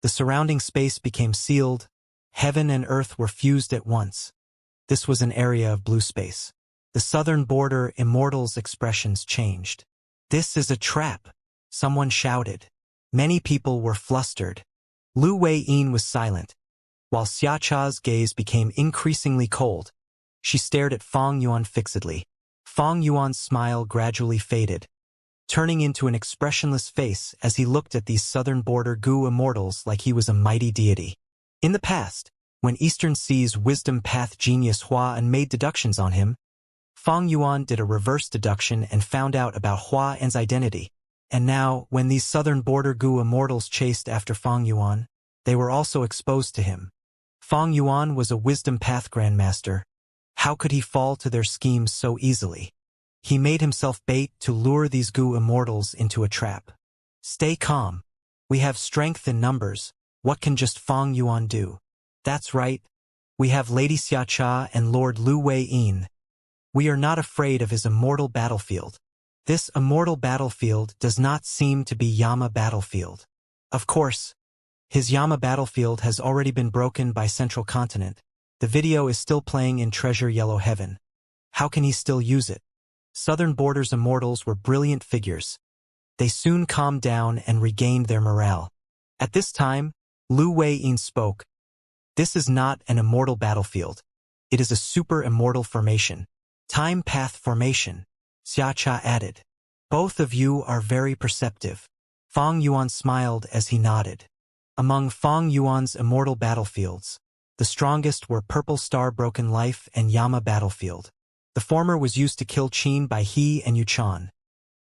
The surrounding space became sealed. Heaven and earth were fused at once. This was an area of blue space. The southern border Immortal's expressions changed. "This is a trap," someone shouted. Many people were flustered. Lu Wei-yin was silent, while Xiacha's gaze became increasingly cold. She stared at Fang Yuan fixedly. Fang Yuan's smile gradually faded, turning into an expressionless face as he looked at these southern border Gu Immortals like he was a mighty deity. In the past, when Eastern Sea's wisdom path genius Hua An made deductions on him, Fang Yuan did a reverse deduction and found out about Hua An's identity. And now, when these southern border Gu Immortals chased after Fang Yuan, they were also exposed to him. Fang Yuan was a wisdom path grandmaster. How could he fall to their schemes so easily? He made himself bait to lure these Gu Immortals into a trap. "Stay calm. We have strength in numbers. What can just Fang Yuan do?" "That's right. We have Lady Xiacha and Lord Lu Wei-yin. We are not afraid of his immortal battlefield. This immortal battlefield does not seem to be Yama battlefield. Of course, his Yama battlefield has already been broken by Central Continent. The video is still playing in Treasure Yellow Heaven. How can he still use it?" Southern Border's Immortals were brilliant figures. They soon calmed down and regained their morale. At this time, Lu Wei-yin spoke. "This is not an immortal battlefield. It is a super-immortal formation. Time path formation," Xiacha added. "Both of you are very perceptive." Fang Yuan smiled as he nodded. Among Fang Yuan's immortal battlefields, the strongest were Purple Star Broken Life and Yama Battlefield. The former was used to kill Qin by He and Yuchan,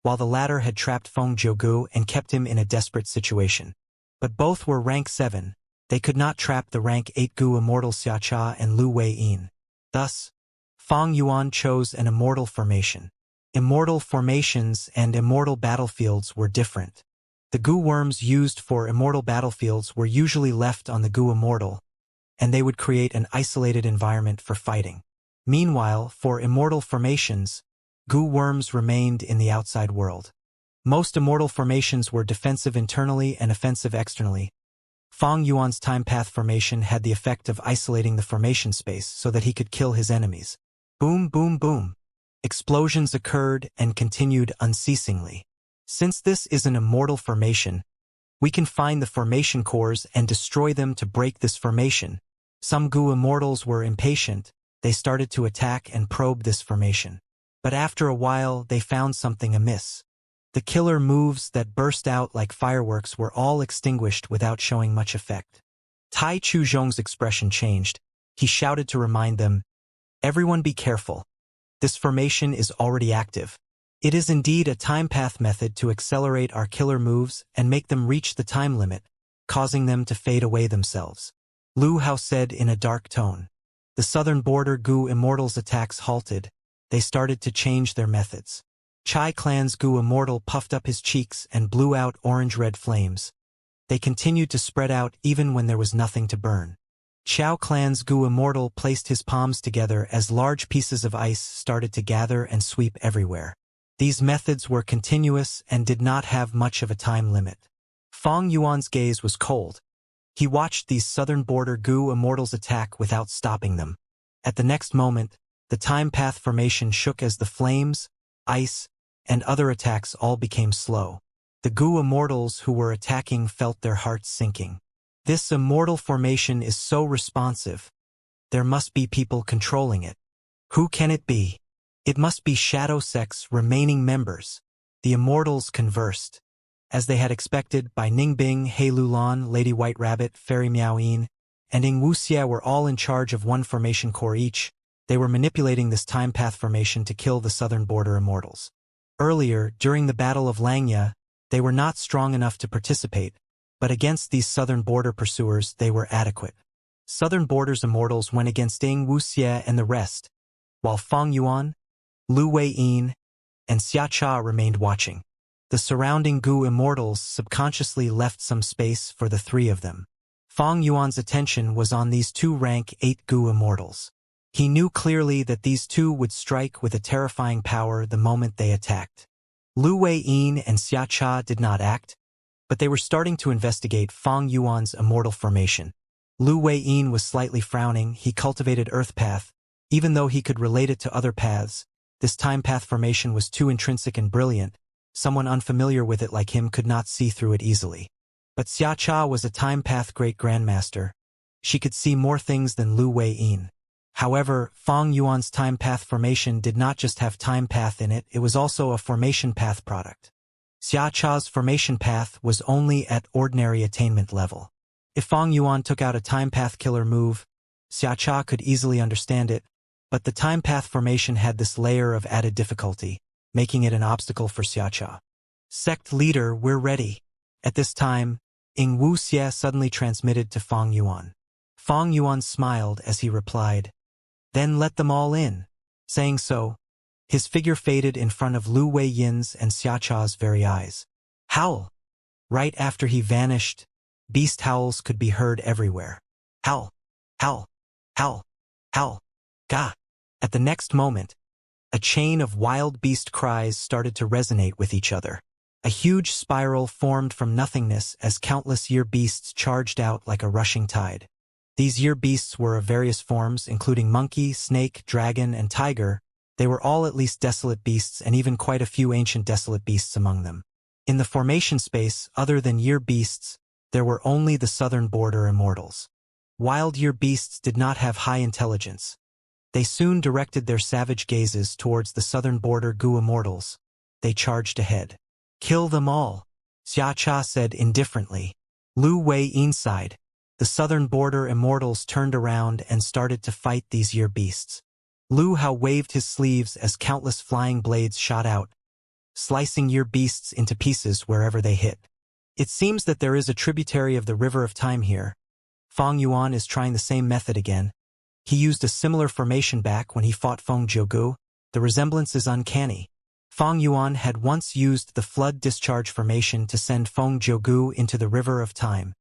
while the latter had trapped Feng Jiugu and kept him in a desperate situation. But both were rank 7. They could not trap the rank 8 Gu Immortal Xiacha and Lu Wei-yin. Thus, Fang Yuan chose an immortal formation. Immortal formations and immortal battlefields were different. The Gu worms used for immortal battlefields were usually left on the Gu Immortal, and they would create an isolated environment for fighting. Meanwhile, for immortal formations, Gu worms remained in the outside world. Most immortal formations were defensive internally and offensive externally. Fang Yuan's time path formation had the effect of isolating the formation space so that he could kill his enemies. Boom, boom, boom. Explosions occurred and continued unceasingly. Since this is an immortal formation, we can find the formation cores and destroy them to break this formation. Some Gu Immortals were impatient. They started to attack and probe this formation. But after a while, they found something amiss. The killer moves that burst out like fireworks were all extinguished without showing much effect. Tai Chuzhong's expression changed. He shouted to remind them, "Everyone be careful. This formation is already active. It is indeed a time path method to accelerate our killer moves and make them reach the time limit, causing them to fade away themselves." Lu Hao said in a dark tone. The southern border Gu Immortals' attacks halted. They started to change their methods. Chai Clan's Gu Immortal puffed up his cheeks and blew out orange-red flames. They continued to spread out even when there was nothing to burn. Qiao Clan's Gu Immortal placed his palms together as large pieces of ice started to gather and sweep everywhere. These methods were continuous and did not have much of a time limit. Fang Yuan's gaze was cold. He watched these southern border Gu Immortals attack without stopping them. At the next moment, the time path formation shook as the flames, ice, and other attacks all became slow. The Gu Immortals who were attacking felt their hearts sinking. This immortal formation is so responsive. There must be people controlling it. Who can it be? It must be Shadow Sect's remaining members. The Immortals conversed. As they had expected, Bai Ningbing, He Lulan, Lady White Rabbit, Fairy Miaoyin, and Ying Wuxia were all in charge of one formation core each. They were manipulating this time path formation to kill the southern border Immortals. Earlier, during the Battle of Langya, they were not strong enough to participate, but against these southern border pursuers they were adequate. Southern border's Immortals went against Ying Wuxia and the rest, while Fang Yuan, Lu Wei-yin, and Xiacha remained watching. The surrounding Gu Immortals subconsciously left some space for the three of them. Fang Yuan's attention was on these two rank 8 Gu Immortals. He knew clearly that these two would strike with a terrifying power the moment they attacked. Lu Wei-yin and Xiacha did not act. but they were starting to investigate Fang Yuan's immortal formation. Lu Weiyin was slightly frowning. He cultivated Earth Path. Even though he could relate it to other paths, this time path formation was too intrinsic and brilliant. Someone unfamiliar with it like him could not see through it easily. But Xia Cha was a time path great grandmaster. She could see more things than Lu Weiyin. However, Fang Yuan's time path formation did not just have time path in it, it was also a formation path product. Xia Cha's formation path was only at ordinary attainment level. If Fang Yuan took out a time path killer move, Xia Cha could easily understand it, but the time path formation had this layer of added difficulty, making it an obstacle for Xia Cha. Sect leader, we're ready. At this time, Ing Wu Xie suddenly transmitted to Fang Yuan. Fang Yuan smiled as he replied, "Then let them all in." Saying so, his figure faded in front of Lu Weiyin's and Xia Cha's very eyes. Howl! Right after he vanished, beast howls could be heard everywhere. Howl! Howl! Howl! Howl! Ga! At the next moment, a chain of wild beast cries started to resonate with each other. A huge spiral formed from nothingness as countless year beasts charged out like a rushing tide. These year beasts were of various forms, including monkey, snake, dragon, and tiger. They were all at least desolate beasts and even quite a few ancient desolate beasts among them. In the formation space, other than year beasts, there were only the southern border immortals. Wild year beasts did not have high intelligence. They soon directed their savage gazes towards the southern border Gu immortals. They charged ahead. Kill them all, Xia Cha said indifferently. Lu Wei inside. The southern border immortals turned around and started to fight these year beasts. Lu Hao waved his sleeves as countless flying blades shot out, slicing year beasts into pieces wherever they hit. It seems that there is a tributary of the River of Time here. Fang Yuan is trying the same method again. He used a similar formation back when he fought Feng Jiugu. The resemblance is uncanny. Fang Yuan had once used the flood discharge formation to send Feng Jiugu into the River of Time.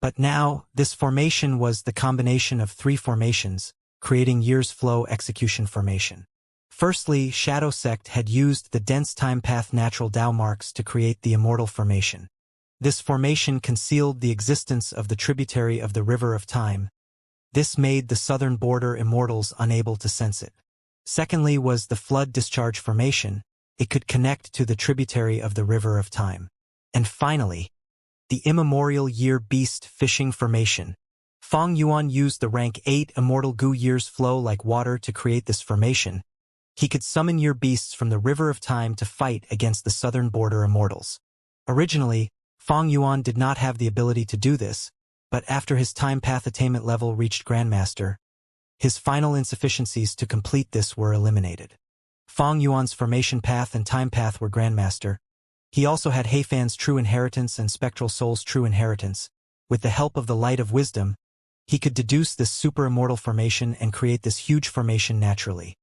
But now, this formation was the combination of three formations, creating Year's Flow Execution Formation. Firstly, Shadow Sect had used the dense time path natural Dao marks to create the Immortal Formation. This formation concealed the existence of the tributary of the River of Time. This made the southern border immortals unable to sense it. Secondly was the Flood Discharge Formation. It could connect to the tributary of the River of Time. And finally, the Immemorial Year Beast Fishing Formation. Fang Yuan used the rank 8 Immortal Gu Year's Flow like water to create this formation. He could summon year beasts from the River of Time to fight against the southern border immortals. Originally, Fang Yuan did not have the ability to do this, but after his time path attainment level reached Grandmaster, his final insufficiencies to complete this were eliminated. Fang Yuan's formation path and time path were Grandmaster. He also had Heifan's true inheritance and Spectral Soul's true inheritance. With the help of the Light of Wisdom, he could deduce this super immortal formation and create this huge formation naturally.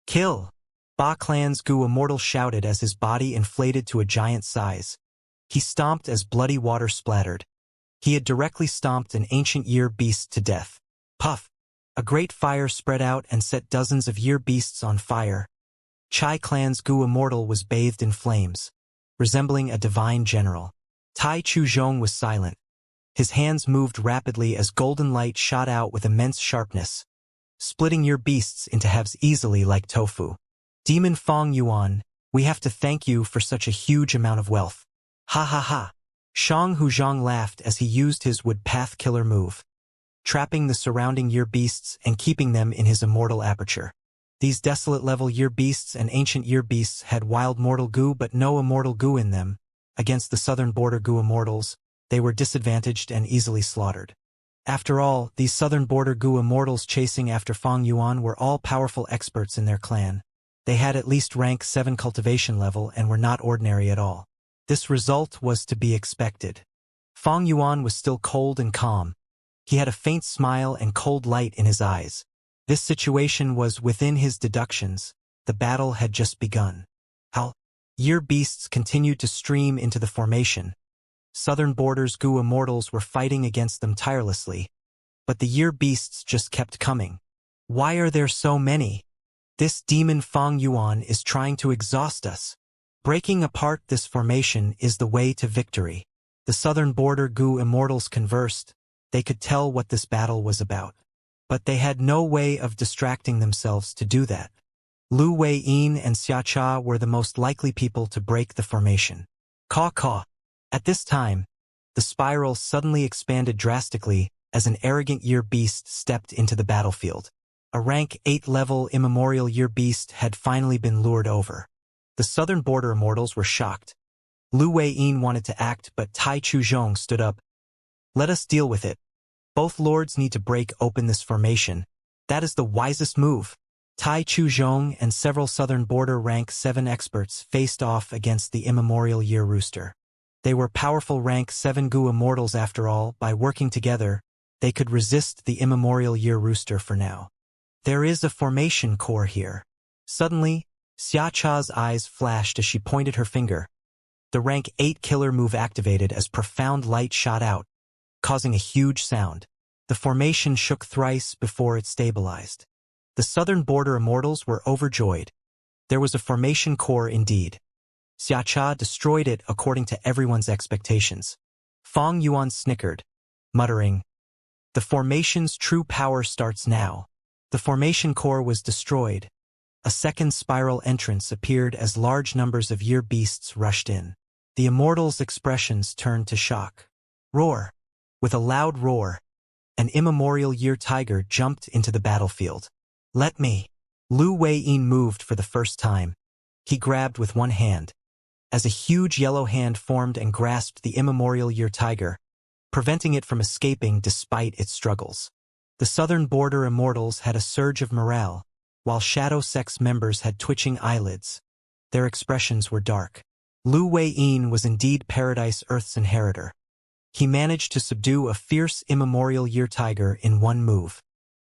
Kill! Ba Clan's Gu Immortal shouted as his body inflated to a giant size. He stomped as bloody water splattered. He had directly stomped an ancient year beast to death. Puff! A great fire spread out and set dozens of year beasts on fire. Chai Clan's Gu Immortal was bathed in flames, resembling a divine general. Tai Chuzhong was silent. His hands moved rapidly as golden light shot out with immense sharpness, splitting year beasts into halves easily like tofu. Demon Fang Yuan, we have to thank you for such a huge amount of wealth. Ha ha ha. Shang Huzhang laughed as he used his wood path killer move, trapping the surrounding year beasts and keeping them in his immortal aperture. These desolate level year beasts and ancient year beasts had wild mortal Gu but no immortal Gu in them. Against the southern border Gu immortals, they were disadvantaged and easily slaughtered. After all, these southern border Gu immortals chasing after Fang Yuan were all powerful experts in their clan. They had at least rank 7 cultivation level and were not ordinary at all. This result was to be expected. Fang Yuan was still cold and calm. He had a faint smile and cold light in his eyes. This situation was within his deductions. The battle had just begun. Year beasts continued to stream into the formation. Southern borders Gu immortals were fighting against them tirelessly. But the year beasts just kept coming. Why are there so many? This demon Fang Yuan is trying to exhaust us. Breaking apart this formation is the way to victory. The southern border Gu immortals conversed. They could tell what this battle was about. But they had no way of distracting themselves to do that. Lu Wei-yin and Xia Cha were the most likely people to break the formation. Caw. At this time, the spiral suddenly expanded drastically as an arrogant year beast stepped into the battlefield. A rank 8 level immemorial year beast had finally been lured over. The southern border immortals were shocked. Lu Wei-yin wanted to act, but Tai Chu-zhong stood up. Let us deal with it. Both lords need to break open this formation. That is the wisest move. Tai Chu-zhong and several southern border rank 7 experts faced off against the immemorial year rooster. They were powerful rank 7 Gu immortals after all. By working together, they could resist the immemorial year rooster for now. There is a formation core here. Suddenly, Xia Cha's eyes flashed as she pointed her finger. The rank 8 killer move activated as profound light shot out, causing a huge sound. The formation shook thrice before it stabilized. The southern border immortals were overjoyed. There was a formation core indeed. Xia Cha destroyed it according to everyone's expectations. Fong Yuan snickered, muttering, "The formation's true power starts now." The formation core was destroyed. A second spiral entrance appeared as large numbers of year beasts rushed in. The immortals' expressions turned to shock. Roar! With a loud roar, an immemorial year tiger jumped into the battlefield. Let me. Lu Wei-yin moved for the first time. He grabbed with one hand, as a huge yellow hand formed and grasped the immemorial year tiger, preventing it from escaping despite its struggles. The southern border immortals had a surge of morale, while Shadow Sex members had twitching eyelids. Their expressions were dark. Lu Wei-yin was indeed Paradise Earth's inheritor. He managed to subdue a fierce immemorial year tiger in one move.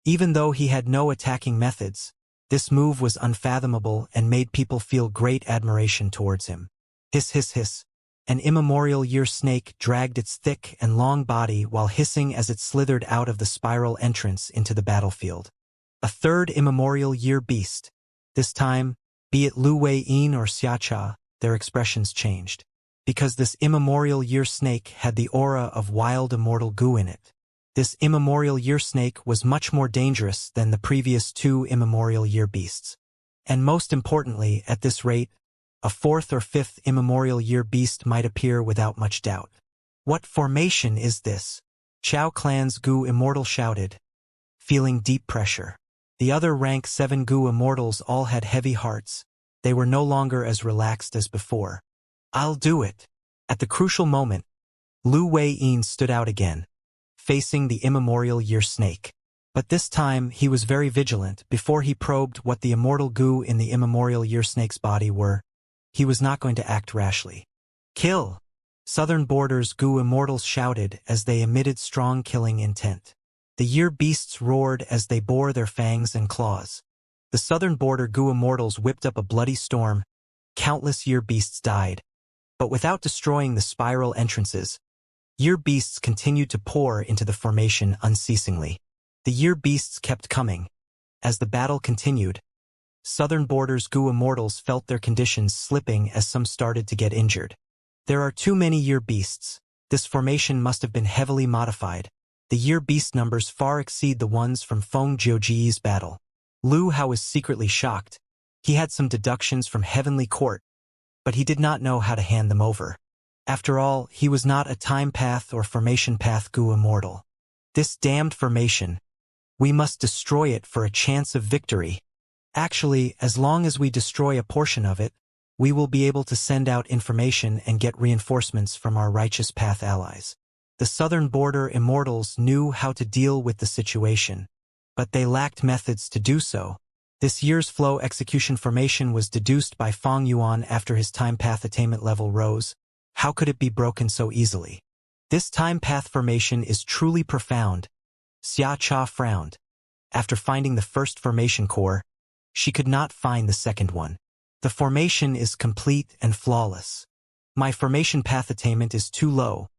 Even though he had no attacking methods, this move was unfathomable and made people feel great admiration towards him. Hiss hiss hiss. An immemorial year snake dragged its thick and long body while hissing as it slithered out of the spiral entrance into the battlefield. A third immemorial year beast. This time, be it Lu Wei-yin or Xia Cha, their expressions changed. Because this immemorial year snake had the aura of wild immortal Gu in it. This immemorial year snake was much more dangerous than the previous 2 immemorial year beasts. And most importantly, at this rate, a 4th or 5th immemorial year beast might appear without much doubt. What formation is this? Chao Clan's Gu immortal shouted, feeling deep pressure. The other rank 7 Gu immortals all had heavy hearts. They were no longer as relaxed as before. I'll do it. At the crucial moment, Lu Wei-yin stood out again, facing the immemorial year snake. But this time he was very vigilant. Before he probed what the immortal Gu in the immemorial year snake's body were, he was not going to act rashly. Kill! Southern Border's Gu immortals shouted as they emitted strong killing intent. The year beasts roared as they bore their fangs and claws. The southern border Gu immortals whipped up a bloody storm. Countless year beasts died. But without destroying the spiral entrances, year beasts continued to pour into the formation unceasingly. The year beasts kept coming. As the battle continued, southern border's Gu immortals felt their conditions slipping as some started to get injured. There are too many year beasts. This formation must have been heavily modified. The year beast numbers far exceed the ones from Feng Jiuji's battle. Lu Hao was secretly shocked. He had some deductions from Heavenly Court, but he did not know how to hand them over. After all, he was not a time path or formation path Gu immortal. This damned formation. We must destroy it for a chance of victory. Actually, as long as we destroy a portion of it, we will be able to send out information and get reinforcements from our righteous path allies. The southern border immortals knew how to deal with the situation, but they lacked methods to do so. This year's flow execution formation was deduced by Fong Yuan after his time path attainment level rose. How could it be broken so easily? This time path formation is truly profound. Xia Cha frowned. After finding the first formation core, she could not find the second one. The formation is complete and flawless. My formation path attainment is too low.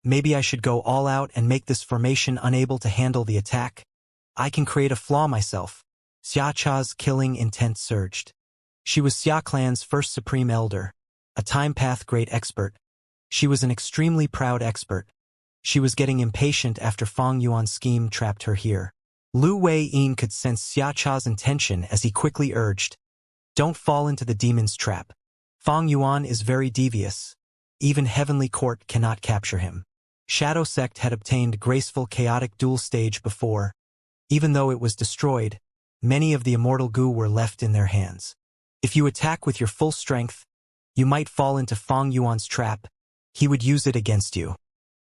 Maybe I should go all out and make this formation unable to handle the attack. I can create a flaw myself. Xia Cha's killing intent surged. She was Xia Clan's first supreme elder, a time path great expert. She was an extremely proud expert. She was getting impatient after Fang Yuan's scheme trapped her here. Lu Wei-yin could sense Xia Cha's intention as he quickly urged, "Don't fall into the demon's trap. Fang Yuan is very devious. Even Heavenly Court cannot capture him." Shadow Sect had obtained graceful chaotic dual stage before. Even though it was destroyed, many of the immortal goo were left in their hands. If you attack with your full strength, you might fall into Fang Yuan's trap. He would use it against you.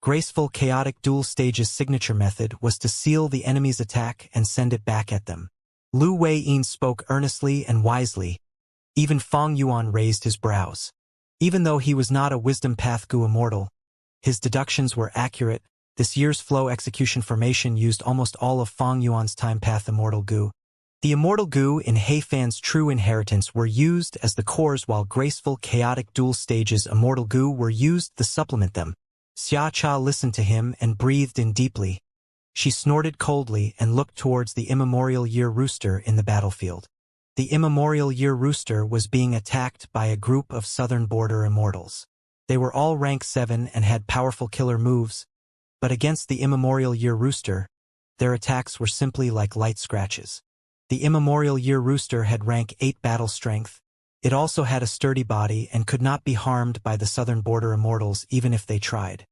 Graceful chaotic dual stage's signature method was to seal the enemy's attack and send it back at them. Lu Wei-yin spoke earnestly and wisely. Even Fang Yuan raised his brows. Even though he was not a wisdom path goo immortal, his deductions were accurate. This year's flow execution formation used almost all of Fang Yuan's time path immortal goo. The immortal goo in Heifan's true inheritance were used as the cores, while graceful chaotic dual stages immortal goo were used to supplement them. Xia Cha listened to him and breathed in deeply. She snorted coldly and looked towards the immemorial year rooster in the battlefield. The immemorial year rooster was being attacked by a group of southern border immortals. They were all rank 7 and had powerful killer moves, but against the immemorial year rooster, their attacks were simply like light scratches. The immemorial year rooster had rank 8 battle strength. It also had a sturdy body and could not be harmed by the southern border immortals even if they tried.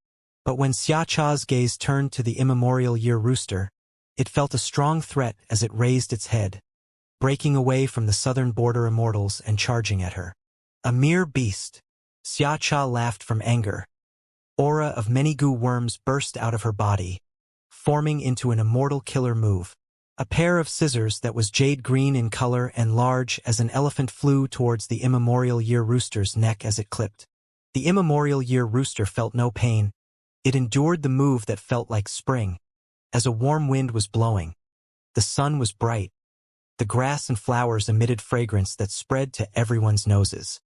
But when Xia Cha's gaze turned to the immemorial year rooster, it felt a strong threat as it raised its head, breaking away from the southern border immortals and charging at her. A mere beast. Xia Cha laughed from anger. Aura of many goo worms burst out of her body, forming into an immortal killer move. A pair of scissors that was jade green in color and large as an elephant flew towards the immemorial year rooster's neck as it clipped. The immemorial year rooster felt no pain. It endured the move that felt like spring, as a warm wind was blowing. The sun was bright. The grass and flowers emitted fragrance that spread to everyone's noses.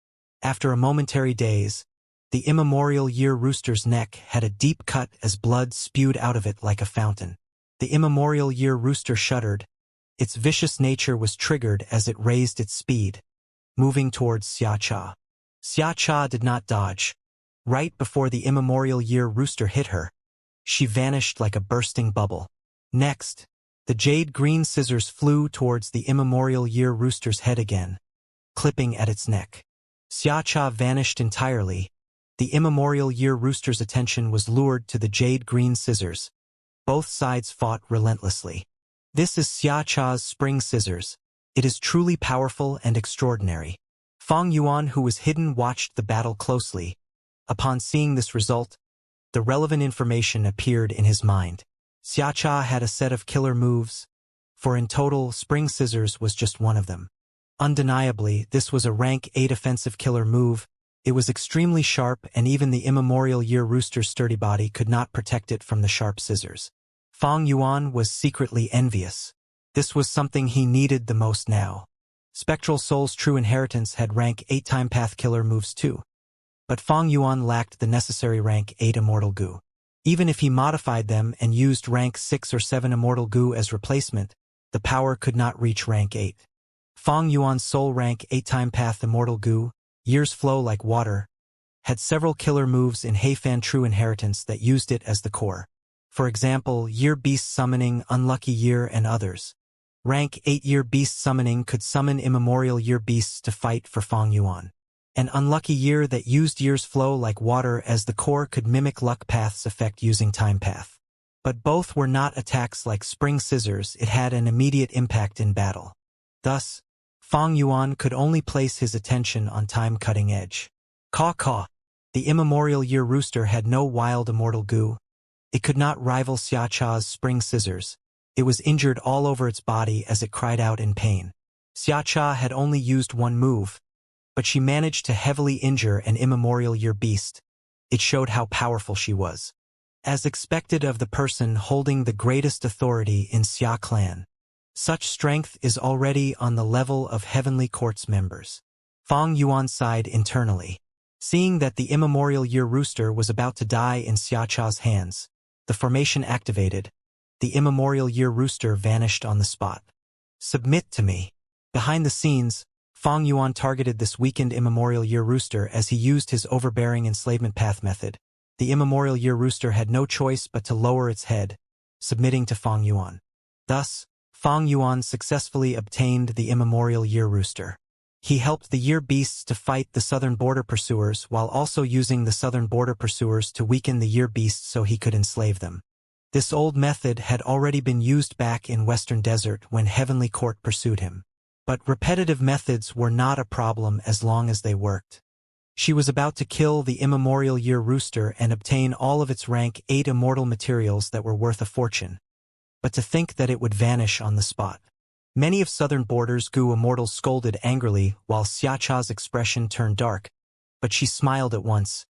After a momentary daze, the immemorial year rooster's neck had a deep cut as blood spewed out of it like a fountain. The immemorial year rooster shuddered. Its vicious nature was triggered as it raised its speed, moving towards Xia Cha. Xia Cha did not dodge. Right before the immemorial year rooster hit her, she vanished like a bursting bubble. Next, the jade green scissors flew towards the immemorial year rooster's head again, clipping at its neck. Xia Cha vanished entirely. The immemorial year rooster's attention was lured to the jade green scissors. Both sides fought relentlessly. This is Xia Cha's spring scissors. It is truly powerful and extraordinary. Fang Yuan, who was hidden, watched the battle closely. Upon seeing this result, the relevant information appeared in his mind. Xia Cha had a set of killer moves, for in total, spring scissors was just one of them. Undeniably, this was a rank 8 offensive killer move. It was extremely sharp, and even the immemorial year rooster's sturdy body could not protect it from the sharp scissors. Fang Yuan was secretly envious. This was something he needed the most now. Spectral Soul's true inheritance had rank 8 time path killer moves too. But Fang Yuan lacked the necessary rank 8 immortal goo. Even if he modified them and used rank 6 or 7 immortal goo as replacement, the power could not reach rank 8. Fang Yuan's soul rank 8 time path immortal goo, years flow like water, had several killer moves in Heifan True Inheritance that used it as the core. For example, Year Beast Summoning, Unlucky Year, and others. Rank 8 Year Beast Summoning could summon immemorial year beasts to fight for Fang Yuan. An Unlucky Year that used Years Flow like water as the core could mimic Luck Path's effect using Time Path. But both were not attacks like Spring Scissors. It had an immediate impact in battle. Thus, Fang Yuan could only place his attention on Time Cutting Edge. Caw. The immemorial year rooster had no wild immortal goo. It could not rival Xia Cha's spring scissors. It was injured all over its body as it cried out in pain. Xia Cha had only used one move, but she managed to heavily injure an immemorial year beast. It showed how powerful she was. As expected of the person holding the greatest authority in Xia clan. Such strength is already on the level of Heavenly Court's members. Fang Yuan sighed internally. Seeing that the immemorial year rooster was about to die in Xia Cha's hands, the formation activated. The immemorial year rooster vanished on the spot. Submit to me. Behind the scenes, Fang Yuan targeted this weakened immemorial year rooster as he used his overbearing enslavement path method. The immemorial year rooster had no choice but to lower its head, submitting to Fang Yuan. Thus, Fang Yuan successfully obtained the immemorial year rooster. He helped the year beasts to fight the southern border pursuers while also using the southern border pursuers to weaken the year beasts so he could enslave them. This old method had already been used back in Western Desert when Heavenly Court pursued him. But repetitive methods were not a problem as long as they worked. She was about to kill the immemorial year rooster and obtain all of its rank 8 immortal materials that were worth a fortune. But to think that it would vanish on the spot. Many of Southern Border's Gu immortals scolded angrily while Xiacha's expression turned dark, but she smiled at once.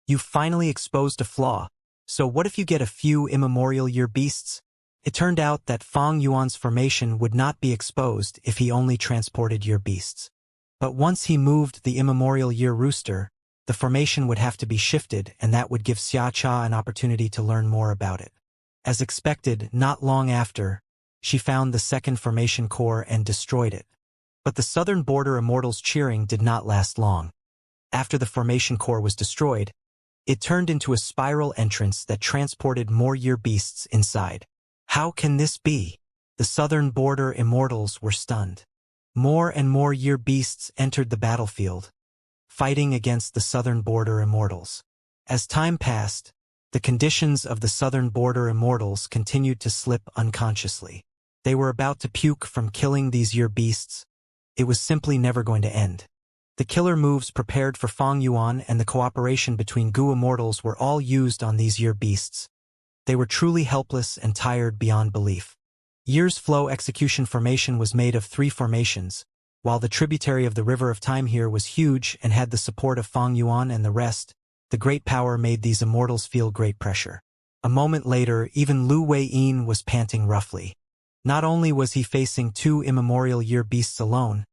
"You've finally exposed a flaw, so what if you get a few immemorial year beasts?" It turned out that Fang Yuan's formation would not be exposed if he only transported year beasts. But once he moved the immemorial year rooster, the formation would have to be shifted, and that would give Xiacha an opportunity to learn more about it. As expected, not long after, she found the second formation core and destroyed it. But the southern border immortals' cheering did not last long. After the formation core was destroyed, it turned into a spiral entrance that transported more year beasts inside. How can this be? The southern border immortals were stunned. More and more year beasts entered the battlefield, fighting against the southern border immortals. As time passed, the conditions of the southern border immortals continued to slip unconsciously. They were about to puke from killing these year beasts. It was simply never going to end. The killer moves prepared for Fang Yuan and the cooperation between Gu immortals were all used on these year beasts. They were truly helpless and tired beyond belief. Year's flow execution formation was made of 3 formations, while the tributary of the River of Time here was huge and had the support of Fang Yuan and the rest. The great power made these immortals feel great pressure. A moment later, even Lu Wei-yin was panting roughly. Not only was he facing 2 immemorial year beasts alone,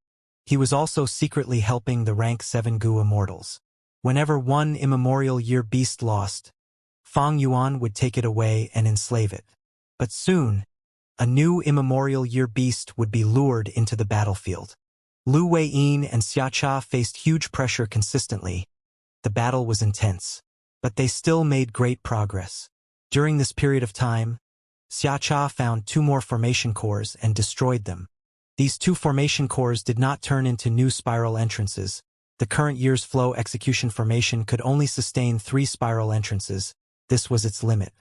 he was also secretly helping the rank 7 Gu immortals. Whenever one immemorial year beast lost, Fang Yuan would take it away and enslave it. But soon, a new immemorial year beast would be lured into the battlefield. Lu Wei-yin and Xiacha faced huge pressure consistently. The battle was intense, but they still made great progress. During this period of time, Xiacha found 2 more formation cores and destroyed them. These 2 formation cores did not turn into new spiral entrances. The current year's flow execution formation could only sustain 3 spiral entrances. This was its limit.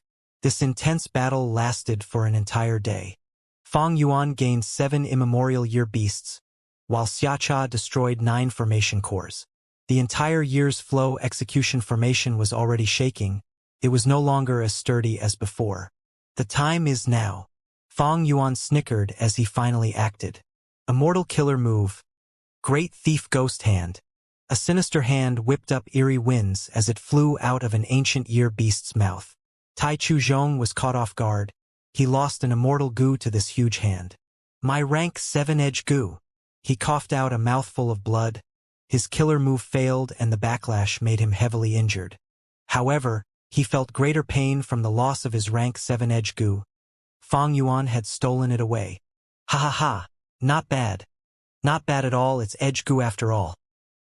This intense battle lasted for an entire day. Fang Yuan gained 7 immemorial year beasts, while Xiacha destroyed 9 formation cores. The entire year's flow execution formation was already shaking. It was no longer as sturdy as before. The time is now. Fang Yuan snickered as he finally acted. Immortal killer move. Great thief ghost hand. A sinister hand whipped up eerie winds as it flew out of an ancient year beast's mouth. Tai Chuzhong was caught off guard. He lost an immortal Gu to this huge hand. "My rank 7-edge Gu." He coughed out a mouthful of blood. His killer move failed and the backlash made him heavily injured. However, he felt greater pain from the loss of his rank 7-edge Gu. Fang Yuan had stolen it away. "Ha ha ha, not bad. Not bad at all, it's edge Gu after all."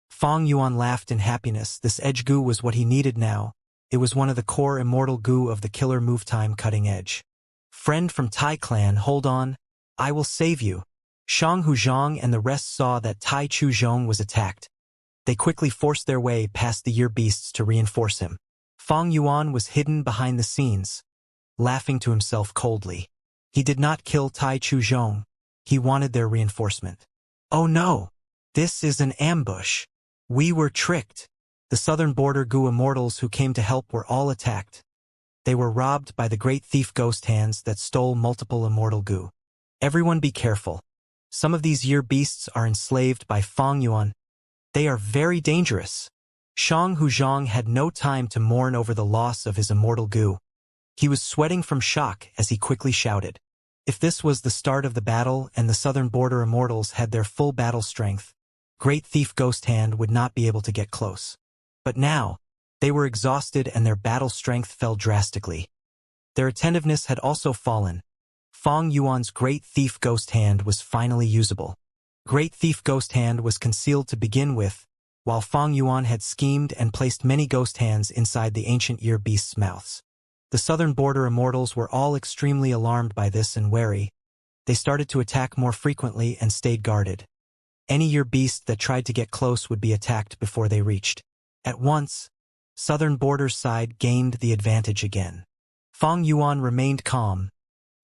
Fang Yuan laughed in happiness. This edge Gu was what he needed now. It was one of the core immortal Gu of the killer move time cutting edge. "Friend from Tai clan, hold on. I will save you." Shang Huzhong and the rest saw that Tai Chuzhong was attacked. They quickly forced their way past the year beasts to reinforce him. Fang Yuan was hidden behind the scenes, laughing to himself coldly. He did not kill Tai Chuzhong. He wanted their reinforcement. "Oh no! This is an ambush. We were tricked." The southern border Gu immortals who came to help were all attacked. They were robbed by the great thief ghost hands that stole multiple immortal Gu. Everyone be careful. Some of these year beasts are enslaved by Fang Yuan. They are very dangerous. Shang Huzhong had no time to mourn over the loss of his immortal Gu. He was sweating from shock as he quickly shouted. If this was the start of the battle and the southern border immortals had their full battle strength, Great Thief Ghost Hand would not be able to get close. But now, they were exhausted and their battle strength fell drastically. Their attentiveness had also fallen. Fang Yuan's Great Thief Ghost Hand was finally usable. Great Thief Ghost Hand was concealed to begin with, while Fang Yuan had schemed and placed many ghost hands inside the ancient year beasts' mouths. The southern border immortals were all extremely alarmed by this and wary. They started to attack more frequently and stayed guarded. Any year beast that tried to get close would be attacked before they reached. At once, southern border's side gained the advantage again. Fang Yuan remained calm,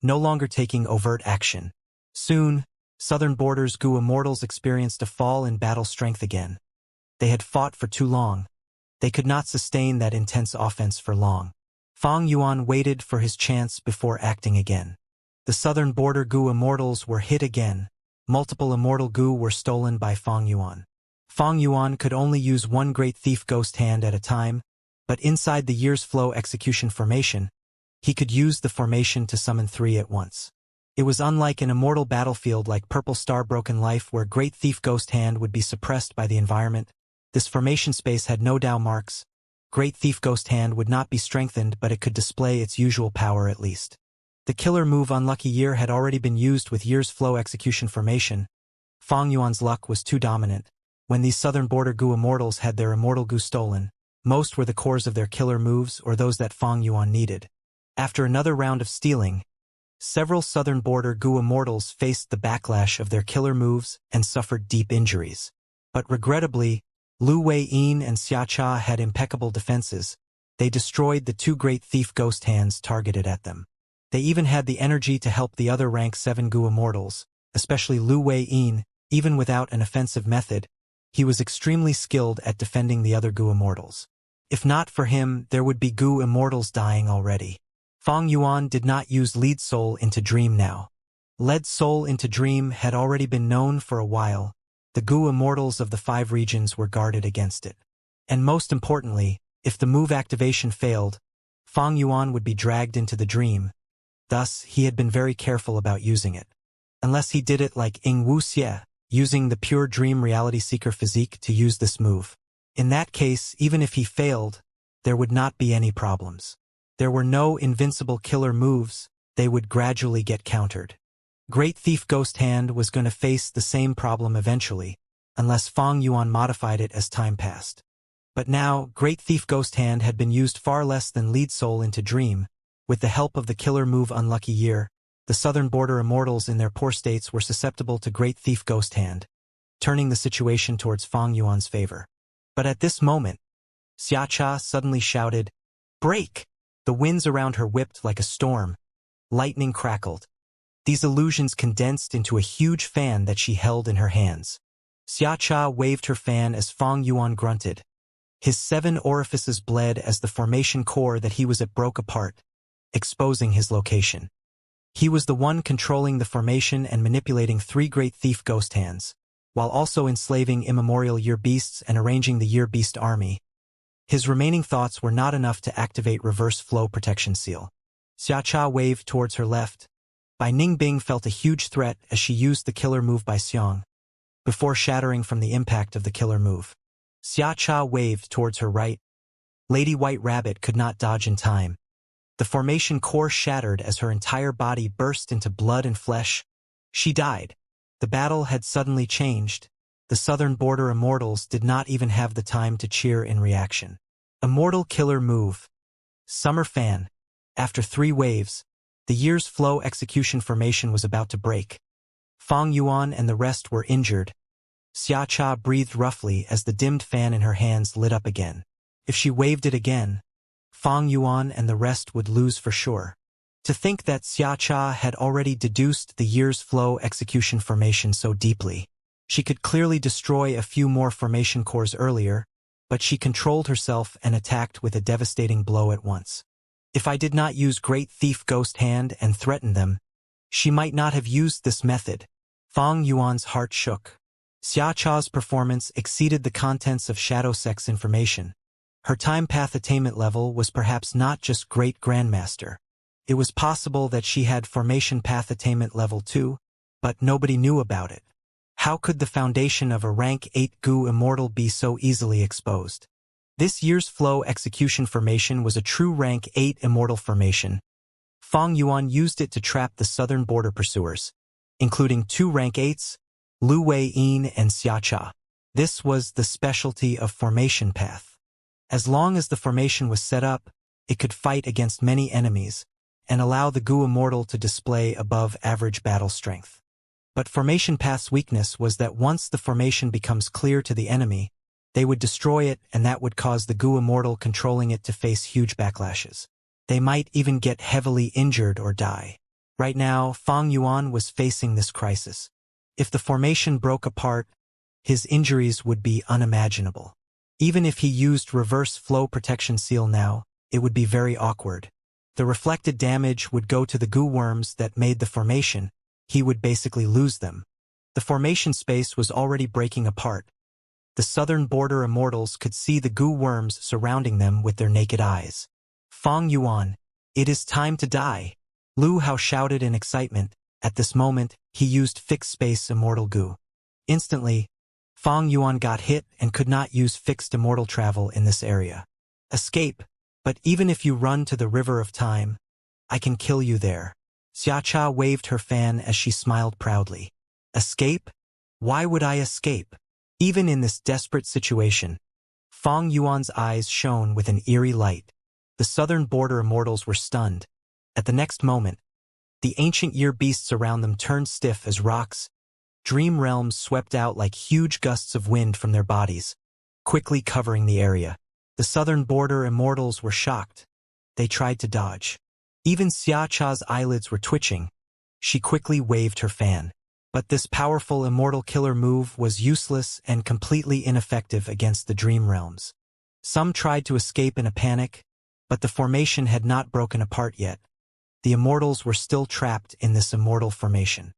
no longer taking overt action. Soon, southern border's Gu immortals experienced a fall in battle strength again. They had fought for too long. They could not sustain that intense offense for long. Fang Yuan waited for his chance before acting again. The southern border Gu immortals were hit again. Multiple immortal Gu were stolen by Fang Yuan. Fang Yuan could only use one Great Thief Ghost Hand at a time, but inside the Year's Flow execution formation, he could use the formation to summon 3 at once. It was unlike an immortal battlefield like Purple Star Broken Life where Great Thief Ghost Hand would be suppressed by the environment. This formation space had no Dao marks. Great Thief Ghost Hand would not be strengthened, but it could display its usual power at least. The killer move Unlucky Year had already been used with Year's Flow execution formation. Fang Yuan's luck was too dominant. When these southern border Gu immortals had their immortal Gu stolen, most were the cores of their killer moves or those that Fang Yuan needed. After another round of stealing, several southern border Gu immortals faced the backlash of their killer moves and suffered deep injuries. But regrettably, Lu Wei-yin and Xia Cha had impeccable defenses. They destroyed the 2 Great Thief Ghost Hands targeted at them. They even had the energy to help the other rank 7 Gu immortals, especially Lu Wei-yin. Even without an offensive method, he was extremely skilled at defending the other Gu immortals. If not for him, there would be Gu immortals dying already. Fang Yuan did not use Lead Soul into Dream now. Lead Soul into Dream had already been known for a while. The Gu immortals of the 5 regions were guarded against it. And most importantly, if the move activation failed, Fang Yuan would be dragged into the dream. Thus, he had been very careful about using it. Unless he did it like Ing Wuxie, using the pure dream reality seeker physique to use this move. In that case, even if he failed, there would not be any problems. There were no invincible killer moves, they would gradually get countered. Great Thief Ghost Hand was going to face the same problem eventually, unless Fang Yuan modified it as time passed. But now, Great Thief Ghost Hand had been used far less than Lead Soul into Dream. With the help of the killer move Unlucky Year, the southern border immortals in their poor states were susceptible to Great Thief Ghost Hand, turning the situation towards Fang Yuan's favor. But at this moment, Xia Cha suddenly shouted, "Break!" The winds around her whipped like a storm. Lightning crackled. These illusions condensed into a huge fan that she held in her hands. Xia Cha waved her fan as Fang Yuan grunted. His 7 orifices bled as the formation core that he was at broke apart, exposing his location. He was the one controlling the formation and manipulating 3 Great Thief Ghost Hands, while also enslaving immemorial year beasts and arranging the year beast army. His remaining thoughts were not enough to activate reverse flow protection seal. Xia Cha waved towards her left. Bai Ningbing felt a huge threat as she used the killer move by Xiang, before shattering from the impact of the killer move. Xia Cha waved towards her right. Lady White Rabbit could not dodge in time. The formation core shattered as her entire body burst into blood and flesh. She died. The battle had suddenly changed. The southern border immortals did not even have the time to cheer in reaction. Immortal killer move. Summer Fan. After 3 waves, the Year's Flow execution formation was about to break. Fang Yuan and the rest were injured. Xia Cha breathed roughly as the dimmed fan in her hands lit up again. If she waved it again, Fang Yuan and the rest would lose for sure. To think that Xia Cha had already deduced the Year's Flow execution formation so deeply. She could clearly destroy a few more formation cores earlier, but she controlled herself and attacked with a devastating blow at once. If I did not use Great Thief Ghost Hand and threaten them, she might not have used this method. Fang Yuan's heart shook. Xia Cha's performance exceeded the contents of Shadow Sex information. Her time path attainment level was perhaps not just Great Grandmaster. It was possible that she had formation path attainment level 2, but nobody knew about it. How could the foundation of a rank 8 Gu immortal be so easily exposed? This Year's Flow execution formation was a true rank 8 immortal formation. Fang Yuan used it to trap the southern border pursuers, including 2 rank 8s, Lu Wei-yin and Xiacha. This was the specialty of formation path. As long as the formation was set up, it could fight against many enemies and allow the Gu Immortal to display above-average battle strength. But formation path's weakness was that once the formation becomes clear to the enemy, they would destroy it, and that would cause the Gu Immortal controlling it to face huge backlashes. They might even get heavily injured or die. Right now, Fang Yuan was facing this crisis. If the formation broke apart, his injuries would be unimaginable. Even if he used reverse flow protection seal now, it would be very awkward. The reflected damage would go to the Gu worms that made the formation. He would basically lose them. The formation space was already breaking apart. The southern border immortals could see the Gu worms surrounding them with their naked eyes. Fang Yuan, it is time to die. Lu Hao shouted in excitement. At this moment, he used fixed space immortal Gu. Instantly, Fang Yuan got hit and could not use fixed immortal travel in this area. Escape, but even if you run to the river of time, I can kill you there. Xiacha waved her fan as she smiled proudly. Escape? Why would I escape? Even in this desperate situation, Fang Yuan's eyes shone with an eerie light. The southern border immortals were stunned. At the next moment, the ancient year beasts around them turned stiff as rocks. Dream realms swept out like huge gusts of wind from their bodies, quickly covering the area. The southern border immortals were shocked. They tried to dodge. Even Xiacha's eyelids were twitching. She quickly waved her fan. But this powerful immortal killer move was useless and completely ineffective against the dream realms. Some tried to escape in a panic, but the formation had not broken apart yet. The immortals were still trapped in this immortal formation.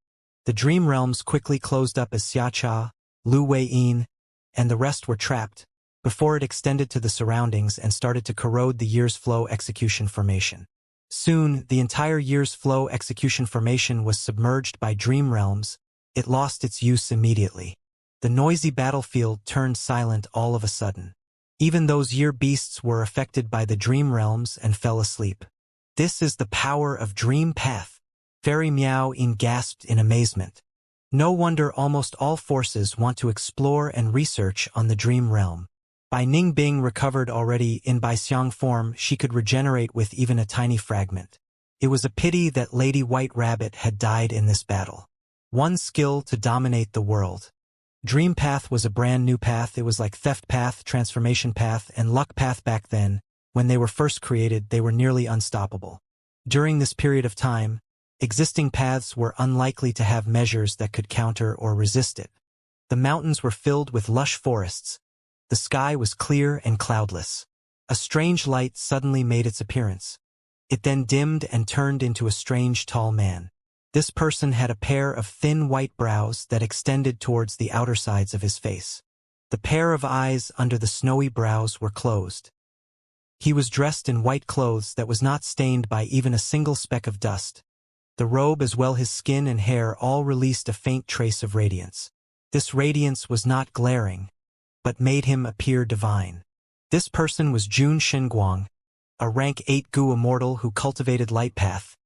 The dream realms quickly closed up as Xiacha, Lu Wei-yin, and the rest were trapped, before it extended to the surroundings and started to corrode the year's flow execution formation. Soon, the entire year's flow execution formation was submerged by dream realms. It lost its use immediately. The noisy battlefield turned silent all of a sudden. Even those year beasts were affected by the dream realms and fell asleep. This is the power of Dream Path. Fairy Miao-yin gasped in amazement. No wonder almost all forces want to explore and research on the dream realm. Bai Ningbing recovered already in Baixiang form. She could regenerate with even a tiny fragment. It was a pity that Lady White Rabbit had died in this battle. One skill to dominate the world. Dream Path was a brand new path. It was like Theft Path, Transformation Path, and Luck Path back then. When they were first created, they were nearly unstoppable. During this period of time, existing paths were unlikely to have measures that could counter or resist it. The mountains were filled with lush forests. The sky was clear and cloudless. A strange light suddenly made its appearance. It then dimmed and turned into a strange tall man. This person had a pair of thin white brows that extended towards the outer sides of his face. The pair of eyes under the snowy brows were closed. He was dressed in white clothes that was not stained by even a single speck of dust. The robe as well his skin and hair all released a faint trace of radiance. This radiance was not glaring, but made him appear divine. This person was Jun Shenguang, a rank 8 Gu immortal who cultivated Light Path,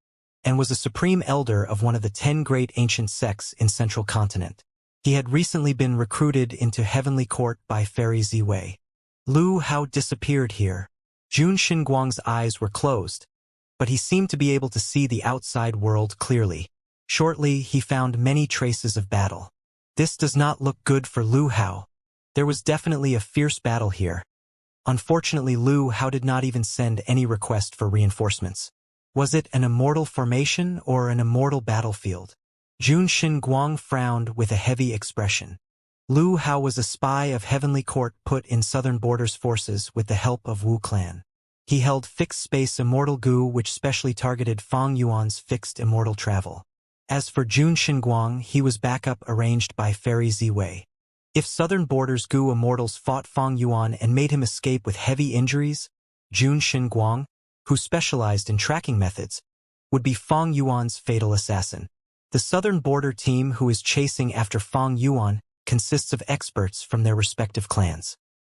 and was a supreme elder of one of the 10 great ancient sects in Central Continent. He had recently been recruited into Heavenly Court by Fairy Ziwei. Lu Hao disappeared here. Jun Shenguang's eyes were closed, but he seemed to be able to see the outside world clearly. Shortly, he found many traces of battle. This does not look good for Lu Hao. There was definitely a fierce battle here. Unfortunately, Lu Hao did not even send any request for reinforcements. Was it an immortal formation or an immortal battlefield? Jun Shenguang frowned with a heavy expression. Lu Hao was a spy of Heavenly Court put in Southern Borders forces with the help of Wu Clan. He held fixed space immortal Gu, which specially targeted Fang Yuan's fixed immortal travel. As for Jun Shenguang, he was backup arranged by Fairy Ziwei. If Southern Borders Gu immortals fought Fang Yuan and made him escape with heavy injuries, Jun Shenguang, who specialized in tracking methods, would be Fang Yuan's fatal assassin. The Southern Border team who is chasing after Fang Yuan consists of experts from their respective clans.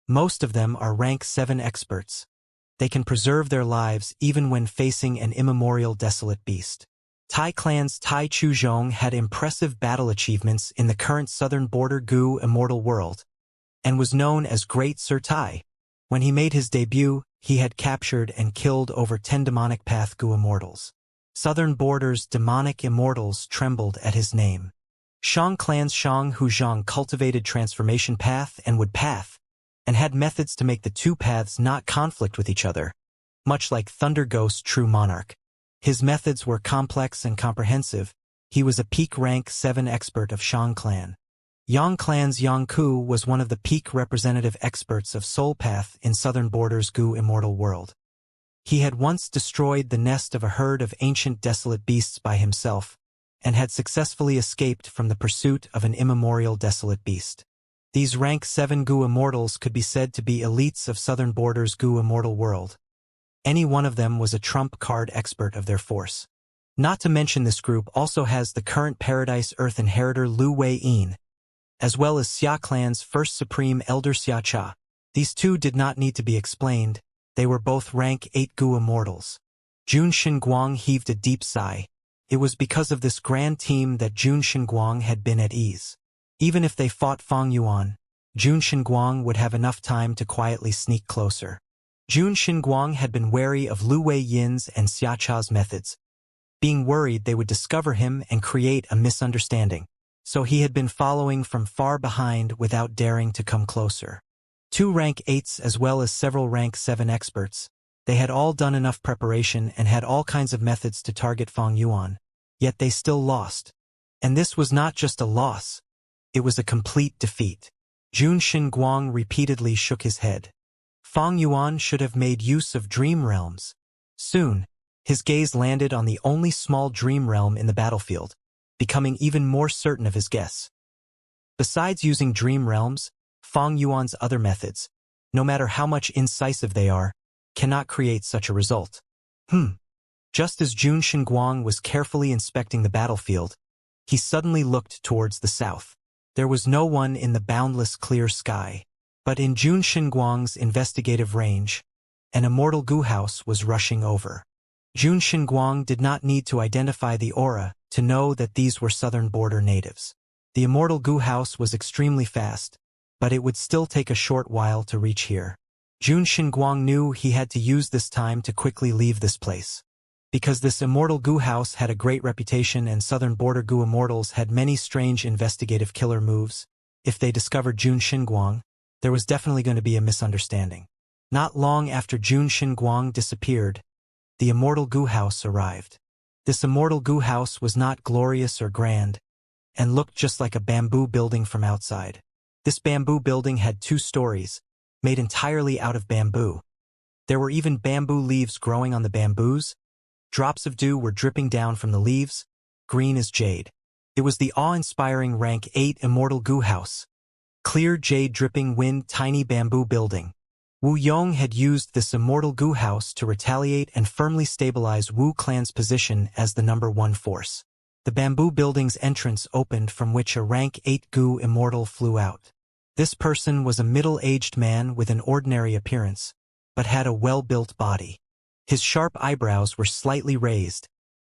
Most of them are rank 7 experts. They can preserve their lives even when facing an immemorial desolate beast. Tai Clan's Tai Chuzhong had impressive battle achievements in the current southern border Gu Immortal world, and was known as Great Sir Tai. When he made his debut, he had captured and killed over 10 demonic path Gu Immortals. Southern border's demonic immortals trembled at his name. Shang Clan's Shang Huzhong cultivated transformation path and wood path, and had methods to make the two paths not conflict with each other, much like Thunder Ghost's True Monarch. His methods were complex and comprehensive. He was a peak rank 7 expert of Shang Clan. Yang Clan's Yang Ku was one of the peak representative experts of Soul Path in Southern Border's Gu Immortal world. He had once destroyed the nest of a herd of ancient desolate beasts by himself, and had successfully escaped from the pursuit of an immemorial desolate beast. These rank 7 Gu Immortals could be said to be elites of Southern Border's Gu Immortal world. Any one of them was a trump card expert of their force. Not to mention this group also has the current Paradise Earth inheritor Lu Wei-yin, as well as Xia Clan's first Supreme Elder Xia Cha. These two did not need to be explained. They were both rank 8 Gu Immortals. Jun Xinguang heaved a deep sigh. It was because of this grand team that Jun Xinguang had been at ease. Even if they fought Fang Yuan, Jun Xinguang would have enough time to quietly sneak closer. Jun Xinguang had been wary of Lu Wei-yin's and Xia Cha's methods, being worried they would discover him and create a misunderstanding, so he had been following from far behind without daring to come closer. 2 rank 8s as well as several rank 7 experts, they had all done enough preparation and had all kinds of methods to target Fang Yuan, yet they still lost. And this was not just a loss, it was a complete defeat. Jun Xinguang repeatedly shook his head. Fang Yuan should have made use of dream realms. Soon, his gaze landed on the only small dream realm in the battlefield, becoming even more certain of his guess. Besides using dream realms, Fang Yuan's other methods, no matter how much incisive they are, cannot create such a result. Just as Jun Xinguang was carefully inspecting the battlefield, he suddenly looked towards the south. There was no one in the boundless clear sky. But in Jun Xinguang's investigative range, an immortal Gu house was rushing over. Jun Xinguang did not need to identify the aura to know that these were southern border natives. The immortal Gu house was extremely fast, but it would still take a short while to reach here. Jun Xinguang knew he had to use this time to quickly leave this place. Because this immortal Gu house had a great reputation and southern border Gu immortals had many strange investigative killer moves, if they discovered Jun Xinguang, there was definitely going to be a misunderstanding. Not long after Jun Xinguang disappeared, the immortal Gu house arrived. This immortal Gu house was not glorious or grand, and looked just like a bamboo building from outside. This bamboo building had 2 stories, made entirely out of bamboo. There were even bamboo leaves growing on the bamboos. Drops of dew were dripping down from the leaves, green as jade. It was the awe-inspiring rank 8 immortal Gu house. Clear jade dripping wind tiny bamboo building. Wu Yong had used this immortal Gu house to retaliate and firmly stabilize Wu Clan's position as the #1 force. The bamboo building's entrance opened from which a rank 8 Gu immortal flew out. This person was a middle-aged man with an ordinary appearance, but had a well-built body. His sharp eyebrows were slightly raised,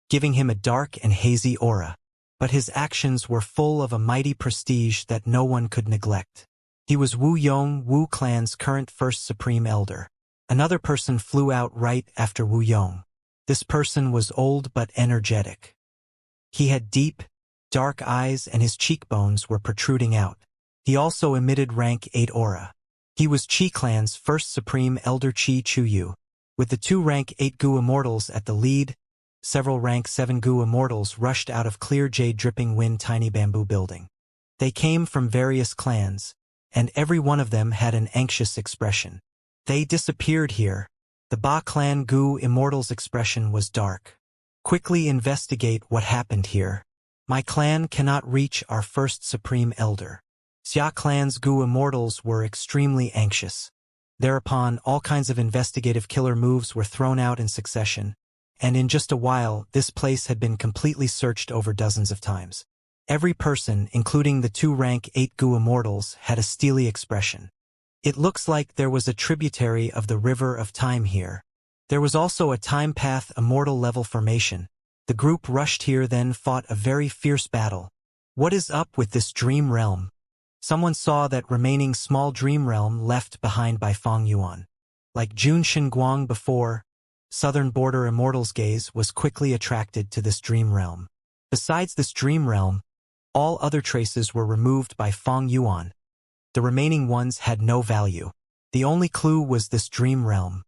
giving him a dark and hazy aura. But his actions were full of a mighty prestige that no one could neglect. He was Wu Yong, Wu Clan's current first Supreme Elder. Another person flew out right after Wu Yong. This person was old but energetic. He had deep, dark eyes and his cheekbones were protruding out. He also emitted rank 8 aura. He was Qi Clan's first Supreme Elder Qi Chuyu. With the 2 rank 8 Gu Immortals at the lead, several rank 7 Gu Immortals rushed out of clear jade dripping wind tiny bamboo building. They came from various clans, and every one of them had an anxious expression. They disappeared here. The Ba clan Gu Immortals' expression was dark. Quickly investigate what happened here. My clan cannot reach our first Supreme Elder. Xia clan's Gu Immortals were extremely anxious. Thereupon, all kinds of investigative killer moves were thrown out in succession, and in just a while, this place had been completely searched over dozens of times. Every person, including the 2 rank 8 Gu Immortals, had a steely expression. It looks like there was a tributary of the River of Time here. There was also a time path immortal level formation, The group rushed here then fought a very fierce battle. What is up with this dream realm? Someone saw that remaining small dream realm left behind by Fang Yuan. Like Jun Xinguang before, Southern Border Immortal's gaze was quickly attracted to this dream realm. Besides this dream realm, all other traces were removed by Fang Yuan. The remaining ones had no value. The only clue was this dream realm.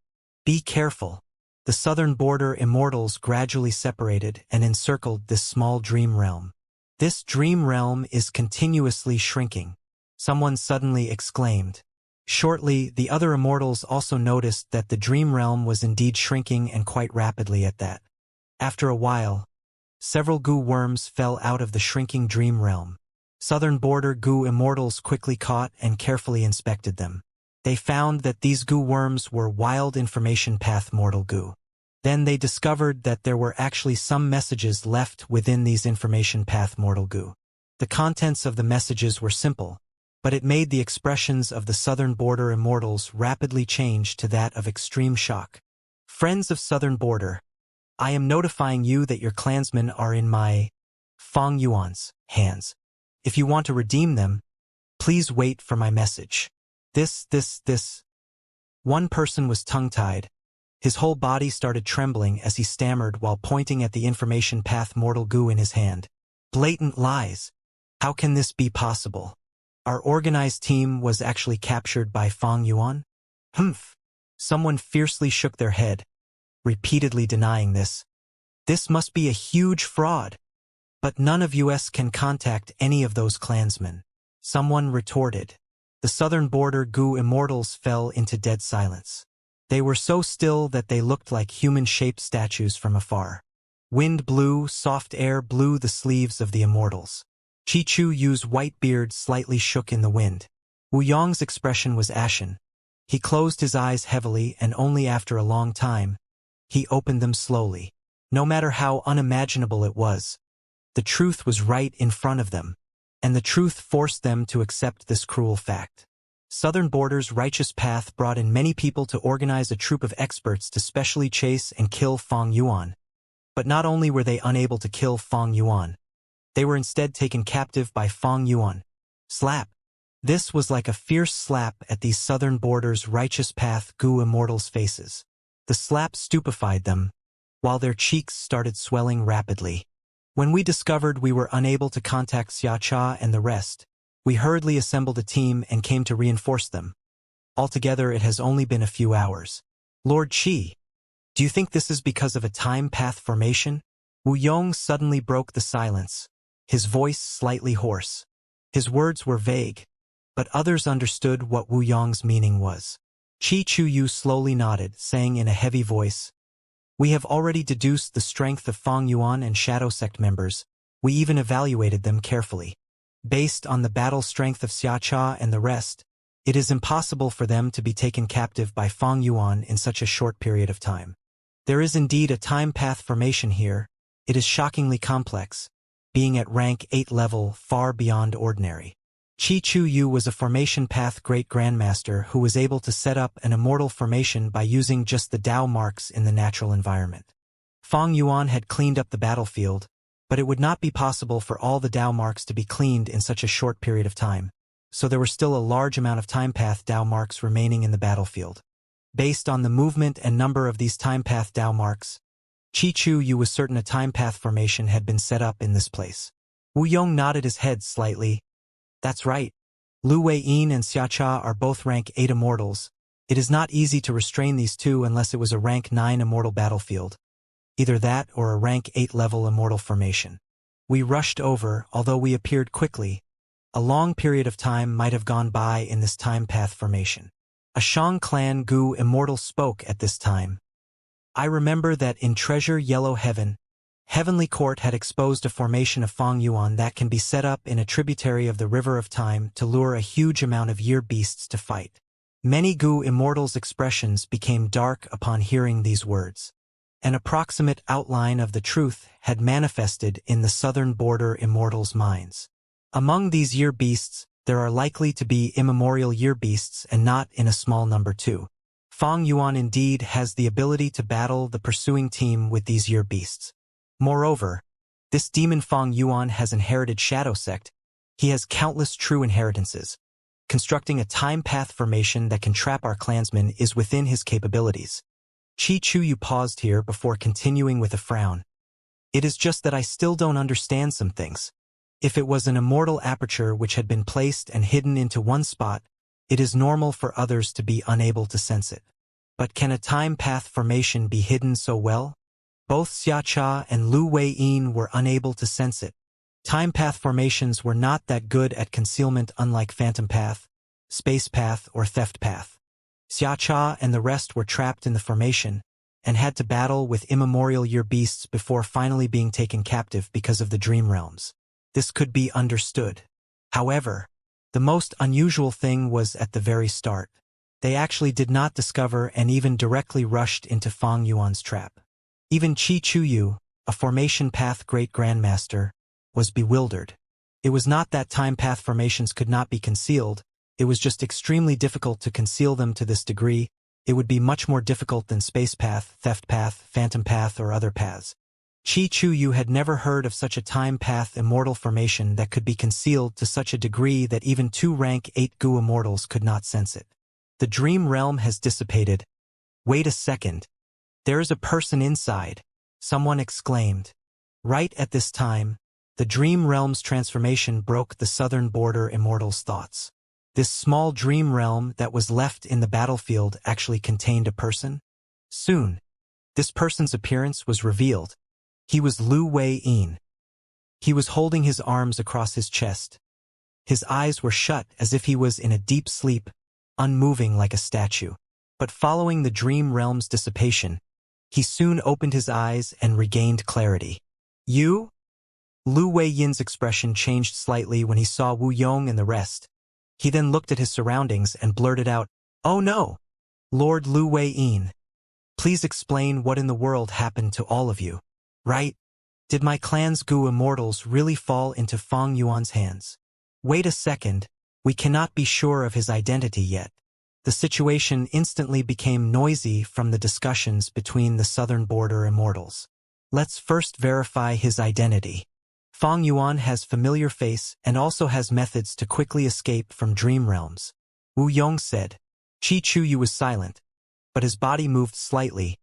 Be careful. The Southern Border Immortals gradually separated and encircled this small dream realm. This dream realm is continuously shrinking, someone suddenly exclaimed. Shortly, the other immortals also noticed that the dream realm was indeed shrinking and quite rapidly at that. After a while, several goo worms fell out of the shrinking dream realm. Southern Border goo immortals quickly caught and carefully inspected them. They found that these goo worms were wild information path mortal goo. Then they discovered that there were actually some messages left within these information path mortal goo. The contents of the messages were simple, but it made the expressions of the Southern Border Immortals rapidly change to that of extreme shock. Friends of Southern Border, I am notifying you that your clansmen are in my Fang Yuan's hands. If you want to redeem them, please wait for my message. This. One person was tongue-tied. His whole body started trembling as he stammered while pointing at the information path mortal goo in his hand. Blatant lies. How can this be possible? Our organized team was actually captured by Fang Yuan? Humph. Someone fiercely shook their head, repeatedly denying this. This must be a huge fraud. But none of us can contact any of those clansmen. Someone retorted. The Southern Border goo immortals fell into dead silence. They were so still that they looked like human-shaped statues from afar. Wind blew, soft air blew the sleeves of the immortals. Chi-Chu Yu's white beard slightly shook in the wind. Wu Yong's expression was ashen. He closed his eyes heavily and only after a long time, he opened them slowly. No matter how unimaginable it was, the truth was right in front of them, and the truth forced them to accept this cruel fact. Southern Border's righteous path brought in many people to organize a troop of experts to specially chase and kill Fang Yuan. But not only were they unable to kill Fang Yuan, they were instead taken captive by Fang Yuan. Slap. This was like a fierce slap at these Southern Border's righteous path goo immortals' faces. The slap stupefied them, while their cheeks started swelling rapidly. When we discovered we were unable to contact Xia Cha and the rest, we hurriedly assembled a team and came to reinforce them. Altogether, it has only been a few hours. Lord Qi, do you think this is because of a time path formation? Wu Yong suddenly broke the silence, his voice slightly hoarse. His words were vague, but others understood what Wu Yong's meaning was. Chi-Chu Yu slowly nodded, saying in a heavy voice, "We have already deduced the strength of Fang Yuan and Shadow Sect members. We even evaluated them carefully. Based on the battle strength of Xia Cha and the rest, it is impossible for them to be taken captive by Fang Yuan in such a short period of time. There is indeed a time path formation here. It is shockingly complex, being at rank 8 level far beyond ordinary." Chi-Chu Yu was a formation path great grandmaster who was able to set up an immortal formation by using just the Dao marks in the natural environment. Fang Yuan had cleaned up the battlefield, but it would not be possible for all the Dao marks to be cleaned in such a short period of time, so there were still a large amount of time path Dao marks remaining in the battlefield. Based on the movement and number of these time path Dao marks, Chi-Chu Yu was certain a time path formation had been set up in this place. Wu Yong nodded his head slightly. That's right. Lu Wei-yin and Xia Cha are both rank 8 immortals. It is not easy to restrain these two unless it was a rank 9 immortal battlefield. Either that or a rank 8 level immortal formation. We rushed over, although we appeared quickly. A long period of time might have gone by in this time path formation. A Shang clan Gu immortal spoke at this time. I remember that in Treasure Yellow Heaven, Heavenly Court had exposed a formation of Fang Yuan that can be set up in a tributary of the River of Time to lure a huge amount of year beasts to fight. Many Gu immortals' expressions became dark upon hearing these words. An approximate outline of the truth had manifested in the Southern Border immortals' minds. Among these year beasts, there are likely to be immemorial year beasts and not in a small number too. Fang Yuan indeed has the ability to battle the pursuing team with these year beasts. Moreover, this demon Fang Yuan has inherited Shadow Sect. He has countless true inheritances. Constructing a time path formation that can trap our clansmen is within his capabilities. Chi Chuyu paused here before continuing with a frown. It is just that I still don't understand some things. If it was an immortal aperture which had been placed and hidden into one spot, it is normal for others to be unable to sense it. But can a time path formation be hidden so well? Both Xia Cha and Lu Wei-yin were unable to sense it. Time path formations were not that good at concealment, unlike phantom path, space path, or theft path. Xia Cha and the rest were trapped in the formation and had to battle with immemorial year beasts before finally being taken captive because of the dream realms. This could be understood. However, the most unusual thing was at the very start. They actually did not discover and even directly rushed into Fang Yuan's trap. Even Chi Chuyu, a formation path great grandmaster, was bewildered. It was not that time path formations could not be concealed, it was just extremely difficult to conceal them to this degree. It would be much more difficult than space path, theft path, phantom path, or other paths. Chi Chuyu had never heard of such a time path immortal formation that could be concealed to such a degree that even 2 rank 8 Gu immortals could not sense it. The dream realm has dissipated. Wait a second. There is a person inside, someone exclaimed. Right at this time, the dream realm's transformation broke the southern border immortal's thoughts. This small dream realm that was left in the battlefield actually contained a person? Soon, this person's appearance was revealed. He was Lu Wei-yin. He was holding his arms across his chest. His eyes were shut as if he was in a deep sleep, unmoving like a statue. But following the dream realm's dissipation, he soon opened his eyes and regained clarity. You? Lu Wei-yin's expression changed slightly when he saw Wu Yong and the rest. He then looked at his surroundings and blurted out, "Oh no! Lord Lu Wei-yin, please explain what in the world happened to all of you. Right? Did my clan's Gu immortals really fall into Fang Yuan's hands? Wait a second, we cannot be sure of his identity yet." The situation instantly became noisy from the discussions between the southern border immortals. Let's first verify his identity. Fang Yuan has familiar face and also has methods to quickly escape from dream realms. Wu Yong said. Chi Chuyu was silent, but his body moved slightly,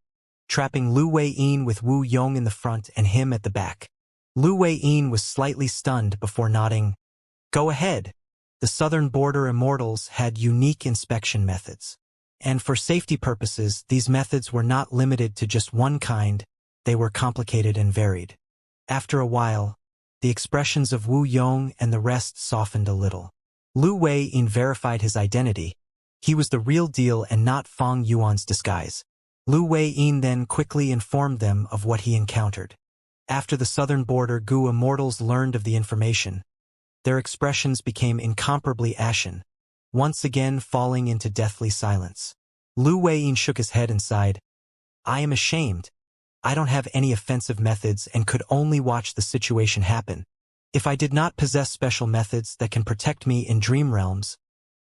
trapping Lu Wei-yin with Wu Yong in the front and him at the back. Lu Wei-yin was slightly stunned before nodding. Go ahead. The southern border immortals had unique inspection methods. And for safety purposes, these methods were not limited to just one kind, they were complicated and varied. After a while, the expressions of Wu Yong and the rest softened a little. Lu Wei-yin verified his identity. He was the real deal and not Fang Yuan's disguise. Lu Wei-yin then quickly informed them of what he encountered. After the southern border Gu immortals learned of the information, their expressions became incomparably ashen, once again falling into deathly silence. Lu Wei-yin shook his head and sighed. I am ashamed. I don't have any offensive methods and could only watch the situation happen. If I did not possess special methods that can protect me in dream realms,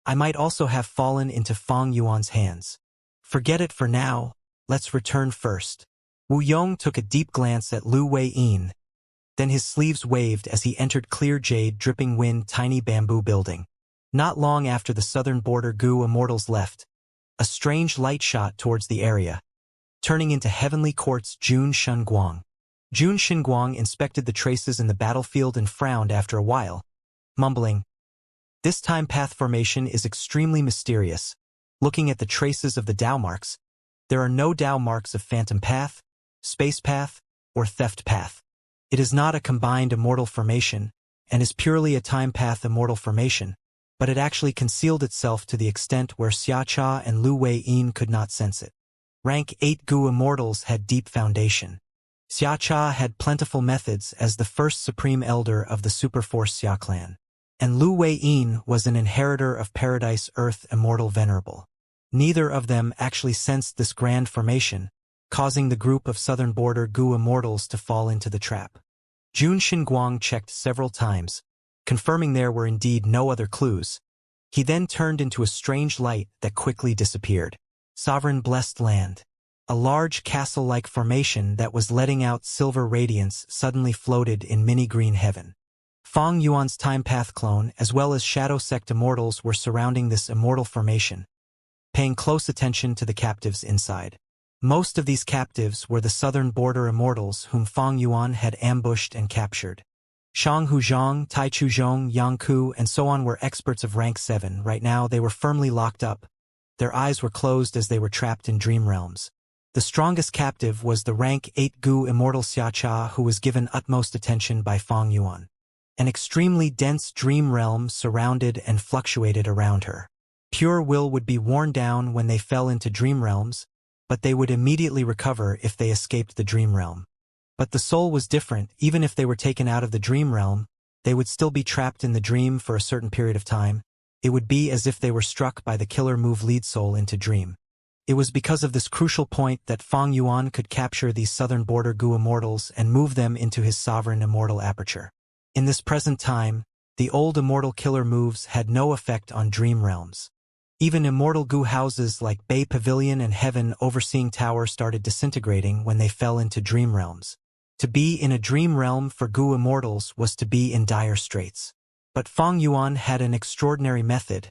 I might also have fallen into Fang Yuan's hands. Forget it for now, let's return first. Wu Yong took a deep glance at Lu Wei-yin. Then his sleeves waved as he entered clear jade dripping wind tiny bamboo building. Not long after the southern border Gu immortals left, a strange light shot towards the area, turning into heavenly quartz Jun Shenguang. Jun Shenguang inspected the traces in the battlefield and frowned after a while, mumbling, This time path formation is extremely mysterious. Looking at the traces of the Dao marks, there are no Dao marks of phantom path, space path, or theft path. It is not a combined immortal formation, and is purely a time path immortal formation, but it actually concealed itself to the extent where Xia Cha and Lu Wei-yin could not sense it. Rank 8 Gu immortals had deep foundation. Xia Cha had plentiful methods as the first supreme elder of the Superforce Xia clan, and Lu Wei-yin was an inheritor of Paradise Earth Immortal Venerable. Neither of them actually sensed this grand formation, causing the group of southern border Gu immortals to fall into the trap. Jun Shenguang checked several times, confirming there were indeed no other clues. He then turned into a strange light that quickly disappeared. Sovereign blessed land. A large castle-like formation that was letting out silver radiance suddenly floated in mini-green heaven. Fang Yuan's time path clone as well as Shadow Sect immortals were surrounding this immortal formation, paying close attention to the captives inside. Most of these captives were the southern border immortals whom Fang Yuan had ambushed and captured. Shang Huzhong, Tai Chuzhong, Yang Ku, and so on were experts of rank 7. Right now they were firmly locked up. Their eyes were closed as they were trapped in dream realms. The strongest captive was the rank 8 Gu immortal Xiacha, who was given utmost attention by Fang Yuan. An extremely dense dream realm surrounded and fluctuated around her. Pure will would be worn down when they fell into dream realms, but they would immediately recover if they escaped the dream realm. But the soul was different. Even if they were taken out of the dream realm, they would still be trapped in the dream for a certain period of time. It would be as if they were struck by the killer move lead soul into dream. It was because of this crucial point that Fang Yuan could capture these southern border Gu immortals and move them into his sovereign immortal aperture. In this present time, the old immortal killer moves had no effect on dream realms. Even immortal Gu houses like Bay Pavilion and Heaven Overseeing Tower started disintegrating when they fell into dream realms. To be in a dream realm for Gu immortals was to be in dire straits. But Fang Yuan had an extraordinary method.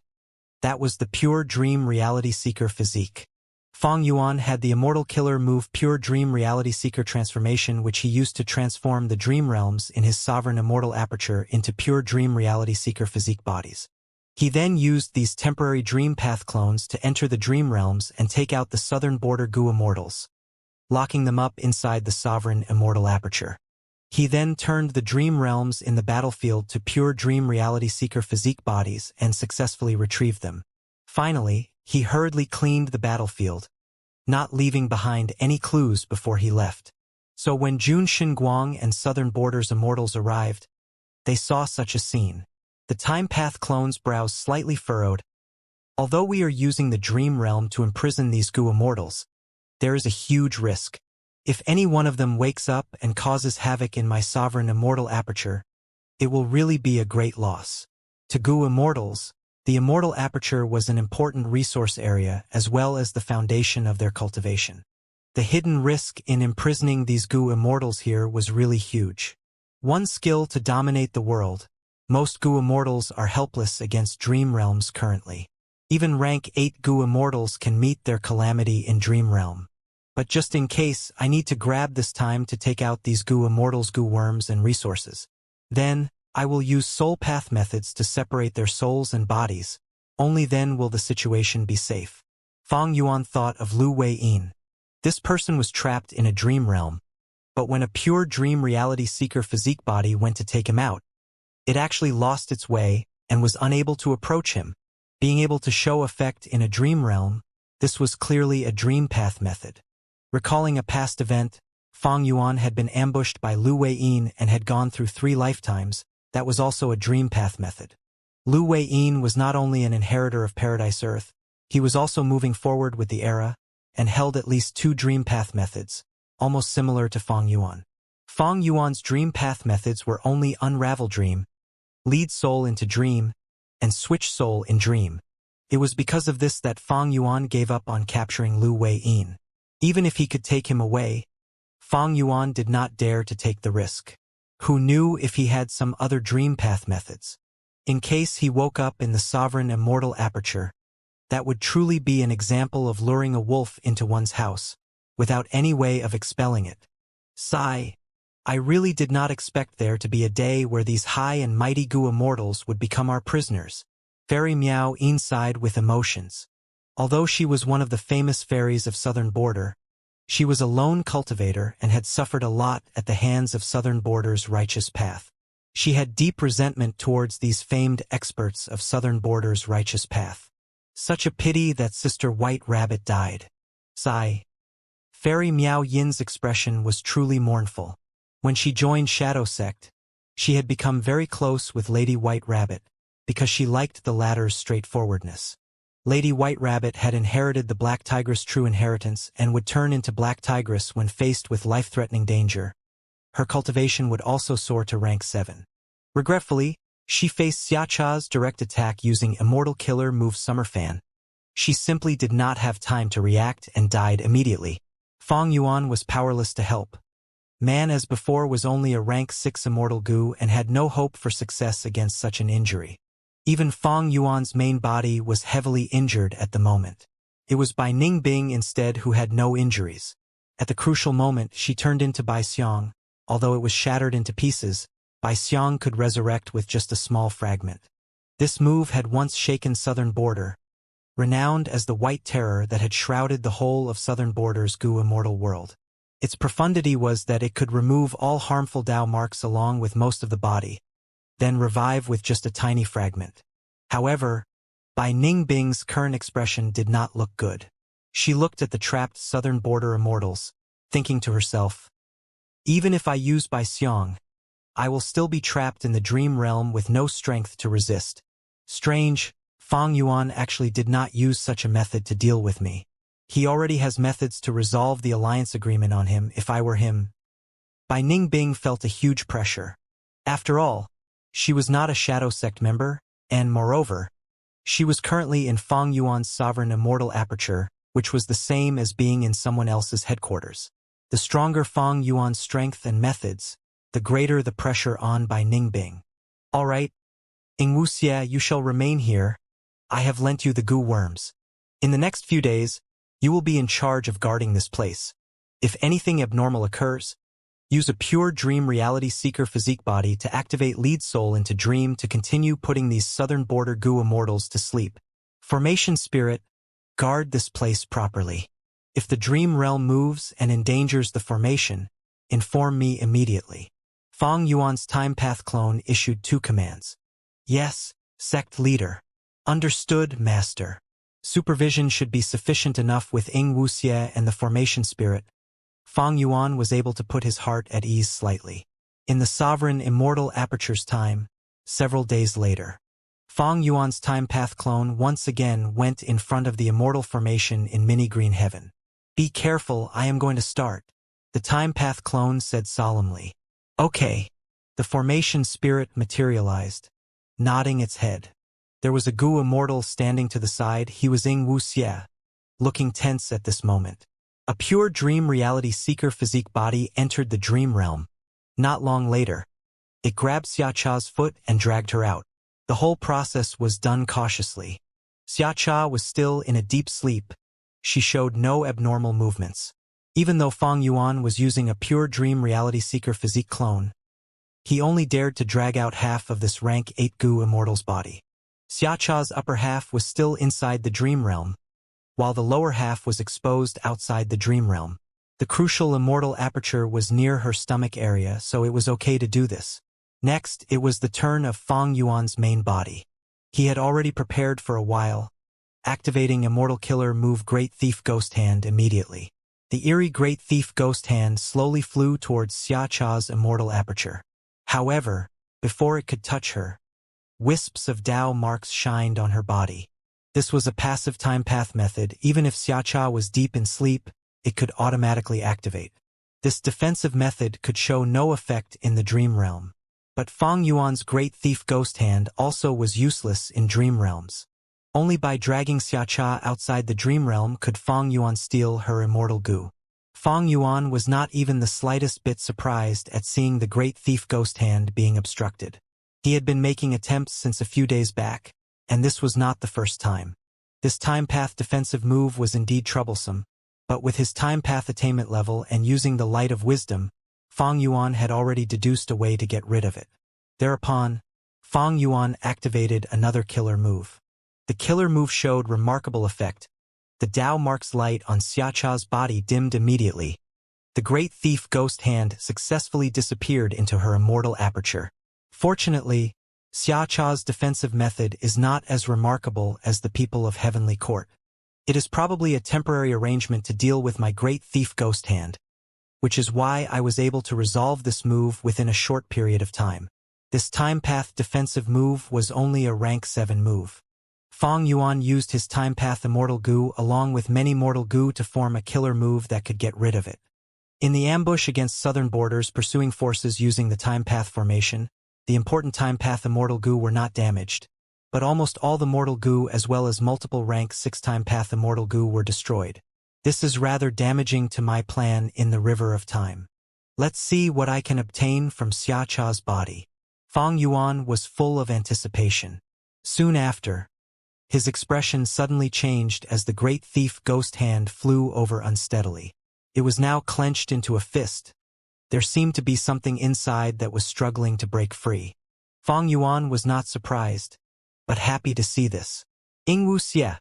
That was the pure dream reality seeker physique. Fang Yuan had the immortal killer move pure dream reality seeker transformation, which he used to transform the dream realms in his sovereign immortal aperture into pure dream reality seeker physique bodies. He then used these temporary dream path clones to enter the dream realms and take out the southern border Gu immortals, locking them up inside the sovereign immortal aperture. He then turned the dream realms in the battlefield to pure dream reality seeker physique bodies and successfully retrieved them. Finally, he hurriedly cleaned the battlefield, not leaving behind any clues before he left. So when Jun Xinguang and Southern Borders immortals arrived, they saw such a scene. The time path clones' brows slightly furrowed. Although we are using the dream realm to imprison these Gu immortals, there is a huge risk. If any one of them wakes up and causes havoc in my sovereign immortal aperture, it will really be a great loss. To Gu immortals, the immortal aperture was an important resource area as well as the foundation of their cultivation. The hidden risk in imprisoning these Gu immortals here was really huge. One skill to dominate the world. Most Gu immortals are helpless against dream realms currently. Even rank 8 Gu immortals can meet their calamity in dream realm. But just in case, I need to grab this time to take out these Gu immortals' Gu worms and resources. Then, I will use soul path methods to separate their souls and bodies. Only then will the situation be safe. Fang Yuan thought of Lu Wei-yin. This person was trapped in a dream realm. But when a pure dream reality seeker physique body went to take him out, it actually lost its way and was unable to approach him. Being able to show effect in a dream realm, this was clearly a dream path method. Recalling a past event, Fang Yuan had been ambushed by Lu Wei-yin and had gone through 3 lifetimes. That was also a dream path method. Lu Wei-yin was not only an inheritor of Paradise Earth, he was also moving forward with the era and held at least 2 dream path methods, almost similar to Fang Yuan. Fang Yuan's dream path methods were only unravel dream, lead soul into dream, and switch soul in dream. It was because of this that Fang Yuan gave up on capturing Lu Wei-yin. Even if he could take him away, Fang Yuan did not dare to take the risk. Who knew if he had some other dream path methods? In case he woke up in the sovereign immortal aperture, that would truly be an example of luring a wolf into one's house, without any way of expelling it. Sigh. I really did not expect there to be a day where these high and mighty Gu immortals would become our prisoners. Fairy Miao Yin sighed with emotions. Although she was one of the famous fairies of Southern Border, she was a lone cultivator and had suffered a lot at the hands of Southern Border's righteous path. She had deep resentment towards these famed experts of Southern Border's righteous path. Such a pity that Sister White Rabbit died. Sigh. Fairy Miao Yin's expression was truly mournful. When she joined Shadow Sect, she had become very close with Lady White Rabbit, because she liked the latter's straightforwardness. Lady White Rabbit had inherited the Black Tigress' true inheritance and would turn into Black Tigress when faced with life-threatening danger. Her cultivation would also soar to rank 7. Regretfully, she faced Xiacha's direct attack using Immortal Killer move Summer Fan. She simply did not have time to react and died immediately. Fang Yuan was powerless to help. Man as before was only a rank 6 immortal goo and had no hope for success against such an injury. Even Fang Yuan's main body was heavily injured at the moment. It was Bai Ningbing instead who had no injuries. At the crucial moment she turned into Bai Xiang. Although it was shattered into pieces, Bai Xiang could resurrect with just a small fragment. This move had once shaken Southern Border, renowned as the White Terror that had shrouded the whole of Southern Border's goo immortal world. Its profundity was that it could remove all harmful Dao marks along with most of the body, then revive with just a tiny fragment. However, Bai Ningbing's current expression did not look good. She looked at the trapped Southern Border immortals, thinking to herself, even if I use Bai Xiang, I will still be trapped in the dream realm with no strength to resist. Strange, Fang Yuan actually did not use such a method to deal with me. He already has methods to resolve the alliance agreement on him if I were him. Bai Ningbing felt a huge pressure. After all, she was not a Shadow Sect member, and moreover, she was currently in Fang Yuan's sovereign immortal aperture, which was the same as being in someone else's headquarters. The stronger Fang Yuan's strength and methods, the greater the pressure on Bai Ningbing. All right, Ing Wuxie, you shall remain here. I have lent you the goo worms. In the next few days, you will be in charge of guarding this place. If anything abnormal occurs, use a pure dream reality seeker physique body to activate lead soul into dream to continue putting these Southern Border goo immortals to sleep. Formation spirit, guard this place properly. If the dream realm moves and endangers the formation, inform me immediately. Fang Yuan's time path clone issued 2 commands. Yes, sect leader. Understood, master. Supervision should be sufficient enough with Ing Wuxie and the formation spirit. Fang Yuan was able to put his heart at ease slightly. In the sovereign immortal aperture's time, several days later, Fang Yuan's time path clone once again went in front of the immortal formation in mini-green heaven. Be careful, I am going to start, the time path clone said solemnly. Okay. The formation spirit materialized, nodding its head. There was a goo immortal standing to the side. He was Ing Wuxie, looking tense at this moment. A pure dream reality seeker physique body entered the dream realm. Not long later, it grabbed Xiacha's foot and dragged her out. The whole process was done cautiously. Xiacha was still in a deep sleep. She showed no abnormal movements. Even though Fang Yuan was using a pure dream reality seeker physique clone, he only dared to drag out half of this rank 8 goo immortal's body. Xiacha's upper half was still inside the dream realm, while the lower half was exposed outside the dream realm. The crucial immortal aperture was near her stomach area, so it was okay to do this. Next, it was the turn of Fang Yuan's main body. He had already prepared for a while, activating Immortal Killer move Great Thief Ghost Hand immediately. The eerie Great Thief Ghost Hand slowly flew towards Xiacha's immortal aperture. However, before it could touch her, wisps of Dao marks shined on her body. This was a passive time path method. Even if Xiacha was deep in sleep, it could automatically activate. This defensive method could show no effect in the dream realm. But Fang Yuan's Great Thief Ghost Hand also was useless in dream realms. Only by dragging Xiacha outside the dream realm could Fang Yuan steal her immortal goo. Fang Yuan was not even the slightest bit surprised at seeing the Great Thief Ghost Hand being obstructed. He had been making attempts since a few days back, and this was not the first time. This time path defensive move was indeed troublesome, but with his time path attainment level and using the light of wisdom, Fang Yuan had already deduced a way to get rid of it. Thereupon, Fang Yuan activated another killer move. The killer move showed remarkable effect. The Dao mark's light on Xiacha's body dimmed immediately. The Great Thief Ghost Hand successfully disappeared into her immortal aperture. Fortunately, Xiacha's defensive method is not as remarkable as the people of Heavenly Court. It is probably a temporary arrangement to deal with my Great Thief Ghost Hand, which is why I was able to resolve this move within a short period of time. This time path defensive move was only a rank 7 move. Fang Yuan used his time path immortal goo along with many mortal goo to form a killer move that could get rid of it. In the ambush against Southern Borders pursuing forces using the time path formation, the important time path immortal goo were not damaged, but almost all the mortal goo as well as multiple rank 6 time path immortal goo were destroyed. This is rather damaging to my plan in the river of time. Let's see what I can obtain from Xiacha's body. Fang Yuan was full of anticipation. Soon after, his expression suddenly changed as the great thief ghost hand flew over unsteadily. It was now clenched into a fist. There seemed to be something inside that was struggling to break free. Fang Yuan was not surprised, but happy to see this. Ingwu Xie,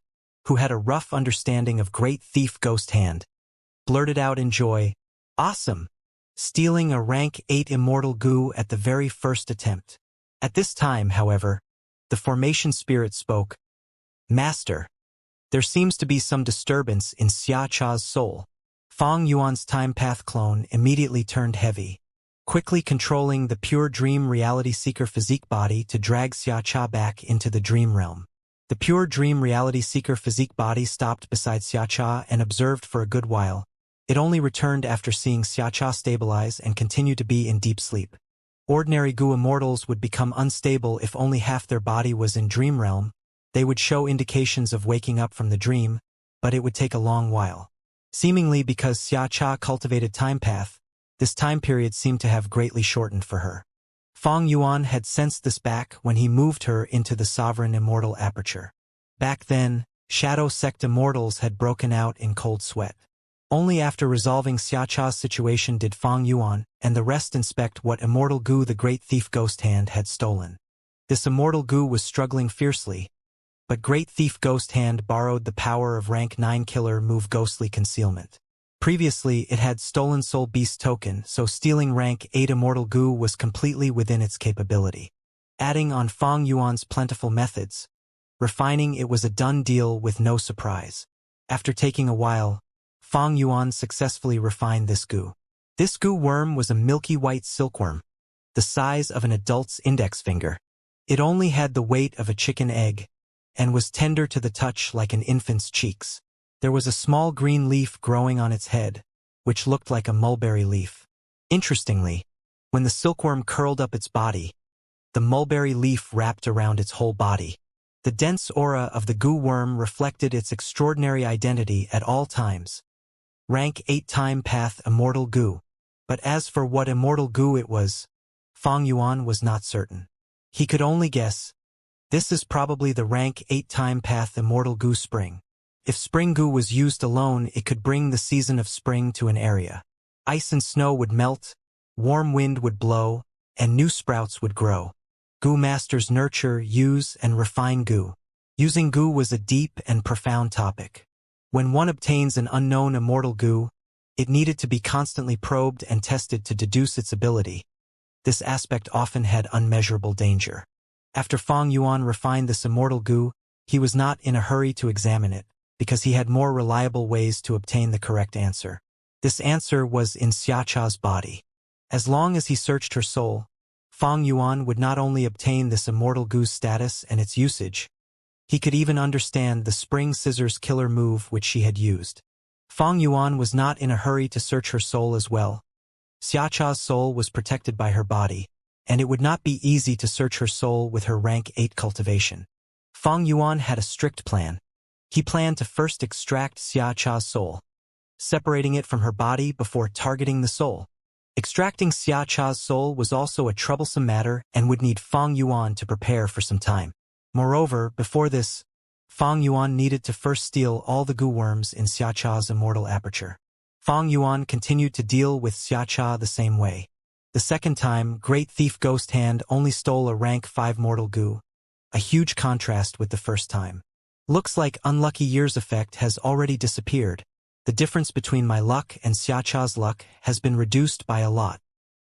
who had a rough understanding of great thief ghost hand, blurted out in joy, "Awesome! Stealing a rank 8 immortal goo at the very first attempt." At this time, however, the formation spirit spoke, "Master, there seems to be some disturbance in Xiacha's soul." Fang Yuan's time path clone immediately turned heavy, quickly controlling the pure dream reality seeker physique body to drag Xiacha back into the dream realm. The pure dream reality seeker physique body stopped beside Xiacha and observed for a good while. It only returned after seeing Xiacha stabilize and continue to be in deep sleep. Ordinary goo immortals would become unstable if only half their body was in dream realm. They would show indications of waking up from the dream, but it would take a long while. Seemingly because Xiacha cultivated time path, this time period seemed to have greatly shortened for her. Fang Yuan had sensed this back when he moved her into the sovereign immortal aperture. Back then, shadow sect immortals had broken out in cold sweat. Only after resolving Xiacha's situation did Fang Yuan and the rest inspect what immortal goo the great thief ghost hand had stolen. This immortal goo was struggling fiercely, but great thief ghost hand borrowed the power of rank 9 killer move ghostly concealment. Previously, it had stolen soul beast token, so stealing rank 8 immortal goo was completely within its capability. Adding on Fang Yuan's plentiful methods, refining it was a done deal with no surprise. After taking a while, Fang Yuan successfully refined this goo. This goo worm was a milky white silkworm, the size of an adult's index finger. It only had the weight of a chicken egg, and was tender to the touch like an infant's cheeks. There was a small green leaf growing on its head, which looked like a mulberry leaf. Interestingly, when the silkworm curled up its body, the mulberry leaf wrapped around its whole body. The dense aura of the goo worm reflected its extraordinary identity at all times. Rank 8 time path immortal goo. But as for what immortal goo it was, Fang Yuan was not certain. He could only guess. This is probably the rank 8 time path immortal goo spring. If spring goo was used alone, it could bring the season of spring to an area. Ice and snow would melt, warm wind would blow, and new sprouts would grow. Goo masters nurture, use, and refine goo. Using goo was a deep and profound topic. When one obtains an unknown immortal goo, it needed to be constantly probed and tested to deduce its ability. This aspect often had unmeasurable danger. After Fang Yuan refined this immortal goo, he was not in a hurry to examine it, because he had more reliable ways to obtain the correct answer. This answer was in Xiacha's body. As long as he searched her soul, Fang Yuan would not only obtain this immortal goo's status and its usage, he could even understand the spring scissors killer move which she had used. Fang Yuan was not in a hurry to search her soul as well. Xiacha's soul was protected by her body, and it would not be easy to search her soul with her rank 8 cultivation. Fang Yuan had a strict plan. He planned to first extract Xiacha's soul, separating it from her body before targeting the soul. Extracting Xiacha's soul was also a troublesome matter and would need Fang Yuan to prepare for some time. Moreover, before this, Fang Yuan needed to first steal all the goo worms in Xiacha's immortal aperture. Fang Yuan continued to deal with Xiacha the same way. The second time, Great Thief Ghost Hand only stole a rank 5 mortal goo, a huge contrast with the first time. Looks like Unlucky Year's effect has already disappeared. The difference between my luck and Xiacha's luck has been reduced by a lot.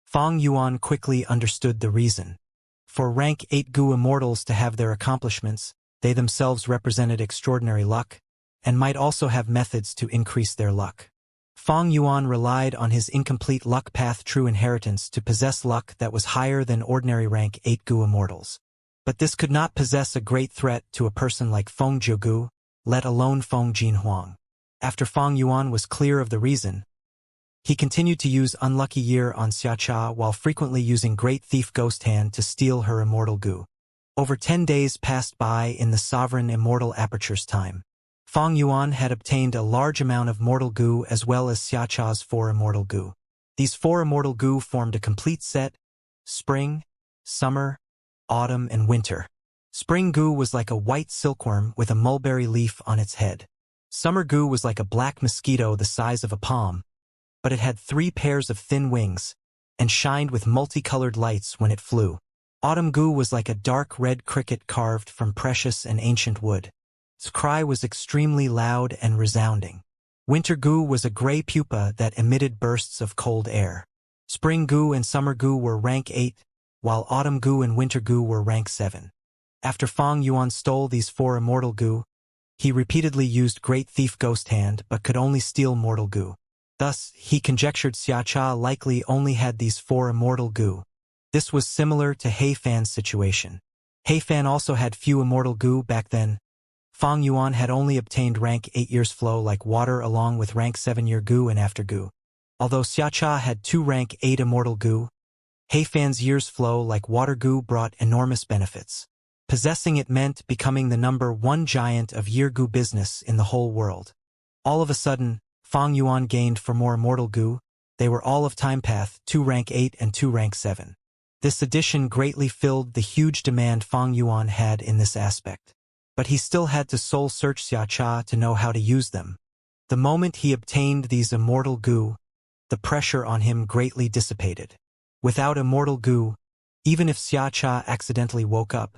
Fang Yuan quickly understood the reason. For rank 8 goo immortals to have their accomplishments, they themselves represented extraordinary luck, and might also have methods to increase their luck. Fang Yuan relied on his incomplete luck path true inheritance to possess luck that was higher than ordinary rank 8 goo immortals. But this could not possess a great threat to a person like Feng Jiugu, let alone Feng Jinhuang. After Fang Yuan was clear of the reason, he continued to use Unlucky Year on Xiacha while frequently using Great Thief Ghost Hand to steal her immortal goo. Over 10 days passed by in the sovereign immortal aperture's time. Fang Yuan had obtained a large amount of mortal goo as well as Xiacha's 4 immortal goo. These 4 immortal goo formed a complete set: spring, summer, autumn, and winter. Spring goo was like a white silkworm with a mulberry leaf on its head. Summer goo was like a black mosquito the size of a palm, but it had 3 pairs of thin wings and shined with multicolored lights when it flew. Autumn goo was like a dark red cricket carved from precious and ancient wood. Its cry was extremely loud and resounding. Winter goo was a gray pupa that emitted bursts of cold air. Spring goo and summer goo were rank 8, while autumn goo and winter goo were rank 7. After Fang Yuan stole these 4 immortal goo, he repeatedly used Great Thief Ghost Hand but could only steal mortal goo. Thus, he conjectured Xiacha likely only had these 4 immortal goo. This was similar to Heifan's situation. Heifan also had few immortal goo back then. Fang Yuan had only obtained rank 8 years flow like water along with rank 7 year goo and after goo. Although Xiacha had 2 rank 8 immortal goo, Heifan's years flow like water goo brought enormous benefits. Possessing it meant becoming the number 1 giant of year goo business in the whole world. All of a sudden, Fang Yuan gained 4 more immortal goo. They were all of time path, 2 rank 8 and 2 rank 7. This addition greatly filled the huge demand Fang Yuan had in this aspect. But he still had to soul search Xiacha to know how to use them. The moment he obtained these immortal goo, the pressure on him greatly dissipated. Without immortal goo, even if Xiacha accidentally woke up,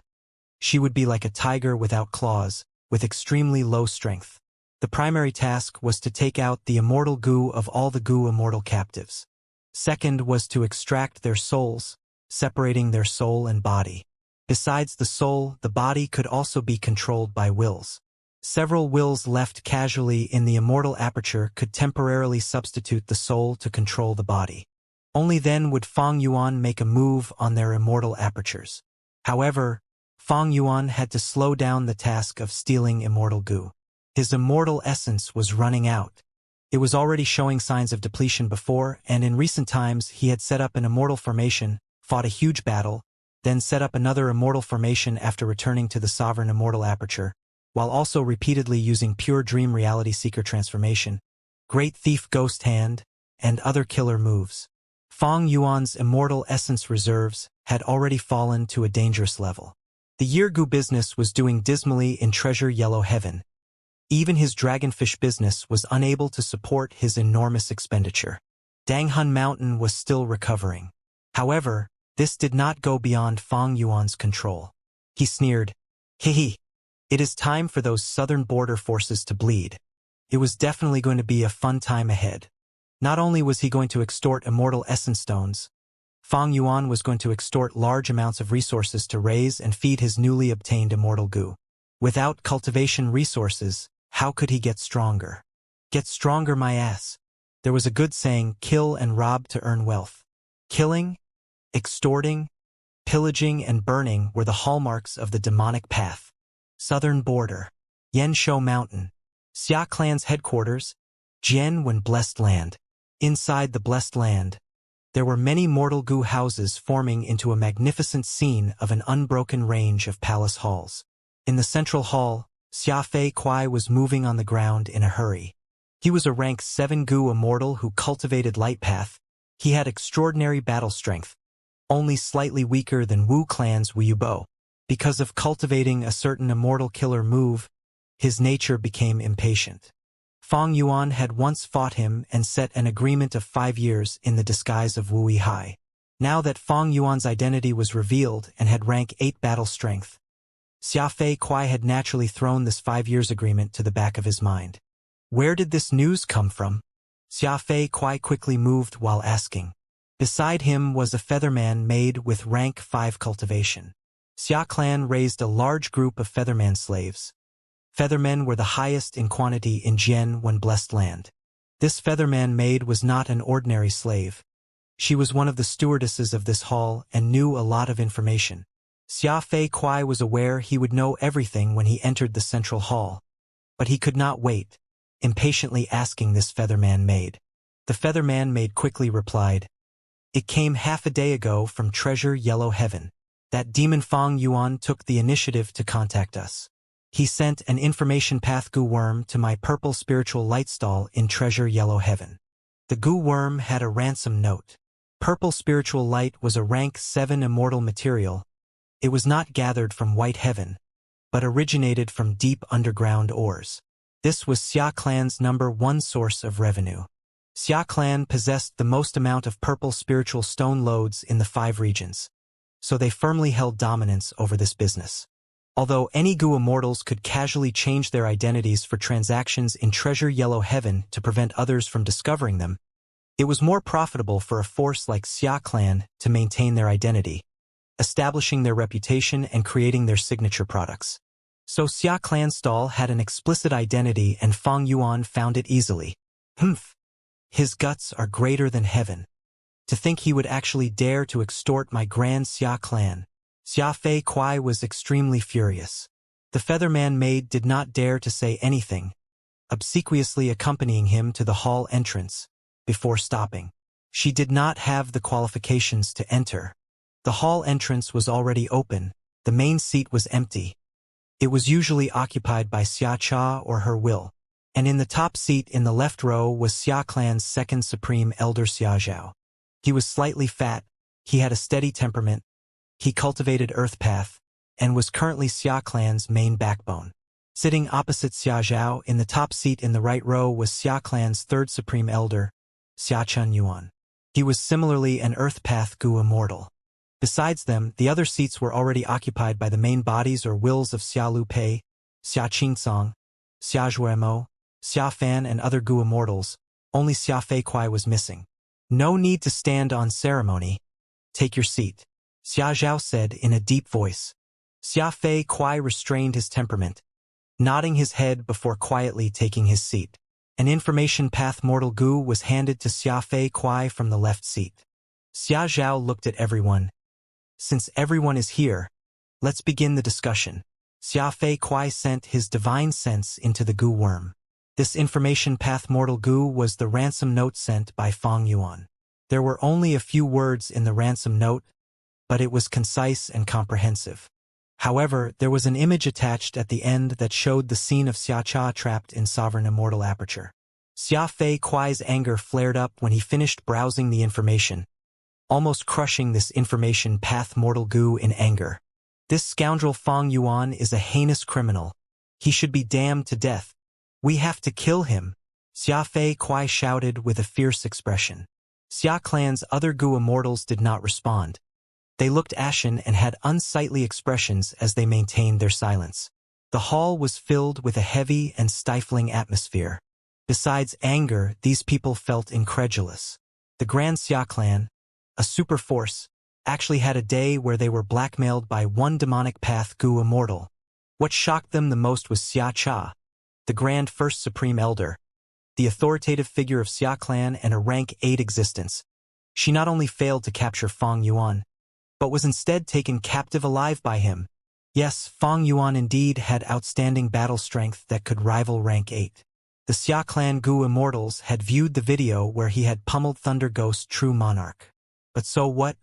she would be like a tiger without claws, with extremely low strength. The primary task was to take out the immortal goo of all the goo immortal captives. Second was to extract their souls, separating their soul and body. Besides the soul, the body could also be controlled by wills. Several wills left casually in the immortal aperture could temporarily substitute the soul to control the body. Only then would Fang Yuan make a move on their immortal apertures. However, Fang Yuan had to slow down the task of stealing immortal goo. His immortal essence was running out. It was already showing signs of depletion before, and in recent times he had set up an immortal formation, fought a huge battle, then set up another immortal formation after returning to the sovereign immortal aperture, while also repeatedly using pure dream reality seeker transformation, Great Thief Ghost Hand, and other killer moves. Fang Yuan's immortal essence reserves had already fallen to a dangerous level. The year goo business was doing dismally in Treasure Yellow Heaven. Even his dragonfish business was unable to support his enormous expenditure. Danghun Mountain was still recovering. However, this did not go beyond Fang Yuan's control. He sneered, "Hehe. It is time for those southern border forces to bleed." It was definitely going to be a fun time ahead. Not only was he going to extort immortal essence stones, Fang Yuan was going to extort large amounts of resources to raise and feed his newly obtained immortal goo. Without cultivation resources, how could he get stronger? Get stronger, my ass. There was a good saying, kill and rob to earn wealth. Killing, extorting, pillaging, and burning were the hallmarks of the demonic path. Southern border, Yanshou Mountain, Xia clan's headquarters, Jianwen Blessed Land. Inside the Blessed Land, there were many mortal goo houses forming into a magnificent scene of an unbroken range of palace halls. In the central hall, Xia Fei Kuai was moving on the ground in a hurry. He was a rank 7 goo immortal who cultivated light path. He had extraordinary battle strength, only slightly weaker than Wu Clan's Wu Bo. Because of cultivating a certain immortal killer move, his nature became impatient. Fang Yuan had once fought him and set an agreement of 5 years in the disguise of Wu Hai. Now that Fang Yuan's identity was revealed and had rank 8 battle strength, Xia Fei Kuai had naturally thrown this 5 years agreement to the back of his mind. Where did this news come from? Xia Fei Kuai quickly moved while asking. Beside him was a featherman made with rank 5 cultivation. Xia clan raised a large group of featherman slaves. Feathermen were the highest in quantity in Jianwen Blessed Land. This featherman maid was not an ordinary slave. She was one of the stewardesses of this hall and knew a lot of information. Xia Fei Kuai was aware he would know everything when he entered the central hall. But he could not wait, impatiently asking this featherman maid. The featherman maid quickly replied, "It came half a day ago from Treasure Yellow Heaven. That demon Fang Yuan took the initiative to contact us. He sent an information path goo worm to my purple spiritual light stall in treasure yellow heaven. The goo worm had a ransom note. Purple spiritual light was a rank 7 immortal material. It was not gathered from white heaven, but originated from deep underground ores. This was Xia Clan's #1 source of revenue. Xia Clan possessed the most amount of purple spiritual stone lodes in the 5 regions, so they firmly held dominance over this business. Although any goo immortals could casually change their identities for transactions in treasure yellow heaven to prevent others from discovering them, it was more profitable for a force like Xia Clan to maintain their identity, establishing their reputation and creating their signature products. So Xia Clan's stall had an explicit identity and Fang Yuan found it easily. Humph! His guts are greater than heaven. To think he would actually dare to extort my grand Xia Clan. Xia Fei Kuai was extremely furious. The Featherman maid did not dare to say anything, obsequiously accompanying him to the hall entrance, before stopping. She did not have the qualifications to enter. The hall entrance was already open, the main seat was empty. It was usually occupied by Xia Cha or her will, and in the top seat in the left row was Xia Clan's second supreme elder Xia Zhao. He was slightly fat, he had a steady temperament, he cultivated Earth Path, and was currently Xia Clan's main backbone. Sitting opposite Xia Zhao in the top seat in the right row was Xia Clan's third supreme elder, Xia Chun Yuan. He was similarly an Earth Path goo immortal. Besides them, the other seats were already occupied by the main bodies or wills of Xia Lu Pei, Xia Qingcong, Xia Zhuemo, Xia Fan and other goo immortals. Only Xia Fei Kuai was missing. No need to stand on ceremony. Take your seat, Xia Zhao said in a deep voice. Xia Fei Kuai restrained his temperament, nodding his head before quietly taking his seat. An information path mortal goo was handed to Xia Fei Kuai from the left seat. Xia Zhao looked at everyone. Since everyone is here, let's begin the discussion. Xia Fei Kuai sent his divine sense into the goo worm. This information path mortal goo was the ransom note sent by Fang Yuan. There were only a few words in the ransom note, but it was concise and comprehensive. However, there was an image attached at the end that showed the scene of Xia Cha trapped in Sovereign Immortal Aperture. Xia Fei Kuai's anger flared up when he finished browsing the information, almost crushing this information path mortal goo in anger. This scoundrel Fang Yuan is a heinous criminal. He should be damned to death. We have to kill him, Xia Fei Kuai shouted with a fierce expression. Xia Clan's other goo immortals did not respond. They looked ashen and had unsightly expressions as they maintained their silence. The hall was filled with a heavy and stifling atmosphere. Besides anger, these people felt incredulous. The Grand Xia Clan, a super force, actually had a day where they were blackmailed by one demonic path goo immortal. What shocked them the most was Xia Cha, the Grand First Supreme Elder, the authoritative figure of Xia Clan and a rank 8 existence. She not only failed to capture Fang Yuan, but was instead taken captive alive by him. Yes, Fang Yuan indeed had outstanding battle strength that could rival rank 8. The Xia Clan goo immortals had viewed the video where he had pummeled Thunder Ghost True Monarch. But so what?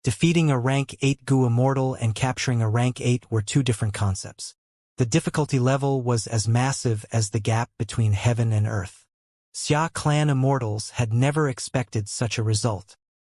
Defeating a rank 8 goo immortal and capturing a rank 8 were two different concepts. The difficulty level was as massive as the gap between heaven and earth. Xia Clan immortals had never expected such a result.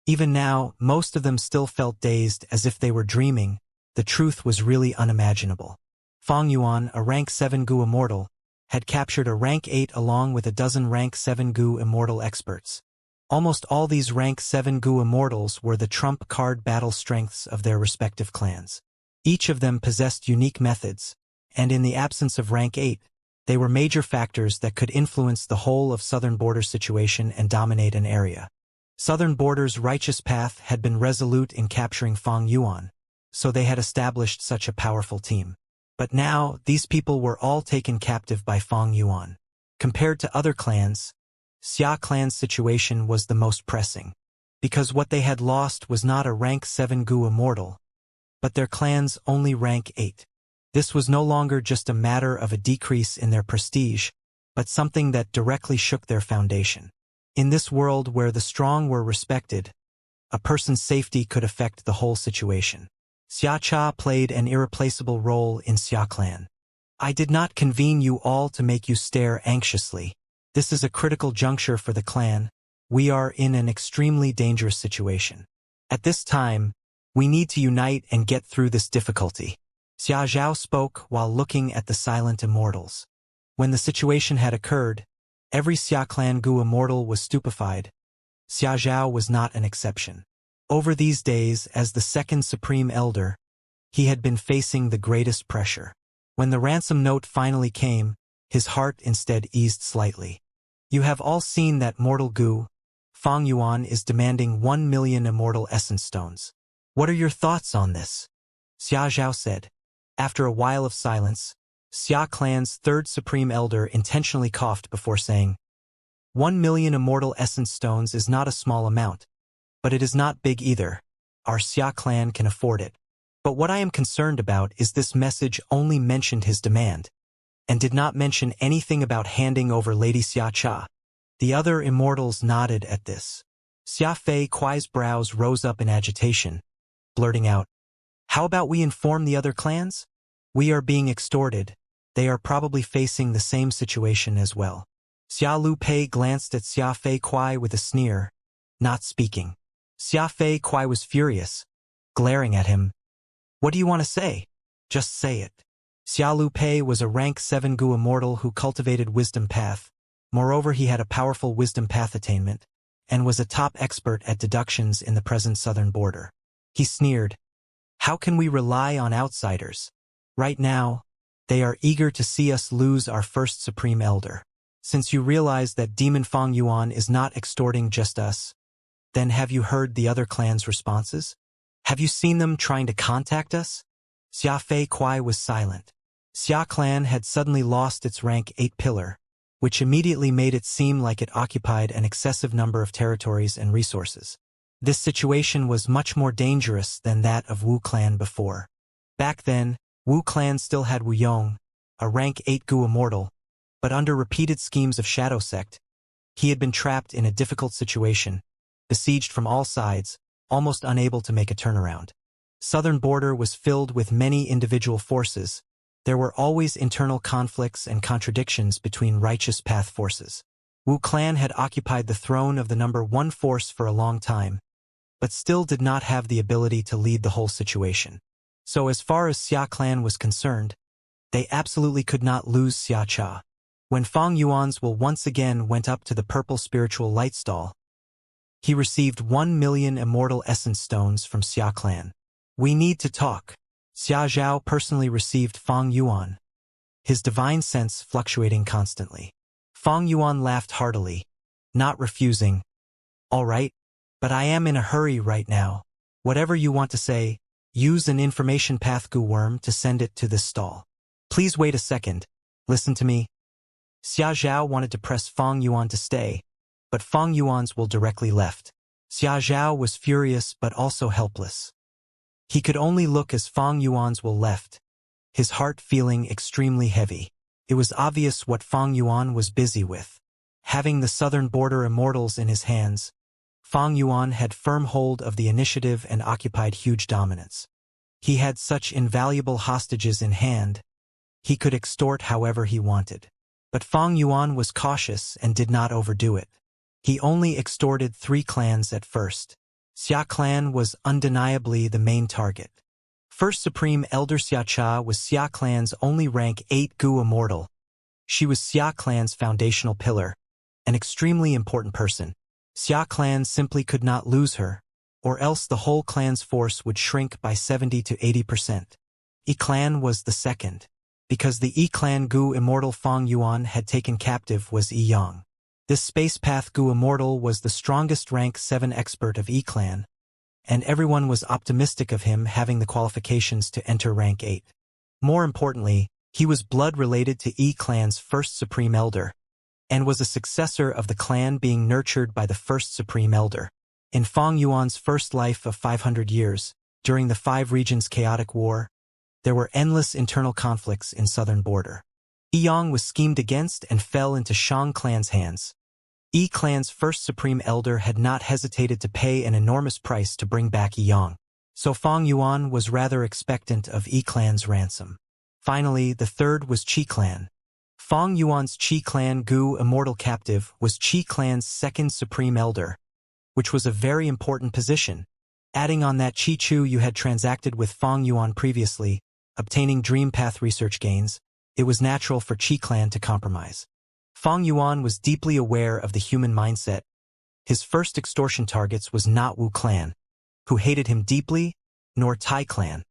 Even now, most of them still felt dazed as if they were dreaming. The truth was really unimaginable. Fang Yuan, a rank 7 goo immortal, had captured a rank 8 along with a dozen rank 7 goo immortal experts. Almost all these rank 7 goo immortals were the trump card battle strengths of their respective clans. Each of them possessed unique methods, and in the absence of rank 8, they were major factors that could influence the whole of Southern Border situation and dominate an area. Southern Border's righteous path had been resolute in capturing Fang Yuan, so they had established such a powerful team. But now, these people were all taken captive by Fang Yuan. Compared to other clans, Xia Clan's situation was the most pressing, because what they had lost was not a rank 7 goo immortal, but their clan's only rank 8. This was no longer just a matter of a decrease in their prestige, but something that directly shook their foundation. In this world where the strong were respected, a person's safety could affect the whole situation. Xia Cha played an irreplaceable role in Xia Clan. I did not convene you all to make you stare anxiously. This is a critical juncture for the clan. We are in an extremely dangerous situation. At this time, we need to unite and get through this difficulty. Xia Zhao spoke while looking at the silent immortals. When the situation had occurred, every Xia clan Gu immortal was stupefied. Xia Zhao was not an exception. Over these days, as the second supreme elder, he had been facing the greatest pressure. When the ransom note finally came, his heart instead eased slightly. You have all seen that mortal Gu, Fang Yuan, is demanding 1 million immortal essence stones. What are your thoughts on this? Xia Zhao said. After a while of silence, Xia clan's third supreme elder intentionally coughed before saying, 1 million immortal essence stones is not a small amount, but it is not big either. Our Xia clan can afford it. But what I am concerned about is this message only mentioned his demand, and did not mention anything about handing over Lady Xia Cha. The other immortals nodded at this. Xia Fei Kuai's brows rose up in agitation, blurting out, how about we inform the other clans? We are being extorted. They are probably facing the same situation as well. Xia Lu Pei glanced at Xia Fei Kuai with a sneer, not speaking. Xia Fei Kuai was furious, glaring at him. What do you want to say? Just say it. Xia Lu Pei was a rank 7 Gu immortal who cultivated wisdom path. Moreover, he had a powerful wisdom path attainment, and was a top expert at deductions in the present southern border. He sneered, how can we rely on outsiders? Right now, they are eager to see us lose our first supreme elder. Since you realize that Demon Fang Yuan is not extorting just us, then have you heard the other clans' responses? Have you seen them trying to contact us? Xia Fei Kuai was silent. Xia clan had suddenly lost its rank 8 pillar, which immediately made it seem like it occupied an excessive number of territories and resources. This situation was much more dangerous than that of Wu clan before. Back then, Wu clan still had Wu Yong, a rank 8 Gu immortal, but under repeated schemes of Shadow Sect, he had been trapped in a difficult situation, besieged from all sides, almost unable to make a turnaround. Southern border was filled with many individual forces. There were always internal conflicts and contradictions between righteous path forces. Wu clan had occupied the throne of the number 1 force for a long time, but still did not have the ability to lead the whole situation. So as far as Xia clan was concerned, they absolutely could not lose Xia Cha. When Fang Yuan's will once again went up to the purple spiritual light stall, he received 1 million immortal essence stones from Xia clan. We need to talk. Xia Zhao personally received Fang Yuan, his divine sense fluctuating constantly. Fang Yuan laughed heartily, not refusing. All right, but I am in a hurry right now. Whatever you want to say, use an information path Gu worm to send it to this stall. Please wait a second. Listen to me. Xia Zhao wanted to press Fang Yuan to stay, but Fang Yuan's will directly left. Xia Zhao was furious but also helpless. He could only look as Fang Yuan's will left, his heart feeling extremely heavy. It was obvious what Fang Yuan was busy with. Having the southern border immortals in his hands, Fang Yuan had firm hold of the initiative and occupied huge dominance. He had such invaluable hostages in hand, he could extort however he wanted. But Fang Yuan was cautious and did not overdo it. He only extorted 3 clans at first. Xia clan was undeniably the main target. First Supreme Elder Xia Cha was Xia clan's only rank 8 Gu immortal. She was Xia clan's foundational pillar, an extremely important person. Xia clan simply could not lose her, or else the whole clan's force would shrink by 70 to 80%. Yi clan was the second, because the Yi clan Gu immortal Fang Yuan had taken captive was Yi Yang. This Space Path Gu immortal was the strongest rank 7 expert of Yi clan, and everyone was optimistic of him having the qualifications to enter rank 8. More importantly, he was blood-related to Yi clan's first Supreme Elder, and was a successor of the clan being nurtured by the first Supreme Elder. In Fang Yuan's first life of 500 years, during the 5 regions chaotic war, there were endless internal conflicts in southern border. Yi Yang was schemed against and fell into Shang clan's hands. Yi clan's first Supreme Elder had not hesitated to pay an enormous price to bring back Yi Yang, so Fang Yuan was rather expectant of Yi clan's ransom. Finally, the third was Qi clan. Fang Yuan's Qi clan Gu Immortal Captive was Qi clan's second supreme elder, which was a very important position. Adding on that Qi Chu you had transacted with Fang Yuan previously, obtaining Dream Path research gains, it was natural for Qi clan to compromise. Fang Yuan was deeply aware of the human mindset. His first extortion targets was not Wu clan, who hated him deeply, nor Tai clan,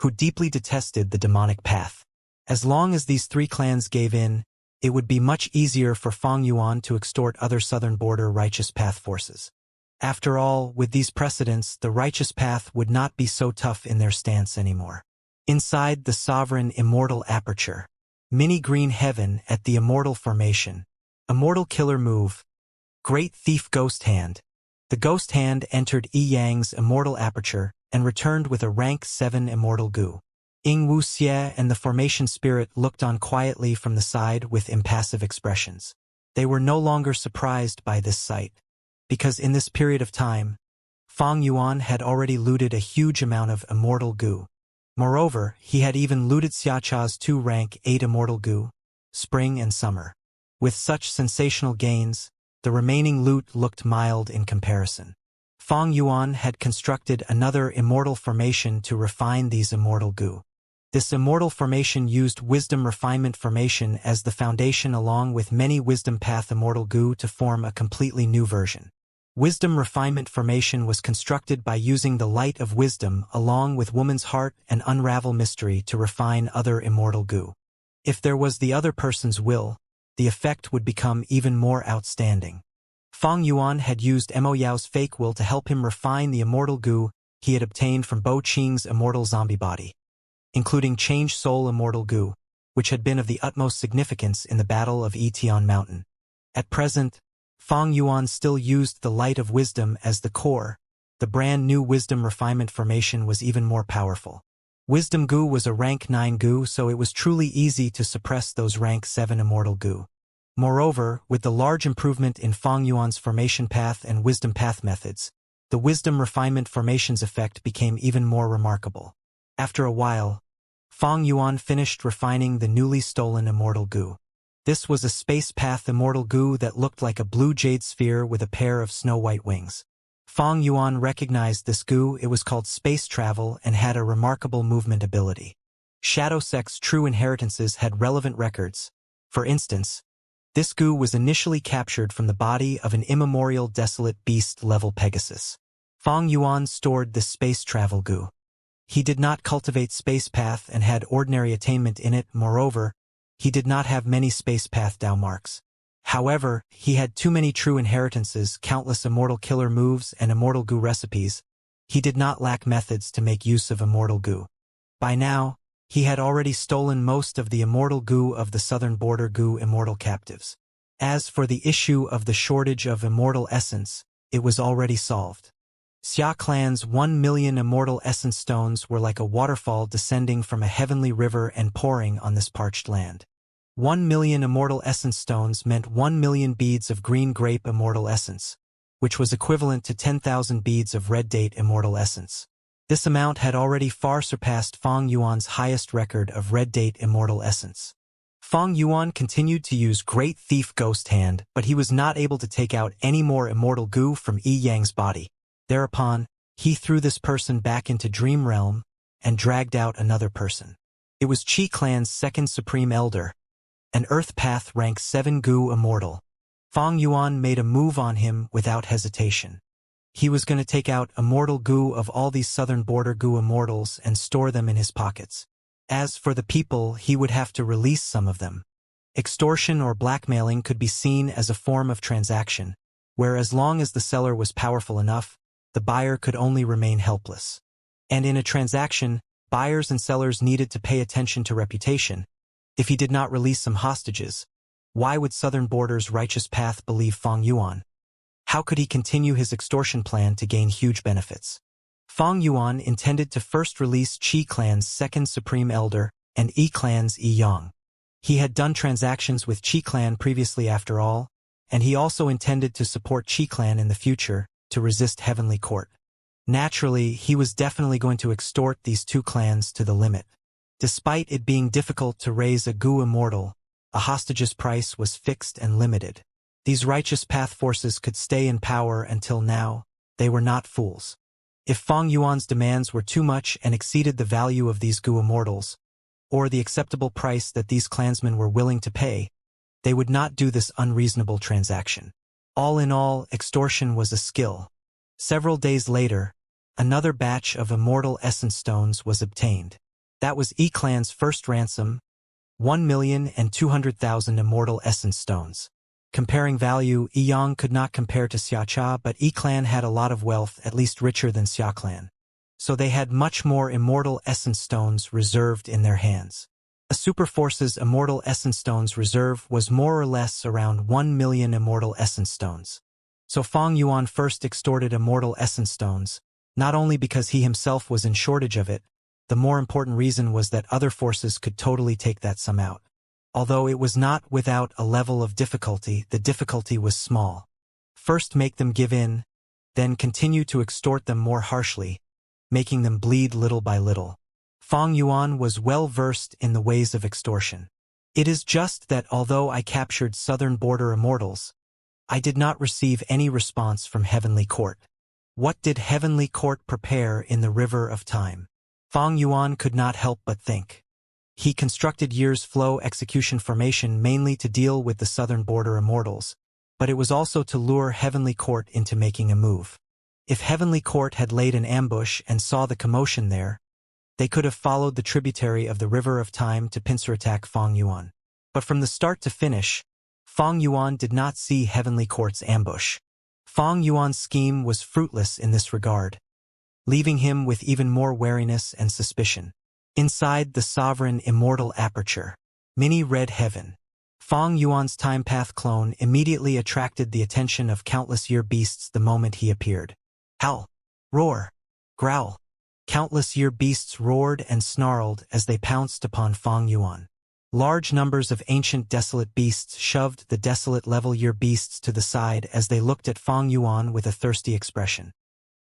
who deeply detested the demonic path. As long as these three clans gave in, it would be much easier for Fang Yuan to extort other southern border righteous path forces. After all, with these precedents, the righteous path would not be so tough in their stance anymore. Inside the sovereign immortal aperture, mini green heaven at the immortal formation, immortal killer move, great thief ghost hand. The ghost hand entered Yi Yang's immortal aperture and returned with a rank 7 immortal Gu. Ying Wu Xie and the formation spirit looked on quietly from the side with impassive expressions. They were no longer surprised by this sight, because in this period of time, Fang Yuan had already looted a huge amount of immortal Gu. Moreover, he had even looted Xiacha's 2 rank 8 immortal Gu, spring and summer. With such sensational gains, the remaining loot looked mild in comparison. Fang Yuan had constructed another immortal formation to refine these immortal Gu. This immortal formation used Wisdom Refinement Formation as the foundation along with many Wisdom Path immortal Gu to form a completely new version. Wisdom Refinement Formation was constructed by using the light of wisdom along with woman's heart and unravel mystery to refine other immortal Gu. If there was the other person's will, the effect would become even more outstanding. Fang Yuan had used Mo Yao's fake will to help him refine the immortal Gu he had obtained from Bo Qing's immortal zombie body, including Change Soul immortal Gu, which had been of the utmost significance in the Battle of Yitian Mountain. At present, Fang Yuan still used the light of wisdom as the core. The brand new Wisdom Refinement Formation was even more powerful. Wisdom Gu was a rank 9 Gu, so it was truly easy to suppress those rank 7 immortal Gu. Moreover, with the large improvement in Fang Yuan's formation path and wisdom path methods, the Wisdom Refinement Formation's effect became even more remarkable. After a while, Fang Yuan finished refining the newly stolen immortal Gu. This was a space path immortal Gu that looked like a blue jade sphere with a pair of snow-white wings. Fang Yuan recognized this Gu. It was called space travel and had a remarkable movement ability. Shadow Sect's true inheritances had relevant records. For instance, this Gu was initially captured from the body of an immemorial desolate beast-level Pegasus. Fang Yuan stored this space travel Gu. He did not cultivate space path and had ordinary attainment in it. Moreover, he did not have many space path Dao marks. However, he had too many true inheritances, countless immortal killer moves and immortal Gu recipes. He did not lack methods to make use of immortal Gu. By now, he had already stolen most of the immortal Gu of the southern border Gu immortal captives. As for the issue of the shortage of immortal essence, it was already solved. Xia clan's 1 million immortal essence stones were like a waterfall descending from a heavenly river and pouring on this parched land. 1 million immortal essence stones meant 1 million beads of green grape immortal essence, which was equivalent to 10,000 beads of red date immortal essence. This amount had already far surpassed Fang Yuan's highest record of red date immortal essence. Fang Yuan continued to use Great Thief Ghost Hand, but he was not able to take out any more immortal Gu from Yi Yang's body. Thereupon, he threw this person back into Dream Realm and dragged out another person. It was Qi clan's second supreme elder, an Earth Path rank 7 Gu immortal. Fang Yuan made a move on him without hesitation. He was going to take out immortal Gu of all these southern border Gu immortals and store them in his pockets. As for the people, he would have to release some of them. Extortion or blackmailing could be seen as a form of transaction, where as long as the seller was powerful enough, the buyer could only remain helpless. And in a transaction, buyers and sellers needed to pay attention to reputation. If he did not release some hostages, why would Southern Border's righteous path believe Fang Yuan? How could he continue his extortion plan to gain huge benefits? Fang Yuan intended to first release Qi clan's second supreme elder and Yi clan's Yi Yang. He had done transactions with Qi clan previously after all, and he also intended to support Qi clan in the future to resist Heavenly Court. Naturally, he was definitely going to extort these two clans to the limit. Despite it being difficult to raise a Gu immortal, a hostage's price was fixed and limited. These righteous path forces could stay in power until now. They were not fools. If Fang Yuan's demands were too much and exceeded the value of these Gu immortals, or the acceptable price that these clansmen were willing to pay, they would not do this unreasonable transaction. All in all, extortion was a skill. Several days later, another batch of immortal essence stones was obtained. That was E-Clan's first ransom, 1,200,000 immortal essence stones. Comparing value, E-Yang could not compare to Xia, but E-Clan had a lot of wealth, at least richer than Xia Clan. So they had much more immortal essence stones reserved in their hands. A superforce's immortal essence stones reserve was more or less around 1 million immortal essence stones. So Fang Yuan first extorted immortal essence stones, not only because he himself was in shortage of it, the more important reason was that other forces could totally take that sum out. Although it was not without a level of difficulty, the difficulty was small. First make them give in, then continue to extort them more harshly, making them bleed little by little. Fang Yuan was well versed in the ways of extortion. It is just that although I captured southern border immortals, I did not receive any response from Heavenly Court. What did Heavenly Court prepare in the river of time? Fang Yuan could not help but think. He constructed Year's Flow execution formation mainly to deal with the southern border immortals, but it was also to lure Heavenly Court into making a move. If Heavenly Court had laid an ambush and saw the commotion there, they could have followed the tributary of the River of Time to pincer attack Fang Yuan. But from the start to finish, Fang Yuan did not see Heavenly Court's ambush. Fang Yuan's scheme was fruitless in this regard, leaving him with even more wariness and suspicion. Inside the sovereign immortal aperture, mini red heaven, Fang Yuan's time path clone immediately attracted the attention of countless year beasts the moment he appeared. Howl, roar, growl. Countless year beasts roared and snarled as they pounced upon Fang Yuan. Large numbers of ancient desolate beasts shoved the desolate level year beasts to the side as they looked at Fang Yuan with a thirsty expression.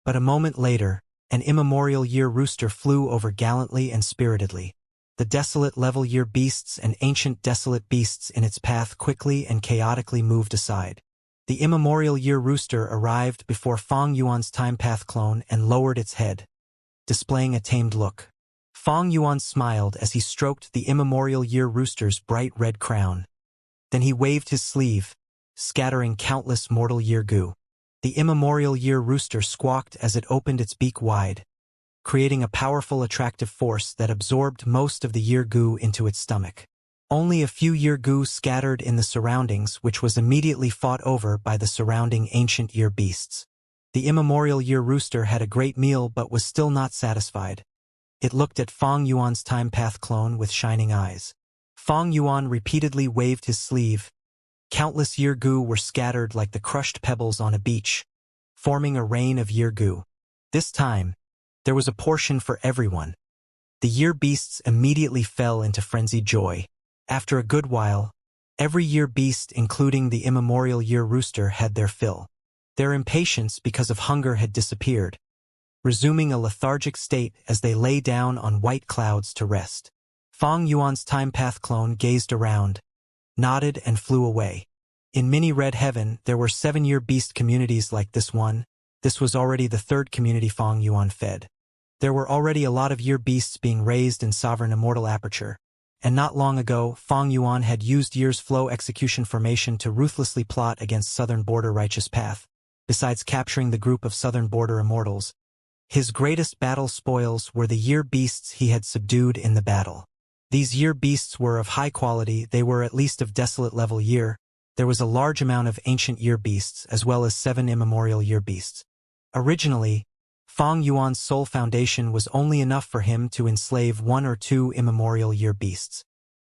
But a moment later, an immemorial year rooster flew over gallantly and spiritedly. The desolate level year beasts and ancient desolate beasts in its path quickly and chaotically moved aside. The immemorial year rooster arrived before Fang Yuan's time path clone and lowered its head, displaying a tamed look. Fang Yuan smiled as he stroked the immemorial year rooster's bright red crown. Then he waved his sleeve, scattering countless mortal year goo. The immemorial year rooster squawked as it opened its beak wide, creating a powerful attractive force that absorbed most of the year goo into its stomach. Only a few year goo scattered in the surroundings, which was immediately fought over by the surrounding ancient year beasts. The immemorial year rooster had a great meal but was still not satisfied. It looked at Fang Yuan's time path clone with shining eyes. Fang Yuan repeatedly waved his sleeve. Countless year goo were scattered like the crushed pebbles on a beach, forming a rain of year goo. This time, there was a portion for everyone. The year beasts immediately fell into frenzied joy. After a good while, every year beast, including the immemorial year rooster, had their fill. Their impatience because of hunger had disappeared, resuming a lethargic state as they lay down on white clouds to rest. Fang Yuan's time path clone gazed around, nodded and flew away. In mini red heaven, there were 7 year beast communities like this one. This was already the 3rd community Fang Yuan fed. There were already a lot of year beasts being raised in sovereign immortal aperture, and not long ago, Fang Yuan had used Year's Flow execution formation to ruthlessly plot against southern border righteous path. Besides capturing the group of southern border immortals, his greatest battle spoils were the year beasts he had subdued in the battle. These year beasts were of high quality. They were at least of desolate level year. There was a large amount of ancient year beasts as well as 7 immemorial year beasts. Originally, Fang Yuan's soul foundation was only enough for him to enslave 1 or 2 immemorial year beasts.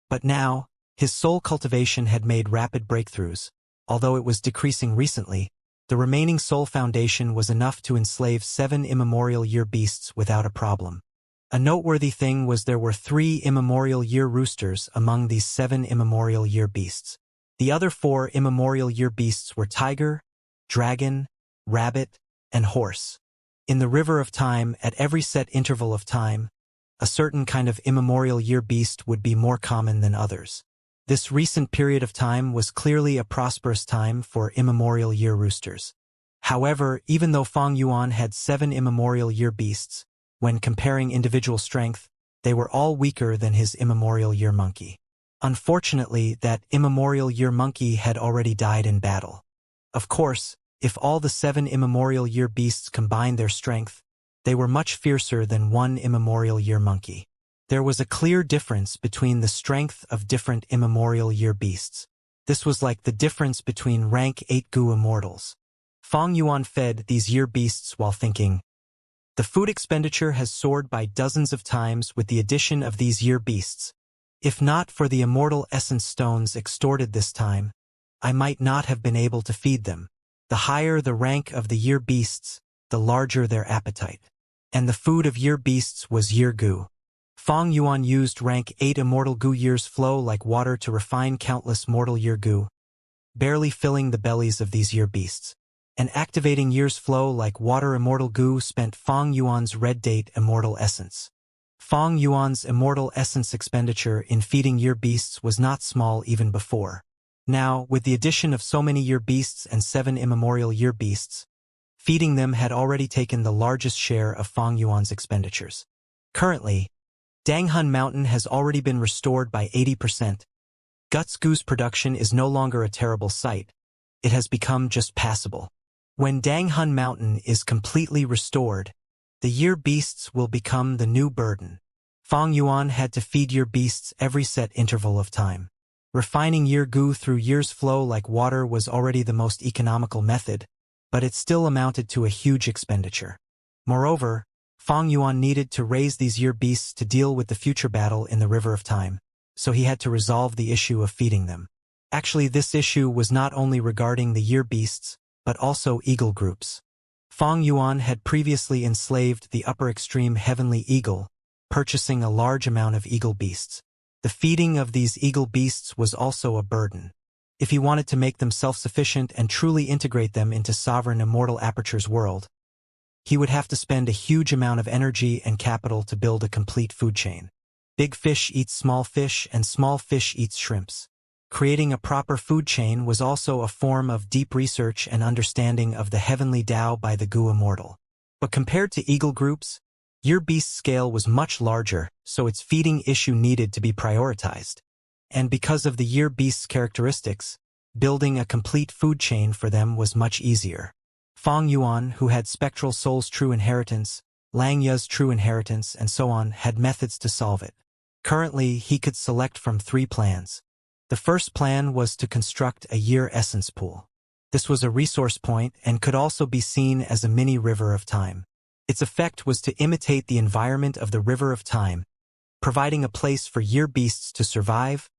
But now, his soul cultivation had made rapid breakthroughs. Although it was decreasing recently, the remaining soul foundation was enough to enslave 7 immemorial year beasts without a problem. A noteworthy thing was there were 3 immemorial year roosters among these 7 immemorial year beasts. The other 4 immemorial year beasts were tiger, dragon, rabbit, and horse. In the river of time, at every set interval of time, a certain kind of immemorial year beast would be more common than others. This recent period of time was clearly a prosperous time for immemorial year roosters. However, even though Fang Yuan had 7 immemorial year beasts, when comparing individual strength, they were all weaker than his immemorial year monkey. Unfortunately, that immemorial year monkey had already died in battle. Of course, if all the 7 immemorial year beasts combined their strength, they were much fiercer than one immemorial year monkey. There was a clear difference between the strength of different immemorial year beasts. This was like the difference between rank 8 Gu immortals. Fang Yuan fed these year beasts while thinking, "The food expenditure has soared by dozens of times with the addition of these year beasts. If not for the immortal essence stones extorted this time, I might not have been able to feed them. The higher the rank of the year beasts, the larger their appetite. And the food of year beasts was year Gu." Fang Yuan used rank 8 immortal Gu years flow like water to refine countless mortal year Gu, barely filling the bellies of these year beasts. And activating years flow like water immortal Gu spent Fang Yuan's red date immortal essence. Fang Yuan's immortal essence expenditure in feeding year beasts was not small even before. Now, with the addition of so many year beasts and 7 immemorial year beasts, feeding them had already taken the largest share of Fang Yuan's expenditures. Currently, Danghun Mountain has already been restored by 80%. Guts Gu's production is no longer a terrible sight. It has become just passable. When Danghun Mountain is completely restored, the year beasts will become the new burden. Fang Yuan had to feed year beasts every set interval of time. Refining year Gu through years flow like water was already the most economical method, but it still amounted to a huge expenditure. Moreover, Fang Yuan needed to raise these year beasts to deal with the future battle in the River of Time, so he had to resolve the issue of feeding them. Actually, this issue was not only regarding the year beasts, but also eagle groups. Fang Yuan had previously enslaved the upper extreme heavenly eagle, purchasing a large amount of eagle beasts. The feeding of these eagle beasts was also a burden. If he wanted to make them self-sufficient and truly integrate them into sovereign immortal Aperture's world, he would have to spend a huge amount of energy and capital to build a complete food chain. Big fish eats small fish and small fish eats shrimps. Creating a proper food chain was also a form of deep research and understanding of the heavenly Tao by the Gu Immortal. But compared to eagle groups, year beast scale was much larger, so its feeding issue needed to be prioritized. And because of the year beast's characteristics, building a complete food chain for them was much easier. Fang Yuan, who had Spectral Soul's true inheritance, Lang Ya's true inheritance, and so on, had methods to solve it. Currently, he could select from 3 plans. The first plan was to construct a year essence pool. This was a resource point and could also be seen as a mini river of time. Its effect was to imitate the environment of the River of Time, providing a place for year beasts to survive,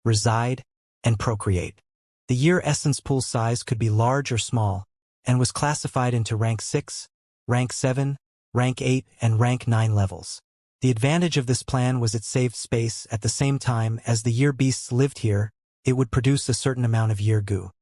reside, and procreate. The year essence pool size could be large or small, and was classified into rank 6, rank 7, rank 8, and rank 9 levels. The advantage of this plan was it saved space. At the same time as the year beasts lived here, it would produce a certain amount of year Gu.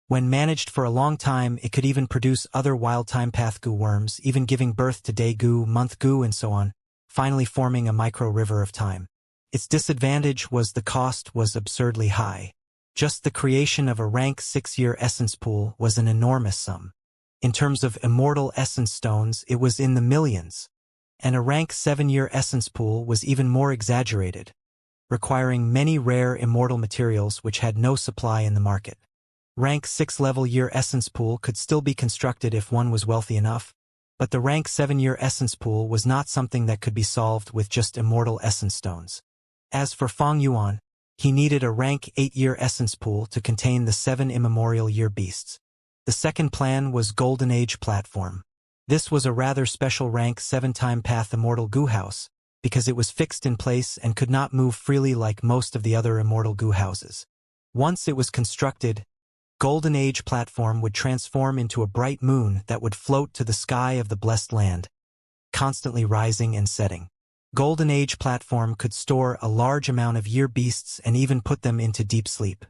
When managed for a long time, it could even produce other wild time path Gu worms, even giving birth to day Gu, month Gu, and so on, finally forming a micro river of time. Its disadvantage was the cost was absurdly high. Just the creation of a rank 6 year essence pool was an enormous sum. In terms of immortal essence stones, it was in the millions. And a rank 7 year essence pool was even more exaggerated, requiring many rare immortal materials which had no supply in the market. Rank 6 level year essence pool could still be constructed if one was wealthy enough, but the rank 7 year essence pool was not something that could be solved with just immortal essence stones. As for Fang Yuan, he needed a rank 8 year essence pool to contain the 7 immemorial year beasts. The second plan was Golden Age Platform. This was a rather special rank 7-time path immortal Gu house, because it was fixed in place and could not move freely like most of the other immortal Gu houses. Once it was constructed, Golden Age Platform would transform into a bright moon that would float to the sky of the blessed land, constantly rising and setting. Golden Age Platform could store a large amount of year beasts and even put them into deep sleep.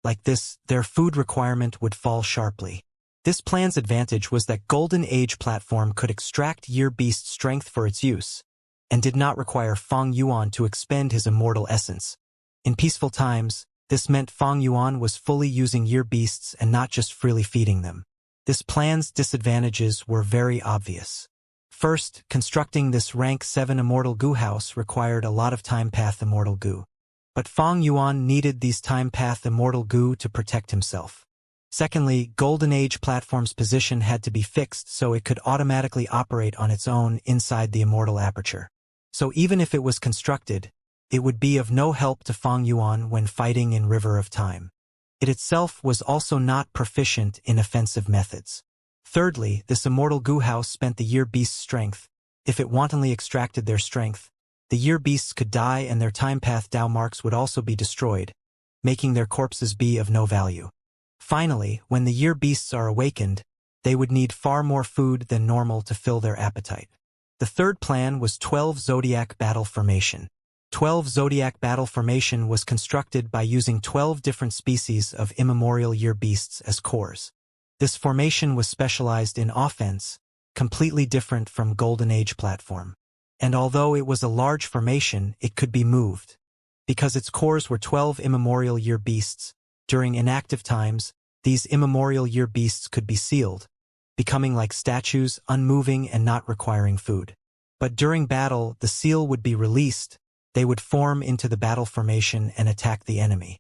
Like this, their food requirement would fall sharply. This plan's advantage was that Golden Age Platform could extract year beast strength for its use, and did not require Fang Yuan to expend his immortal essence. In peaceful times, this meant Fang Yuan was fully using year beasts and not just freely feeding them. This plan's disadvantages were very obvious. First, constructing this rank 7 immortal goo house required a lot of time path immortal goo. But Fang Yuan needed these time path immortal goo to protect himself. Secondly, Golden Age platform's position had to be fixed so it could automatically operate on its own inside the immortal aperture. So even if it was constructed, it would be of no help to Fang Yuan when fighting in River of Time. It itself was also not proficient in offensive methods. Thirdly, this immortal goo house spent the year beast's strength. If it wantonly extracted their strength, the year beasts could die and their time path Dao marks would also be destroyed, making their corpses be of no value. Finally, when the year beasts are awakened, they would need far more food than normal to fill their appetite. The third plan was 12 Zodiac Battle Formation. 12 Zodiac Battle Formation was constructed by using 12 different species of immemorial year beasts as cores. This formation was specialized in offense, completely different from Golden Age platform. And although it was a large formation, it could be moved. Because its cores were 12 immemorial year beasts, during inactive times, these immemorial year beasts could be sealed, becoming like statues, unmoving and not requiring food. But during battle, the seal would be released. They would form into the battle formation and attack the enemy.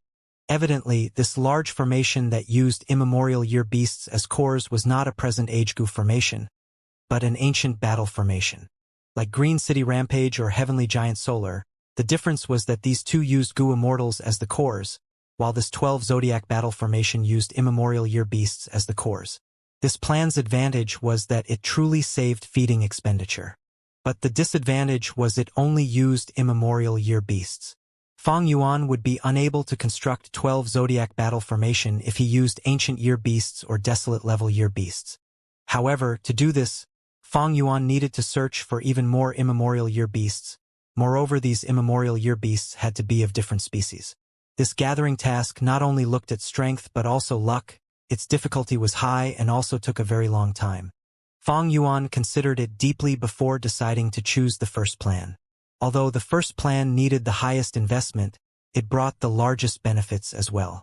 Evidently, this large formation that used immemorial year beasts as cores was not a present age goo formation, but an ancient battle formation. Like Green City Rampage or Heavenly Giant Solar, the difference was that these two used goo immortals as the cores, while this 12 Zodiac Battle Formation used immemorial year beasts as the cores. This plan's advantage was that it truly saved feeding expenditure. But the disadvantage was it only used immemorial year beasts. Fang Yuan would be unable to construct 12 Zodiac Battle Formation if he used ancient year beasts or desolate level year beasts. However, to do this, Fang Yuan needed to search for even more immemorial year beasts. Moreover, these immemorial year beasts had to be of different species. This gathering task not only looked at strength but also luck. Its difficulty was high and also took a very long time. Fang Yuan considered it deeply before deciding to choose the first plan. Although the first plan needed the highest investment, it brought the largest benefits as well.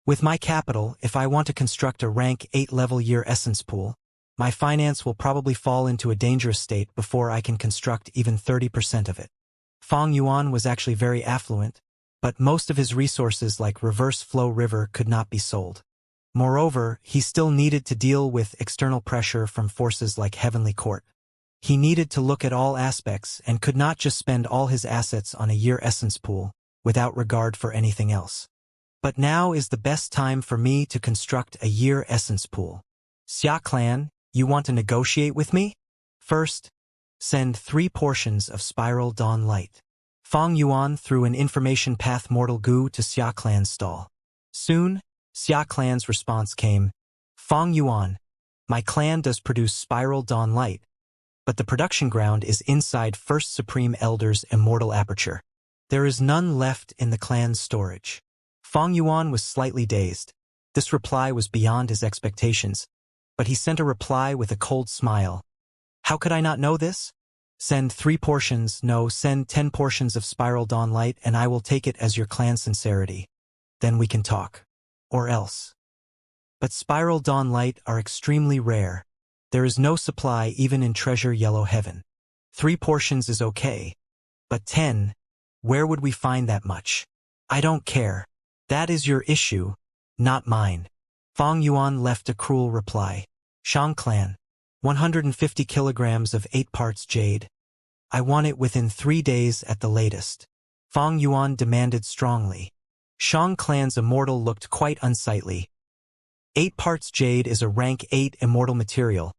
With my capital, if I want to construct a rank 8 level year essence pool, my finance will probably fall into a dangerous state before I can construct even 30% of it. Fang Yuan was actually very affluent, but most of his resources like reverse flow river could not be sold. Moreover, he still needed to deal with external pressure from forces like Heavenly Court. He needed to look at all aspects and could not just spend all his assets on a year essence pool, without regard for anything else. But now is the best time for me to construct a year essence pool. Xia Clan, you want to negotiate with me? First, send 3 portions of Spiral Dawn Light. Fang Yuan threw an information path mortal goo to Xia Clan's stall. Soon, Xia Clan's response came, Fang Yuan, my clan does produce Spiral Dawn Light, but the production ground is inside First Supreme Elder's immortal aperture. There is none left in the clan's storage. Fang Yuan was slightly dazed. This reply was beyond his expectations, but he sent a reply with a cold smile. How could I not know this? Send 3 portions, no, send 10 portions of Spiral Dawn Light and I will take it as your clan's sincerity. Then we can talk. Or else. But Spiral Dawn Light are extremely rare. There is no supply even in Treasure Yellow Heaven. 3 portions is okay. But 10, where would we find that much? I don't care. That is your issue, not mine. Fang Yuan left a cruel reply. Shang Clan, 150 kilograms of 8 parts jade. I want it within 3 days at the latest. Fang Yuan demanded strongly. Shang Clan's immortal looked quite unsightly. 8 parts jade is a rank 8 immortal material.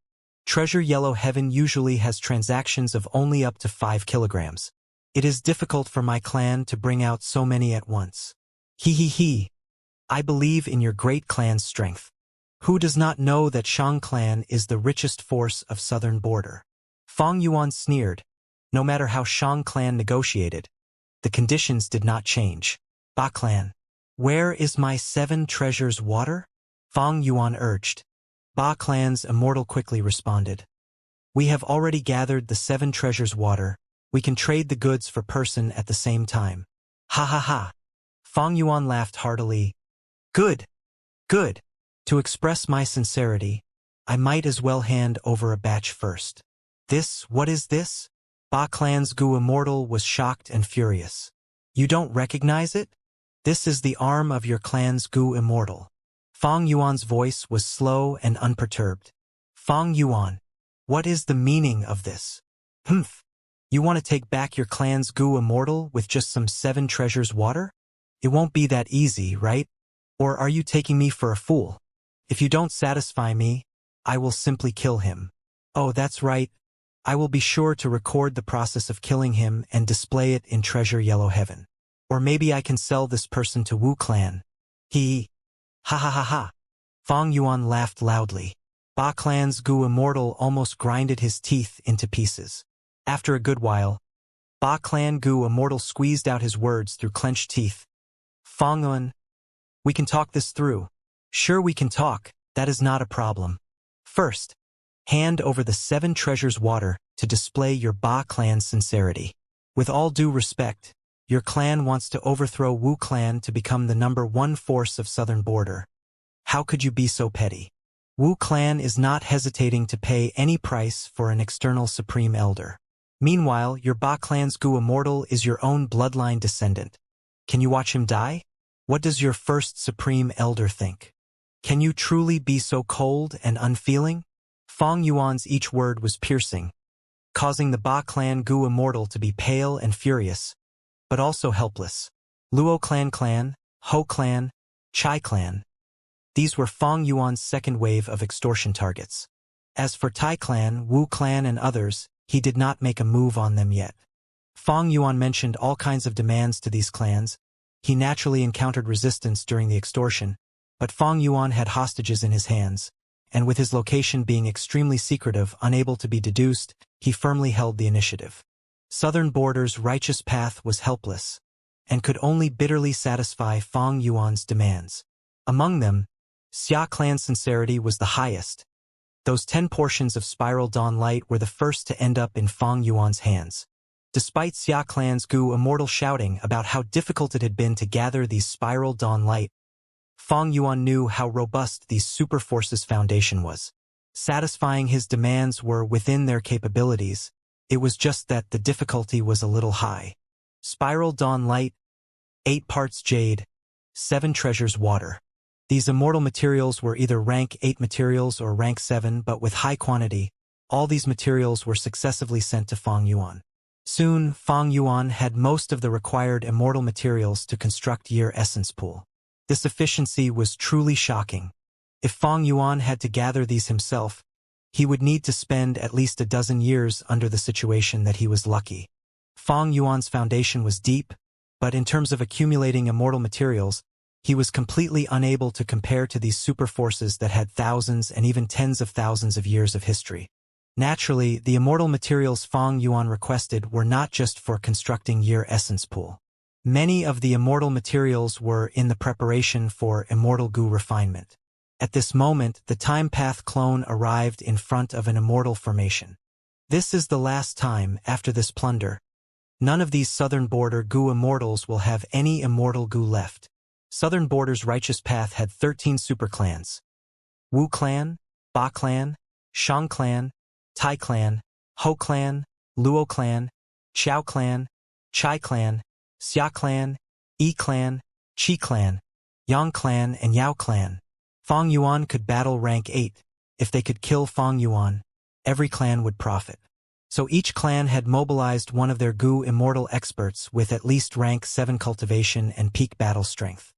Treasure Yellow Heaven usually has transactions of only up to 5 kilograms. It is difficult for my clan to bring out so many at once. He. I believe in your great clan's strength. Who does not know that Shang Clan is the richest force of southern border? Fang Yuan sneered. No matter how Shang Clan negotiated, the conditions did not change. Ba Clan, where is my 7 treasures water? Fang Yuan urged. Ba Clan's immortal quickly responded. We have already gathered the 7 treasures water, We can trade the goods for person at the same time. Ha ha ha. Fang Yuan laughed heartily. Good, good. To express my sincerity, I might as well hand over a batch first. What is this? Ba Clan's Gu Immortal was shocked and furious. You don't recognize it? This is the arm of your clan's Gu Immortal. Fang Yuan's voice was slow and unperturbed. Fang Yuan, what is the meaning of this? Humph. You want to take back your clan's Gu Immortal with just some 7 treasures water? It won't be that easy, right? Or are you taking me for a fool? If you don't satisfy me, I will simply kill him. Oh, that's right. I will be sure to record the process of killing him and display it in Treasure Yellow Heaven. Or maybe I can sell this person to Wu Clan. Ha ha ha ha. Fang Yuan laughed loudly. Ba Clan's Gu Immortal almost grinded his teeth into pieces. After a good while, Ba Clan Gu Immortal squeezed out his words through clenched teeth. Fang Yuan, we can talk this through. Sure, we can talk, that is not a problem. First, hand over the 7 treasures water to display your Ba Clan's sincerity. With all due respect, your clan wants to overthrow Wu Clan to become the #1 force of Southern Border. How could you be so petty? Wu Clan is not hesitating to pay any price for an external Supreme Elder. Meanwhile, your Ba Clan's Gu Immortal is your own bloodline descendant. Can you watch him die? What does your first Supreme Elder think? Can you truly be so cold and unfeeling? Fang Yuan's each word was piercing, causing the Ba Clan Gu Immortal to be pale and furious, but also helpless. Luo Clan, Ho Clan, Chai Clan. These were Fang Yuan's second wave of extortion targets. As for Tai Clan, Wu Clan and others, he did not make a move on them yet. Fang Yuan mentioned all kinds of demands to these clans. He naturally encountered resistance during the extortion, but Fang Yuan had hostages in his hands, and with his location being extremely secretive, unable to be deduced, he firmly held the initiative. Southern Border's righteous path was helpless, and could only bitterly satisfy Fang Yuan's demands. Among them, Xia Clan's sincerity was the highest. Those 10 portions of Spiral Dawn Light were the first to end up in Fang Yuan's hands. Despite Xia Clan's Gu Immortal shouting about how difficult it had been to gather these Spiral Dawn Light, Fang Yuan knew how robust these super forces' foundation was. Satisfying his demands were within their capabilities. It was just that the difficulty was a little high. Spiral Dawn Light, 8 parts jade, 7 treasures water. These immortal materials were either rank 8 materials or rank 7, but with high quantity. All these materials were successively sent to Fang Yuan. Soon, Fang Yuan had most of the required immortal materials to construct Year Essence Pool. This efficiency was truly shocking. If Fang Yuan had to gather these himself, he would need to spend at least a dozen years under the situation that he was lucky. Fang Yuan's foundation was deep, but in terms of accumulating immortal materials, he was completely unable to compare to these super forces that had thousands and even tens of thousands of years of history. Naturally, the immortal materials Fang Yuan requested were not just for constructing Year Essence Pool. Many of the immortal materials were in the preparation for immortal Gu refinement. At this moment, the Time Path clone arrived in front of an immortal formation. This is the last time, after this plunder. None of these Southern Border Gu immortals will have any immortal Gu left. Southern Border's righteous path had 13 superclans. Wu Clan, Ba Clan, Shang Clan, Tai Clan, Ho Clan, Luo Clan, Xiao Clan, Chai Clan, Xia Clan, Yi Clan, Qi Clan, Yang Clan, and Yao Clan. Fang Yuan could battle rank 8. If they could kill Fang Yuan, every clan would profit. So each clan had mobilized one of their Gu immortal experts with at least rank 7 cultivation and peak battle strength.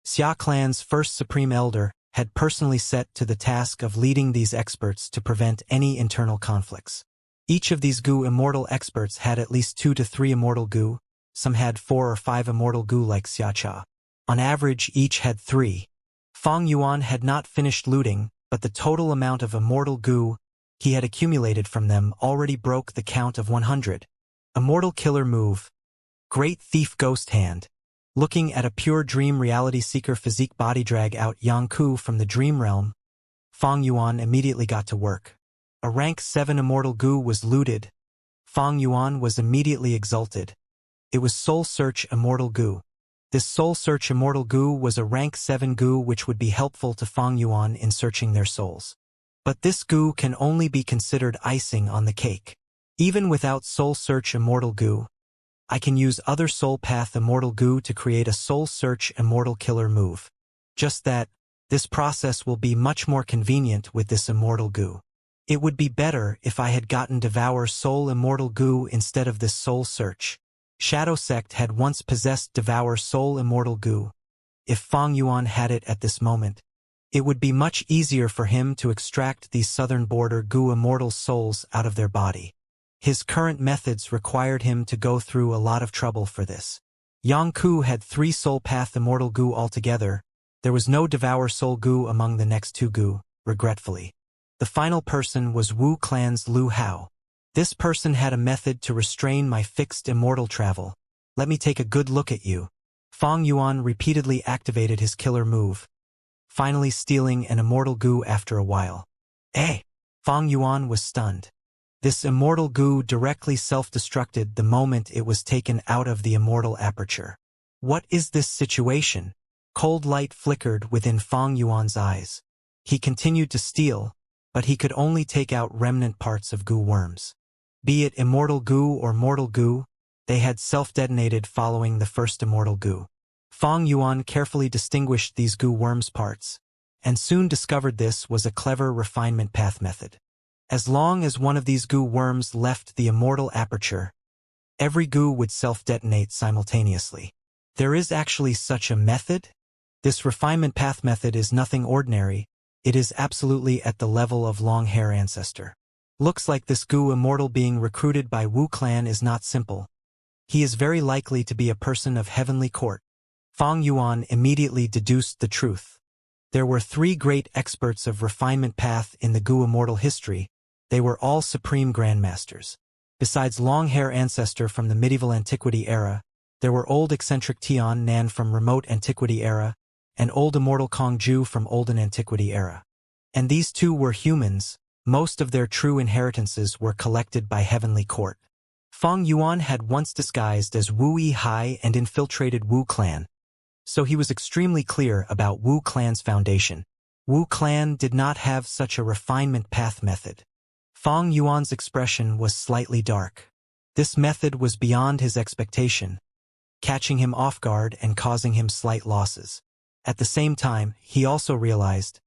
Xia Clan's first Supreme Elder had personally set to the task of leading these experts to prevent any internal conflicts. Each of these Gu immortal experts had at least 2 to 3 immortal Gu, some had 4 or 5 immortal Gu like Xia Cha. On average, each had 3. Fang Yuan had not finished looting, but the total amount of immortal Gu he had accumulated from them already broke the count of 100. Immortal Killer Move. Great Thief Ghost Hand. Looking at a pure dream reality seeker physique body drag out Yang Ku from the dream realm, Fang Yuan immediately got to work. A rank 7 immortal Gu was looted. Fang Yuan was immediately exalted. It was Soul Search Immortal Goo. This Soul Search Immortal Goo was a rank 7 goo which would be helpful to Fang Yuan in searching their souls. But this goo can only be considered icing on the cake. Even without Soul Search Immortal Goo, I can use other Soul Path Immortal Goo to create a Soul Search Immortal Killer move. Just that, this process will be much more convenient with this Immortal Goo. It would be better if I had gotten Devour Soul Immortal Goo instead of this Soul Search. Shadow Sect had once possessed Devour Soul Immortal Goo. If Fang Yuan had it at this moment, it would be much easier for him to extract these southern border Goo immortal souls out of their body. His current methods required him to go through a lot of trouble for this. Yang Ku had 3 Soul Path Immortal Goo altogether. There was no Devour Soul Goo among the next 2 Goo, regretfully. The final person was Wu Clan's Lu Hao. This person had a method to restrain my fixed immortal travel. Let me take a good look at you. Fang Yuan repeatedly activated his killer move, finally stealing an immortal goo after a while. Fang Yuan was stunned. This immortal goo directly self-destructed the moment it was taken out of the immortal aperture. What is this situation? Cold light flickered within Fang Yuan's eyes. He continued to steal, but he could only take out remnant parts of goo worms. Be it immortal goo or mortal goo, they had self-detonated following the first immortal goo. Fang Yuan carefully distinguished these goo worms parts, and soon discovered this was a clever refinement path method. As long as one of these goo worms left the immortal aperture, every goo would self-detonate simultaneously. There is actually such a method? This refinement path method is nothing ordinary. It is absolutely at the level of long-hair ancestor. Looks like this goo immortal being recruited by Wu Clan is not simple. He is very likely to be a person of heavenly court. Fang Yuan immediately deduced the truth. There were 3 great experts of refinement path in the goo immortal history. They were all supreme grandmasters. Besides long-hair ancestor from the medieval antiquity era, there were old eccentric Tian Nan from remote antiquity era, and old immortal Kong Ju from olden antiquity era. And these 2 were humans. Most of their true inheritances were collected by heavenly court. Fang Yuan had once disguised as Wu Yi and infiltrated Wu Clan, so he was extremely clear about Wu Clan's foundation. Wu Clan did not have such a refinement path method. Fang Yuan's expression was slightly dark. This method was beyond his expectation, catching him off guard and causing him slight losses. At the same time, he also realized,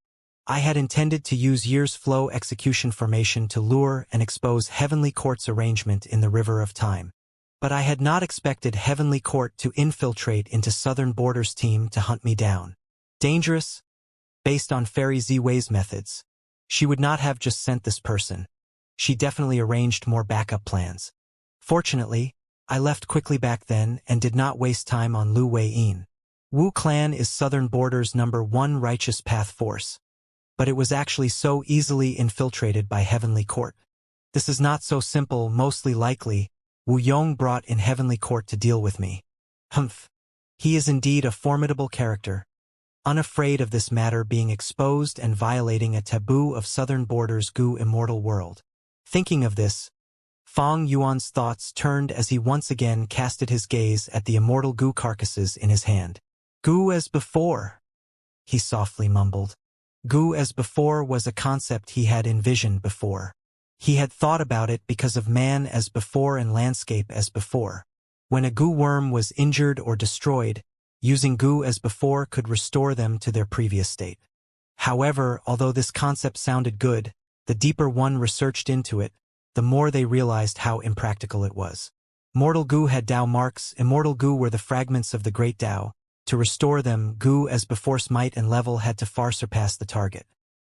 I had intended to use Year's Flow execution formation to lure and expose Heavenly Court's arrangement in the River of Time. But I had not expected Heavenly Court to infiltrate into Southern Border's team to hunt me down. Dangerous? Based on Fairy Z-Wei's methods, she would not have just sent this person. She definitely arranged more backup plans. Fortunately, I left quickly back then and did not waste time on Lu Wei-yin. Wu Clan is Southern Border's #1 righteous path force. But it was actually so easily infiltrated by Heavenly Court. This is not so simple. Mostly likely, Wu Yong brought in Heavenly Court to deal with me. Humph. He is indeed a formidable character, unafraid of this matter being exposed and violating a taboo of Southern Border's goo immortal world. Thinking of this, Fang Yuan's thoughts turned as he once again casted his gaze at the immortal goo carcasses in his hand. Goo as before, he softly mumbled. Goo as before was a concept he had envisioned before. He had thought about it because of man as before and landscape as before. When a goo worm was injured or destroyed, using goo as before could restore them to their previous state. However, although this concept sounded good, the deeper one researched into it, the more they realized how impractical it was. Mortal goo had Tao marks. Immortal goo were the fragments of the great Tao. To restore them, goo as before's might and level had to far surpass the target.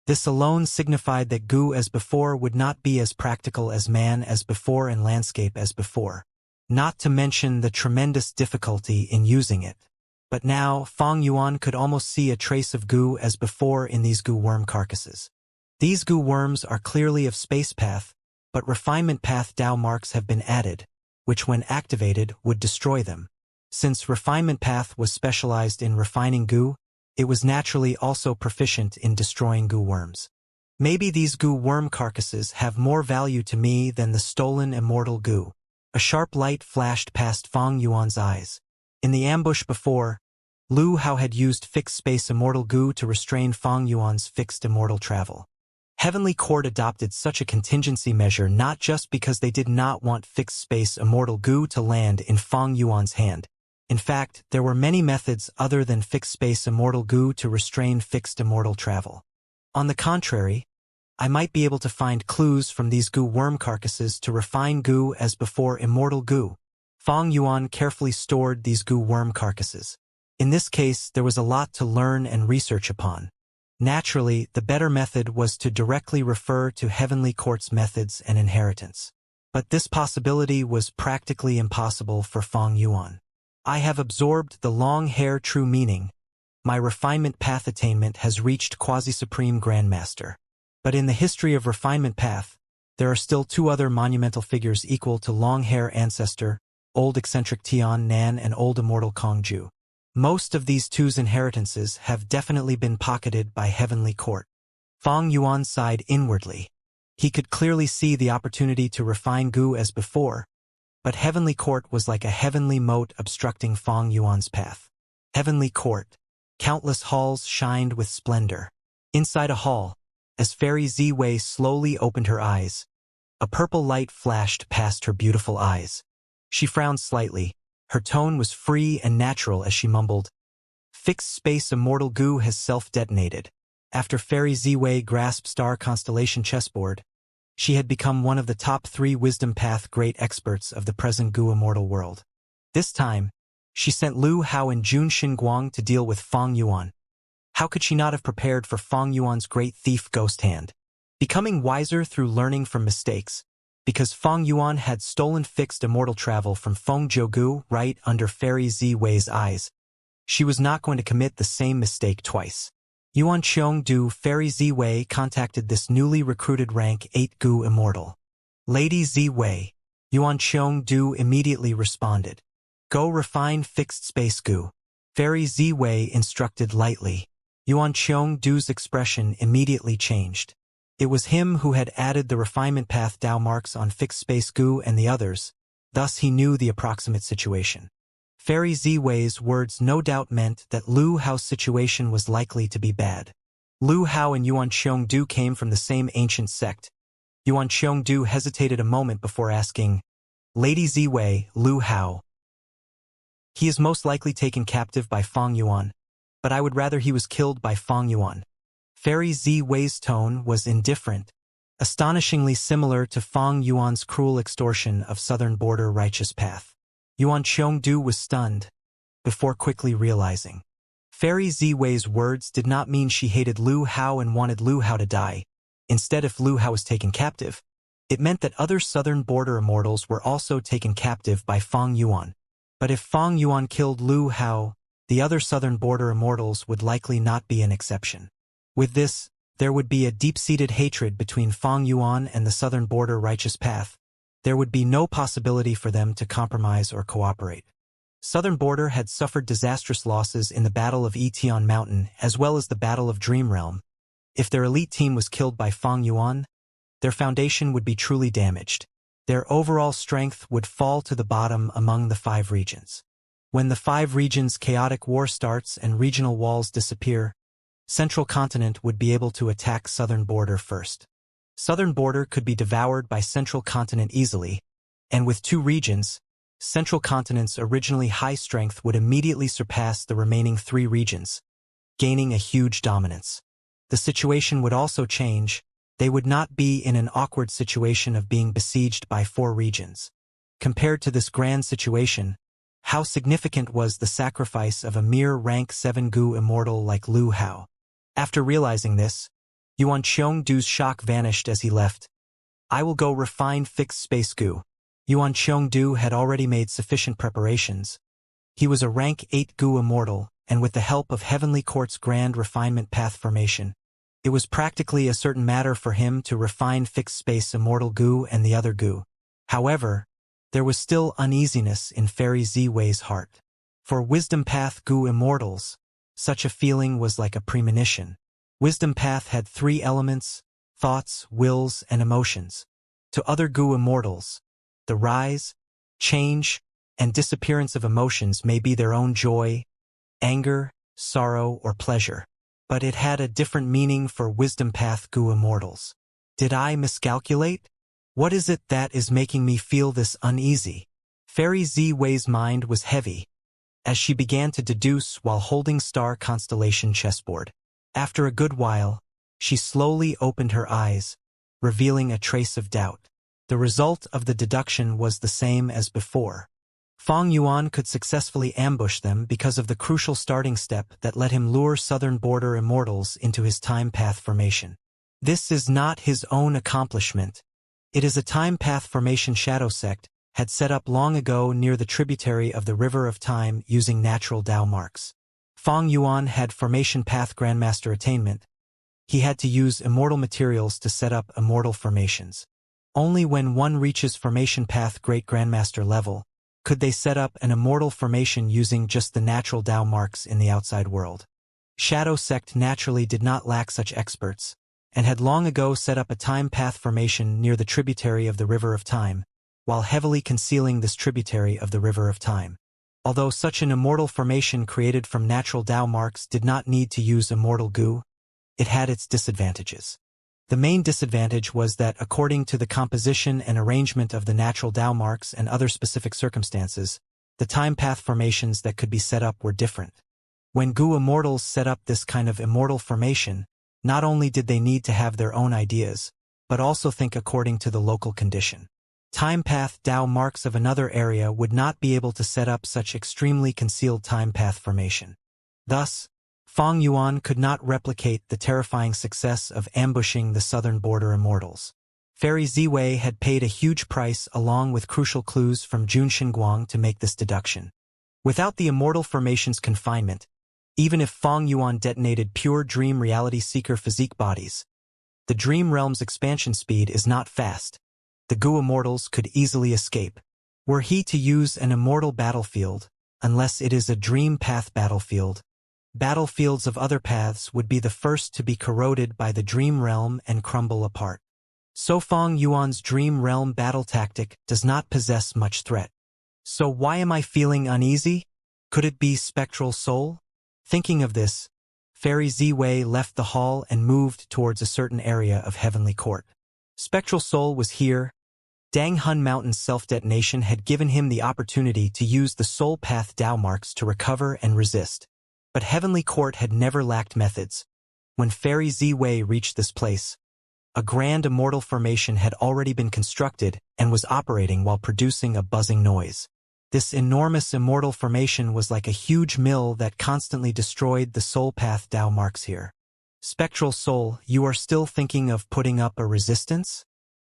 This alone signified that goo as before would not be as practical as man as before and landscape as before, not to mention the tremendous difficulty in using it. But now, Fang Yuan could almost see a trace of goo as before in these goo worm carcasses. These goo worms are clearly of space path, but refinement path Tao marks have been added, which when activated would destroy them. Since refinement path was specialized in refining goo, it was naturally also proficient in destroying goo worms. Maybe these goo worm carcasses have more value to me than the stolen immortal goo. A sharp light flashed past Fang Yuan's eyes. In the ambush before, Lu Hao had used fixed-space immortal goo to restrain Fang Yuan's fixed immortal travel. Heavenly Court adopted such a contingency measure not just because they did not want fixed-space immortal goo to land in Fang Yuan's hand. In fact, there were many methods other than fixed-space immortal goo to restrain fixed immortal travel. On the contrary, I might be able to find clues from these goo worm carcasses to refine goo as before immortal goo. Fang Yuan carefully stored these goo worm carcasses. In this case, there was a lot to learn and research upon. Naturally, the better method was to directly refer to Heavenly Court's methods and inheritance. But this possibility was practically impossible for Fang Yuan. I have absorbed the long hair true meaning. My refinement path attainment has reached quasi-supreme grandmaster. But in the history of refinement path, there are still two other monumental figures equal to long hair ancestor, old eccentric Tian Nan and old immortal Kongju. Most of these two's inheritances have definitely been pocketed by Heavenly Court. Fang Yuan sighed inwardly. He could clearly see the opportunity to refine goo as before, but Heavenly Court was like a heavenly moat obstructing Fang Yuan's path. Heavenly Court. Countless halls shined with splendor. Inside a hall, as Fairy Ziwei slowly opened her eyes, a purple light flashed past her beautiful eyes. She frowned slightly. Her tone was free and natural as she mumbled, "Fixed space immortal goo has self-detonated." After Fairy Ziwei grasped Star Constellation chessboard, she had become one of the top 3 Wisdom Path great experts of the present goo immortal world. This time, she sent Lu Hao and Jun Xinguang to deal with Fang Yuan. How could she not have prepared for Fang Yuan's great thief ghost hand? Becoming wiser through learning from mistakes, because Fang Yuan had stolen fixed immortal travel from Feng Jiugu right under Fairy Ziwei's eyes, she was not going to commit the same mistake twice. Yuan Qiongdu Fairy Ziwei contacted this newly recruited rank 8 goo immortal. Lady Ziwei, Yuan Qiongdu immediately responded. Go refine fixed space goo. Fairy Ziwei instructed lightly. Yuan Qiongdu's expression immediately changed. It was him who had added the refinement path Dao marks on fixed space goo and the others, thus he knew the approximate situation. Fairy Ziwei's words no doubt meant that Lu Hao's situation was likely to be bad. Lu Hao and Yuan Qiongdu came from the same ancient sect. Yuan Qiongdu hesitated a moment before asking, Lady Ziwei, Lu Hao. He is most likely taken captive by Fang Yuan, but I would rather he was killed by Fang Yuan. Fairy Ziwei's tone was indifferent, astonishingly similar to Fang Yuan's cruel extortion of southern border righteous path. Yuan Qiongdu was stunned, before quickly realizing. Fairy Ziwei's words did not mean she hated Lu Hao and wanted Lu Hao to die. Instead, if Lu Hao was taken captive, it meant that other southern border immortals were also taken captive by Fang Yuan. But if Fang Yuan killed Lu Hao, the other southern border immortals would likely not be an exception. With this, there would be a deep-seated hatred between Fang Yuan and the southern border righteous path. There would be no possibility for them to compromise or cooperate. Southern border had suffered disastrous losses in the Battle of Yitian Mountain as well as the Battle of Dream Realm. If their elite team was killed by Fang Yuan, their foundation would be truly damaged. Their overall strength would fall to the bottom among the 5 regions. When the 5 regions' chaotic war starts and regional walls disappear, Central Continent would be able to attack Southern Border first. Southern Border could be devoured by Central Continent easily, and with 2 regions, Central Continent's originally high strength would immediately surpass the remaining 3 regions, gaining a huge dominance. The situation would also change. They would not be in an awkward situation of being besieged by 4 regions. Compared to this grand situation, how significant was the sacrifice of a mere rank 7 goo immortal like Lu Hao? After realizing this, Yuan Qiongdu's shock vanished as he left. I will go refine fixed space goo. Yuan Qiongdu had already made sufficient preparations. He was a rank 8 goo immortal, and with the help of Heavenly Court's grand refinement path formation, it was practically a certain matter for him to refine fixed space immortal goo and the other goo. However, there was still uneasiness in Fairy Ziwei's heart. For Wisdom Path goo immortals, such a feeling was like a premonition. Wisdom Path had 3 elements, thoughts, wills, and emotions. To other Gu immortals, the rise, change, and disappearance of emotions may be their own joy, anger, sorrow, or pleasure. But it had a different meaning for wisdom path Gu immortals. Did I miscalculate? What is it that is making me feel this uneasy? Fairy Ziwei's mind was heavy, as she began to deduce while holding star constellation chessboard. After a good while, she slowly opened her eyes, revealing a trace of doubt. The result of the deduction was the same as before. Feng Yuan could successfully ambush them because of the crucial starting step that let him lure southern border immortals into his time path formation. This is not his own accomplishment. It is a time path formation shadow sect had set up long ago near the tributary of the River of Time using natural Dao marks. Feng Yuan had formation path grandmaster attainment. He had to use immortal materials to set up immortal formations. Only when one reaches formation path great grandmaster level could they set up an immortal formation using just the natural Dao marks in the outside world. Shadow Sect naturally did not lack such experts, and had long ago set up a time path formation near the tributary of the River of Time, while heavily concealing this tributary of the River of Time. Although such an immortal formation created from natural Dao marks did not need to use immortal Gu, it had its disadvantages. The main disadvantage was that according to the composition and arrangement of the natural Dao marks and other specific circumstances, the time path formations that could be set up were different. When Gu immortals set up this kind of immortal formation, not only did they need to have their own ideas, but also think according to the local condition. Time path Dao marks of another area would not be able to set up such extremely concealed time path formation. Thus, Feng Yuan could not replicate the terrifying success of ambushing the southern border immortals. Fairy Ziwei had paid a huge price along with crucial clues from Jun Xinguang to make this deduction. Without the immortal formation's confinement, even if Feng Yuan detonated pure dream reality seeker physique bodies, the dream realm's expansion speed is not fast. The Gu immortals could easily escape. Were he to use an immortal battlefield, unless it is a dream path battlefield, battlefields of other paths would be the first to be corroded by the dream realm and crumble apart. So Feng Yuan's dream realm battle tactic does not possess much threat. So why am I feeling uneasy? Could it be spectral soul? Thinking of this, Fairy Ziwei left the hall and moved towards a certain area of Heavenly Court. Spectral soul was here. Dang Hun Mountain's self-detonation had given him the opportunity to use the soul path Dao marks to recover and resist. But Heavenly Court had never lacked methods. When Fairy Ziwei reached this place, a grand immortal formation had already been constructed and was operating while producing a buzzing noise. This enormous immortal formation was like a huge mill that constantly destroyed the soul path Dao marks here. Spectral soul, you are still thinking of putting up a resistance?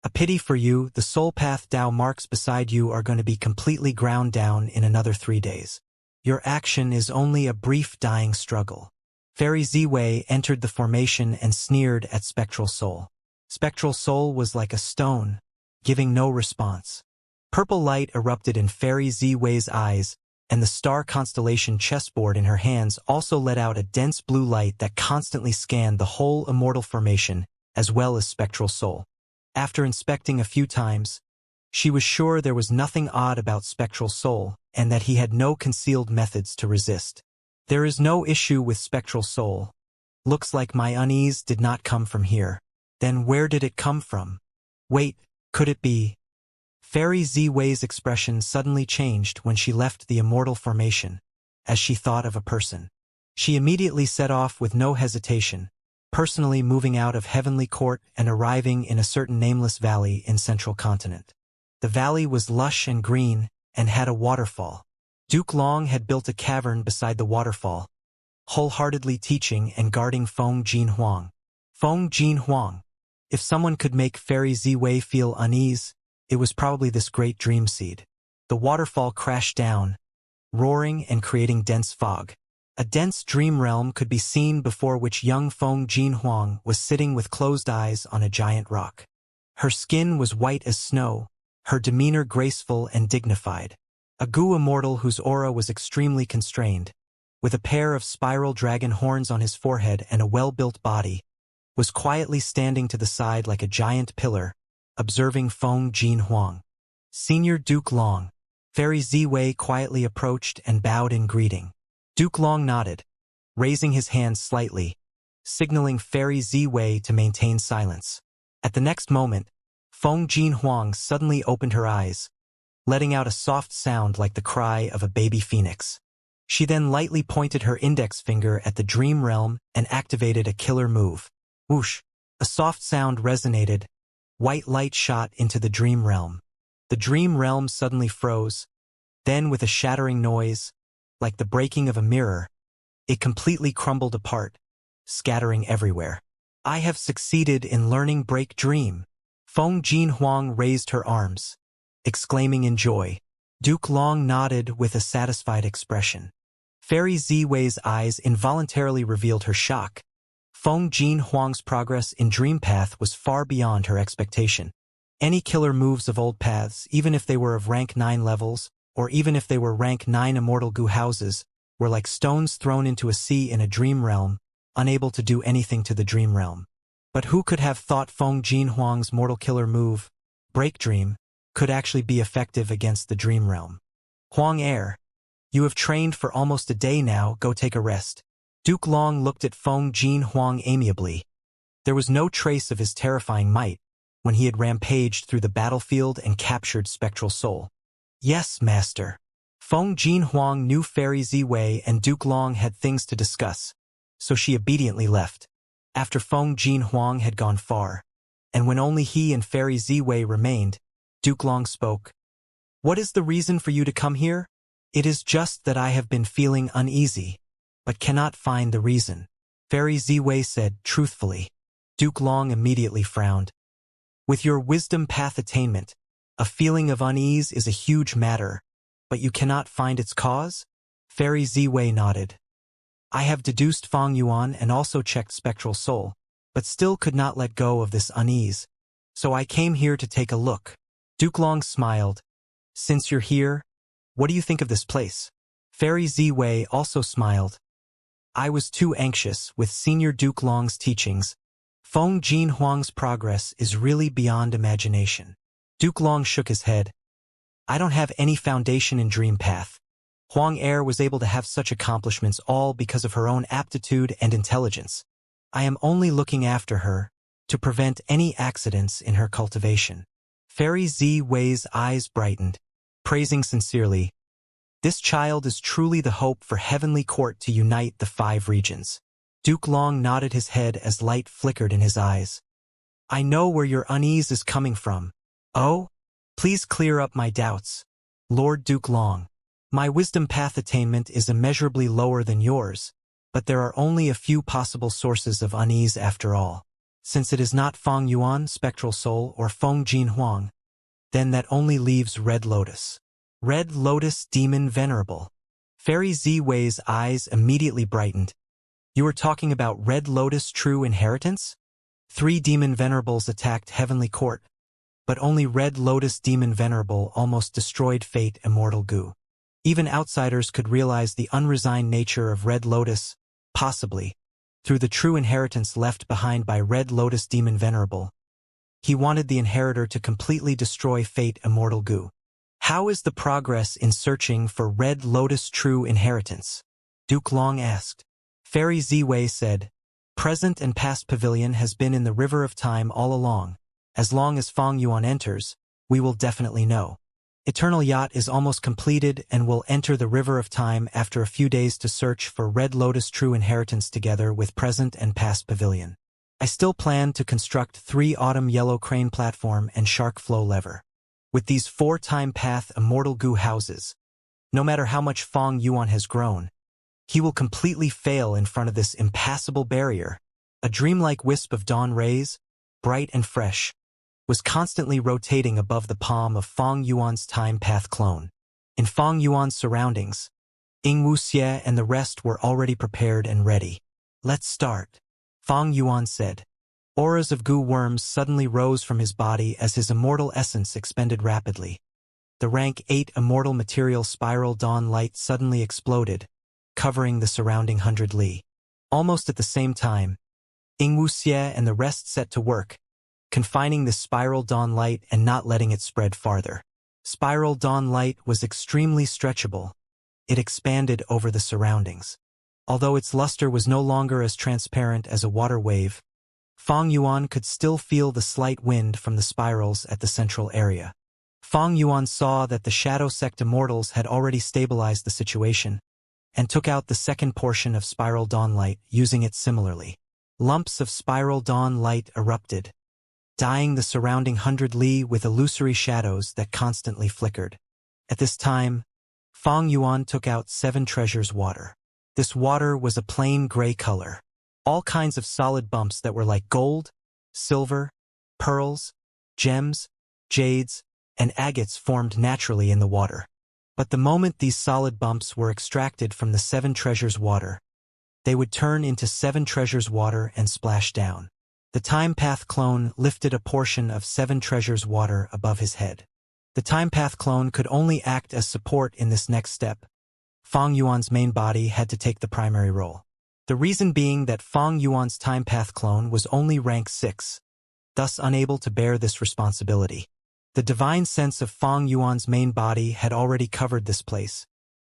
A pity for you, the soul path Dao marks beside you are going to be completely ground down in another 3 days. Your action is only a brief dying struggle. Fairy Ziwei entered the formation and sneered at Spectral Soul. Spectral Soul was like a stone, giving no response. Purple light erupted in Fairy Ziwei's eyes, and the star constellation chessboard in her hands also let out a dense blue light that constantly scanned the whole immortal formation, as well as Spectral Soul. After inspecting a few times, she was sure there was nothing odd about Spectral Soul, and that he had no concealed methods to resist. There is no issue with Spectral Soul. Looks like my unease did not come from here. Then where did it come from? Wait, could it be? Fairy Ziwei's expression suddenly changed when she left the immortal formation, as she thought of a person. She immediately set off with no hesitation, personally moving out of Heavenly Court and arriving in a certain nameless valley in Central Continent. The valley was lush and green, and had a waterfall. Duke Long had built a cavern beside the waterfall, wholeheartedly teaching and guarding Feng Jinhuang. Feng Jinhuang. If someone could make Fairy Ziwei feel unease, it was probably this great dream seed. The waterfall crashed down, roaring and creating dense fog. A dense dream realm could be seen before which young Feng Jinhuang was sitting with closed eyes on a giant rock. Her skin was white as snow, her demeanor graceful and dignified. A Gu immortal whose aura was extremely constrained, with a pair of spiral dragon horns on his forehead and a well-built body, was quietly standing to the side like a giant pillar, observing Feng Jin Huang. Senior Duke Long. Fairy Ziwei quietly approached and bowed in greeting. Duke Long nodded, raising his hand slightly, signaling Fairy Ziwei to maintain silence. At the next moment, Feng Jin Huang suddenly opened her eyes, letting out a soft sound like the cry of a baby phoenix. She then lightly pointed her index finger at the dream realm and activated a killer move. Whoosh! A soft sound resonated. White light shot into the dream realm. The dream realm suddenly froze. Then, with a shattering noise, like the breaking of a mirror, it completely crumbled apart, scattering everywhere. I have succeeded in learning Break Dream. Feng Jin Huang raised her arms, exclaiming in joy. Duke Long nodded with a satisfied expression. Fairy Ziwei's eyes involuntarily revealed her shock. Feng Jin Huang's progress in Dream Path was far beyond her expectation. Any killer moves of old paths, even if they were of rank 9 levels, or even if they were rank 9 Immortal Goo houses, were like stones thrown into a sea in a dream realm, unable to do anything to the dream realm. But who could have thought Feng Jin Huang's mortal killer move, Break Dream, could actually be effective against the dream realm? Huang Heir, you have trained for almost a day now, go take a rest. Duke Long looked at Feng Jin Huang amiably. There was no trace of his terrifying might when he had rampaged through the battlefield and captured Spectral Soul. Yes, master. Feng Jin Huang knew Fairy Ziwei and Duke Long had things to discuss, so she obediently left. After Feng Jin Huang had gone far, and when only he and Fairy Ziwei remained, Duke Long spoke. What is the reason for you to come here? It is just that I have been feeling uneasy, but cannot find the reason. Fairy Ziwei said truthfully. Duke Long immediately frowned. With your wisdom path attainment, a feeling of unease is a huge matter, but you cannot find its cause? Fairy Ziwei nodded. I have deduced Fang Yuan and also checked Spectral Soul, but still could not let go of this unease, so I came here to take a look. Duke Long smiled. Since you're here, what do you think of this place? Fairy Ziwei also smiled. I was too anxious with Senior Duke Long's teachings. Feng Jin Huang's progress is really beyond imagination. Duke Long shook his head. I don't have any foundation in Dream Path. Huang Heir was able to have such accomplishments all because of her own aptitude and intelligence. I am only looking after her to prevent any accidents in her cultivation. Fairy Ziwei's eyes brightened, praising sincerely. This child is truly the hope for Heavenly Court to unite the 5 regions. Duke Long nodded his head as light flickered in his eyes. I know where your unease is coming from. Oh? Please clear up my doubts. Lord Duke Long. My wisdom path attainment is immeasurably lower than yours, but there are only a few possible sources of unease after all. Since it is not Fang Yuan, Spectral Soul, or Feng Jin Huang, then that only leaves Red Lotus. Red Lotus Demon Venerable. Fairy Ziwei's eyes immediately brightened. You were talking about Red Lotus True Inheritance? 3 Demon Venerables attacked Heavenly Court, but only Red Lotus Demon Venerable almost destroyed Fate Immortal Goo. Even outsiders could realize the unresigned nature of Red Lotus, possibly, through the true inheritance left behind by Red Lotus Demon Venerable. He wanted the inheritor to completely destroy Fate Immortal Goo. How is the progress in searching for Red Lotus True Inheritance? Duke Long asked. Fairy Ziwei said, Present and past pavilion has been in the river of time all along. As long as Fang Yuan enters, we will definitely know. Eternal Yacht is almost completed and will enter the river of time after a few days to search for Red Lotus True Inheritance together with present and past pavilion. I still plan to construct 3 Autumn Yellow Crane Platform and Shark Flow Lever. With these 4 Time Path Immortal Goo houses, no matter how much Fang Yuan has grown, he will completely fail in front of this impassable barrier. A dreamlike wisp of dawn rays, bright and fresh, was constantly rotating above the palm of Fang Yuan's Time Path clone. In Fang Yuan's surroundings, Ying Wuxie and the rest were already prepared and ready. Let's start, Fang Yuan said. Auras of goo worms suddenly rose from his body as his immortal essence expended rapidly. The rank 8 immortal material spiral dawn light suddenly exploded, covering the surrounding 100 li. Almost at the same time, Ingwuxie and the rest set to work, confining the spiral dawn light and not letting it spread farther. Spiral dawn light was extremely stretchable. It expanded over the surroundings. Although its luster was no longer as transparent as a water wave, Fang Yuan could still feel the slight wind from the spirals at the central area. Fang Yuan saw that the Shadow Sect Immortals had already stabilized the situation, and took out the second portion of spiral dawn light, using it similarly. Lumps of spiral dawn light erupted, dyeing the surrounding 100 li with illusory shadows that constantly flickered. At this time, Fang Yuan took out 7 treasures water. This water was a plain gray color. All kinds of solid bumps that were like gold, silver, pearls, gems, jades, and agates formed naturally in the water. But the moment these solid bumps were extracted from the 7 treasures water, they would turn into 7 treasures water and splash down. The Time Path clone lifted a portion of 7 treasures water above his head. The Time Path clone could only act as support in this next step. Fang Yuan's main body had to take the primary role. The reason being that Fang Yuan's Time Path clone was only rank 6, thus unable to bear this responsibility. The divine sense of Fang Yuan's main body had already covered this place,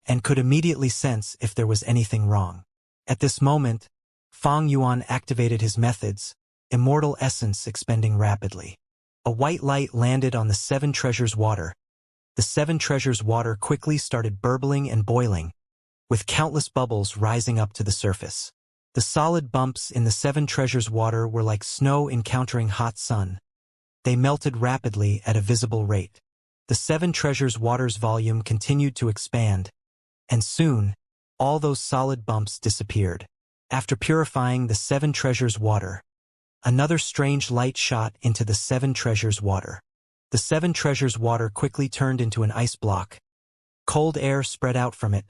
and could immediately sense if there was anything wrong. At this moment, Fang Yuan activated his methods, immortal essence expending rapidly. A white light landed on the 7 treasures water. The 7 treasures water quickly started burbling and boiling, with countless bubbles rising up to the surface. The solid bumps in the 7 treasures water were like snow encountering hot sun. They melted rapidly at a visible rate. The 7 treasures water's volume continued to expand, and soon, all those solid bumps disappeared. After purifying the 7 treasures water, another strange light shot into the 7 treasures water. The 7 treasures water quickly turned into an ice block. Cold air spread out from it,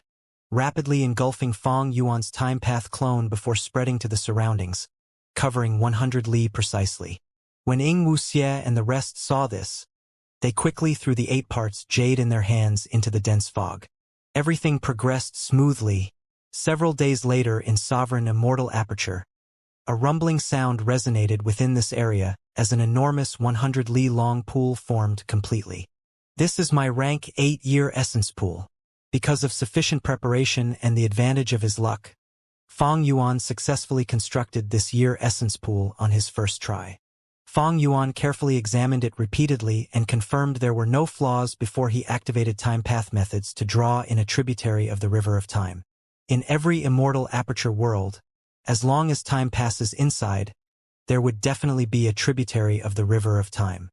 rapidly engulfing Fang Yuan's Time Path clone before spreading to the surroundings, covering 100 li precisely. When Ingwuxie and the rest saw this, they quickly threw the 8 parts jade in their hands into the dense fog. Everything progressed smoothly. Several days later in Sovereign Immortal Aperture, a rumbling sound resonated within this area as an enormous 100 li long pool formed completely. This is my rank 8-year essence pool. Because of sufficient preparation and the advantage of his luck, Fang Yuan successfully constructed this year essence pool on his first try. Fang Yuan carefully examined it repeatedly and confirmed there were no flaws before he activated time path methods to draw in a tributary of the River of Time. In every Immortal Aperture world, as long as time passes inside, there would definitely be a tributary of the River of Time.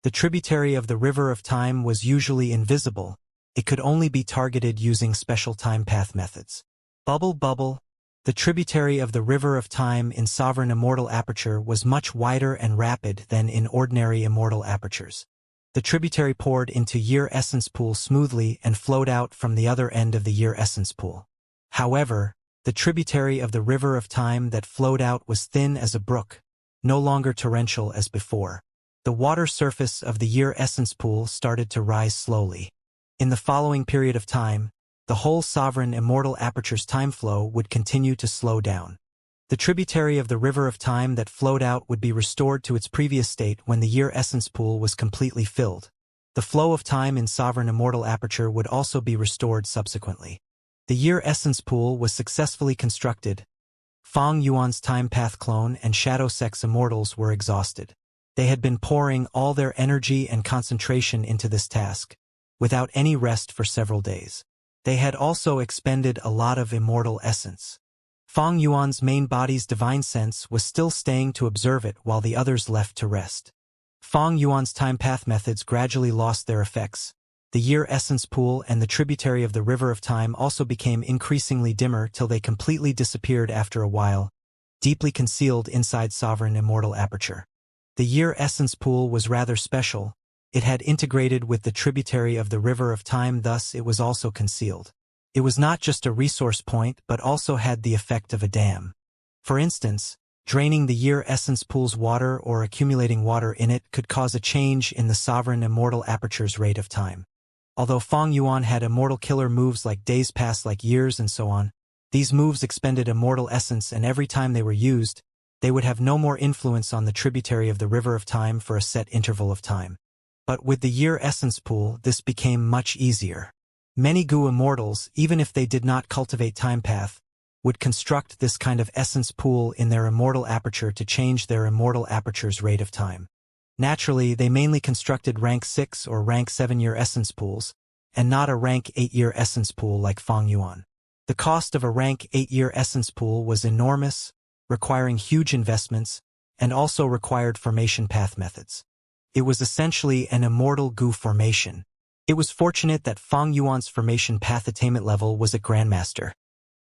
The tributary of the River of Time was usually invisible. It could only be targeted using special time path methods. Bubble. The tributary of the River of Time in Sovereign Immortal Aperture was much wider and rapid than in ordinary Immortal Apertures. The tributary poured into Year Essence Pool smoothly and flowed out from the other end of the Year Essence Pool. However, the tributary of the River of Time that flowed out was thin as a brook, no longer torrential as before. The water surface of the Year Essence Pool started to rise slowly. In the following period of time, the whole Sovereign Immortal Aperture's time flow would continue to slow down. The tributary of the River of Time that flowed out would be restored to its previous state when the Year Essence Pool was completely filled. The flow of time in Sovereign Immortal Aperture would also be restored subsequently. The Year Essence Pool was successfully constructed. Fang Yuan's Time Path clone and Shadow Sect's Immortals were exhausted. They had been pouring all their energy and concentration into this task, without any rest for several days. They had also expended a lot of immortal essence. Fang Yuan's main body's divine sense was still staying to observe it while the others left to rest. Fang Yuan's time path methods gradually lost their effects. The Year Essence Pool and the tributary of the River of Time also became increasingly dimmer till they completely disappeared after a while, deeply concealed inside Sovereign Immortal Aperture. The Year Essence Pool was rather special. It had integrated with the tributary of the River of Time, thus it was also concealed. It was not just a resource point but also had the effect of a dam. For instance, draining the Year Essence Pool's water or accumulating water in it could cause a change in the Sovereign Immortal Aperture's rate of time. Although Fang Yuan had immortal killer moves like days pass like years and so on, these moves expended immortal essence, and every time they were used, They would have no more influence on the tributary of the river of time for a set interval of time. But with the year essence pool, this became much easier. Many goo immortals, even if they did not cultivate time path, would construct this kind of essence pool in their immortal aperture to change their immortal aperture's rate of time. Naturally, they mainly constructed rank 6 or rank 7 year essence pools, and not a rank 8 year essence pool like Fang Yuan. The cost of a rank 8 year essence pool was enormous, requiring huge investments, and also required formation path methods. It was essentially an immortal goo formation. It was fortunate that Fang Yuan's formation path attainment level was at Grandmaster,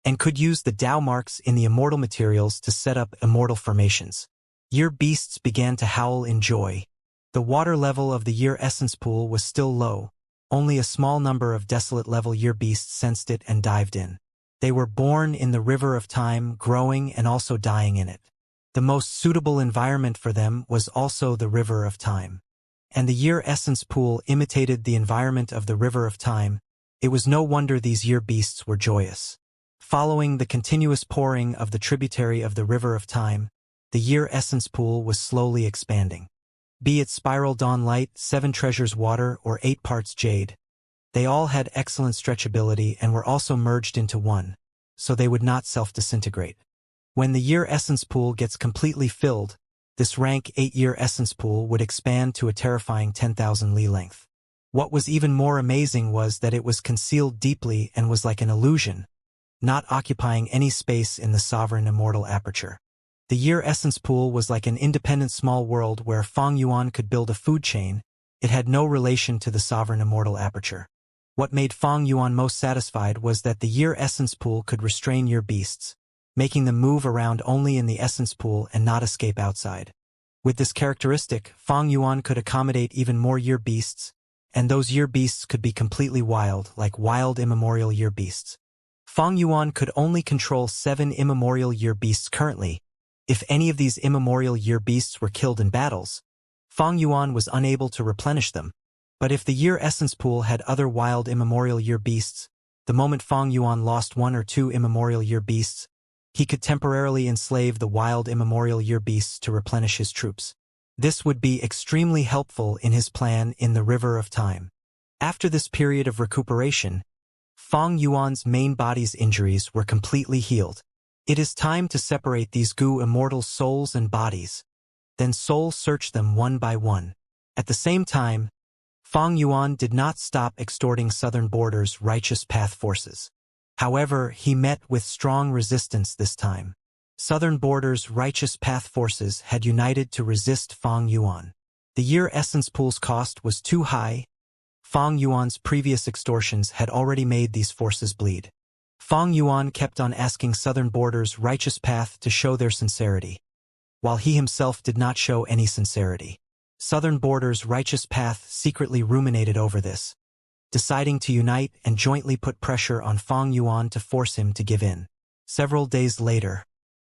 and could use the Dao marks in the immortal materials to set up immortal formations. Year beasts began to howl in joy. The water level of the year essence pool was still low. Only a small number of desolate level year beasts sensed it and dived in. They were born in the river of time, growing and also dying in it. The most suitable environment for them was also the river of time. And the year essence pool imitated the environment of the river of time. It was no wonder these year beasts were joyous. Following the continuous pouring of the tributary of the river of time, the year essence pool was slowly expanding. Be it spiral dawn light, 7 treasures water, or 8 parts jade, they all had excellent stretchability and were also merged into one, so they would not self-disintegrate. When the year essence pool gets completely filled, this rank 8 year essence pool would expand to a terrifying 10,000 li length. What was even more amazing was that it was concealed deeply and was like an illusion, not occupying any space in the sovereign immortal aperture. The year essence pool was like an independent small world where Fang Yuan could build a food chain. It had no relation to the sovereign immortal aperture. What made Fang Yuan most satisfied was that the year essence pool could restrain year beasts, making them move around only in the essence pool and not escape outside. With this characteristic, Fang Yuan could accommodate even more year beasts, and those year beasts could be completely wild, like wild immemorial year beasts. Fang Yuan could only control 7 immemorial year beasts currently. If any of these immemorial year beasts were killed in battles, Fang Yuan was unable to replenish them. But if the year essence pool had other wild immemorial year beasts, the moment Fang Yuan lost 1 or 2 immemorial year beasts, he could temporarily enslave the wild immemorial year beasts to replenish his troops. This would be extremely helpful in his plan in the River of Time. After this period of recuperation, Fang Yuan's main body's injuries were completely healed. It is time to separate these goo immortal souls and bodies. Then Soul search them one by one. At the same time, Fang Yuan did not stop extorting Southern Border's righteous path forces. However, he met with strong resistance this time. Southern Border's righteous path forces had united to resist Fang Yuan. The year essence pool's cost was too high. Fang Yuan's previous extortions had already made these forces bleed. Fang Yuan kept on asking Southern Border's righteous path to show their sincerity, while he himself did not show any sincerity. Southern Border's righteous path secretly ruminated over this, deciding to unite and jointly put pressure on Fang Yuan to force him to give in. Several days later,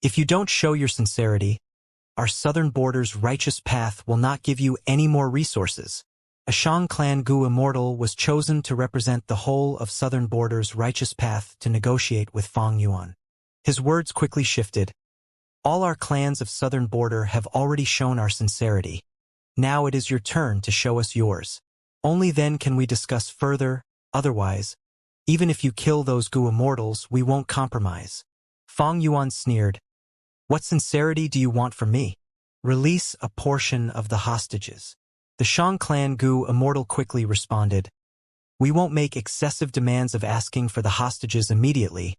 if you don't show your sincerity, our Southern Border's righteous path will not give you any more resources. A Shang clan Gu Immortal was chosen to represent the whole of Southern Border's righteous path to negotiate with Fang Yuan. His words quickly shifted. All our clans of Southern Border have already shown our sincerity. Now it is your turn to show us yours. Only then can we discuss further, otherwise, even if you kill those Gu Immortals, we won't compromise. Fang Yuan sneered. What sincerity do you want from me? Release a portion of the hostages. The Shang clan Gu Immortal quickly responded. We won't make excessive demands of asking for the hostages immediately.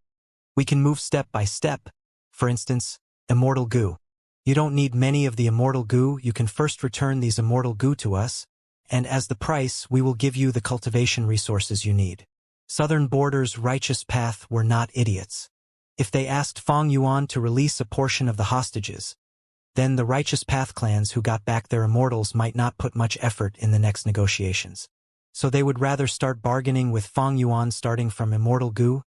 We can move step by step. For instance, Immortal Gu. You don't need many of the Immortal Gu, you can first return these Immortal Gu to us, and as the price, we will give you the cultivation resources you need. Southern Border's righteous path were not idiots. If they asked Fang Yuan to release a portion of the hostages, then the righteous path clans who got back their immortals might not put much effort in the next negotiations. So they would rather start bargaining with Fang Yuan starting from Immortal Gu,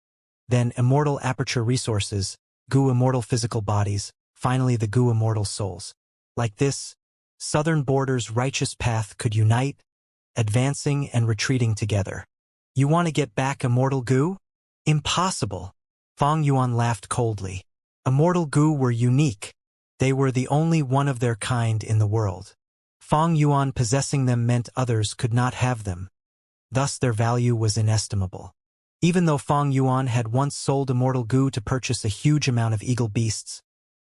then Immortal Aperture Resources, Gu Immortal Physical Bodies, finally the Gu Immortal Souls. Like this, Southern Border's righteous path could unite, advancing and retreating together. You want to get back Immortal Gu? Impossible. Fang Yuan laughed coldly. Immortal Gu were unique. They were the only one of their kind in the world. Fang Yuan possessing them meant others could not have them. Thus their value was inestimable. Even though Fang Yuan had once sold immortal goo to purchase a huge amount of eagle beasts,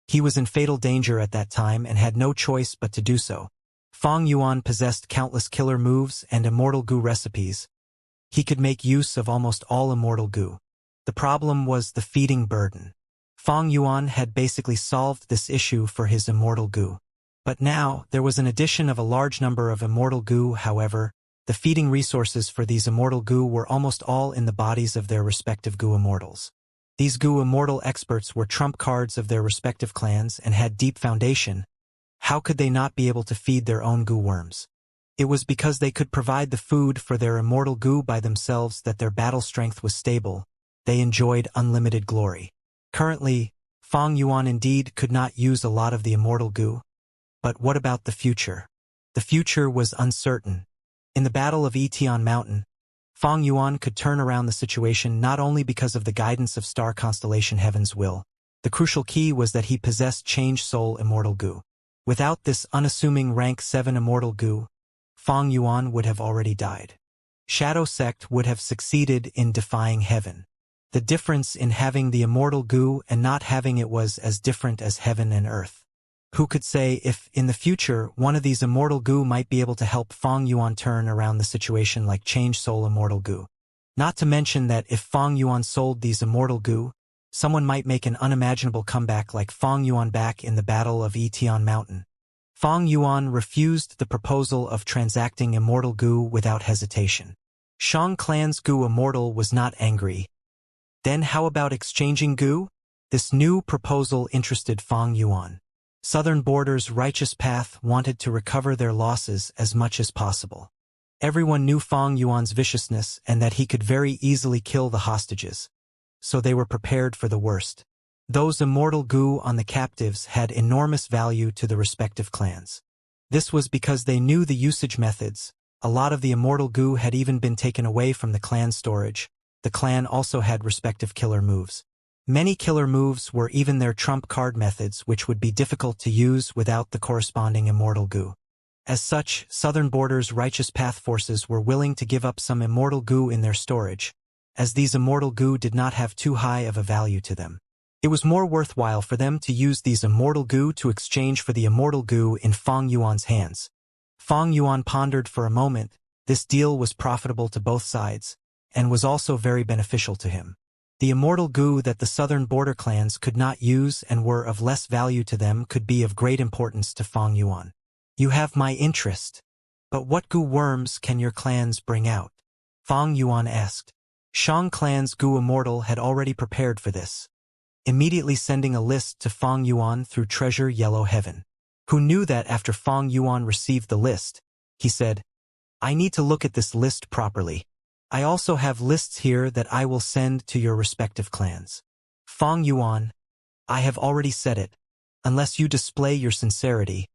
he was in fatal danger at that time and had no choice but to do so. Fang Yuan possessed countless killer moves and immortal goo recipes. He could make use of almost all immortal goo. The problem was the feeding burden. Fang Yuan had basically solved this issue for his immortal goo. But now, there was an addition of a large number of immortal goo. However, the feeding resources for these immortal goo were almost all in the bodies of their respective goo immortals. These goo immortal experts were trump cards of their respective clans and had deep foundation. How could they not be able to feed their own goo worms? It was because they could provide the food for their immortal goo by themselves that their battle strength was stable. They enjoyed unlimited glory. Currently, Fang Yuan indeed could not use a lot of the immortal goo. But what about the future? The future was uncertain. In the Battle of Etion Mountain, Fang Yuan could turn around the situation not only because of the guidance of star constellation Heaven's will. The crucial key was that he possessed Change Soul immortal goo. Without this unassuming rank 7 immortal goo, Fang Yuan would have already died. Shadow Sect would have succeeded in defying heaven. The difference in having the immortal goo and not having it was as different as heaven and earth. Who could say if, in the future, one of these immortal goo might be able to help Fang Yuan turn around the situation like Change Soul immortal goo? Not to mention that if Fang Yuan sold these immortal goo, someone might make an unimaginable comeback like Fang Yuan back in the Battle of Etion Mountain. Fang Yuan refused the proposal of transacting immortal goo without hesitation. Shang clan's goo immortal was not angry. Then how about exchanging goo? This new proposal interested Fang Yuan. Southern Border's righteous path wanted to recover their losses as much as possible. Everyone knew Fang Yuan's viciousness and that he could very easily kill the hostages. So they were prepared for the worst. Those immortal goo on the captives had enormous value to the respective clans. This was because they knew the usage methods. A lot of the immortal goo had even been taken away from the clan storage. The clan also had respective killer moves. Many killer moves were even their trump card methods, which would be difficult to use without the corresponding immortal goo. As such, Southern Border's righteous path forces were willing to give up some immortal goo in their storage, as these immortal goo did not have too high of a value to them. It was more worthwhile for them to use these immortal goo to exchange for the immortal goo in Fang Yuan's hands. Fang Yuan pondered for a moment. This deal was profitable to both sides, and was also very beneficial to him. The immortal goo that the Southern Border clans could not use and were of less value to them could be of great importance to Fang Yuan. You have my interest. But what goo worms can your clans bring out? Fang Yuan asked. Shang clan's goo immortal had already prepared for this, immediately sending a list to Fang Yuan through Treasure Yellow Heaven, who knew that after Fang Yuan received the list, he said, I need to look at this list properly. I also have lists here that I will send to your respective clans. Fang Yuan, I have already said it. Unless you display your sincerity,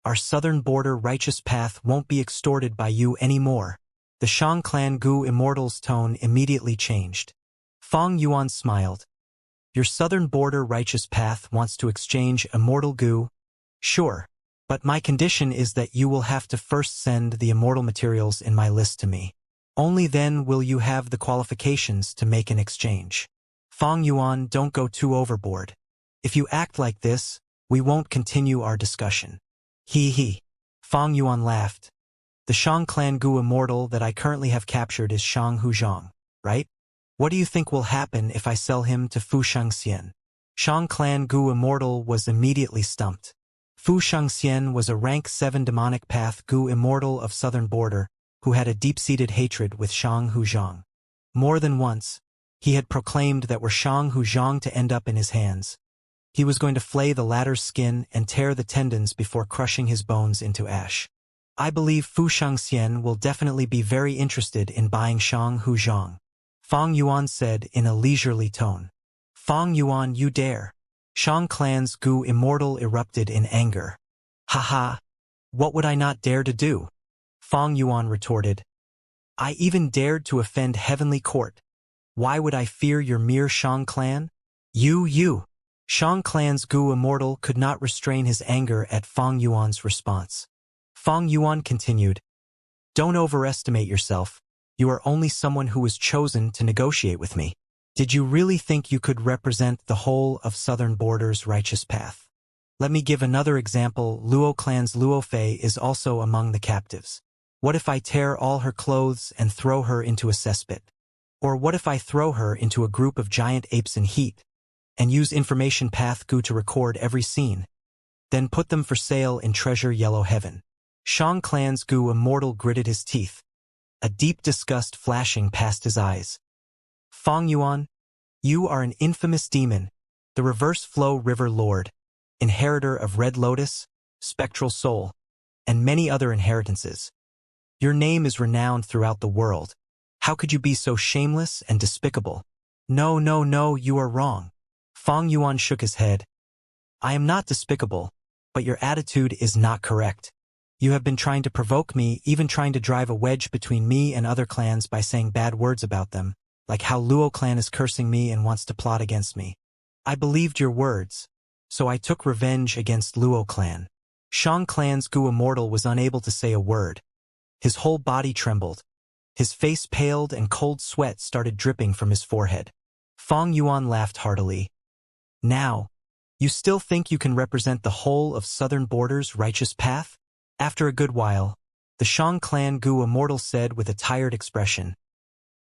our Southern Border righteous path won't be extorted by you anymore. The Shang clan goo immortal's tone immediately changed. Fang Yuan smiled. Your Southern Border righteous path wants to exchange immortal goo? Sure, but my condition is that you will have to first send the immortal materials in my list to me. Only then will you have the qualifications to make an exchange. Fang Yuan, don't go too overboard. If you act like this, we won't continue our discussion. He. Fang Yuan laughed. The Shang clan goo immortal that I currently have captured is Shang Huzhang, right? What do you think will happen if I sell him to Fu Shangxian? Shang clan goo immortal was immediately stumped. Fu Shangxian was a rank 7 demonic path goo immortal of Southern Border, who had a deep-seated hatred with Shang Huzhang. More than once, he had proclaimed that were Shang Huzhang to end up in his hands, he was going to flay the latter's skin and tear the tendons before crushing his bones into ash. I believe Fu Shangxian will definitely be very interested in buying Shang Huzhang, Fang Yuan said in a leisurely tone. Fang Yuan, you dare. Shang clan's goo immortal erupted in anger. Haha, what would I not dare to do? Fang Yuan retorted. I even dared to offend Heavenly Court. Why would I fear your mere Shang clan? You. Shang Clan's Gu Immortal could not restrain his anger at Fang Yuan's response. Fang Yuan continued, "Don't overestimate yourself. You are only someone who was chosen to negotiate with me. Did you really think you could represent the whole of Southern Border's righteous path? Let me give another example. Luo Clan's Luo Fei is also among the captives. What if I tear all her clothes and throw her into a cesspit? Or what if I throw her into a group of giant apes in heat, and use information path Gu to record every scene, then put them for sale in treasure yellow heaven?" Shang Clan's Gu Immortal gritted his teeth, a deep disgust flashing past his eyes. "Fang Yuan, you are an infamous demon, the reverse flow river lord, inheritor of Red Lotus, Spectral Soul, and many other inheritances. Your name is renowned throughout the world. How could you be so shameless and despicable?" "No, no, no, you are wrong." Fang Yuan shook his head. "I am not despicable, but your attitude is not correct. You have been trying to provoke me, even trying to drive a wedge between me and other clans by saying bad words about them, like how Luo Clan is cursing me and wants to plot against me. I believed your words, so I took revenge against Luo Clan." Shang Clan's Gu Immortal was unable to say a word. His whole body trembled. His face paled and cold sweat started dripping from his forehead. Fang Yuan laughed heartily. "Now, you still think you can represent the whole of Southern Border's righteous path?" After a good while, the Shang Clan Gu Immortal said with a tired expression,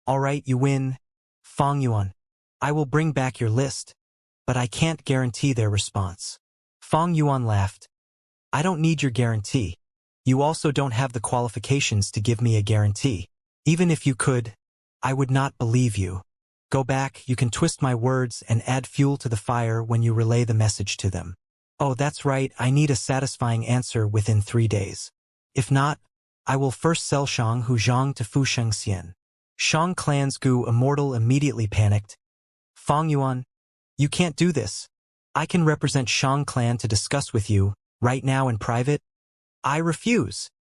"All right, you win, Fang Yuan. I will bring back your list, but I can't guarantee their response." Fang Yuan laughed. "I don't need your guarantee. You also don't have the qualifications to give me a guarantee. Even if you could, I would not believe you. Go back, you can twist my words and add fuel to the fire when you relay the message to them. Oh, that's right, I need a satisfying answer within 3 days. If not, I will first sell Shang Hu Zhang to Fu Shengxian." Shang Clan's Gu Immortal immediately panicked. "Fang Yuan, you can't do this. I can represent Shang Clan to discuss with you, right now in private. I refuse."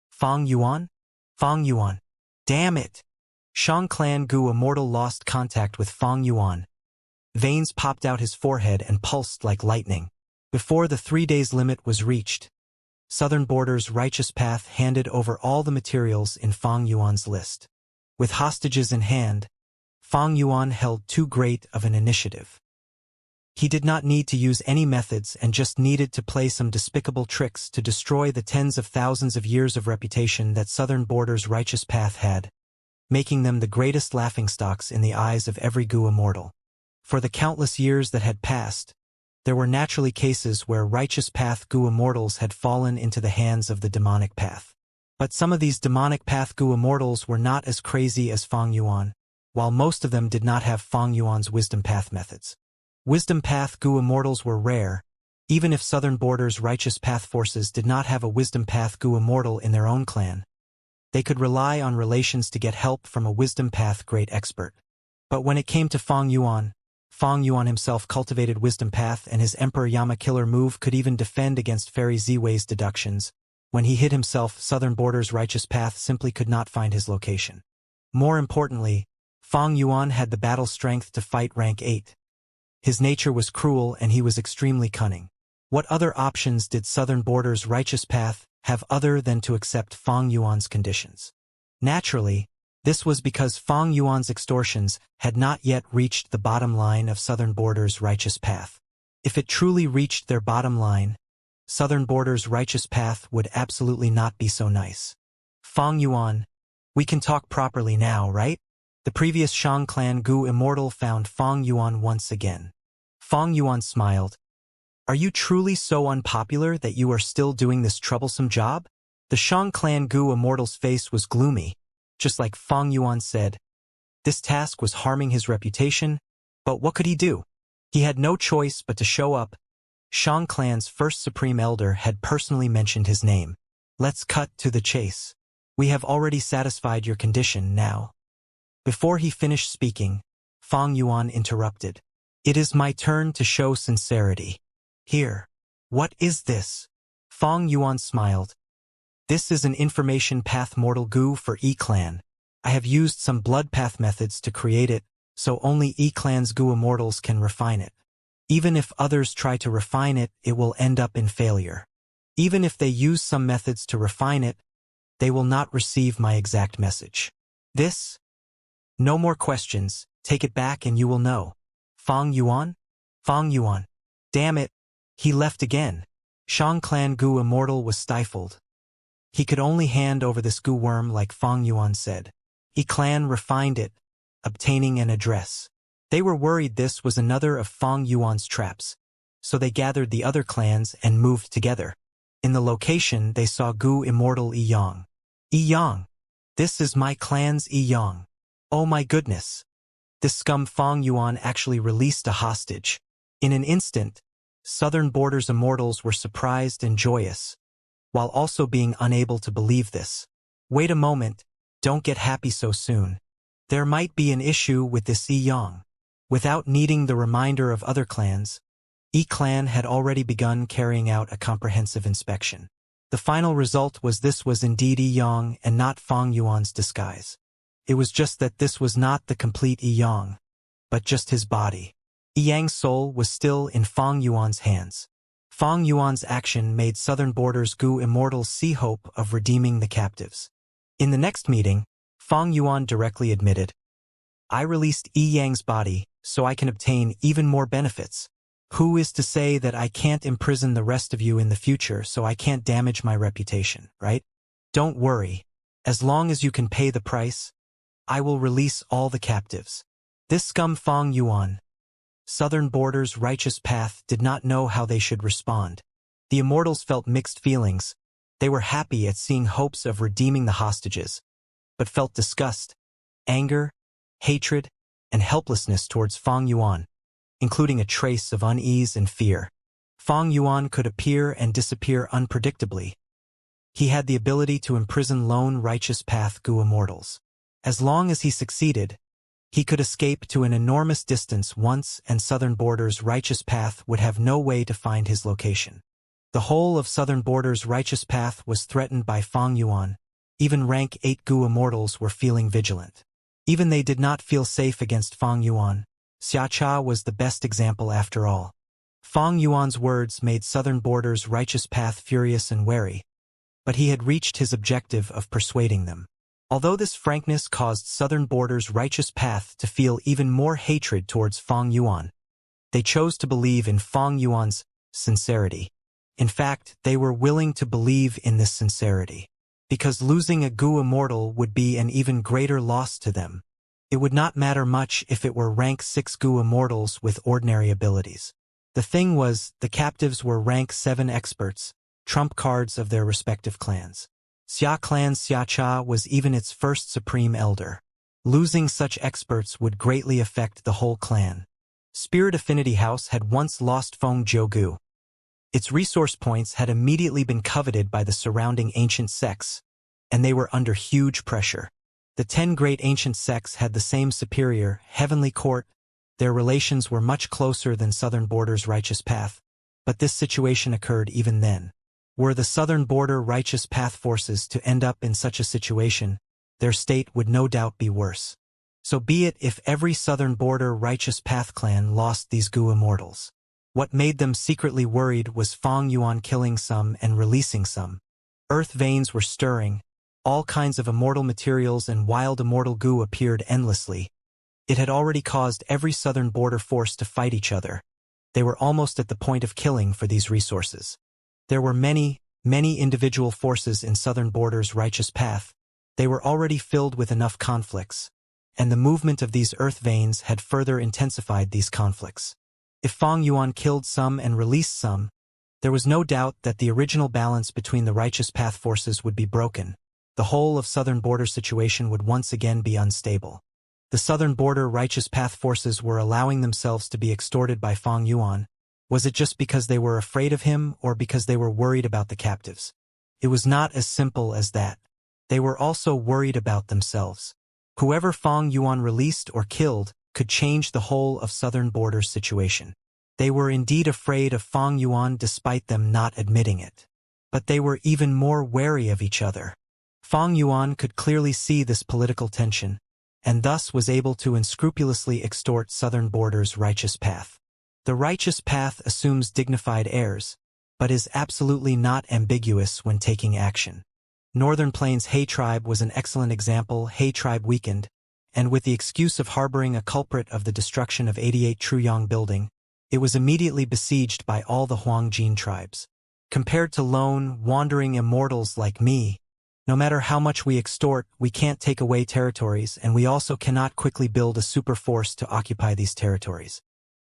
"Fang Yuan? Fang Yuan. Damn it." Shang Clan Gu Immortal lost contact with Fang Yuan. Veins popped out his forehead and pulsed like lightning. Before the 3 days limit was reached, Southern Border's righteous path handed over all the materials in Fang Yuan's list. With hostages in hand, Fang Yuan held too great of an initiative. He did not need to use any methods and just needed to play some despicable tricks to destroy the tens of thousands of years of reputation that Southern Border's righteous path had, making them the greatest laughingstocks in the eyes of every Gu Immortal. For the countless years that had passed, there were naturally cases where righteous path Gu Immortals had fallen into the hands of the demonic path. But some of these demonic path Gu Immortals were not as crazy as Fang Yuan, while most of them did not have Fang Yuan's wisdom path methods. Wisdom path Gu Immortals were rare, even if Southern Border's righteous path forces did not have a wisdom path Gu Immortal in their own clan. They could rely on relations to get help from a wisdom path great expert. But when it came to Fang Yuan himself cultivated wisdom path, and his Emperor Yama killer move could even defend against Fairy Ziwei's deductions. When he hid himself, Southern Border's righteous path simply could not find his location. More importantly, Fang Yuan had the battle strength to fight rank 8. His nature was cruel and he was extremely cunning. What other options did Southern Border's righteous path have other than to accept Fang Yuan's conditions? Naturally, this was because Fang Yuan's extortions had not yet reached the bottom line of Southern Border's righteous path. If it truly reached their bottom line, Southern Border's righteous path would absolutely not be so nice. "Fang Yuan, we can talk properly now, right?" The previous Shang Clan Gu Immortal found Fang Yuan once again. Fang Yuan smiled. "Are you truly so unpopular that you are still doing this troublesome job?" The Shang Clan Gu Immortal's face was gloomy. Just like Fang Yuan said, this task was harming his reputation, but what could he do? He had no choice but to show up. Shang Clan's first Supreme Elder had personally mentioned his name. "Let's cut to the chase. We have already satisfied your condition now." Before he finished speaking, Fang Yuan interrupted. "It is my turn to show sincerity. Here. What is this?" Fang Yuan smiled. "This is an information path mortal Gu for E-Clan. I have used some blood path methods to create it, so only E-Clan's Gu Immortals can refine it. Even if others try to refine it, it will end up in failure. Even if they use some methods to refine it, they will not receive my exact message. This? No more questions, take it back and you will know. Fang Yuan? Fang Yuan. Damn it. He left again. Shang Clan Gu Immortal was stifled. He could only hand over this Gu worm like Fang Yuan said. Yi Clan refined it, obtaining an address. They were worried this was another of Fang Yuan's traps, so they gathered the other clans and moved together. In the location they saw Gu Immortal Yi Yang. Yi Yang. This is my clan's Yi Yang. Oh my goodness. This scum Fang Yuan actually released a hostage. In an instant, Southern Border's immortals were surprised and joyous, while also being unable to believe this. Wait a moment, don't get happy so soon. There might be an issue with this Yi Yang. Without needing the reminder of other clans, Yi Clan had already begun carrying out a comprehensive inspection. The final result was this was indeed Yi Yang and not Fang Yuan's disguise. It was just that this was not the complete Yi Yang, but just his body. Yi Yang's soul was still in Fang Yuan's hands. Fang Yuan's action made Southern Border's Gu Immortals see hope of redeeming the captives. In the next meeting, Fang Yuan directly admitted, I released Yi Yang's body so I can obtain even more benefits. Who is to say that I can't imprison the rest of you in the future so I can't damage my reputation, right? Don't worry. As long as you can pay the price, I will release all the captives. This scum Fang Yuan, Southern Border's righteous path, did not know how they should respond. The immortals felt mixed feelings. They were happy at seeing hopes of redeeming the hostages, but felt disgust, anger, hatred, and helplessness towards Fang Yuan, including a trace of unease and fear. Fang Yuan could appear and disappear unpredictably. He had the ability to imprison lone righteous path Gu immortals. As long as he succeeded, he could escape to an enormous distance once, and Southern Border's righteous path would have no way to find his location. The whole of Southern Border's righteous path was threatened by Fang Yuan. Even rank 8 Gu immortals were feeling vigilant. Even they did not feel safe against Fang Yuan. Xiacha was the best example after all. Fang Yuan's words made Southern Border's righteous path furious and wary, but he had reached his objective of persuading them. Although this frankness caused Southern Border's righteous path to feel even more hatred towards Fang Yuan, they chose to believe in Fang Yuan's sincerity. In fact, they were willing to believe in this sincerity, because losing a Gu immortal would be an even greater loss to them. It would not matter much if it were rank 6 Gu immortals with ordinary abilities. The thing was, the captives were rank 7 experts, trump cards of their respective clans. Xia Clan's Xiacha was even its first supreme elder. Losing such experts would greatly affect the whole clan. Spirit Affinity House had once lost Feng Jiugu. Its resource points had immediately been coveted by the surrounding ancient sects, and they were under huge pressure. The 10 great ancient sects had the same superior, heavenly court. Their relations were much closer than Southern Border's righteous path, but this situation occurred even then. Were the Southern Border righteous path forces to end up in such a situation, their state would no doubt be worse. So be it if every Southern Border righteous path clan lost these Gu immortals. What made them secretly worried was Fang Yuan killing some and releasing some. Earth veins were stirring. All kinds of immortal materials and wild immortal Gu appeared endlessly. It had already caused every Southern Border force to fight each other. They were almost at the point of killing for these resources. There were many, many individual forces in Southern Border's righteous path. They were already filled with enough conflicts, and the movement of these earth veins had further intensified these conflicts. If Fang Yuan killed some and released some, there was no doubt that the original balance between the righteous path forces would be broken. The whole of Southern Border situation would once again be unstable. The Southern Border righteous path forces were allowing themselves to be extorted by Fang Yuan. Was it just because they were afraid of him or because they were worried about the captives? It was not as simple as that. They were also worried about themselves. Whoever Fang Yuan released or killed could change the whole of Southern Border's situation. They were indeed afraid of Fang Yuan despite them not admitting it. But they were even more wary of each other. Fang Yuan could clearly see this political tension, and thus was able to unscrupulously extort Southern Border's righteous path. The righteous path assumes dignified heirs, but is absolutely not ambiguous when taking action. Northern Plains Hay Tribe was an excellent example. Hay Tribe weakened, and with the excuse of harboring a culprit of the destruction of 88 Truyong building, it was immediately besieged by all the Huangjin tribes. Compared to lone, wandering immortals like me, no matter how much we extort, we can't take away territories, and we also cannot quickly build a super force to occupy these territories.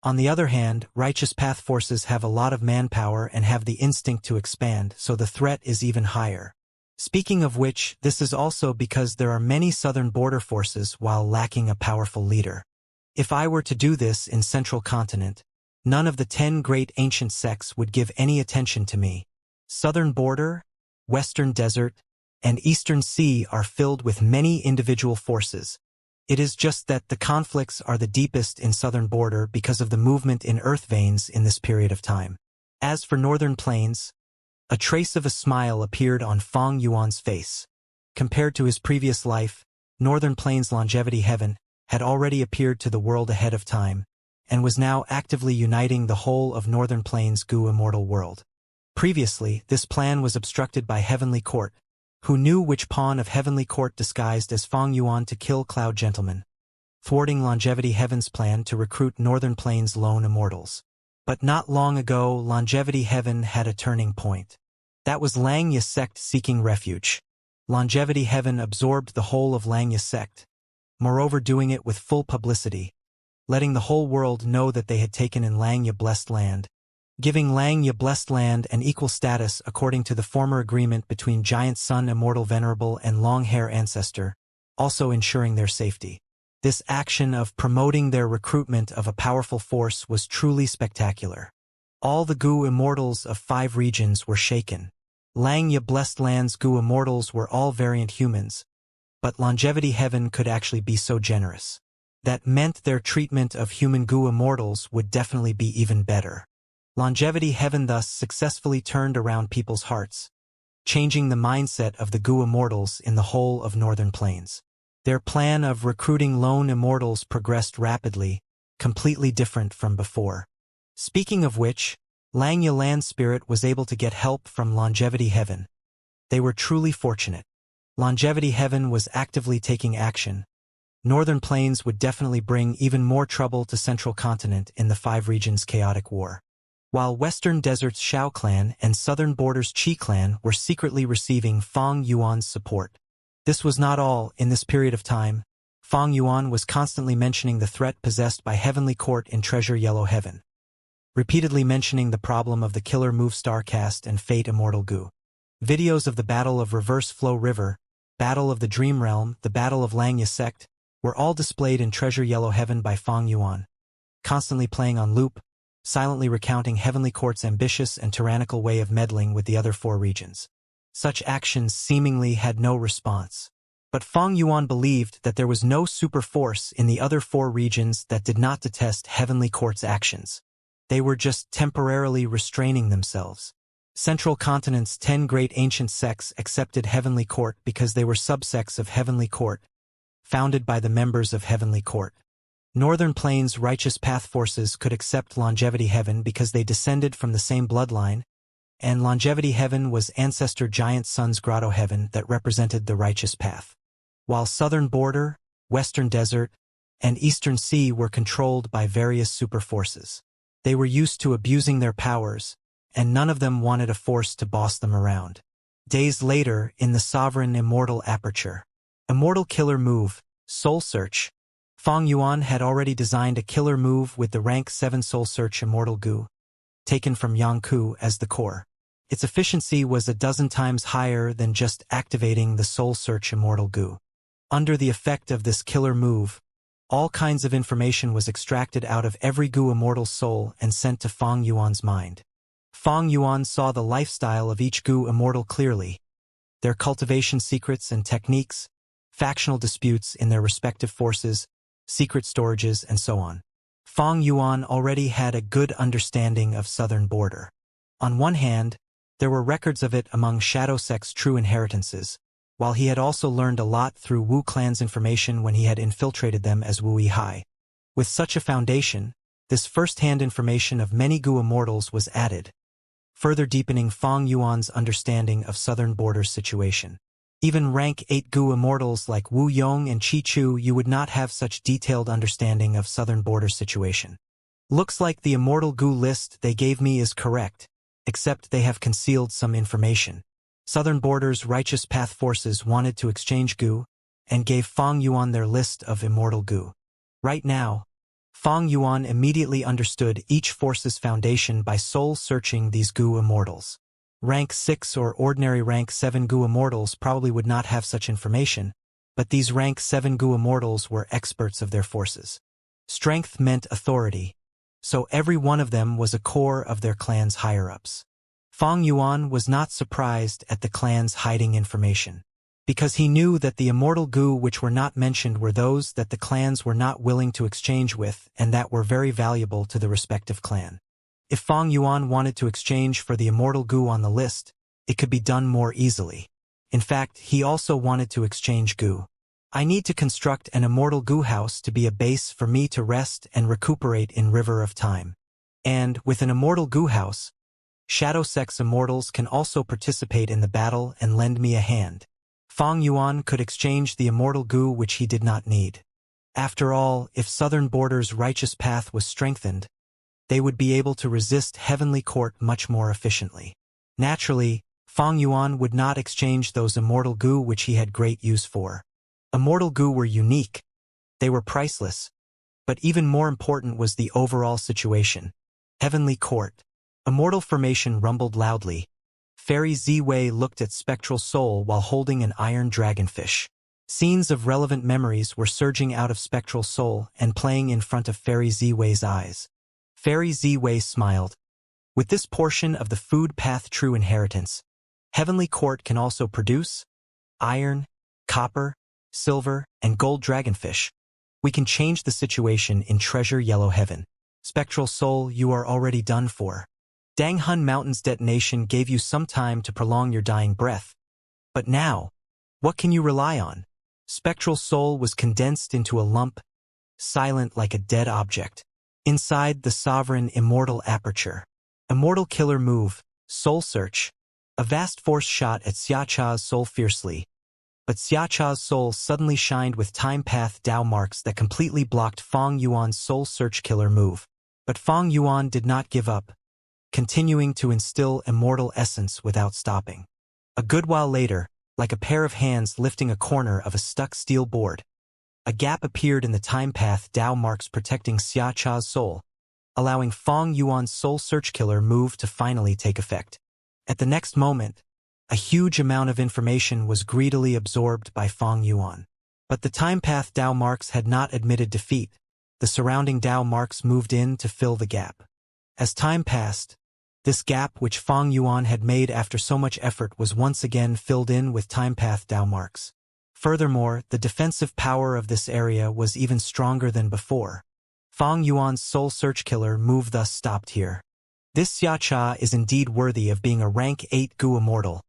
On the other hand, righteous path forces have a lot of manpower and have the instinct to expand, so the threat is even higher. Speaking of which, this is also because there are many southern border forces while lacking a powerful leader. If I were to do this in Central Continent, none of the 10 great ancient sects would give any attention to me. Southern border, Western desert, and Eastern sea are filled with many individual forces. It is just that the conflicts are the deepest in southern border because of the movement in earth veins in this period of time. As for Northern Plains, a trace of a smile appeared on Fang Yuan's face. Compared to his previous life, Northern Plains' longevity heaven had already appeared to the world ahead of time, and was now actively uniting the whole of Northern Plains' Gu immortal world. Previously, this plan was obstructed by Heavenly Court, who knew which pawn of Heavenly Court disguised as Fang Yuan to kill Cloud Gentleman, thwarting Longevity Heaven's plan to recruit Northern Plains' lone immortals. But not long ago, Longevity Heaven had a turning point. That was Langya sect seeking refuge. Longevity Heaven absorbed the whole of Langya sect, moreover doing it with full publicity, letting the whole world know that they had taken in Langya Blessed Land, giving Langya Blessed Land an equal status according to the former agreement between Giant Sun Immortal Venerable and Long Hair Ancestor, also ensuring their safety. This action of promoting their recruitment of a powerful force was truly spectacular. All the Gu immortals of 5 regions were shaken. Langya Blessed Land's Gu immortals were all variant humans, but Longevity Heaven could actually be so generous. That meant their treatment of human Gu immortals would definitely be even better. Longevity Heaven thus successfully turned around people's hearts, changing the mindset of the Gu immortals in the whole of Northern Plains. Their plan of recruiting lone immortals progressed rapidly, completely different from before. Speaking of which, Langya Land Spirit was able to get help from Longevity Heaven. They were truly fortunate. Longevity Heaven was actively taking action. Northern Plains would definitely bring even more trouble to Central Continent in the 5 regions' chaotic war. While Western Desert's Shao clan and Southern Border's Qi clan were secretly receiving Fang Yuan's support. This was not all. In this period of time, Fang Yuan was constantly mentioning the threat possessed by Heavenly Court in Treasure Yellow Heaven, repeatedly mentioning the problem of the Killer Move Star Cast and Fate Immortal Gu. Videos of the Battle of Reverse Flow River, Battle of the Dream Realm, the Battle of Langya Sect, were all displayed in Treasure Yellow Heaven by Fang Yuan, constantly playing on loop, silently recounting Heavenly Court's ambitious and tyrannical way of meddling with the other 4 regions. Such actions seemingly had no response. But Fang Yuan believed that there was no super force in the other 4 regions that did not detest Heavenly Court's actions. They were just temporarily restraining themselves. Central Continent's 10 great ancient sects accepted Heavenly Court because they were subsects of Heavenly Court, founded by the members of Heavenly Court. Northern Plains' righteous path forces could accept Longevity Heaven because they descended from the same bloodline, and Longevity Heaven was Ancestor Giant Sun's Grotto Heaven that represented the righteous path. While Southern Border, Western Desert, and Eastern Sea were controlled by various super forces. They were used to abusing their powers, and none of them wanted a force to boss them around. Days later, in the Sovereign Immortal Aperture, Immortal Killer Move, Soul Search, Fang Yuan had already designed a killer move with the rank 7 Soul Search Immortal Gu, taken from Yangku as the core. Its efficiency was a dozen times higher than just activating the Soul Search Immortal Gu. Under the effect of this killer move, all kinds of information was extracted out of every Gu immortal soul and sent to Fang Yuan's mind. Fang Yuan saw the lifestyle of each Gu immortal clearly, their cultivation secrets and techniques, factional disputes in their respective forces, secret storages, and so on. Fang Yuan already had a good understanding of Southern Border. On one hand, there were records of it among Shadow Sect's true inheritances, while he had also learned a lot through Wu clan's information when he had infiltrated them as Wu Yi. With such a foundation, This first-hand information of many Gu immortals was added, further deepening Fang Yuan's understanding of Southern Border's situation. Even rank 8 Gu immortals like Wu Yong and Qi Chu, you would not have such detailed understanding of Southern Border's situation. Looks like the immortal Gu list they gave me is correct, except they have concealed some information. Southern Border's Righteous Path forces wanted to exchange Gu, and gave Fang Yuan their list of immortal Gu. Right now, Fang Yuan immediately understood each force's foundation by soul-searching these Gu immortals. Rank 6 or ordinary rank 7 Gu immortals probably would not have such information, but these rank 7 Gu immortals were experts of their forces. Strength meant authority, so every one of them was a core of their clan's higher-ups. Fang Yuan was not surprised at the clan's hiding information, because he knew that the immortal Gu which were not mentioned were those that the clans were not willing to exchange with and that were very valuable to the respective clan. If Fang Yuan wanted to exchange for the immortal Gu on the list, it could be done more easily. In fact, he also wanted to exchange Gu. I need to construct an immortal Gu house to be a base for me to rest and recuperate in River of Time. And, with an immortal Gu house, Shadow Sex immortals can also participate in the battle and lend me a hand. Fang Yuan could exchange the immortal Gu which he did not need. After all, if Southern Border's Righteous Path was strengthened, they would be able to resist Heavenly Court much more efficiently. Naturally, Fang Yuan would not exchange those immortal Gu which he had great use for. Immortal Gu were unique, they were priceless, but even more important was the overall situation. Heavenly Court. Immortal formation rumbled loudly. Fairy Ziwei looked at Spectral Soul while holding an iron dragonfish. Scenes of relevant memories were surging out of Spectral Soul and playing in front of Fairy Ziwei's eyes. Fairy Ziwei smiled. With this portion of the food path true inheritance, Heavenly Court can also produce iron, copper, silver, and gold dragonfish. We can change the situation in Treasure Yellow Heaven. Spectral Soul, you are already done for. Danghun Mountain's detonation gave you some time to prolong your dying breath. But now, what can you rely on? Spectral Soul was condensed into a lump, silent like a dead object. Inside the sovereign immortal aperture. Immortal killer move, Soul Search. A vast force shot at Xiacha's soul fiercely. But Xiacha's soul suddenly shined with time path Dao marks that completely blocked Fang Yuan's Soul Search killer move. But Fang Yuan did not give up, continuing to instill immortal essence without stopping. A good while later, like a pair of hands lifting a corner of a stuck steel board, a gap appeared in the time path Dao marks protecting Xiacha's soul, allowing Fang Yuan's Soul Search killer move to finally take effect. At the next moment, a huge amount of information was greedily absorbed by Fang Yuan. But the time path Dao marks had not admitted defeat. The surrounding Dao marks moved in to fill the gap. As time passed, this gap which Fang Yuan had made after so much effort was once again filled in with time path Dao marks. Furthermore, the defensive power of this area was even stronger than before. Fang Yuan's Soul Search killer move thus stopped here. This Xiacha is indeed worthy of being a rank 8 Gu immortal.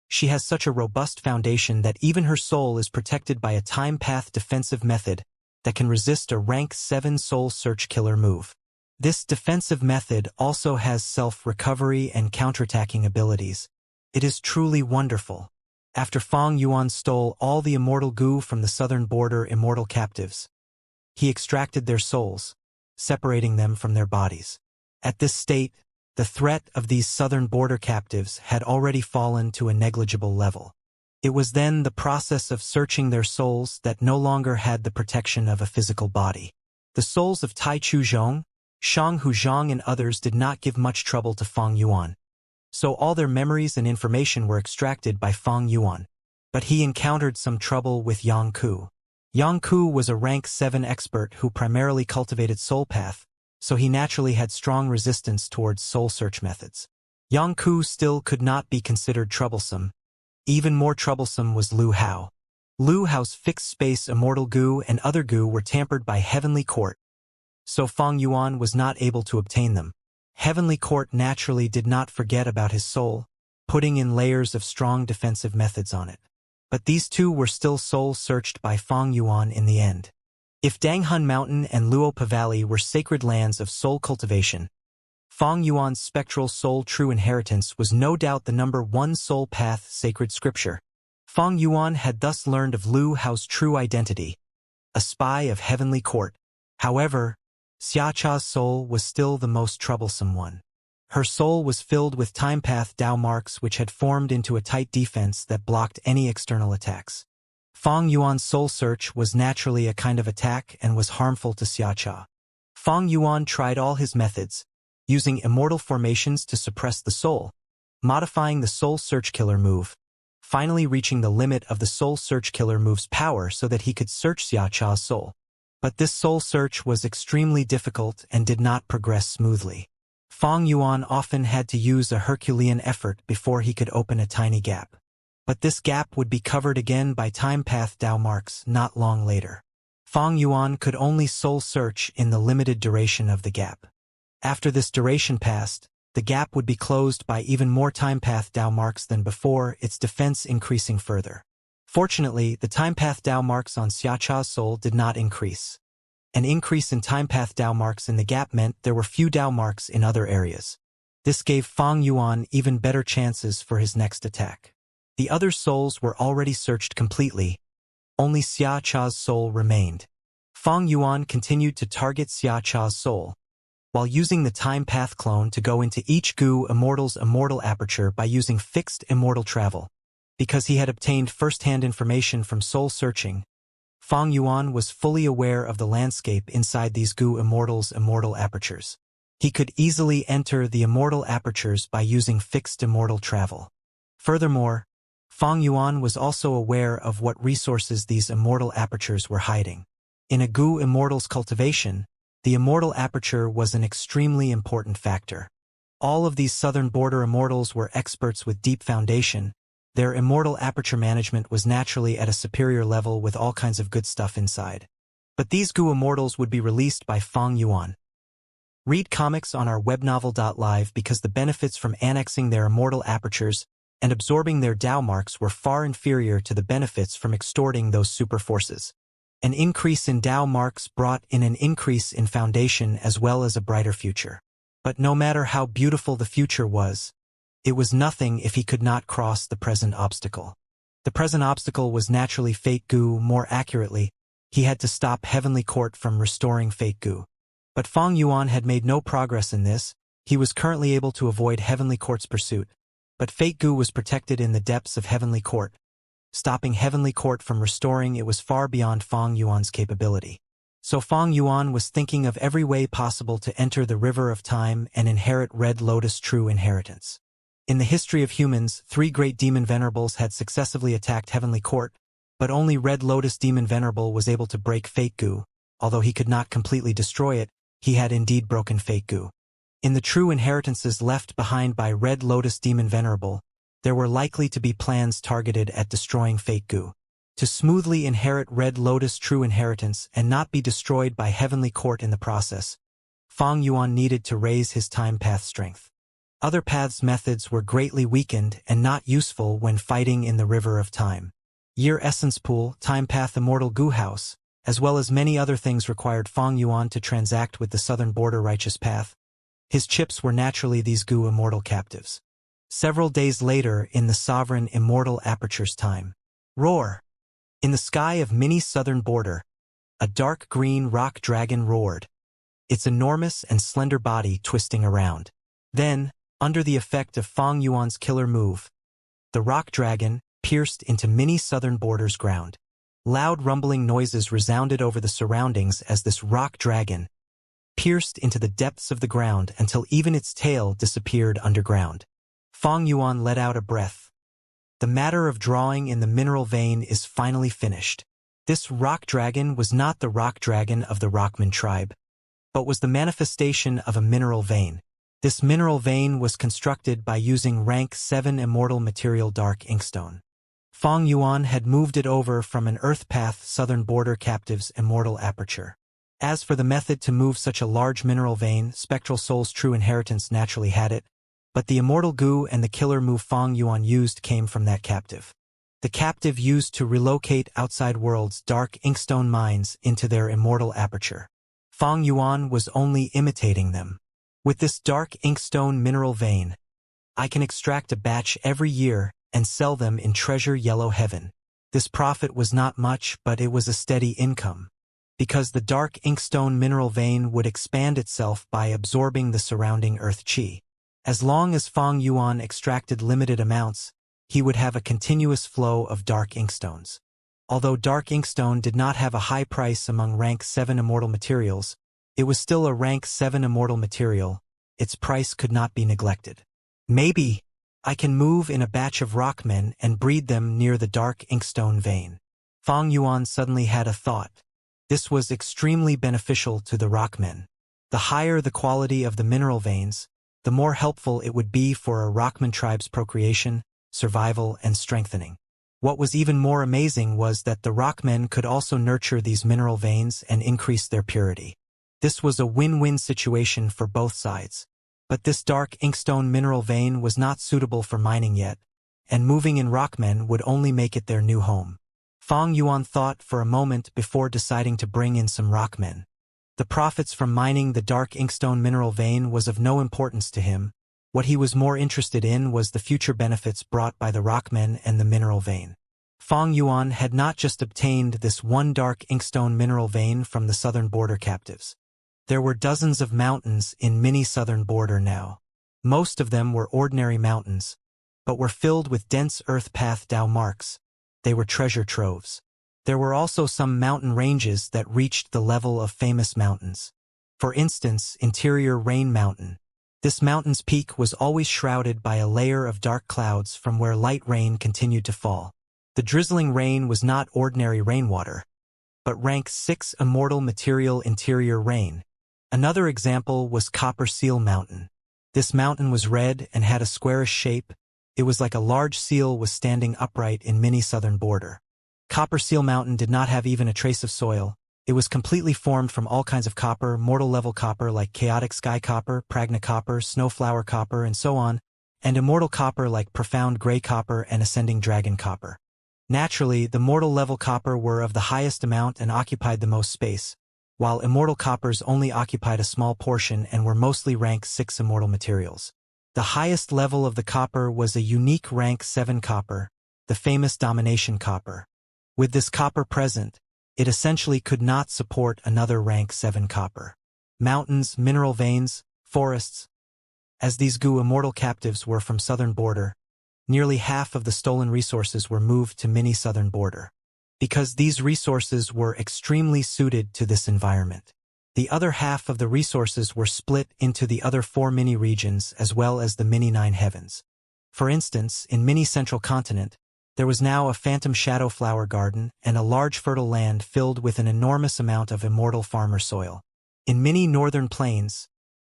She has such a robust foundation that even her soul is protected by a time path defensive method that can resist a rank 7 Soul Search killer move. This defensive method also has self-recovery and counterattacking abilities. It is truly wonderful. After Fang Yuan stole all the immortal Gu from the Southern Border immortal captives, he extracted their souls, separating them from their bodies. At this state, the threat of these Southern Border captives had already fallen to a negligible level. It was then the process of searching their souls that no longer had the protection of a physical body. The souls of Tai Chu Zhong, Shang Hu Zhang and others did not give much trouble to Fang Yuan. So all their memories and information were extracted by Fang Yuan. But he encountered some trouble with Yang Ku. Yang Ku was a rank 7 expert who primarily cultivated Soul Path, so he naturally had strong resistance towards soul search methods. Yang Ku still could not be considered troublesome. Even more troublesome was Lu Hao. Lu Hao's fixed space immortal Gu and other Gu were tampered by Heavenly Court, so Fang Yuan was not able to obtain them. Heavenly Court naturally did not forget about his soul, putting in layers of strong defensive methods on it. But these two were still soul searched by Fang Yuan in the end. If Danghun Mountain and Luopa Valley were sacred lands of soul cultivation, Fang Yuan's spectral soul true inheritance was no doubt the #1 soul path sacred scripture. Fang Yuan had thus learned of Lu Hao's true identity, a spy of heavenly court. However, Xiacha's soul was still the most troublesome one. Her soul was filled with time path Dao marks which had formed into a tight defense that blocked any external attacks. Fang Yuan's soul search was naturally a kind of attack and was harmful to Xiacha. Fang Yuan tried all his methods, using immortal formations to suppress the soul, modifying the soul search killer move, finally reaching the limit of the soul search killer move's power so that he could search Xiacha's soul. But this soul search was extremely difficult and did not progress smoothly. Fang Yuan often had to use a Herculean effort before he could open a tiny gap. But this gap would be covered again by time path Dao marks not long later. Fang Yuan could only soul search in the limited duration of the gap. After this duration passed, the gap would be closed by even more time path Dao marks than before, its defense increasing further. Fortunately, the time path Dao marks on Xiacha's soul did not increase. An increase in time path Dao marks in the gap meant there were few Dao marks in other areas. This gave Fang Yuan even better chances for his next attack. The other souls were already searched completely. Only Xiacha's soul remained. Fang Yuan continued to target Xiacha's soul, while using the time path clone to go into each Gu Immortal's immortal aperture by using fixed immortal travel. Because he had obtained first-hand information from soul searching, Fang Yuan was fully aware of the landscape inside these Gu Immortal's immortal apertures. He could easily enter the immortal apertures by using fixed immortal travel. Furthermore, Fang Yuan was also aware of what resources these immortal apertures were hiding. In a Gu Immortal's cultivation, the immortal aperture was an extremely important factor. All of these southern border immortals were experts with deep foundation. Their immortal aperture management was naturally at a superior level with all kinds of good stuff inside. But these Gu Immortals would be released by Fang Yuan. Read comics on our webnovel.live because the benefits from annexing their immortal apertures and absorbing their Dao marks were far inferior to the benefits from extorting those super forces. An increase in Dao marks brought in an increase in foundation as well as a brighter future. But no matter how beautiful the future was, it was nothing if he could not cross the present obstacle. The present obstacle was naturally Fate Gu. More accurately, he had to stop Heavenly Court from restoring Fate Gu. But Fang Yuan had made no progress in this. He was currently able to avoid Heavenly Court's pursuit, but Fate Gu was protected in the depths of Heavenly Court. Stopping Heavenly Court from restoring it was far beyond Fang Yuan's capability. So Fang Yuan was thinking of every way possible to enter the river of time and inherit Red Lotus true inheritance. In the history of humans, 3 great demon venerables had successively attacked Heavenly Court, but only Red Lotus Demon Venerable was able to break Fate Gu. Although he could not completely destroy it, he had indeed broken Fate Gu. In the true inheritances left behind by Red Lotus Demon Venerable, there were likely to be plans targeted at destroying Fate Gu. To smoothly inherit Red Lotus true inheritance and not be destroyed by Heavenly Court in the process, Fang Yuan needed to raise his time path strength. Other paths' methods were greatly weakened and not useful when fighting in the River of Time. Year Essence Pool, Time Path Immortal Gu House, as well as many other things required Fang Yuan to transact with the southern border Righteous Path. His chips were naturally these Gu Immortal captives. Several days later in the Sovereign Immortal Aperture's time. Roar! In the sky of mini southern border, a dark green rock dragon roared, its enormous and slender body twisting around. Then, under the effect of Fang Yuan's killer move, the rock dragon pierced into mini southern border's ground. Loud rumbling noises resounded over the surroundings as this rock dragon pierced into the depths of the ground until even its tail disappeared underground. Fang Yuan let out a breath. The matter of drawing in the mineral vein is finally finished. This rock dragon was not the rock dragon of the Rockman tribe, but was the manifestation of a mineral vein. This mineral vein was constructed by using rank 7 immortal material dark inkstone. Fang Yuan had moved it over from an Earth Path Southern Border Captive's immortal aperture. As for the method to move such a large mineral vein, Spectral Soul's true inheritance naturally had it, but the immortal Gu and the killer move Fang Yuan used came from that captive. the captive used to relocate outside worlds' dark inkstone mines into their immortal aperture. Fang Yuan was only imitating them. With this dark inkstone mineral vein, I can extract a batch every year and sell them in treasure yellow heaven. This profit was not much, but it was a steady income. Because the dark inkstone mineral vein would expand itself by absorbing the surrounding earth qi. As long as Fang Yuan extracted limited amounts, he would have a continuous flow of dark inkstones. Although dark inkstone did not have a high price among rank 7 immortal materials, it was still a rank 7 immortal material. Its price could not be neglected. Maybe I can move in a batch of rockmen and breed them near the dark inkstone vein. Fang Yuan suddenly had a thought. This was extremely beneficial to the rockmen. The higher the quality of the mineral veins, the more helpful it would be for a rockman tribe's procreation, survival, and strengthening. What was even more amazing was that the rockmen could also nurture these mineral veins and increase their purity. This was a win-win situation for both sides. But this dark inkstone mineral vein was not suitable for mining yet, and moving in rockmen would only make it their new home. Fang Yuan thought for a moment before deciding to bring in some rockmen. The profits from mining the dark inkstone mineral vein was of no importance to him. What he was more interested in was the future benefits brought by the rockmen and the mineral vein. Fang Yuan had not just obtained this one dark inkstone mineral vein from the southern border captives. There were dozens of mountains in mini-southern border now. Most of them were ordinary mountains, but were filled with dense earth path Dao marks. They were treasure troves. There were also some mountain ranges that reached the level of famous mountains. For instance, Interior Rain Mountain. This mountain's peak was always shrouded by a layer of dark clouds from where light rain continued to fall. The drizzling rain was not ordinary rainwater, but rank 6 immortal material interior rain. Another example was Copper Seal Mountain. This mountain was red and had a squarish shape. It was like a large seal was standing upright in mini-southern border. Copper Seal Mountain did not have even a trace of soil. It was completely formed from all kinds of copper, mortal-level copper like chaotic sky copper, pragna copper, snowflower copper, and so on, and immortal copper like profound gray copper and ascending dragon copper. Naturally, the mortal-level copper were of the highest amount and occupied the most space, while immortal coppers only occupied a small portion and were mostly rank 6 immortal materials. The highest level of the copper was a unique rank 7 copper, the famous domination copper. With this copper present, it essentially could not support another rank 7 copper. Mountains, mineral veins, forests. As these immortal captives were from southern border, nearly half of the stolen resources were moved to mini-southern border. Because these resources were extremely suited to this environment. The other half of the resources were split into the other 4 mini-regions as well as the mini-9 heavens. For instance, in mini-central continent, there was now a phantom shadow flower garden and a large fertile land filled with an enormous amount of immortal farmer soil. In mini-northern plains,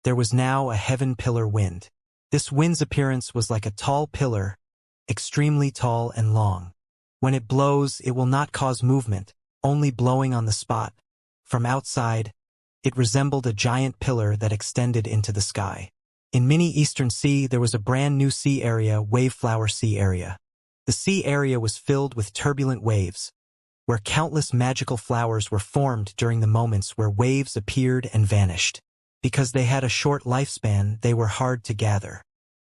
there was now a heaven pillar wind. This wind's appearance was like a tall pillar, extremely tall and long. When it blows, it will not cause movement, only blowing on the spot. From outside, it resembled a giant pillar that extended into the sky. In mini-eastern sea, there was a brand new sea area, Waveflower Sea Area. The sea area was filled with turbulent waves, where countless magical flowers were formed during the moments where waves appeared and vanished. Because they had a short lifespan, they were hard to gather.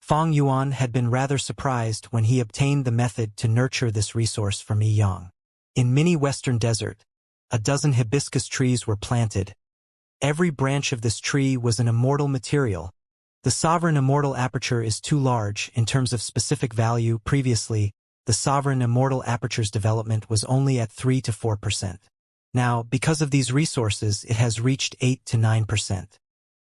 Fang Yuan had been rather surprised when he obtained the method to nurture this resource from Yi Yang. In mini-western desert, a dozen hibiscus trees were planted. Every branch of this tree was an immortal material. The sovereign immortal aperture is too large in terms of specific value. Previously, the sovereign immortal aperture's development was only at 3 to 4%. Now, because of these resources, it has reached 8 to 9%.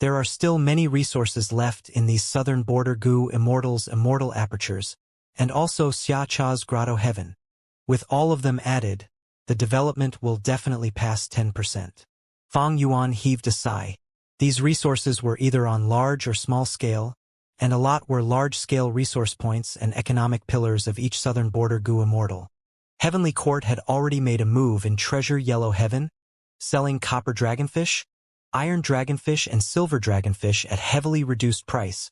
There are still many resources left in these southern border immortals immortal apertures, and also Xia Cha's grotto heaven. With all of them added, the development will definitely pass 10%. Fang Yuan heaved a sigh. These resources were either on large or small scale, and a lot were large-scale resource points and economic pillars of each southern border immortal. Heavenly Court had already made a move in Treasure Yellow Heaven, selling copper dragonfish, iron dragonfish and silver dragonfish at heavily reduced price,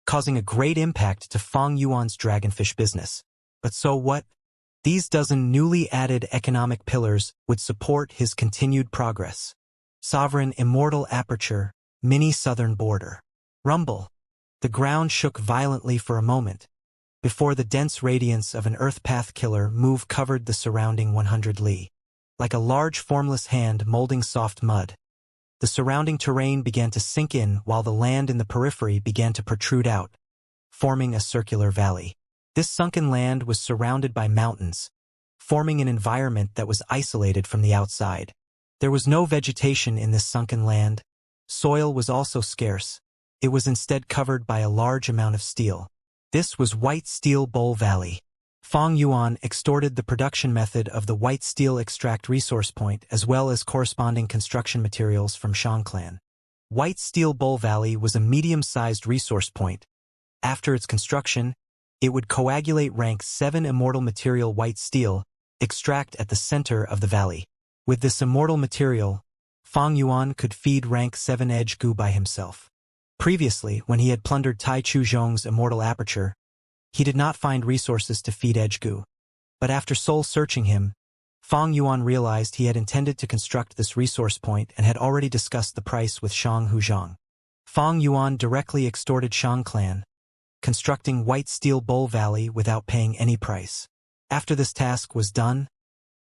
causing a great impact to Fang Yuan's dragonfish business. But so what? These dozen newly added economic pillars would support his continued progress. Sovereign Immortal Aperture, Mini Southern Border. Rumble. The ground shook violently for a moment, before the dense radiance of an Earth Path Killer move covered the surrounding 100 li. Like a large formless hand molding soft mud, the surrounding terrain began to sink in while the land in the periphery began to protrude out, forming a circular valley. This sunken land was surrounded by mountains, forming an environment that was isolated from the outside. There was no vegetation in this sunken land. Soil was also scarce. It was instead covered by a large amount of steel. This was White Steel Bowl Valley. Fang Yuan extorted the production method of the white steel extract resource point as well as corresponding construction materials from Shang clan. White Steel Bowl Valley was a medium-sized resource point. After its construction, it would coagulate rank 7 immortal material white steel, extract at the center of the valley. With this immortal material, Fang Yuan could feed rank 7 edge gu by himself. Previously, when he had plundered Tai Chu Zhong's immortal aperture, he did not find resources to feed edge gu. But after soul-searching him, Fang Yuan realized he had intended to construct this resource point and had already discussed the price with Shang Huzhang. Fang Yuan directly extorted Shang clan, constructing White Steel Bowl Valley without paying any price. After this task was done,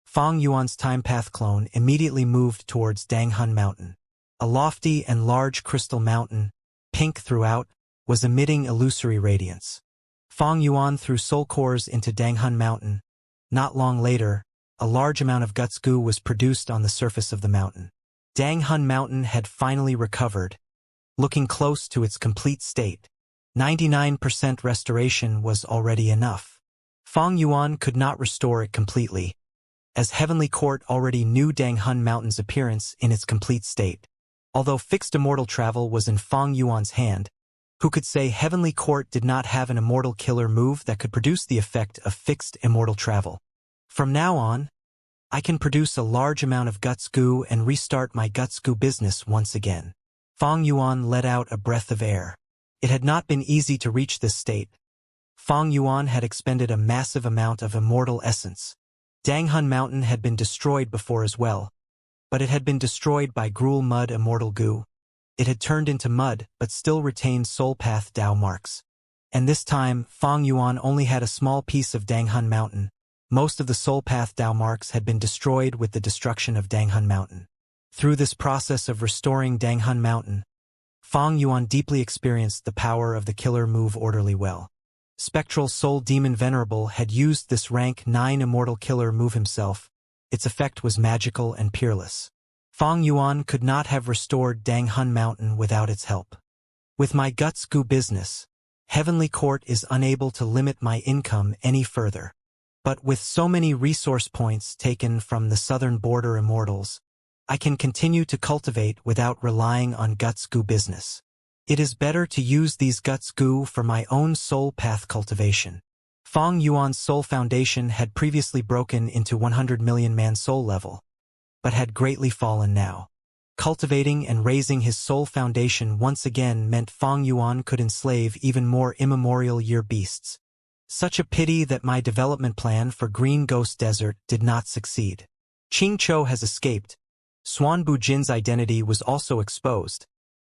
Fang Yuan's time path clone immediately moved towards Danghun Mountain. A lofty and large crystal mountain, pink throughout, was emitting illusory radiance. Fang Yuan threw soul cores into Danghun Mountain. Not long later, a large amount of guts goo was produced on the surface of the mountain. Danghun Mountain had finally recovered, looking close to its complete state. 99% restoration was already enough. Fang Yuan could not restore it completely, as Heavenly Court already knew Danghun Mountain's appearance in its complete state. Although fixed immortal travel was in Fang Yuan's hand, who could say Heavenly Court did not have an immortal killer move that could produce the effect of fixed immortal travel. From now on, I can produce a large amount of guts goo and restart my guts goo business once again. Fang Yuan let out a breath of air. It had not been easy to reach this state. Fang Yuan had expended a massive amount of immortal essence. Danghun Mountain had been destroyed before as well, but it had been destroyed by Gruel Mud Immortal Goo. It had turned into mud but still retained Soul Path Dao marks. And this time, Fang Yuan only had a small piece of Danghun Mountain. Most of the Soul Path Dao marks had been destroyed with the destruction of Danghun Mountain. Through this process of restoring Danghun Mountain, Fang Yuan deeply experienced the power of the killer move Orderly Well. Spectral Soul Demon Venerable had used this rank 9 immortal killer move himself. Its effect was magical and peerless. Fang Yuan could not have restored Danghun Mountain without its help. With my guts goo business, Heavenly Court is unable to limit my income any further. But with so many resource points taken from the southern border immortals, I can continue to cultivate without relying on guts goo business. It is better to use these guts goo for my own soul path cultivation. Fang Yuan's soul foundation had previously broken into 100 million man soul level, but had greatly fallen now. Cultivating and raising his soul foundation once again meant Fang Yuan could enslave even more immemorial year beasts. Such a pity that my development plan for Green Ghost Desert did not succeed. Qing Chou has escaped. Xuan Bujin's identity was also exposed.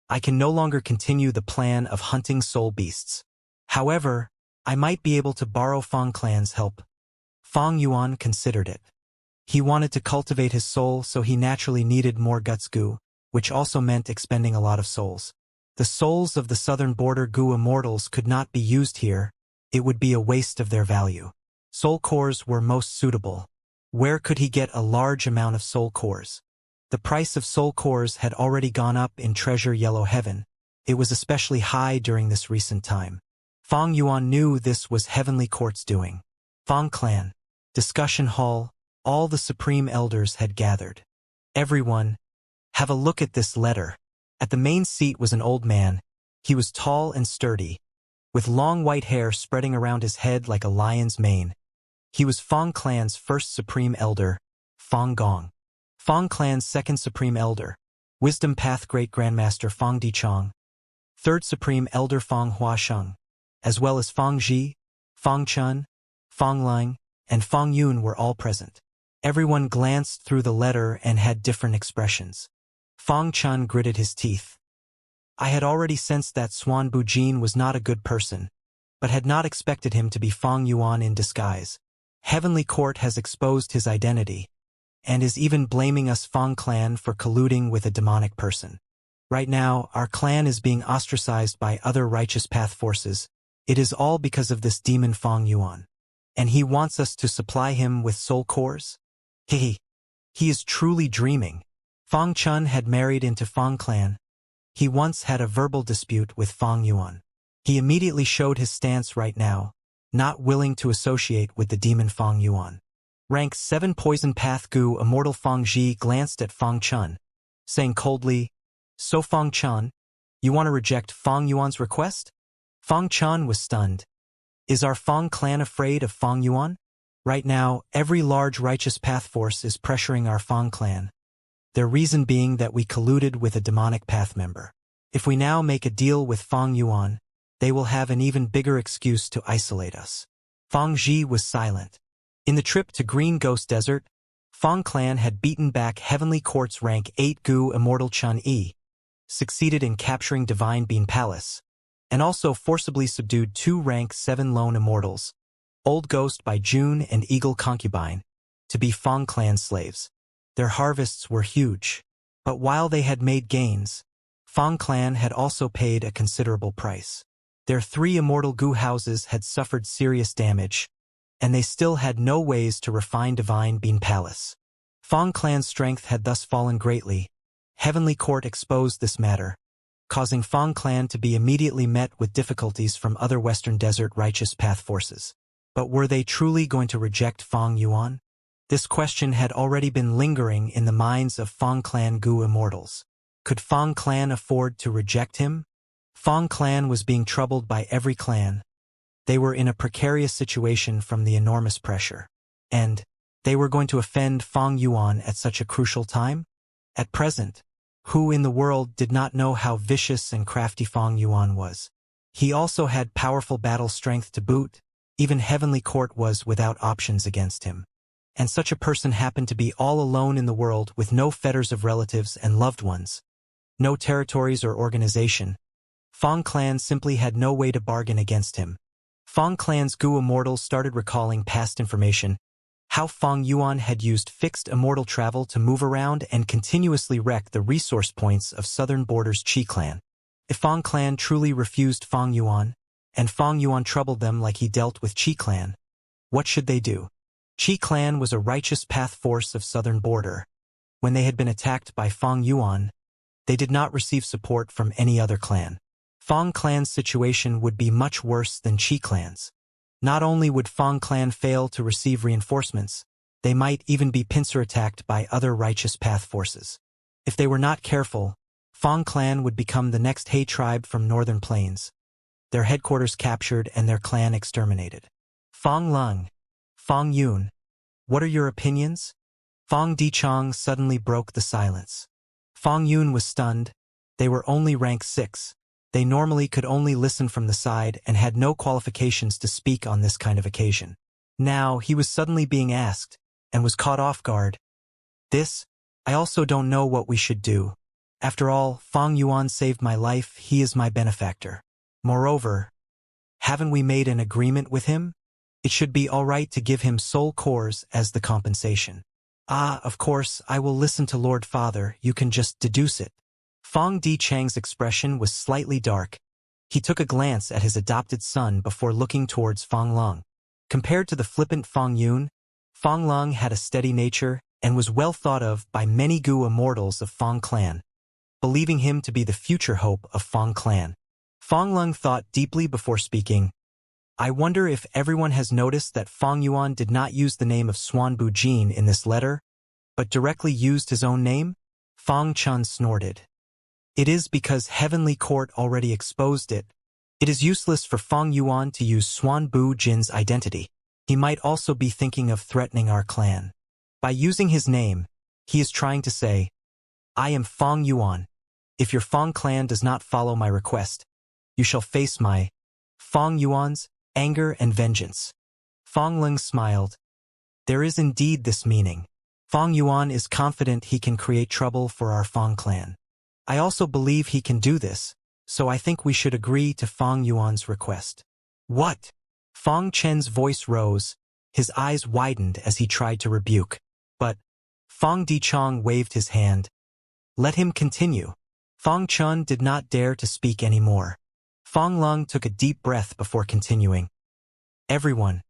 I can no longer continue the plan of hunting soul beasts. However, I might be able to borrow Fang Clan's help. Fang Yuan considered it. He wanted to cultivate his soul, so he naturally needed more guts goo, which also meant expending a lot of souls. The souls of the southern border goo immortals could not be used here. It would be a waste of their value. Soul cores were most suitable. Where could he get a large amount of soul cores? The price of soul cores had already gone up in Treasure Yellow Heaven. It was especially high during this recent time. Fang Yuan knew this was Heavenly Court's doing. Fang Clan. Discussion Hall. All the Supreme Elders had gathered. Everyone, have a look at this letter. At the main seat was an old man. He was tall and sturdy, with long white hair spreading around his head like a lion's mane. He was Fang Clan's first Supreme Elder, Fang Gong. Fang Clan's second Supreme Elder, Wisdom Path Great Grandmaster Fang Dichong. Third Supreme Elder Fang Huasheng, as well as Fang Ji, Fang Chun, Fang Ling, and Fang Yun were all present. Everyone glanced through the letter and had different expressions. Fang Chun gritted his teeth. I had already sensed that Swan Bujin was not a good person, but had not expected him to be Fang Yuan in disguise. Heavenly Court has exposed his identity, and is even blaming us Fang clan for colluding with a demonic person. Right now, our clan is being ostracized by other righteous path forces. It is all because of this demon Fang Yuan. And he wants us to supply him with soul cores? He is truly dreaming. Fang Chun had married into Fang clan. He once had a verbal dispute with Fang Yuan. He immediately showed his stance right now, not willing to associate with the demon Fang Yuan. Rank 7 Poison Path Gu Immortal Fang Ji glanced at Fang Chun, saying coldly, So Fang Chun, you want to reject Fang Yuan's request? Fang Chun was stunned. Is our Fang clan afraid of Fang Yuan? Right now, every large righteous path force is pressuring our Fang clan. Their reason being that we colluded with a demonic path member. If we now make a deal with Fang Yuan, they will have an even bigger excuse to isolate us. Fang Ji was silent. In the trip to Green Ghost Desert, Fang clan had beaten back Heavenly Court's rank 8 Gu Immortal Chun-Yi, succeeded in capturing Divine Bean Palace, and also forcibly subdued 2 rank 7 lone immortals, Old Ghost by June and Eagle Concubine, to be Fang clan slaves. Their harvests were huge, but while they had made gains, Fang clan had also paid a considerable price. Their 3 immortal Gu houses had suffered serious damage, and they still had no ways to refine Divine Bean Palace. Fang clan's strength had thus fallen greatly. Heavenly Court exposed this matter, causing Fang clan to be immediately met with difficulties from other Western Desert righteous path forces. But were they truly going to reject Fang Yuan? This question had already been lingering in the minds of Fang clan Gu immortals. Could Fang clan afford to reject him? Fang clan was being troubled by every clan. They were in a precarious situation from the enormous pressure. And they were going to offend Fang Yuan at such a crucial time? At present, who in the world did not know how vicious and crafty Fang Yuan was? He also had powerful battle strength to boot. Even Heavenly Court was without options against him. And such a person happened to be all alone in the world with no fetters of relatives and loved ones, no territories or organization. Fang clan simply had no way to bargain against him. Fang clan's Gu immortals started recalling past information, how Fang Yuan had used fixed immortal travel to move around and continuously wreck the resource points of southern borders Qi clan. If Fang clan truly refused Fang Yuan, and Fang Yuan troubled them like he dealt with Qi clan, what should they do? Qi clan was a righteous path force of southern border. When they had been attacked by Fang Yuan, they did not receive support from any other clan. Fang clan's situation would be much worse than Qi clan's. Not only would Fang clan fail to receive reinforcements, they might even be pincer attacked by other righteous path forces. If they were not careful, Fang clan would become the next He tribe from northern plains, their headquarters captured and their clan exterminated. Fang Lung, Fang Yun, what are your opinions? Fang Dichang suddenly broke the silence. Fang Yun was stunned. They were only rank 6. They normally could only listen from the side and had no qualifications to speak on this kind of occasion. Now he was suddenly being asked, and was caught off guard. I also don't know what we should do. After all, Fang Yuan saved my life, he is my benefactor. Moreover, haven't we made an agreement with him? It should be all right to give him soul cores as the compensation. Of course, I will listen to Lord Father, you can just deduce it. Fang Di Chang's expression was slightly dark. He took a glance at his adopted son before looking towards Fang Lung. Compared to the flippant Fang Yun, Fang Lung had a steady nature and was well thought of by many Gu immortals of Fang clan, believing him to be the future hope of Fang clan. Fang Lung thought deeply before speaking. I wonder if everyone has noticed that Fang Yuan did not use the name of Swan Bujin in this letter, but directly used his own name? Fang Chun snorted. It is because Heavenly Court already exposed it. It is useless for Fang Yuan to use Swan Bujin's identity. He might also be thinking of threatening our clan. By using his name, he is trying to say, I am Fang Yuan. If your Fang clan does not follow my request, you shall face my Fang Yuan's anger and vengeance. Fang Lung smiled. There is indeed this meaning. Fang Yuan is confident he can create trouble for our Fang clan. I also believe he can do this, so I think we should agree to Fang Yuan's request. What? Fang Chen's voice rose, his eyes widened as he tried to rebuke. But Fang Dichong waved his hand. Let him continue. Fang Chun did not dare to speak anymore. Fang Lung took a deep breath before continuing. Everyone,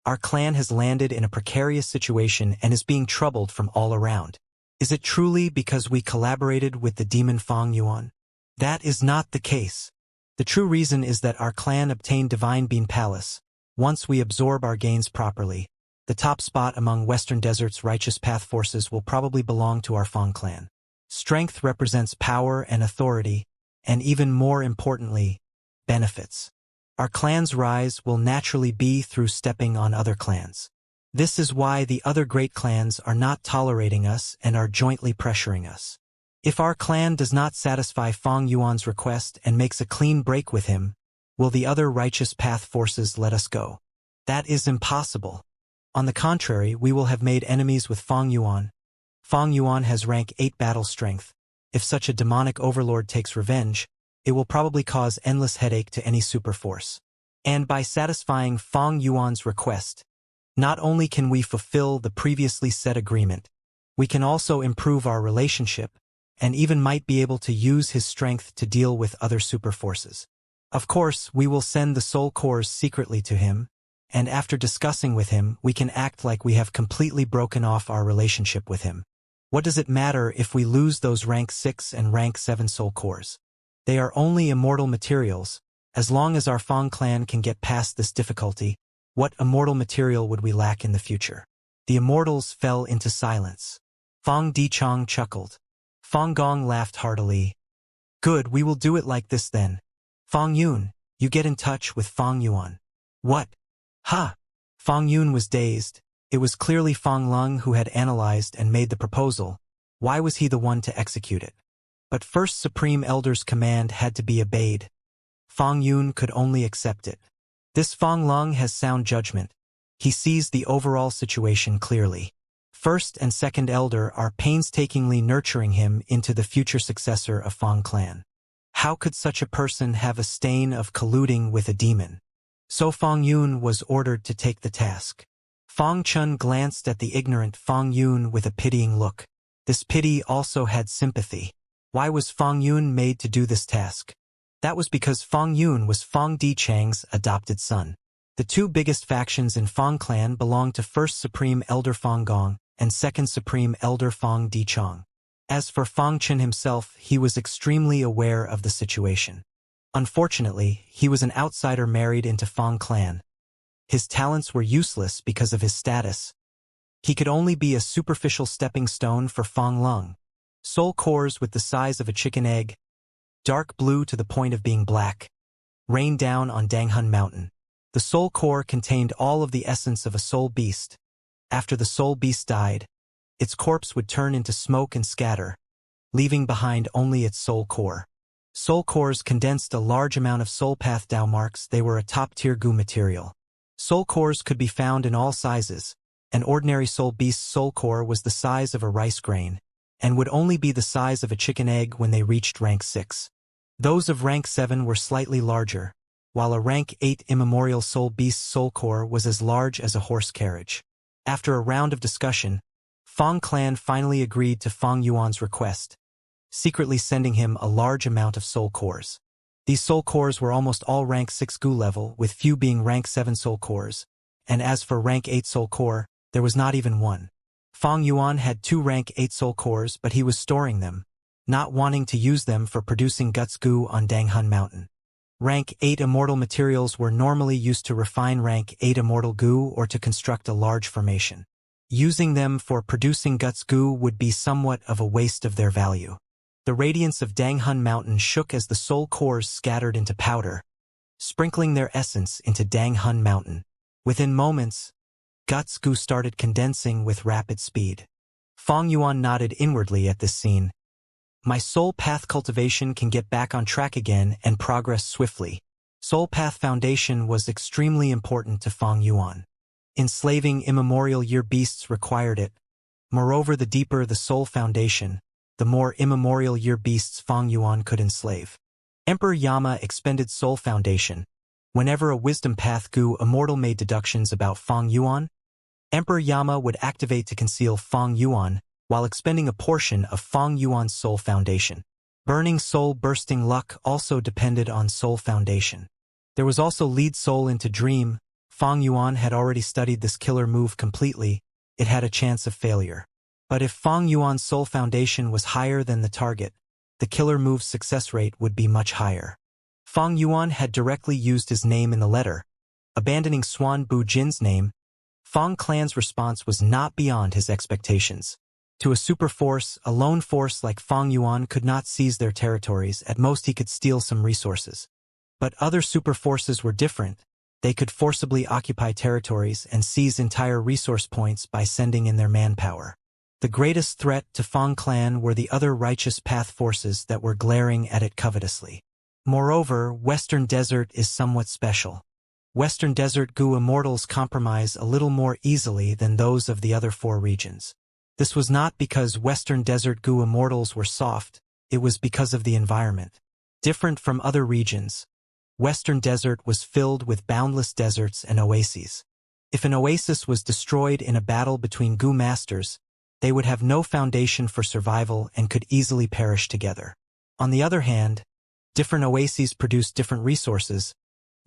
our clan has landed in a precarious situation and is being troubled from all around. Is it truly because we collaborated with the demon Fang Yuan? That is not the case. The true reason is that our clan obtained Divine Bean Palace. Once we absorb our gains properly, the top spot among Western Desert's righteous path forces will probably belong to our Fang clan. Strength represents power and authority, and even more importantly, benefits. Our clan's rise will naturally be through stepping on other clans. This is why the other great clans are not tolerating us and are jointly pressuring us. If our clan does not satisfy Fang Yuan's request and makes a clean break with him, will the other righteous path forces let us go? That is impossible. On the contrary, we will have made enemies with Fang Yuan. Fang Yuan has rank 8 battle strength. If such a demonic overlord takes revenge, it will probably cause endless headache to any super force. And by satisfying Fang Yuan's request, not only can we fulfill the previously set agreement, we can also improve our relationship, and even might be able to use his strength to deal with other super forces. Of course, we will send the soul cores secretly to him, and after discussing with him, we can act like we have completely broken off our relationship with him. What does it matter if we lose those rank 6 and rank 7 soul cores? They are only immortal materials. As long as our Fang clan can get past this difficulty, what immortal material would we lack in the future? The immortals fell into silence. Fang Dichong chuckled. Fang Gong laughed heartily. Good, we will do it like this then. Fang Yun, you get in touch with Fang Yuan. What? Ha! Fang Yun was dazed. It was clearly Fang Lung who had analyzed and made the proposal. Why was he the one to execute it? But First Supreme Elder's command had to be obeyed. Fang Yun could only accept it. This Fang Lung has sound judgment. He sees the overall situation clearly. First and Second Elder are painstakingly nurturing him into the future successor of Fang clan. How could such a person have a stain of colluding with a demon? So Fang Yun was ordered to take the task. Fang Chun glanced at the ignorant Fang Yun with a pitying look. This pity also had sympathy. Why was Fang Yun made to do this task? That was because Fang Yun was Fang Dichang's adopted son. The two biggest factions in Fang clan belonged to First Supreme Elder Fang Gong and Second Supreme Elder Fang Dichang. As for Fang Chen himself, he was extremely aware of the situation. Unfortunately, he was an outsider married into Fang clan. His talents were useless because of his status. He could only be a superficial stepping stone for Fang Lung. Soul cores with the size of a chicken egg, dark blue to the point of being black, rained down on Danghun Mountain. The soul core contained all of the essence of a soul beast. After the soul beast died, its corpse would turn into smoke and scatter, leaving behind only its soul core. Soul cores condensed a large amount of soul path Dao marks. They were a top-tier goo material. Soul cores could be found in all sizes. An ordinary soul beast's soul core was the size of a rice grain, and would only be the size of a chicken egg when they reached rank 6. Those of rank 7 were slightly larger, while a rank 8 immemorial soul beast's soul core was as large as a horse carriage. After a round of discussion, Fang clan finally agreed to Fang Yuan's request, secretly sending him a large amount of soul cores. These soul cores were almost all rank 6 goo level, with few being rank 7 soul cores, and as for rank 8 soul core, there was not even one. Fang Yuan had 2 rank 8 soul cores, but he was storing them, not wanting to use them for producing guts goo on Danghun Mountain. Rank 8 immortal materials were normally used to refine rank 8 immortal goo or to construct a large formation. Using them for producing guts goo would be somewhat of a waste of their value. The radiance of Danghun Mountain shook as the soul cores scattered into powder, sprinkling their essence into Danghun Mountain. Within moments, guts goo started condensing with rapid speed. Fang Yuan nodded inwardly at this scene. My soul path cultivation can get back on track again and progress swiftly. Soul path foundation was extremely important to Fang Yuan. Enslaving immemorial year beasts required it. Moreover, the deeper the soul foundation, the more immemorial year beasts Fang Yuan could enslave. Emperor Yama expended soul foundation. Whenever a wisdom path Gu Immortal made deductions about Fang Yuan, Emperor Yama would activate to conceal Fang Yuan while expending a portion of Fang Yuan's soul foundation. Burning soul bursting luck also depended on soul foundation. There was also lead soul into dream. Fang Yuan had already studied this killer move completely. It had a chance of failure. But if Fang Yuan's soul foundation was higher than the target, the killer move's success rate would be much higher. Fang Yuan had directly used his name in the letter. Abandoning Swan Bu Jin's name, Fang Clan's response was not beyond his expectations. To a superforce, a lone force like Fang Yuan could not seize their territories. At most he could steal some resources. But other superforces were different. They could forcibly occupy territories and seize entire resource points by sending in their manpower. The greatest threat to Fang Clan were the other righteous path forces that were glaring at it covetously. Moreover, Western Desert is somewhat special. Western Desert Gu Immortals compromise a little more easily than those of the other 4 regions. This was not because Western Desert Gu Immortals were soft, it was because of the environment. Different from other regions, Western Desert was filled with boundless deserts and oases. If an oasis was destroyed in a battle between Gu masters, they would have no foundation for survival and could easily perish together. On the other hand, different oases produced different resources.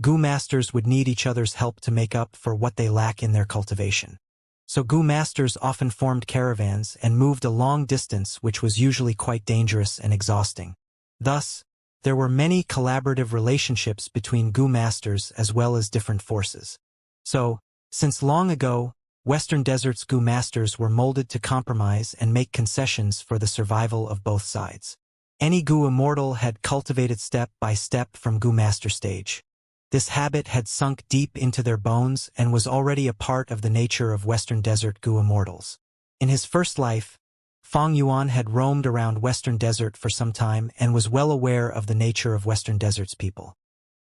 Gu masters would need each other's help to make up for what they lack in their cultivation. So Gu masters often formed caravans and moved a long distance, which was usually quite dangerous and exhausting. Thus, there were many collaborative relationships between Gu masters as well as different forces. So, since long ago, Western Desert's Gu masters were molded to compromise and make concessions for the survival of both sides. Any Gu Immortal had cultivated step by step from Gu master stage. This habit had sunk deep into their bones and was already a part of the nature of Western Desert Gu Immortals. In his first life, Fang Yuan had roamed around Western Desert for some time and was well aware of the nature of Western Desert's people.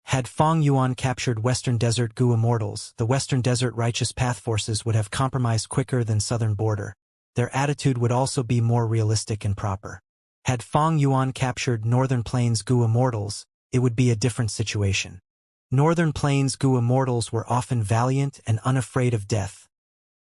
Had Fang Yuan captured Western Desert Gu Immortals, the Western Desert Righteous Path forces would have compromised quicker than Southern Border. Their attitude would also be more realistic and proper. Had Fang Yuan captured Northern Plains Gu Immortals, it would be a different situation. Northern Plains Gu Immortals were often valiant and unafraid of death.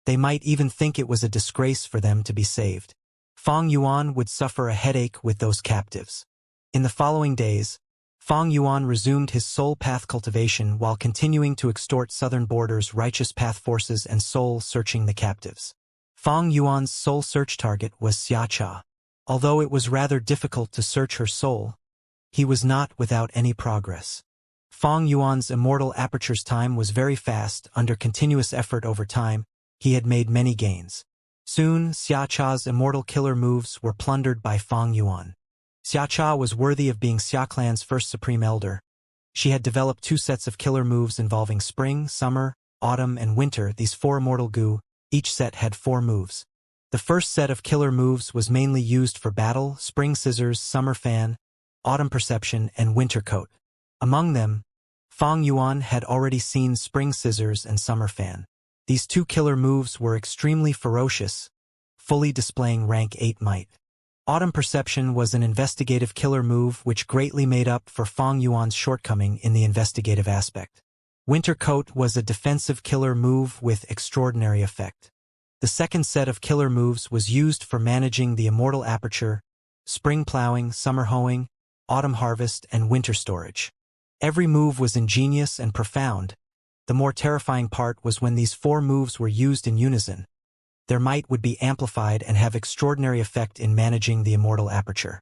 They might even think it was a disgrace for them to be saved. Fang Yuan would suffer a headache with those captives. In the following days, Fang Yuan resumed his soul path cultivation while continuing to extort Southern Border's righteous path forces and soul-searching the captives. Fang Yuan's soul search target was Xiacha. Although it was rather difficult to search her soul, he was not without any progress. Fang Yuan's immortal aperture's time was very fast. Under continuous effort over time, he had made many gains. Soon, Xiacha's immortal killer moves were plundered by Fang Yuan. Xiacha was worthy of being Xia Clan's first supreme elder. She had developed 2 sets of killer moves involving spring, summer, autumn, and winter. These 4 immortal Gu, each set had 4 moves. The first set of killer moves was mainly used for battle: spring scissors, summer fan, autumn perception, and winter coat. Among them, Fang Yuan had already seen spring scissors and summer fan. These 2 killer moves were extremely ferocious, fully displaying rank 8 might. Autumn perception was an investigative killer move which greatly made up for Fang Yuan's shortcoming in the investigative aspect. Winter coat was a defensive killer move with extraordinary effect. The second set of killer moves was used for managing the immortal aperture: spring plowing, summer hoeing, autumn harvest, and winter storage. Every move was ingenious and profound. The more terrifying part was when these 4 moves were used in unison. Their might would be amplified and have extraordinary effect in managing the immortal aperture.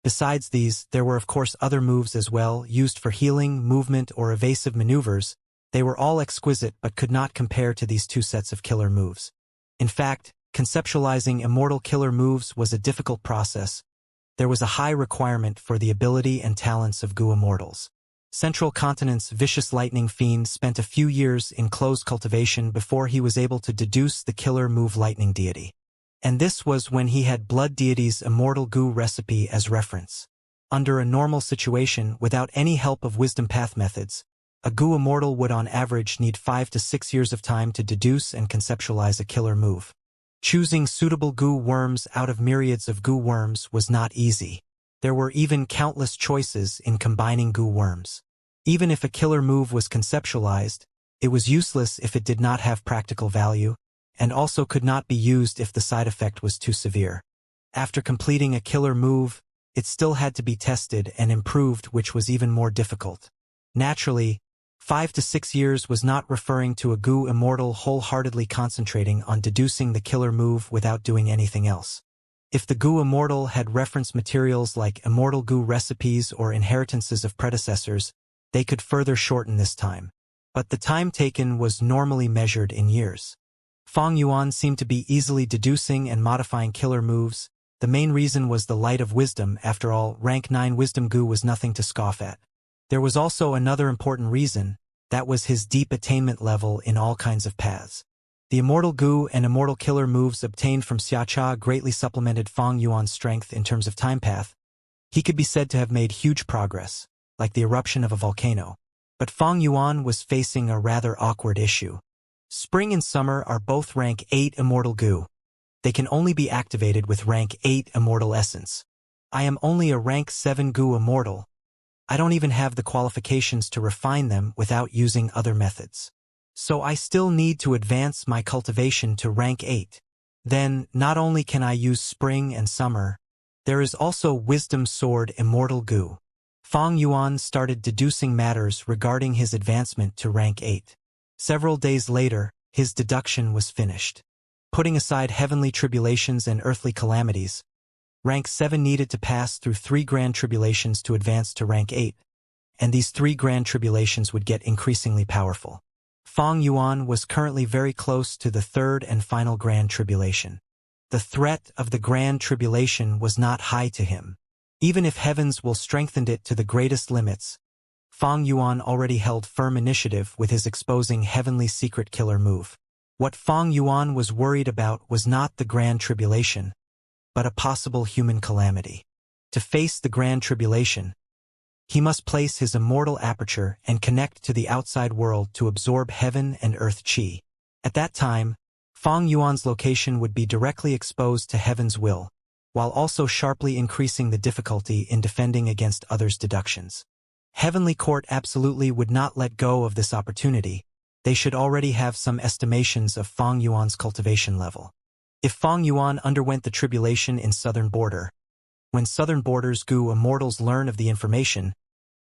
Besides these, there were of course other moves as well, used for healing, movement, or evasive maneuvers. They were all exquisite but could not compare to these 2 sets of killer moves. In fact, conceptualizing immortal killer moves was a difficult process. There was a high requirement for the ability and talents of Gu Immortals. Central Continent's vicious lightning fiend spent a few years in close cultivation before he was able to deduce the killer move lightning deity. And this was when he had blood deity's immortal Gu recipe as reference. Under a normal situation, without any help of wisdom path methods, A Gu Immortal would on average need 5 to 6 years of time to deduce and conceptualize a killer move. Choosing suitable Gu worms out of myriads of Gu worms was not easy. There were even countless choices in combining Gu worms. Even if a killer move was conceptualized, it was useless if it did not have practical value, and also could not be used if the side effect was too severe. After completing a killer move, it still had to be tested and improved, which was even more difficult. Naturally, 5 to 6 years was not referring to a Gu Immortal wholeheartedly concentrating on deducing the killer move without doing anything else. If the Gu Immortal had reference materials like Immortal Gu recipes or inheritances of predecessors, they could further shorten this time. But the time taken was normally measured in years. Fang Yuan seemed to be easily deducing and modifying killer moves. The main reason was the light of wisdom. After all, rank 9 wisdom Gu was nothing to scoff at. There was also another important reason, that was his deep attainment level in all kinds of paths. The Immortal Gu and Immortal killer moves obtained from Xiacha greatly supplemented Fang Yuan's strength in terms of time path. He could be said to have made huge progress, like the eruption of a volcano. But Fang Yuan was facing a rather awkward issue. Spring and summer are both rank 8 Immortal Gu. They can only be activated with rank 8 Immortal Essence. I am only a rank 7 Gu Immortal. I don't even have the qualifications to refine them without using other methods. So I still need to advance my cultivation to rank 8. Then, not only can I use spring and summer, there is also Wisdom Sword Immortal Gu. Fang Yuan started deducing matters regarding his advancement to rank 8. Several days later, his deduction was finished. Putting aside heavenly tribulations and earthly calamities, rank 7 needed to pass through 3 grand tribulations to advance to rank 8, and these 3 grand tribulations would get increasingly powerful. Fang Yuan was currently very close to the 3rd and final grand tribulation. The threat of the grand tribulation was not high to him. Even if heavens will strengthen it to the greatest limits, Fang Yuan already held firm initiative with his exposing heavenly secret killer move. What Fang Yuan was worried about was not the grand tribulation, but a possible human calamity. To face the grand tribulation, he must place his immortal aperture and connect to the outside world to absorb heaven and earth chi. At that time, Fang Yuan's location would be directly exposed to heaven's will, while also sharply increasing the difficulty in defending against others' deductions. Heavenly Court absolutely would not let go of this opportunity. They should already have some estimations of Fang Yuan's cultivation level. If Fang Yuan underwent the tribulation in Southern Border, when Southern Border's Gu Immortals learn of the information,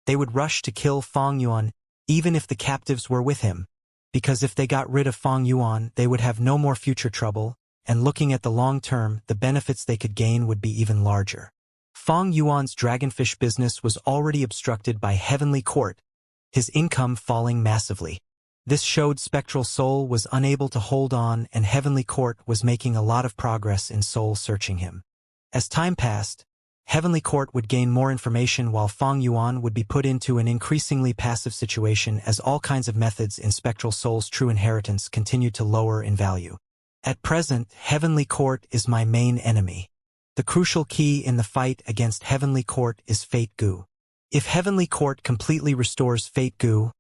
they would rush to kill Fang Yuan, even if the captives were with him, because if they got rid of Fang Yuan, they would have no more future trouble, and looking at the long term, the benefits they could gain would be even larger. Fang Yuan's dragonfish business was already obstructed by Heavenly Court, his income falling massively. This showed Spectral Soul was unable to hold on, and Heavenly Court was making a lot of progress in soul searching him. As time passed, Heavenly Court would gain more information while Fang Yuan would be put into an increasingly passive situation as all kinds of methods in Spectral Soul's true inheritance continued to lower in value. At present, Heavenly Court is my main enemy. The crucial key in the fight against Heavenly Court is Fate Gu. If Heavenly Court completely restores Fate Gu,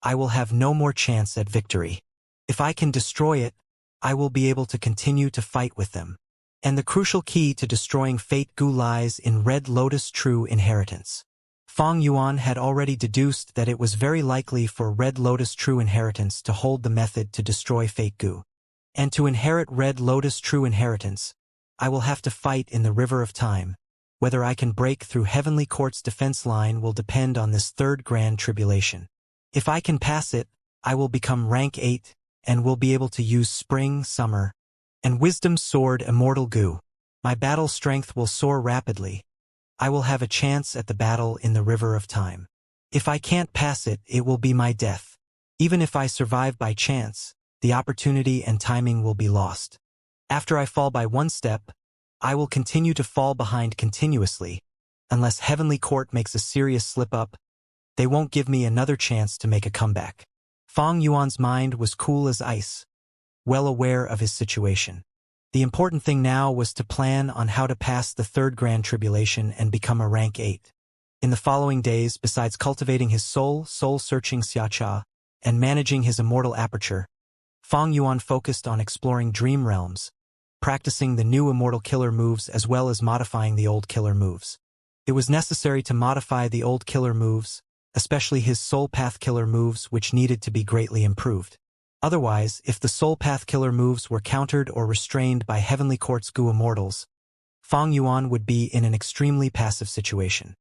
I will have no more chance at victory. If I can destroy it, I will be able to continue to fight with them. And the crucial key to destroying Fate Gu lies in Red Lotus True Inheritance. Fang Yuan had already deduced that it was very likely for Red Lotus True Inheritance to hold the method to destroy Fate Gu. And to inherit Red Lotus True Inheritance, I will have to fight in the River of Time. Whether I can break through Heavenly Court's defense line will depend on this 3rd grand tribulation. If I can pass it, I will become rank 8, and will be able to use Spring, Summer, and Wisdom Sword Immortal Gu. My battle strength will soar rapidly. I will have a chance at the battle in the River of Time. If I can't pass it, it will be my death. Even if I survive by chance, the opportunity and timing will be lost. After I fall by 1 step, I will continue to fall behind continuously. Unless Heavenly Court makes a serious slip-up, they won't give me another chance to make a comeback. Fang Yuan's mind was cool as ice, well aware of his situation. The important thing now was to plan on how to pass the 3rd grand tribulation and become a rank 8. In the following days, besides cultivating his soul-searching Xiacha, and managing his immortal aperture, Fang Yuan focused on exploring dream realms, practicing the new immortal killer moves as well as modifying the old killer moves. It was necessary to modify the old killer moves, especially his soul path killer moves, which needed to be greatly improved. Otherwise, if the soul path killer moves were countered or restrained by Heavenly Court's Gu Immortals, Fang Yuan would be in an extremely passive situation.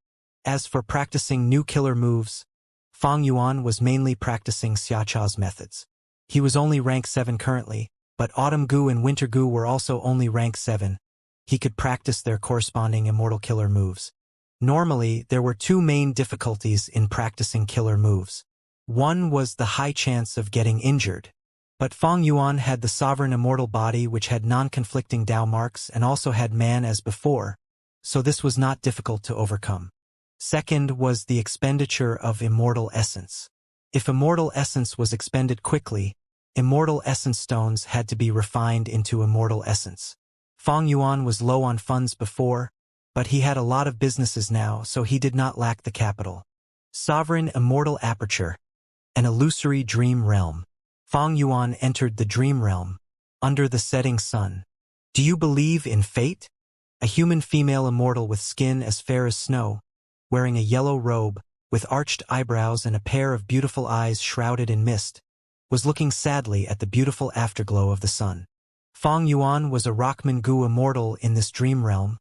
As for practicing new killer moves, Fang Yuan was mainly practicing Xiacha's methods. He was only rank 7 currently, but Autumn Gu and Winter Gu were also only rank 7. He could practice their corresponding immortal killer moves. Normally, there were two main difficulties in practicing killer moves. One was the high chance of getting injured. But Fang Yuan had the sovereign immortal body which had non-conflicting Dao marks and also had man as before, so this was not difficult to overcome. Second was the expenditure of immortal essence. If immortal essence was expended quickly, immortal essence stones had to be refined into immortal essence. Fang Yuan was low on funds before, but he had a lot of businesses now, so he did not lack the capital. Sovereign immortal aperture, an illusory dream realm. Fang Yuan entered the dream realm, under the setting sun. Do you believe in fate? A human female immortal with skin as fair as snow, wearing a yellow robe, with arched eyebrows and a pair of beautiful eyes shrouded in mist, was looking sadly at the beautiful afterglow of the sun. Fang Yuan was a Rockman Gu immortal in this dream realm,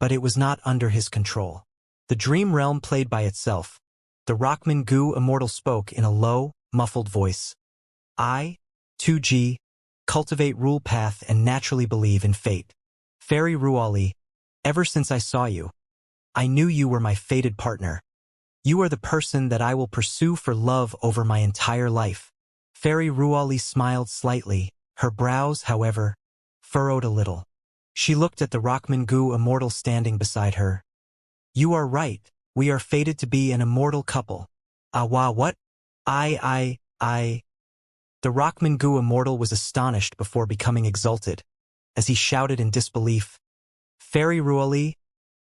but it was not under his control. The dream realm played by itself. The Rockman Gu immortal spoke in a low, muffled voice. I, 2G, cultivate rule path and naturally believe in fate. Fairy Ruali, ever since I saw you, I knew you were my fated partner. You are the person that I will pursue for love over my entire life. Fairy Ruali smiled slightly, her brows, however, furrowed a little. She looked at the Rockman Gu immortal standing beside her. You are right, we are fated to be an immortal couple. What? I. The Rockman Gu immortal was astonished before becoming exalted, as he shouted in disbelief. Fairy Ruali,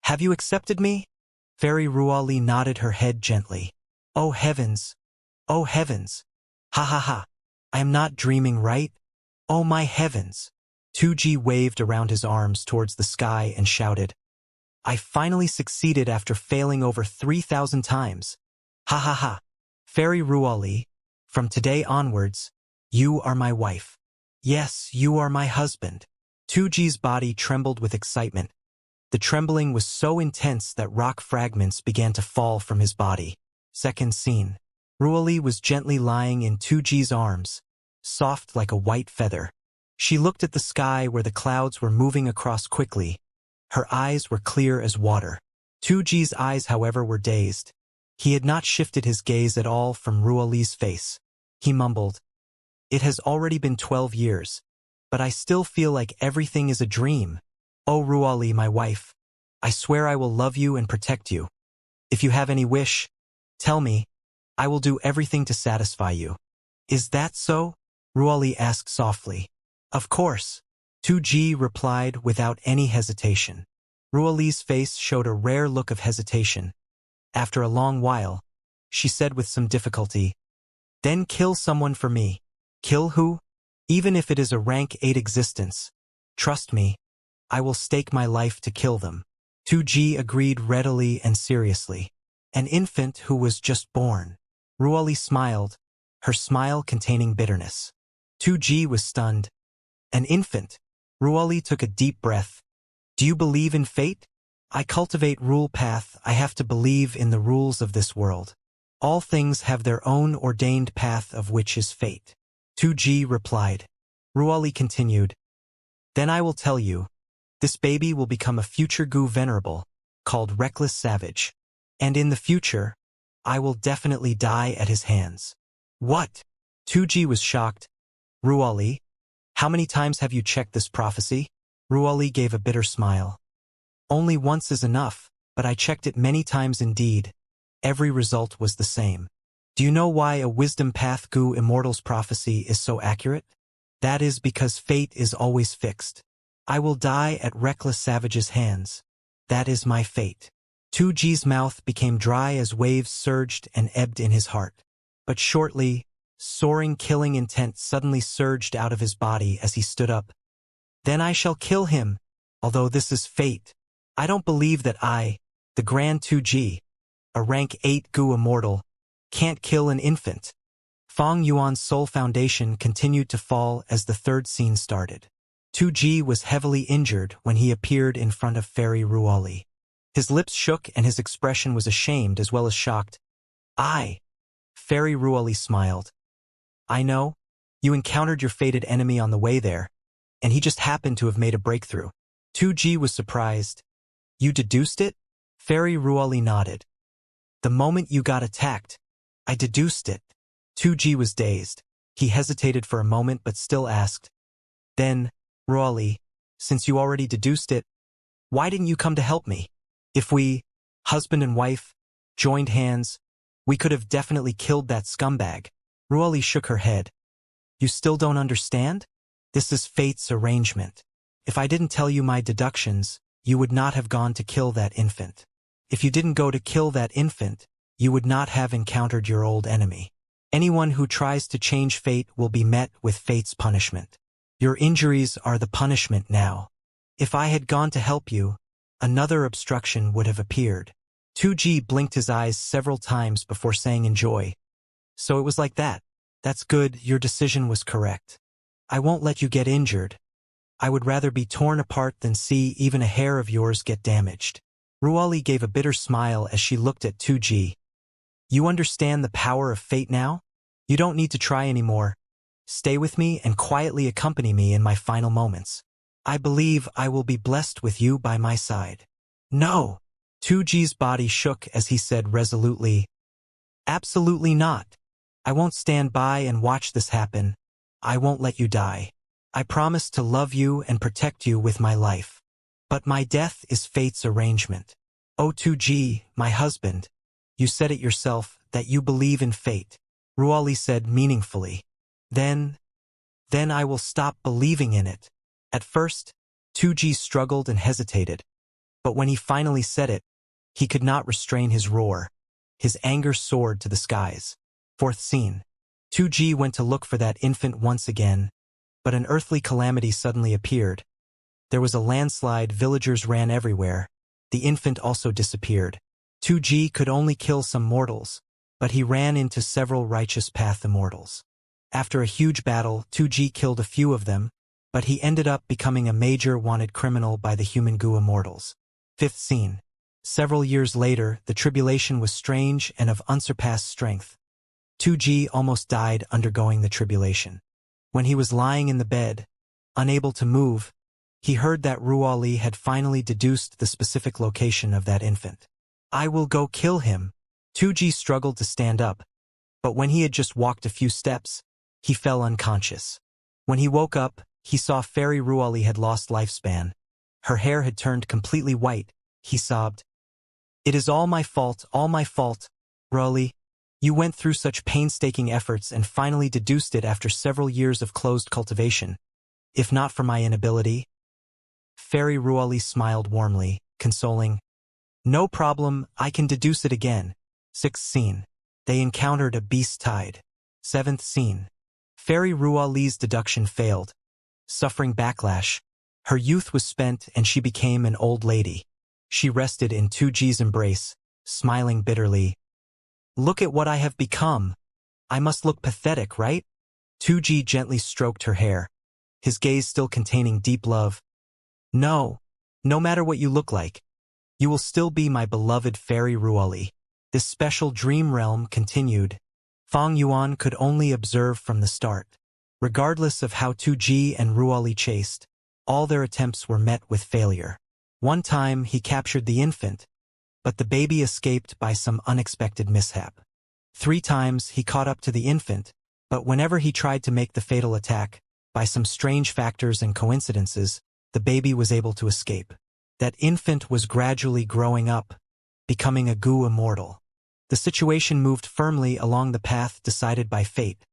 have you accepted me? Fairy Ruali nodded her head gently. Oh heavens! Oh heavens! Ha ha ha! I am not dreaming, right? Oh my heavens! 2G waved around his arms towards the sky and shouted. I finally succeeded after failing over 3,000 times. Ha ha ha! Fairy Ruali, from today onwards, you are my wife. Yes, you are my husband. 2G's body trembled with excitement. The trembling was so intense that rock fragments began to fall from his body. Second scene. Ruali was gently lying in 2G's arms, soft like a white feather. She looked at the sky where the clouds were moving across quickly. Her eyes were clear as water. 2G's eyes, however, were dazed. He had not shifted his gaze at all from Ruali's face. He mumbled, It has already been 12 years, but I still feel like everything is a dream. Oh Ruali, my wife, I swear I will love you and protect you. If you have any wish, tell me. I will do everything to satisfy you. Is that so? Ruali asked softly. Of course, 2G replied without any hesitation. Ruali's face showed a rare look of hesitation. After a long while, she said with some difficulty, Then kill someone for me. Kill who? Even if it is a rank 8 existence. Trust me, I will stake my life to kill them. 2G agreed readily and seriously. An infant who was just born. Ruali smiled, her smile containing bitterness. 2G was stunned. An infant. Ruali took a deep breath. Do you believe in fate? I cultivate rule path. I have to believe in the rules of this world. All things have their own ordained path, of which is fate. 2G replied. Ruali continued. Then I will tell you. This baby will become a future Gu venerable, called Reckless Savage. And in the future, I will definitely die at his hands. What? 2G was shocked. Ruali, how many times have you checked this prophecy? Ruali gave a bitter smile. Only once is enough, but I checked it many times indeed. Every result was the same. Do you know why a wisdom path Gu Immortal's prophecy is so accurate? That is because fate is always fixed. I will die at Reckless Savage's hands. That is my fate. 2G's mouth became dry as waves surged and ebbed in his heart. But shortly, soaring killing intent suddenly surged out of his body as he stood up. Then I shall kill him, although this is fate. I don't believe that I, the Grand 2G, a rank 8 Gu Immortal, can't kill an infant. Fang Yuan's soul foundation continued to fall as the third scene started. 2G was heavily injured when he appeared in front of Fairy Ruoli. His lips shook and his expression was ashamed as well as shocked. Fairy Ruoli smiled. I know. You encountered your fated enemy on the way there, and he just happened to have made a breakthrough. 2G was surprised. You deduced it? Fairy Ruoli nodded. The moment you got attacked, I deduced it. 2G was dazed. He hesitated for a moment but still asked. Then, Ruoli, since you already deduced it, why didn't you come to help me? If we, husband and wife, joined hands, we could have definitely killed that scumbag. Ruoli shook her head. You still don't understand? This is fate's arrangement. If I didn't tell you my deductions, you would not have gone to kill that infant. If you didn't go to kill that infant, you would not have encountered your old enemy. Anyone who tries to change fate will be met with fate's punishment. Your injuries are the punishment now. If I had gone to help you, another obstruction would have appeared. 2G blinked his eyes several times before saying in joy. So it was like that. That's good, your decision was correct. I won't let you get injured. I would rather be torn apart than see even a hair of yours get damaged. Ruoli gave a bitter smile as she looked at 2G. You understand the power of fate now? You don't need to try anymore. Stay with me and quietly accompany me in my final moments. I believe I will be blessed with you by my side. No! 2G's body shook as he said resolutely, absolutely not. I won't stand by and watch this happen. I won't let you die. I promise to love you and protect you with my life. But my death is fate's arrangement. Oh 2G, my husband, you said it yourself that you believe in fate. Ruoli said meaningfully. Then I will stop believing in it. At first, 2G struggled and hesitated. But when he finally said it, he could not restrain his roar. His anger soared to the skies. Fourth scene. 2G went to look for that infant once again, but an earthly calamity suddenly appeared. There was a landslide, villagers ran everywhere. The infant also disappeared. 2G could only kill some mortals, but he ran into several righteous path immortals. After a huge battle, 2G killed a few of them, but he ended up becoming a major wanted criminal by the human Gu immortals. Fifth scene. Several years later, the tribulation was strange and of unsurpassed strength. 2G almost died undergoing the tribulation. When he was lying in the bed, unable to move, he heard that Ruoli had finally deduced the specific location of that infant. I will go kill him. 2G struggled to stand up, but when he had just walked a few steps, he fell unconscious. When he woke up, he saw Fairy Ruoli had lost lifespan. Her hair had turned completely white. He sobbed. It is all my fault, Ruoli. You went through such painstaking efforts and finally deduced it after several years of closed cultivation. If not for my inability. Fairy Ruoli smiled warmly, consoling. No problem, I can deduce it again. Sixth scene. They encountered a beast tide. Seventh scene. Fairy Ruoli's deduction failed. Suffering backlash, her youth was spent and she became an old lady. She rested in 2G's embrace, smiling bitterly. Look at what I have become. I must look pathetic, right? 2G gently stroked her hair, his gaze still containing deep love. No matter what you look like, you will still be my beloved Fairy Ruoli. This special dream realm continued. Fang Yuan could only observe from the start. Regardless of how 2G and Ruoli chased, all their attempts were met with failure. One time he captured the infant, but the baby escaped by some unexpected mishap. 3 times he caught up to the infant, but whenever he tried to make the fatal attack, by some strange factors and coincidences, the baby was able to escape. That infant was gradually growing up, becoming a Gu immortal. The situation moved firmly along the path decided by fate,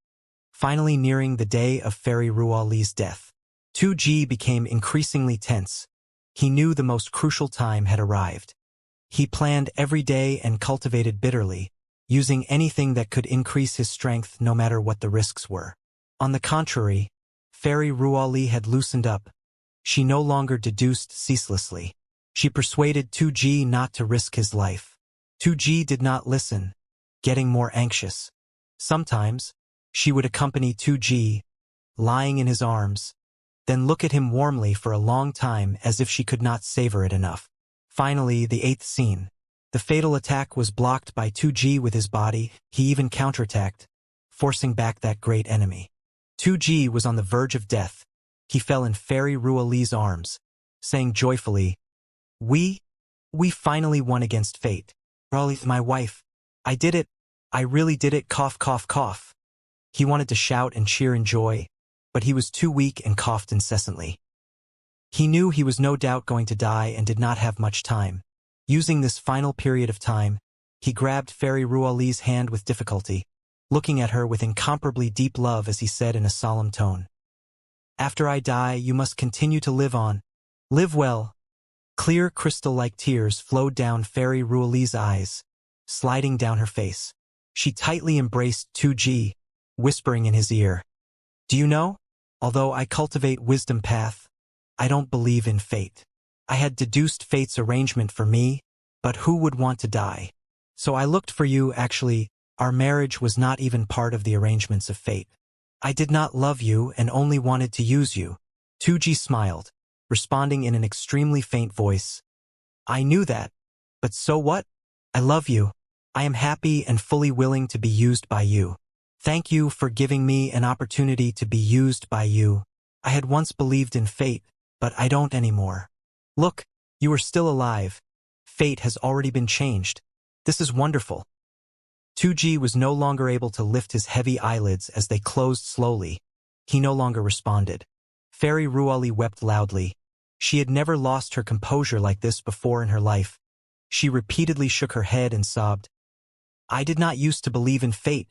finally nearing the day of Fairy Ruoli's death. 2G became increasingly tense. He knew the most crucial time had arrived. He planned every day and cultivated bitterly, using anything that could increase his strength no matter what the risks were. On the contrary, Fairy Ruali had loosened up. She no longer deduced ceaselessly. She persuaded 2G not to risk his life. 2G did not listen, getting more anxious. Sometimes, she would accompany 2G, lying in his arms, then look at him warmly for a long time as if she could not savor it enough. Finally, the 8th scene. The fatal attack was blocked by 2G with his body. He even counterattacked, forcing back that great enemy. 2G was on the verge of death. He fell in Fairy Ruali's arms, saying joyfully, We finally won against fate. Ruali, my wife. I did it. I really did it. Cough, cough, cough. He wanted to shout and cheer in joy, but he was too weak and coughed incessantly. He knew he was no doubt going to die and did not have much time. Using this final period of time, he grabbed Fairy Ruali's hand with difficulty, looking at her with incomparably deep love as he said in a solemn tone, After I die, you must continue to live on. Live well. Clear crystal-like tears flowed down Fairy Ruali's eyes, sliding down her face. She tightly embraced 2G, whispering in his ear, Do you know? Although I cultivate wisdom path, I don't believe in fate. I had deduced fate's arrangement for me, but who would want to die? So I looked for you. Actually, our marriage was not even part of the arrangements of fate. I did not love you and only wanted to use you. 2G smiled, responding in an extremely faint voice. I knew that. But so what? I love you. I am happy and fully willing to be used by you. Thank you for giving me an opportunity to be used by you. I had once believed in fate, but I don't anymore. Look, you are still alive. Fate has already been changed. This is wonderful. 2G was no longer able to lift his heavy eyelids as they closed slowly. He no longer responded. Fairy Ruali wept loudly. She had never lost her composure like this before in her life. She repeatedly shook her head and sobbed. I did not used to believe in fate,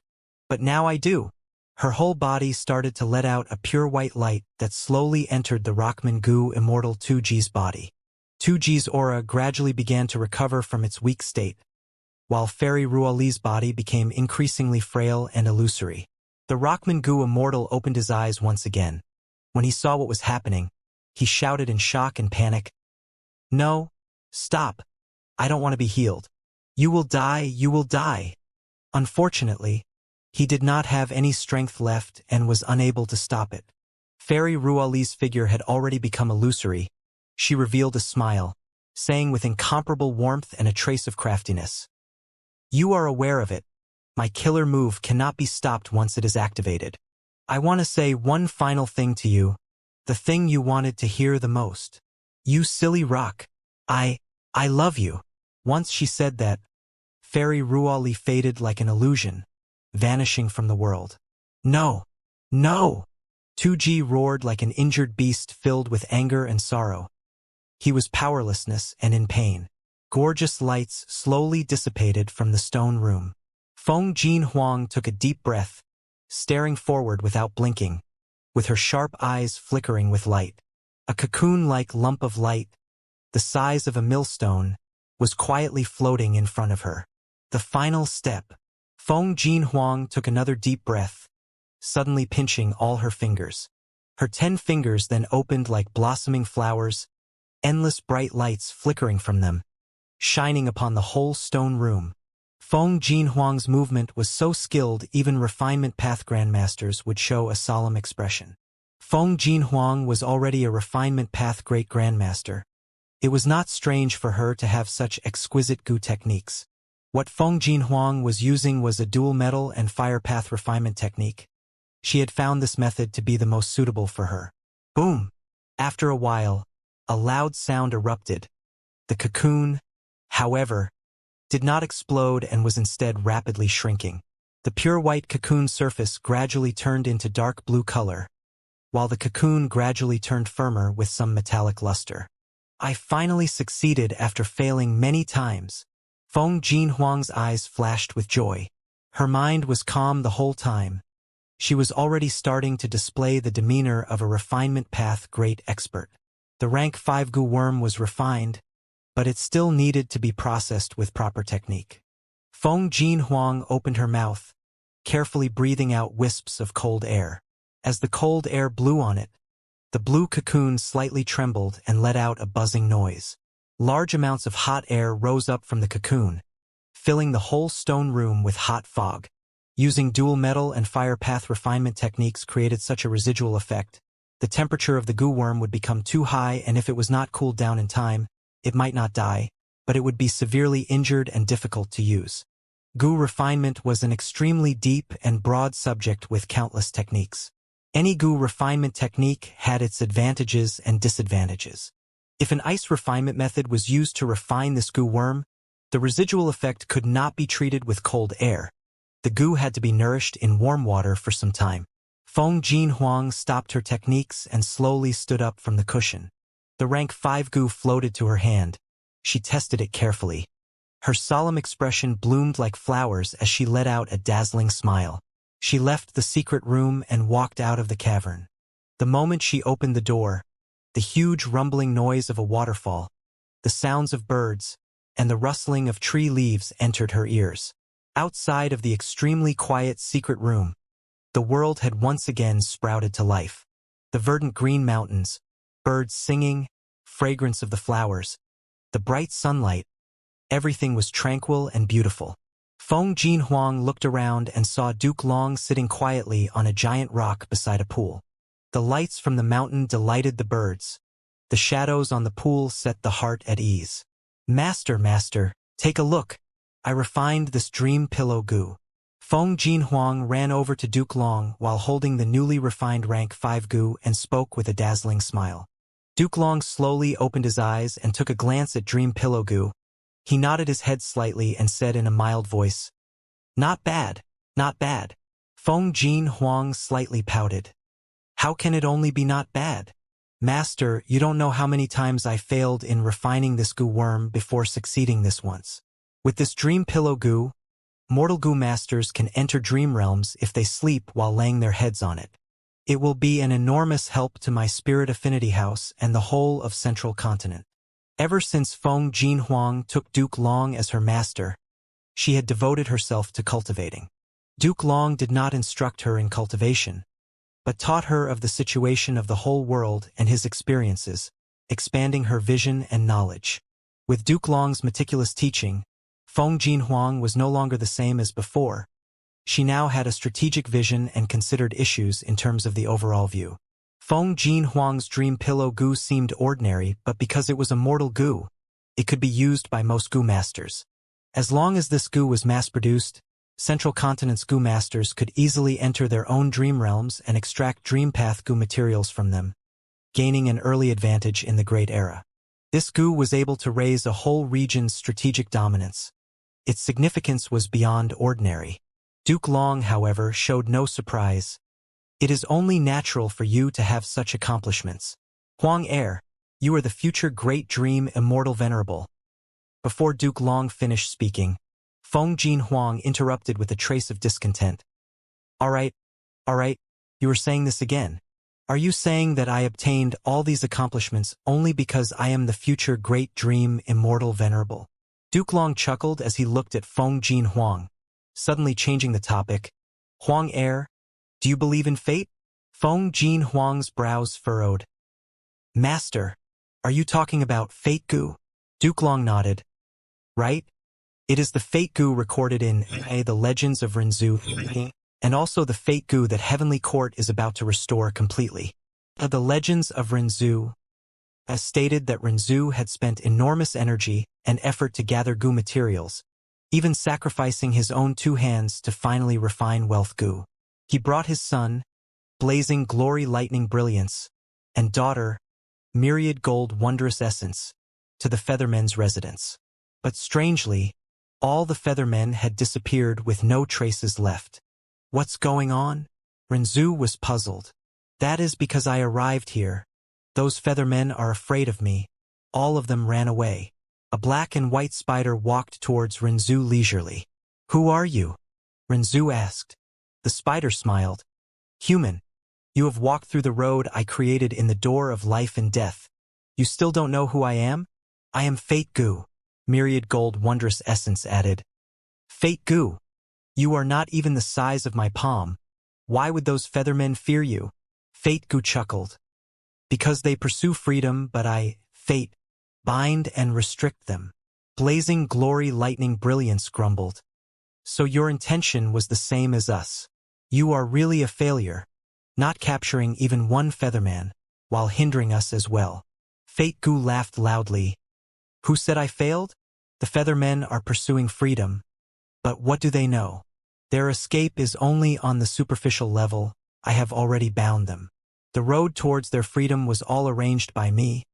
but now I do. Her whole body started to let out a pure white light that slowly entered the Rockman Goo Immortal 2G's body. 2G's aura gradually began to recover from its weak state, while Fairy Ruali's body became increasingly frail and illusory. The Rockman Goo Immortal opened his eyes once again. When he saw what was happening, he shouted in shock and panic, No, stop. I don't want to be healed. You will die, you will die. Unfortunately, he did not have any strength left and was unable to stop it. Fairy Ruali's figure had already become illusory. She revealed a smile, saying with incomparable warmth and a trace of craftiness, You are aware of it. My killer move cannot be stopped once it is activated. I want to say one final thing to you, the thing you wanted to hear the most. You silly rock. I love you. Once she said that, Fairy Ruali faded like an illusion, vanishing from the world. No! No! 2G roared like an injured beast filled with anger and sorrow. He was powerlessness and in pain. Gorgeous lights slowly dissipated from the stone room. Feng Jin Huang took a deep breath, staring forward without blinking, with her sharp eyes flickering with light. A cocoon-like lump of light, the size of a millstone, was quietly floating in front of her. The final step. Feng Jin Huang took another deep breath, suddenly pinching all her fingers. Her 10 fingers then opened like blossoming flowers, endless bright lights flickering from them, shining upon the whole stone room. Feng Jin Huang's movement was so skilled even refinement path grandmasters would show a solemn expression. Feng Jin Huang was already a refinement path great grandmaster. It was not strange for her to have such exquisite Gu techniques. What Feng Jin Huang was using was a dual metal and fire path refinement technique. She had found this method to be the most suitable for her. Boom! After a while, a loud sound erupted. The cocoon, however, did not explode and was instead rapidly shrinking. The pure white cocoon surface gradually turned into dark blue color, while the cocoon gradually turned firmer with some metallic luster. I finally succeeded after failing many times. Feng Jin Huang's eyes flashed with joy. Her mind was calm the whole time. She was already starting to display the demeanor of a refinement path great expert. The rank 5 Gu worm was refined, but it still needed to be processed with proper technique. Feng Jin Huang opened her mouth, carefully breathing out wisps of cold air. As the cold air blew on it, the blue cocoon slightly trembled and let out a buzzing noise. Large amounts of hot air rose up from the cocoon, filling the whole stone room with hot fog. Using dual metal and fire path refinement techniques created such a residual effect. The temperature of the goo worm would become too high, and if it was not cooled down in time, it might not die, but it would be severely injured and difficult to use. Goo refinement was an extremely deep and broad subject with countless techniques. Any goo refinement technique had its advantages and disadvantages. If an ice refinement method was used to refine this goo worm, the residual effect could not be treated with cold air. The goo had to be nourished in warm water for some time. Feng Jin Huang stopped her techniques and slowly stood up from the cushion. The rank 5 goo floated to her hand. She tested it carefully. Her solemn expression bloomed like flowers as she let out a dazzling smile. She left the secret room and walked out of the cavern. The moment she opened the door, the huge rumbling noise of a waterfall, the sounds of birds, and the rustling of tree leaves entered her ears. Outside of the extremely quiet secret room, the world had once again sprouted to life. The verdant green mountains, birds singing, fragrance of the flowers, the bright sunlight, everything was tranquil and beautiful. Feng Jin Huang looked around and saw Duke Long sitting quietly on a giant rock beside a pool. The lights from the mountain delighted the birds. The shadows on the pool set the heart at ease. Master, take a look. I refined this dream pillow goo. Feng Jin Huang ran over to Duke Long while holding the newly refined rank 5 goo and spoke with a dazzling smile. Duke Long slowly opened his eyes and took a glance at dream pillow goo. He nodded his head slightly and said in a mild voice, "Not bad, not bad." Feng Jin Huang slightly pouted. "How can it only be not bad? Master, you don't know how many times I failed in refining this goo worm before succeeding this once. With this dream pillow goo, mortal goo masters can enter dream realms if they sleep while laying their heads on it. It will be an enormous help to my spirit affinity house and the whole of Central Continent." Ever since Feng Jin Huang took Duke Long as her master, she had devoted herself to cultivating. Duke Long did not instruct her in cultivation, but taught her of the situation of the whole world and his experiences, expanding her vision and knowledge. With Duke Long's meticulous teaching, Feng Jin Huang was no longer the same as before. She now had a strategic vision and considered issues in terms of the overall view. Feng Jin Huang's dream pillow goo seemed ordinary, but because it was a mortal goo, it could be used by most goo masters. As long as this goo was mass-produced, Central Continent's goo masters could easily enter their own dream realms and extract dream path goo materials from them, gaining an early advantage in the Great Era. This goo was able to raise a whole region's strategic dominance. Its significance was beyond ordinary. Duke Long, however, showed no surprise. "It is only natural for you to have such accomplishments. Huang Heir, you are the future great dream immortal venerable." Before Duke Long finished speaking, Feng Jin Huang interrupted with a trace of discontent. All right, you were saying this again. Are you saying that I obtained all these accomplishments only because I am the future great dream immortal venerable?" Duke Long chuckled as he looked at Feng Jin Huang, suddenly changing the topic. "Huang Heir, do you believe in fate?" Feng Jin Huang's brows furrowed. "Master, are you talking about fate goo?" Duke Long nodded. "Right? It is the fate goo recorded in the Legends of Rinzhu, and also the fate goo that Heavenly Court is about to restore completely." The Legends of Rinzhu stated that Rinzhu had spent enormous energy and effort to gather goo materials, even sacrificing his own 2 hands to finally refine wealth goo. He brought his son, blazing glory lightning brilliance, and daughter, myriad gold wondrous essence, to the Feathermen's residence. But strangely, all the Feathermen had disappeared with no traces left. "What's going on?" Rinzhu was puzzled. "That is because I arrived here. Those Feathermen are afraid of me. All of them ran away." A black and white spider walked towards Rinzhu leisurely. "Who are you?" Rinzhu asked. The spider smiled. "Human, you have walked through the road I created in the door of life and death. You still don't know who I am? I am Fate Goo. Myriad Gold Wondrous Essence added. Fate Goo. You are not even the size of my palm. Why would those feathermen fear you? Fate Goo chuckled. Because they pursue freedom, but I, Fate, bind and restrict them. Blazing Glory Lightning Brilliance grumbled. So your intention was the same as us. You are really a failure, not capturing even one featherman, while hindering us as well. Fate Goo laughed loudly. Who said I failed? The feathermen are pursuing freedom. But what do they know? Their escape is only on the superficial level. I have already bound them. The road towards their freedom was all arranged by me,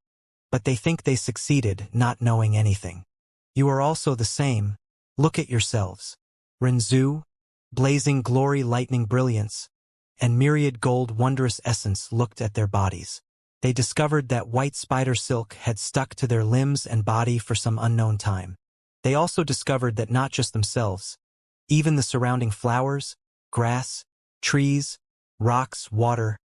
but they think they succeeded, not knowing anything. You are also the same. Look at yourselves. Renzu, Blazing Glory Lightning Brilliance, and Myriad Gold Wondrous Essence looked at their bodies. They discovered that white spider silk had stuck to their limbs and body for some unknown time. They also discovered that not just themselves, even the surrounding flowers, grass, trees, rocks, water,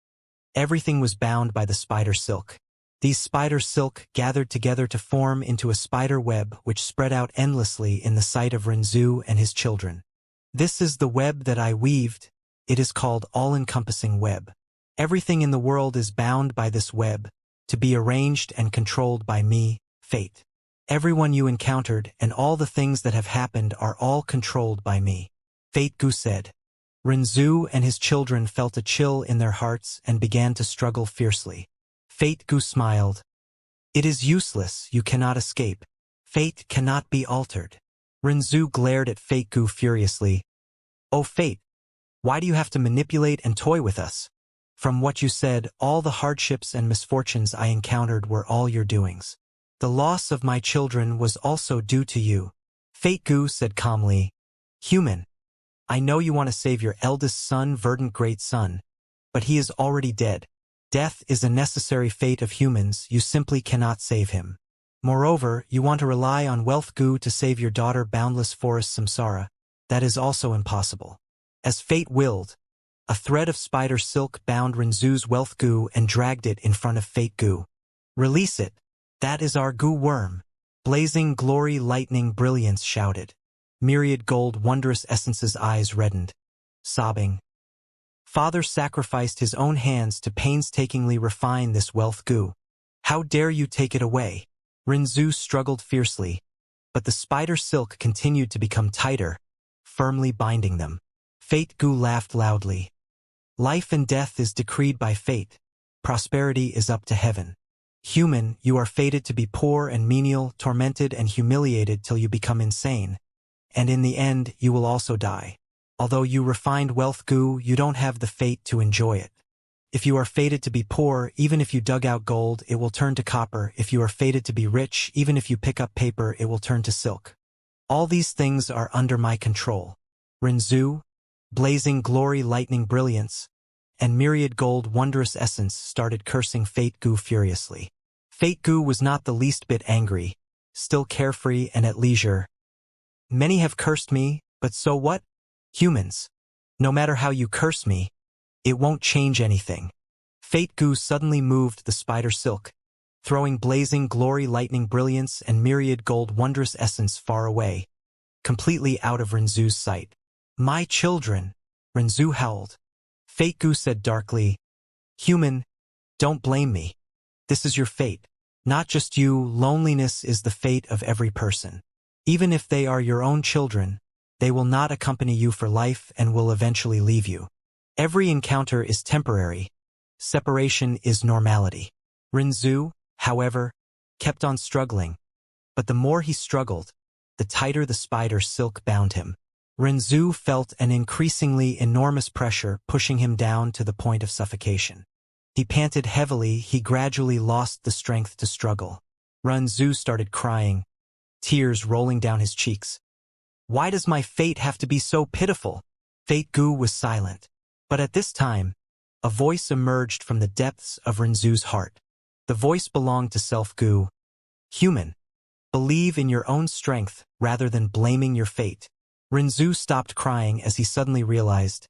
everything was bound by the spider silk. These spider silk gathered together to form into a spider web which spread out endlessly in the sight of Renzu and his children. This is the web that I weaved. It is called all-encompassing web. Everything in the world is bound by this web, to be arranged and controlled by me, Fate. Everyone you encountered and all the things that have happened are all controlled by me. Fate Goo said. Renzu and his children felt a chill in their hearts and began to struggle fiercely. Fate Goo smiled. It is useless, you cannot escape. Fate cannot be altered. Renzu glared at Fate Goo furiously. Oh Fate, why do you have to manipulate and toy with us? From what you said, all the hardships and misfortunes I encountered were all your doings. The loss of my children was also due to you. Fate Goo said calmly. Human, I know you want to save your eldest son, verdant great son, but he is already dead. Death is a necessary fate of humans, you simply cannot save him. Moreover, you want to rely on Wealth Goo to save your daughter Boundless Forest Samsara. That is also impossible. As fate willed, a thread of spider silk bound Renzu's Wealth Goo and dragged it in front of Fate Goo. Release it. That is our Goo worm. Blazing Glory Lightning Brilliance shouted. Myriad Gold Wondrous Essence's eyes reddened. Sobbing. Father sacrificed his own hands to painstakingly refine this Wealth Goo. How dare you take it away? Renzu struggled fiercely, but the spider silk continued to become tighter, firmly binding them. Fate Goo laughed loudly. Life and death is decreed by fate. Prosperity is up to heaven. Human, you are fated to be poor and menial, tormented and humiliated till you become insane. And in the end, you will also die. Although you refined Wealth Goo, you don't have the fate to enjoy it. If you are fated to be poor, even if you dug out gold, it will turn to copper. If you are fated to be rich, even if you pick up paper, it will turn to silk. All these things are under my control. Renzu, Blazing Glory Lightning Brilliance, and Myriad Gold Wondrous Essence started cursing Fate Goo furiously. Fate Goo was not the least bit angry, still carefree and at leisure. Many have cursed me, but so what? Humans. No matter how you curse me, it won't change anything. Fate Goo suddenly moved the spider silk, throwing Blazing Glory Lightning Brilliance and Myriad Gold Wondrous Essence far away, completely out of Renzu's sight. My children, Renzu howled. Fate Goo said darkly, Human, don't blame me. This is your fate. Not just you, loneliness is the fate of every person. Even if they are your own children, they will not accompany you for life and will eventually leave you. Every encounter is temporary. Separation is normality. Renzu, however, kept on struggling, but the more he struggled, the tighter the spider silk bound him. Renzu felt an increasingly enormous pressure pushing him down to the point of suffocation. He panted heavily, he gradually lost the strength to struggle. Renzu started crying, tears rolling down his cheeks. Why does my fate have to be so pitiful? Fate Goo was silent. But at this time, a voice emerged from the depths of Renzu's heart. The voice belonged to Self Goo. Human, believe in your own strength rather than blaming your fate. Renzu stopped crying as he suddenly realized,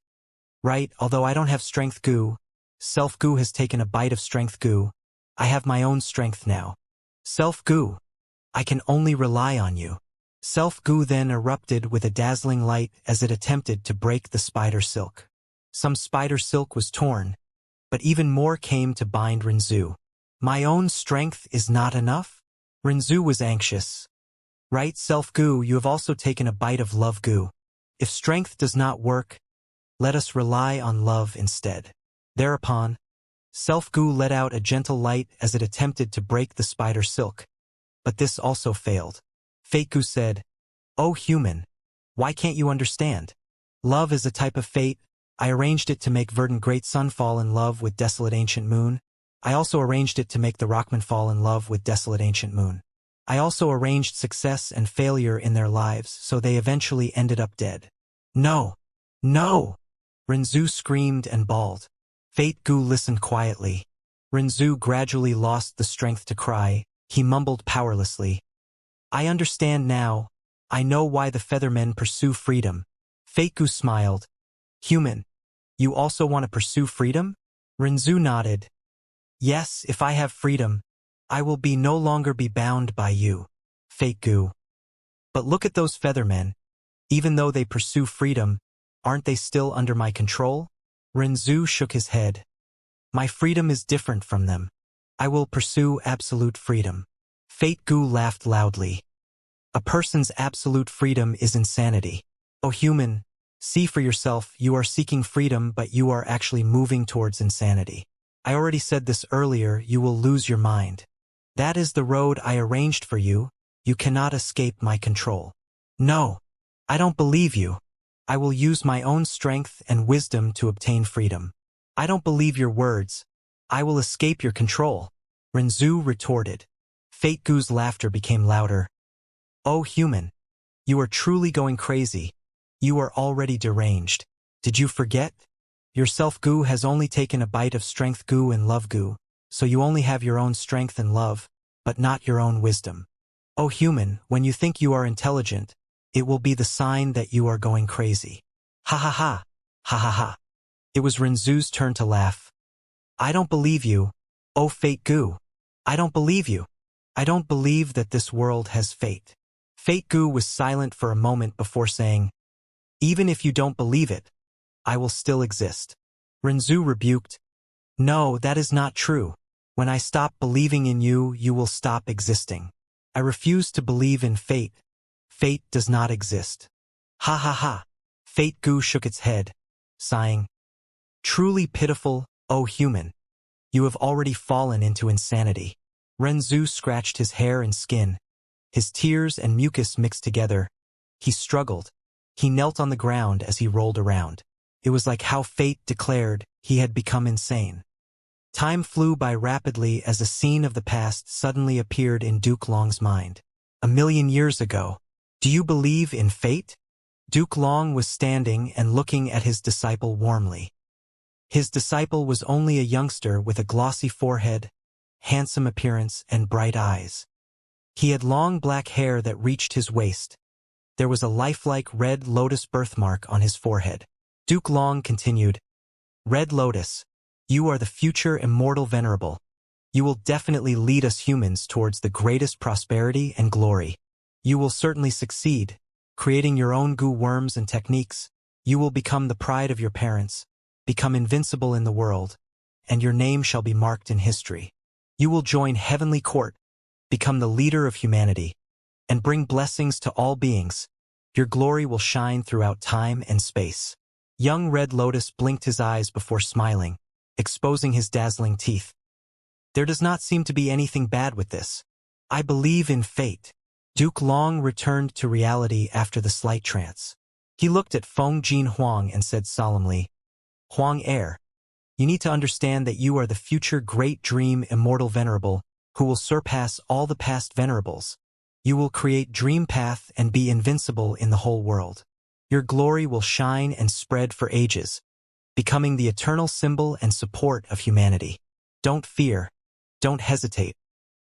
right, although I don't have Strength Goo, Self Goo has taken a bite of Strength Goo. I have my own strength now. Self Goo, I can only rely on you. Self-Gu then erupted with a dazzling light as it attempted to break the spider silk. Some spider silk was torn, but even more came to bind Renzu. My own strength is not enough? Renzu was anxious. Right, Self-Gu, you have also taken a bite of Love-Gu. If strength does not work, let us rely on love instead. Thereupon, Self-Gu let out a gentle light as it attempted to break the spider silk, but this also failed. Fate-Gu said, "Oh human, why can't you understand? Love is a type of fate. I arranged it to make verdant great sun fall in love with desolate ancient moon. I also arranged it to make the rockman fall in love with desolate ancient moon. I also arranged success and failure in their lives, so they eventually ended up dead." No! No! Renzu screamed and bawled. Fate-Gu listened quietly. Renzu gradually lost the strength to cry. He mumbled powerlessly, "I understand now. I know why the Feathermen pursue freedom." Fate-Gu smiled. "Human, you also want to pursue freedom?" Renzu nodded. "Yes, if I have freedom, I will no longer be bound by you." Fate-Gu. "But look at those Feathermen. Even though they pursue freedom, aren't they still under my control?" Renzu shook his head. "My freedom is different from them. I will pursue absolute freedom." Fate-Gu laughed loudly. "A person's absolute freedom is insanity. Oh human, see for yourself, you are seeking freedom but you are actually moving towards insanity. I already said this earlier, you will lose your mind. That is the road I arranged for you. You cannot escape my control." "No, I don't believe you. I will use my own strength and wisdom to obtain freedom." "I don't believe your words. I will escape your control," Renzu retorted. Fate-Gu's laughter became louder. "Oh human, you are truly going crazy. You are already deranged. Did you forget? Your Self-Gu has only taken a bite of Strength-Gu and Love-Gu, so you only have your own strength and love, but not your own wisdom. Oh human, when you think you are intelligent, it will be the sign that you are going crazy." Ha ha ha, ha ha ha. It was Renzu's turn to laugh. "I don't believe you. Oh Fate-Gu, I don't believe you. I don't believe that this world has fate." Fate-Gu was silent for a moment before saying, "Even if you don't believe it, I will still exist." Renzu rebuked, "No, that is not true. When I stop believing in you, you will stop existing. I refuse to believe in fate. Fate does not exist." Ha ha ha. Fate-Gu shook its head, sighing, "Truly pitiful, oh human. You have already fallen into insanity." Renzu scratched his hair and skin. His tears and mucus mixed together. He struggled. He knelt on the ground as he rolled around. It was like how fate declared he had become insane. Time flew by rapidly as a scene of the past suddenly appeared in Duke Long's mind. 1,000,000 years ago. "Do you believe in fate?" Duke Long was standing and looking at his disciple warmly. His disciple was only a youngster with a glossy forehead, handsome appearance, and bright eyes. He had long black hair that reached his waist. There was a lifelike red lotus birthmark on his forehead. Duke Long continued, "Red Lotus, you are the future immortal venerable. You will definitely lead us humans towards the greatest prosperity and glory. You will certainly succeed, creating your own goo worms and techniques. You will become the pride of your parents, become invincible in the world, and your name shall be marked in history. You will join heavenly court, become the leader of humanity, and bring blessings to all beings. Your glory will shine throughout time and space." Young Red Lotus blinked his eyes before smiling, exposing his dazzling teeth. "There does not seem to be anything bad with this. I believe in fate." Duke Long returned to reality after the slight trance. He looked at Feng Jin Huang and said solemnly, "Huang Heir, you need to understand that you are the future great dream immortal venerable who will surpass all the past venerables. You will create dream path and be invincible in the whole world. Your glory will shine and spread for ages, becoming the eternal symbol and support of humanity. Don't fear. Don't hesitate.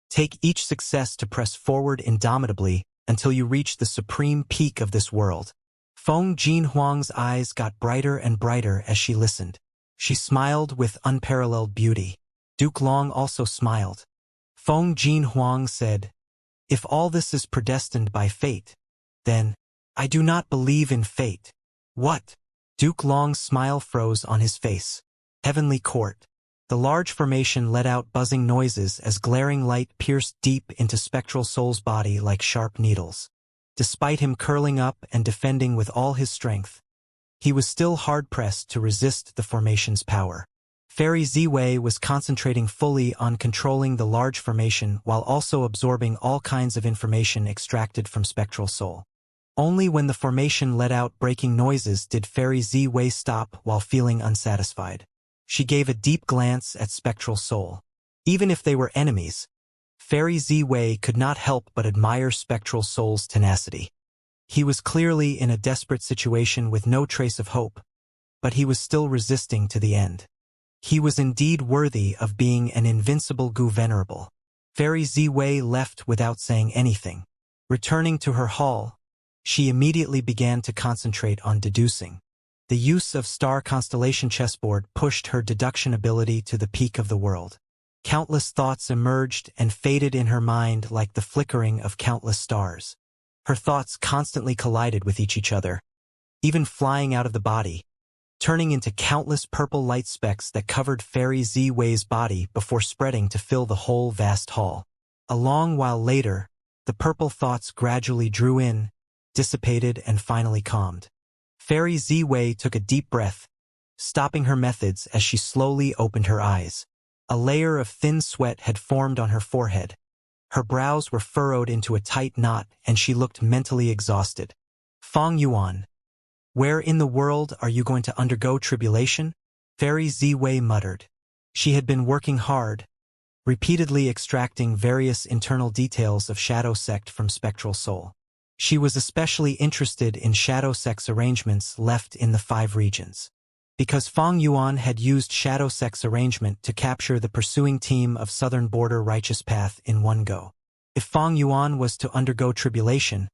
Take each success to press forward indomitably until you reach the supreme peak of this world." Feng Jin Huang's eyes got brighter and brighter as she listened. She smiled with unparalleled beauty. Duke Long also smiled. Feng Jin Huang said, If all this is predestined by fate, then I do not believe in fate. What? Duke Long's smile froze on his face. Heavenly Court. The large formation let out buzzing noises as glaring light pierced deep into Spectral Soul's body like sharp needles. Despite him curling up and defending with all his strength, he was still hard-pressed to resist the formation's power. Fairy Ziwei was concentrating fully on controlling the large formation while also absorbing all kinds of information extracted from Spectral Soul. Only when the formation let out breaking noises did Fairy Ziwei stop while feeling unsatisfied. She gave a deep glance at Spectral Soul. Even if they were enemies, Fairy Ziwei could not help but admire Spectral Soul's tenacity. He was clearly in a desperate situation with no trace of hope, but he was still resisting to the end. He was indeed worthy of being an invincible Gu Venerable. Fairy Ziwei left without saying anything. Returning to her hall, she immediately began to concentrate on deducing. The use of star constellation chessboard pushed her deduction ability to the peak of the world. Countless thoughts emerged and faded in her mind like the flickering of countless stars. Her thoughts constantly collided with each other, even flying out of the body, turning into countless purple light specks that covered Fairy Ziwei's body before spreading to fill the whole vast hall. A long while later, the purple thoughts gradually drew in, dissipated, and finally calmed. Fairy Ziwei took a deep breath, stopping her methods as she slowly opened her eyes. A layer of thin sweat had formed on her forehead. Her brows were furrowed into a tight knot and she looked mentally exhausted. Fang Yuan, where in the world are you going to undergo tribulation? Fairy Ziwei muttered. She had been working hard, repeatedly extracting various internal details of Shadow Sect from Spectral Soul. She was especially interested in Shadow Sect's arrangements left in the 5 regions. Because Fang Yuan had used Shadow Sect's arrangement to capture the pursuing team of Southern Border Righteous Path in one go. If Fang Yuan was to undergo tribulation,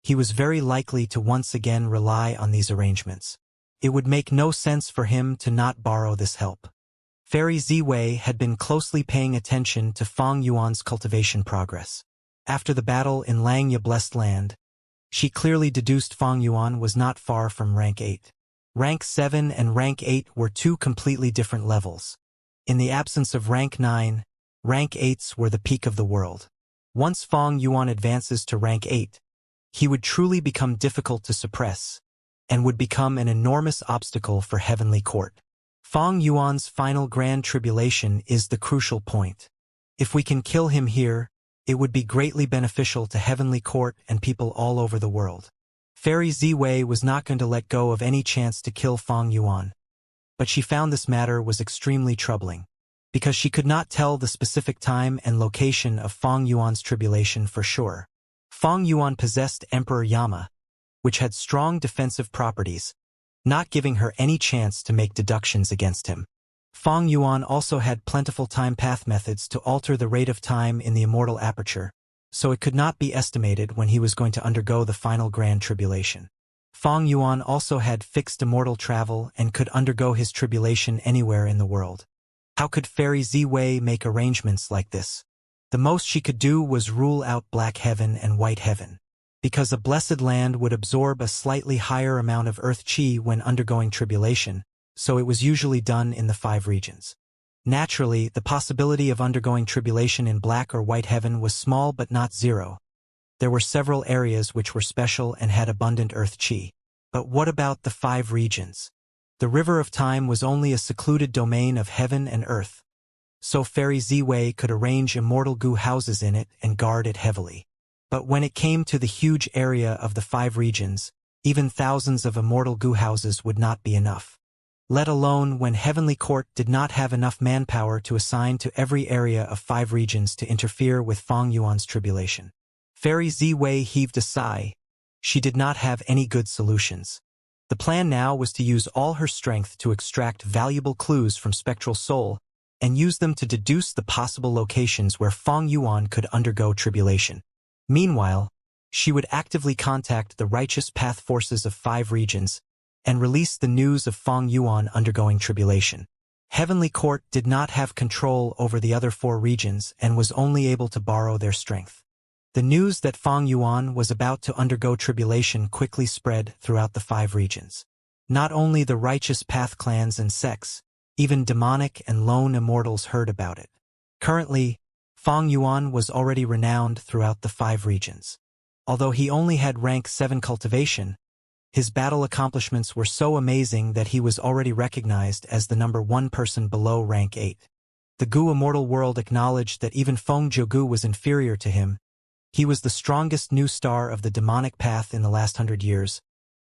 he was very likely to once again rely on these arrangements. It would make no sense for him to not borrow this help. Fairy Ziwei had been closely paying attention to Fang Yuan's cultivation progress. After the battle in Langya Blessed Land, she clearly deduced Fang Yuan was not far from rank 8. Rank 7 and rank 8 were 2 completely different levels. In the absence of rank 9, rank 8s were the peak of the world. Once Fang Yuan advances to rank 8, he would truly become difficult to suppress, and would become an enormous obstacle for Heavenly Court. Fang Yuan's final grand tribulation is the crucial point. If we can kill him here, it would be greatly beneficial to Heavenly Court and people all over the world. Fairy Ziwei was not going to let go of any chance to kill Fang Yuan. But she found this matter was extremely troubling, because she could not tell the specific time and location of Fang Yuan's tribulation for sure. Fang Yuan possessed Emperor Yama, which had strong defensive properties, not giving her any chance to make deductions against him. Fang Yuan also had plentiful time path methods to alter the rate of time in the immortal aperture, so it could not be estimated when he was going to undergo the final grand tribulation. Fang Yuan also had fixed immortal travel and could undergo his tribulation anywhere in the world. How could Fairy Ziwei make arrangements like this? The most she could do was rule out Black Heaven and White Heaven, because a blessed land would absorb a slightly higher amount of earth chi when undergoing tribulation, so it was usually done in the 5 regions. Naturally, the possibility of undergoing tribulation in Black or White Heaven was small but not zero. There were several areas which were special and had abundant earth chi. But what about the 5 regions? The River of Time was only a secluded domain of heaven and earth, so Fairy Ziwei could arrange immortal Gu houses in it and guard it heavily. But when it came to the huge area of the 5 regions, even thousands of immortal Gu houses would not be enough. Let alone when Heavenly Court did not have enough manpower to assign to every area of 5 regions to interfere with Fang Yuan's tribulation. Fairy Ziwei heaved a sigh. She did not have any good solutions. The plan now was to use all her strength to extract valuable clues from Spectral Soul and use them to deduce the possible locations where Fang Yuan could undergo tribulation. Meanwhile, she would actively contact the Righteous Path forces of 5 regions and release the news of Fang Yuan undergoing tribulation. Heavenly Court did not have control over the other 4 regions and was only able to borrow their strength. The news that Fang Yuan was about to undergo tribulation quickly spread throughout the 5 regions. Not only the righteous path clans and sects, even demonic and lone immortals heard about it. Currently, Fang Yuan was already renowned throughout the 5 regions. Although he only had rank 7 cultivation, his battle accomplishments were so amazing that he was already recognized as the number 1 person below rank 8. The Gu immortal world acknowledged that even Feng Zhougu was inferior to him. He was the strongest new star of the demonic path in the last 100 years.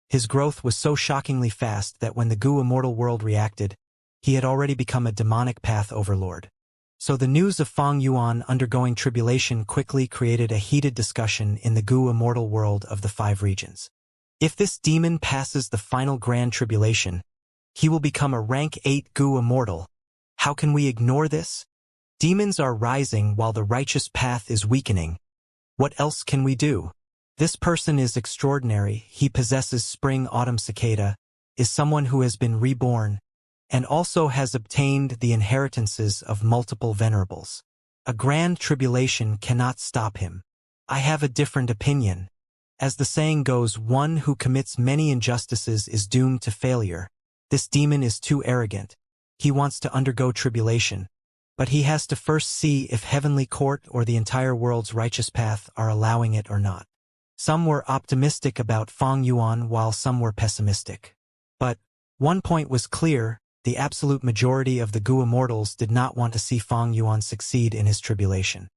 His growth was so shockingly fast that when the Gu immortal world reacted, he had already become a demonic path overlord. So the news of Fang Yuan undergoing tribulation quickly created a heated discussion in the Gu immortal world of the 5 regions. If this demon passes the final grand tribulation, he will become a rank 8 Gu immortal. How can we ignore this? Demons are rising while the righteous path is weakening. What else can we do? This person is extraordinary. He possesses spring-autumn cicada, is someone who has been reborn, and also has obtained the inheritances of multiple venerables. A grand tribulation cannot stop him. I have a different opinion. As the saying goes, one who commits many injustices is doomed to failure. This demon is too arrogant. He wants to undergo tribulation, but he has to first see if heavenly court or the entire world's righteous path are allowing it or not. Some were optimistic about Fang Yuan while some were pessimistic. But one point was clear: the absolute majority of the Gu immortals did not want to see Fang Yuan succeed in his tribulation.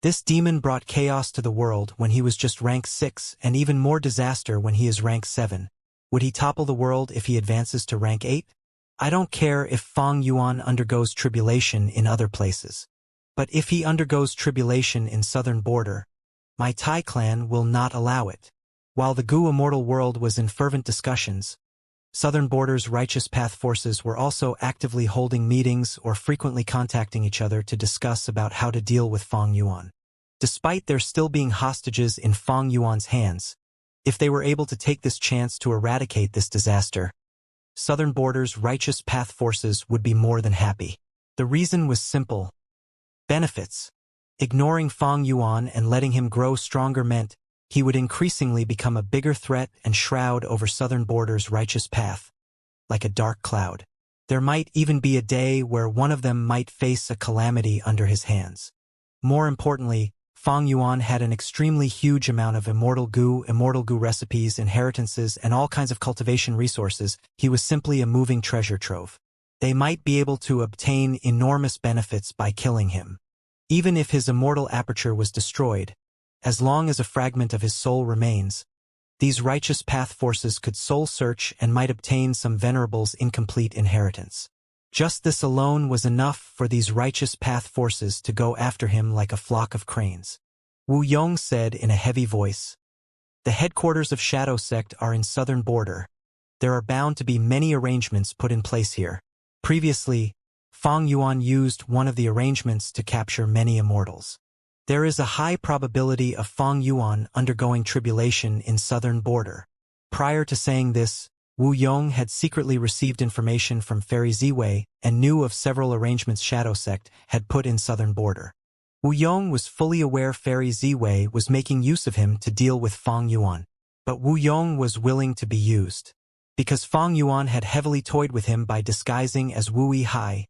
This demon brought chaos to the world when he was just rank 6 and even more disaster when he is rank 7. Would he topple the world if he advances to rank 8? I don't care if Fang Yuan undergoes tribulation in other places. But if he undergoes tribulation in southern border, my Tai clan will not allow it. While the Gu immortal world was in fervent discussions, southern border's righteous path forces were also actively holding meetings or frequently contacting each other to discuss about how to deal with Fang Yuan. Despite there still being hostages in Fang Yuan's hands, if they were able to take this chance to eradicate this disaster, southern border's righteous path forces would be more than happy. The reason was simple: benefits. Ignoring Fang Yuan and letting him grow stronger meant he would increasingly become a bigger threat and shroud over southern border's righteous path, like a dark cloud. There might even be a day where one of them might face a calamity under his hands. More importantly, Fang Yuan had an extremely huge amount of immortal Gu recipes, inheritances, and all kinds of cultivation resources. He was simply a moving treasure trove. They might be able to obtain enormous benefits by killing him. Even if his immortal aperture was destroyed, as long as a fragment of his soul remains, these righteous path forces could soul search and might obtain some venerable's incomplete inheritance. Just this alone was enough for these righteous path forces to go after him like a flock of cranes. Wu Yong said in a heavy voice, "The headquarters of Shadow Sect are in southern border. There are bound to be many arrangements put in place here." Previously, Fang Yuan used one of the arrangements to capture many immortals. There is a high probability of Fang Yuan undergoing tribulation in southern border. Prior to saying this, Wu Yong had secretly received information from Fairy Ziwei and knew of several arrangements Shadow Sect had put in southern border. Wu Yong was fully aware Fairy Ziwei was making use of him to deal with Fang Yuan. But Wu Yong was willing to be used. Because Fang Yuan had heavily toyed with him by disguising as Wu Yihai,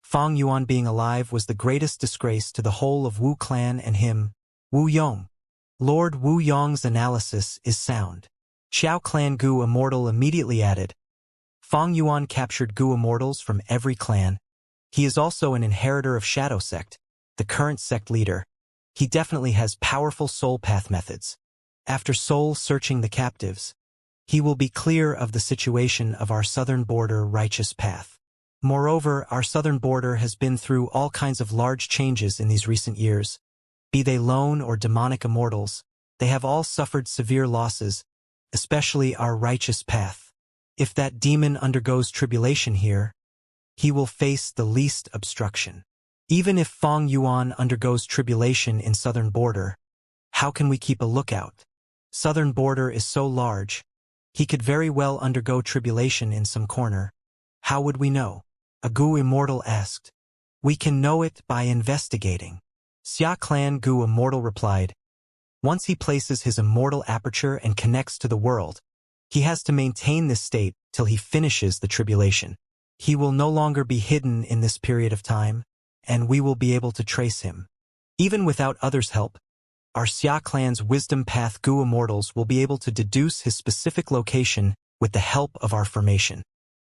Fang Yuan being alive was the greatest disgrace to the whole of Wu clan and him, Wu Yong. Lord Wu Yong's analysis is sound. Xiao clan Gu immortal immediately added, Fang Yuan captured Gu immortals from every clan. He is also an inheritor of Shadow Sect, the current sect leader. He definitely has powerful soul path methods. After soul searching the captives, he will be clear of the situation of our southern border righteous path. Moreover, our southern border has been through all kinds of large changes in these recent years. Be they lone or demonic immortals, they have all suffered severe losses, especially our righteous path. If that demon undergoes tribulation here, he will face the least obstruction. Even if Fang Yuan undergoes tribulation in southern border, how can we keep a lookout? Southern border is so large, he could very well undergo tribulation in some corner. How would we know? A Gu immortal asked. We can know it by investigating. Xia clan Gu immortal replied, Once he places his immortal aperture and connects to the world, he has to maintain this state till he finishes the tribulation. He will no longer be hidden in this period of time, and we will be able to trace him. Even without others' help, our Xia clan's wisdom path Gu immortals will be able to deduce his specific location with the help of our formation.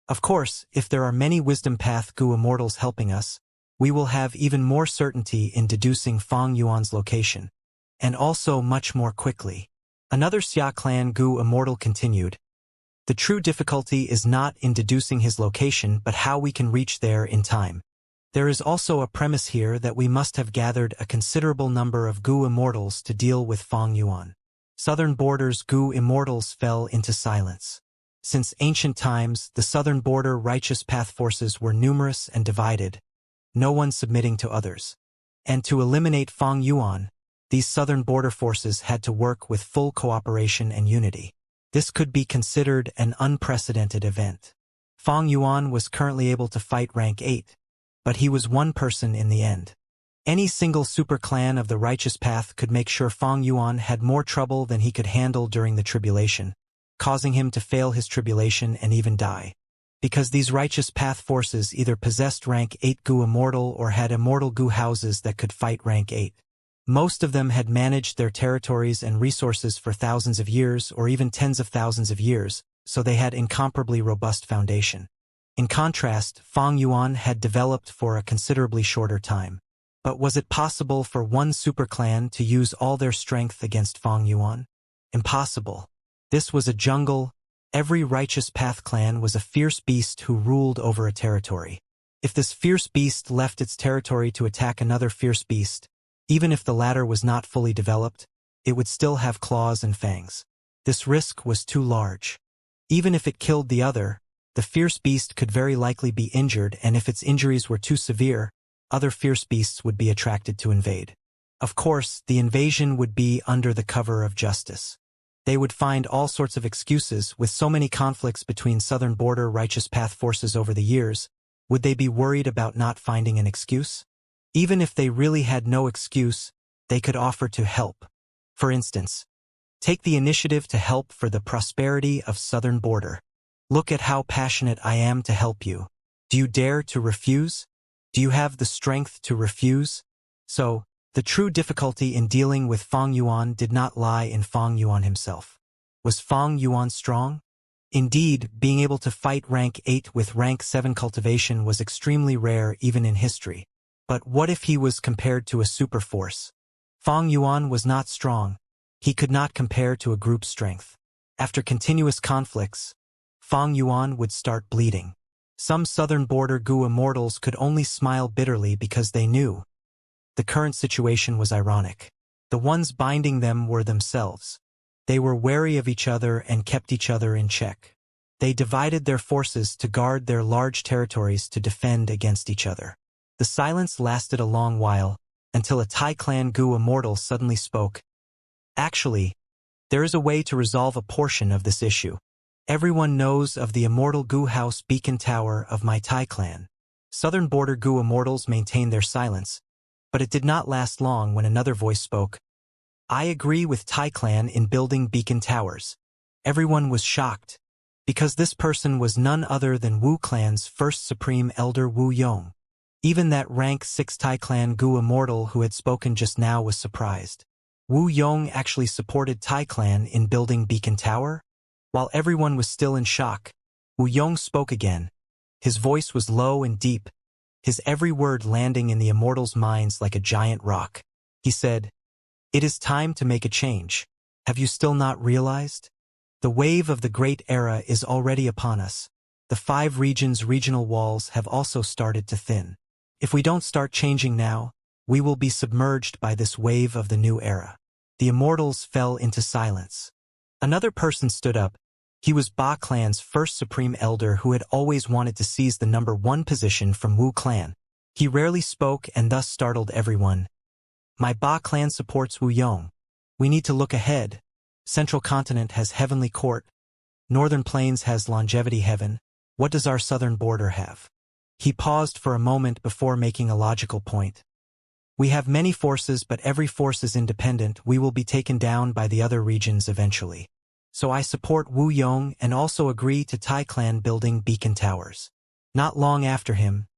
Of course, if there are many wisdom path Gu immortals helping us, we will have even more certainty in deducing Fang Yuan's location, and also much more quickly. Another Xia clan Gu immortal continued, "The true difficulty is not in deducing his location but how we can reach there in time. There is also a premise here that we must have gathered a considerable number of Gu immortals to deal with Fang Yuan." Southern border's Gu immortals fell into silence. Since ancient times, the southern border righteous path forces were numerous and divided, no one submitting to others. And to eliminate Fang Yuan, these southern border forces had to work with full cooperation and unity. This could be considered an unprecedented event. Fang Yuan was currently able to fight rank 8, but he was one person in the end. Any single super clan of the righteous path could make sure Fang Yuan had more trouble than he could handle during the tribulation, causing him to fail his tribulation and even die. Because these righteous path forces either possessed rank 8 Gu immortal or had immortal Gu houses that could fight rank 8. Most of them had managed their territories and resources for thousands of years or even tens of thousands of years, so they had incomparably robust foundation. In contrast, Fang Yuan had developed for a considerably shorter time. But was it possible for one super clan to use all their strength against Fang Yuan? Impossible. This was a jungle. Every righteous path clan was a fierce beast who ruled over a territory. If this fierce beast left its territory to attack another fierce beast, even if the latter was not fully developed, it would still have claws and fangs. This risk was too large. Even if it killed the other, the fierce beast could very likely be injured, and if its injuries were too severe, other fierce beasts would be attracted to invade. Of course, the invasion would be under the cover of justice. They would find all sorts of excuses. With so many conflicts between southern border righteous path forces over the years, would they be worried about not finding an excuse? Even if they really had no excuse, they could offer to help. For instance, take the initiative to help for the prosperity of southern border. Look at how passionate I am to help you. Do you dare to refuse? Do you have the strength to refuse? So, the true difficulty in dealing with Fang Yuan did not lie in Fang Yuan himself. Was Fang Yuan strong? Indeed, being able to fight rank 8 with rank 7 cultivation was extremely rare even in history. But what if he was compared to a super force? Fang Yuan was not strong. He could not compare to a group strength. After continuous conflicts, Fang Yuan would start bleeding. Some southern border Gu immortals could only smile bitterly because they knew the current situation was ironic. The ones binding them were themselves. They were wary of each other and kept each other in check. They divided their forces to guard their large territories to defend against each other. The silence lasted a long while, until a Tai clan Gu immortal suddenly spoke. Actually, there is a way to resolve a portion of this issue. Everyone knows of the immortal Gu house beacon tower of my Tai clan. Southern border Gu immortals maintained their silence, but it did not last long when another voice spoke. I agree with Tai clan in building beacon towers. Everyone was shocked, because this person was none other than Wu clan's first supreme elder Wu Yong. Even that rank 6 Tai clan Gu immortal who had spoken just now was surprised. Wu Yong actually supported Tai clan in building beacon tower? While everyone was still in shock, Wu Yong spoke again. His voice was low and deep, his every word landing in the immortals' minds like a giant rock. He said, "It is time to make a change. Have you still not realized? The wave of the Great Era is already upon us. The 5 regions' regional walls have also started to thin. If we don't start changing now, we will be submerged by this wave of the new era." The immortals fell into silence. Another person stood up. He was Ba clan's first supreme elder who had always wanted to seize the number 1 position from Wu clan. He rarely spoke and thus startled everyone. My Ba clan supports Wu Yong. We need to look ahead. Central continent has heavenly court. Northern plains has longevity heaven. What does our southern border have? He paused for a moment before making a logical point. We have many forces, but every force is independent. We will be taken down by the other regions eventually. So I support Wu Yong and also agree to Tai clan building beacon towers. Not long after him,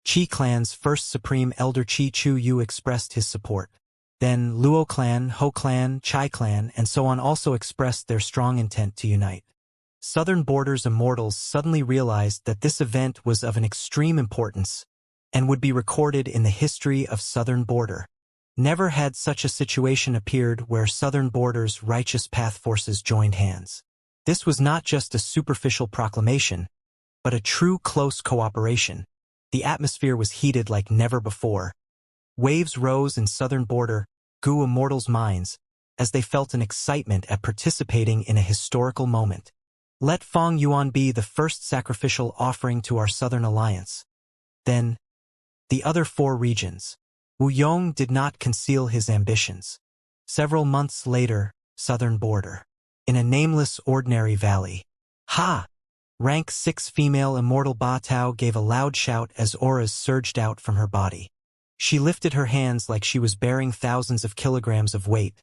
Qi clan's first supreme elder Qi Chu Yu expressed his support. Then Luo clan, Ho clan, Chai clan, and so on also expressed their strong intent to unite. Southern Border's Immortals suddenly realized that this event was of an extreme importance and would be recorded in the history of Southern Border. Never had such a situation appeared where Southern Border's righteous path forces joined hands. This was not just a superficial proclamation, but a true close cooperation. The atmosphere was heated like never before. Waves rose in Southern Border, Gu Immortals' minds, as they felt an excitement at participating in a historical moment. Let Fong Yuan be the first sacrificial offering to our Southern Alliance. Then, the other 4 regions. Wu Yong did not conceal his ambitions. Several months later, Southern Border. In a nameless ordinary valley. Ha! Rank 6 female Immortal Ba Tao gave a loud shout as auras surged out from her body. She lifted her hands like she was bearing thousands of kilograms of weight.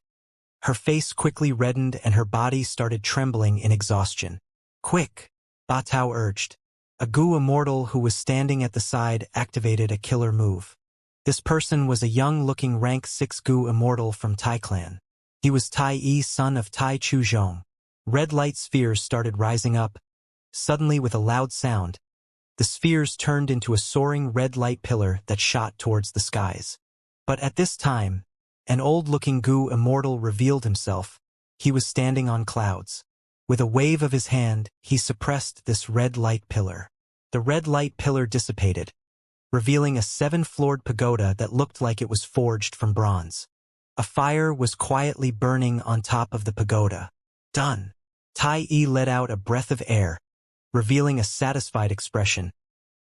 Her face quickly reddened and her body started trembling in exhaustion. Quick! Ba Tao urged. A Gu Immortal who was standing at the side activated a killer move. This person was a young-looking rank 6 Gu Immortal from Tai clan. He was Tai Yi, son of Tai Chu Zhong. Red light spheres started rising up. Suddenly, with a loud sound, the spheres turned into a soaring red light pillar that shot towards the skies. But at this time, an old-looking Gu Immortal revealed himself. He was standing on clouds. With a wave of his hand, he suppressed this red light pillar. The red light pillar dissipated, revealing a 7-floored pagoda that looked like it was forged from bronze. A fire was quietly burning on top of the pagoda. Done. Tai Yi let out a breath of air, revealing a satisfied expression.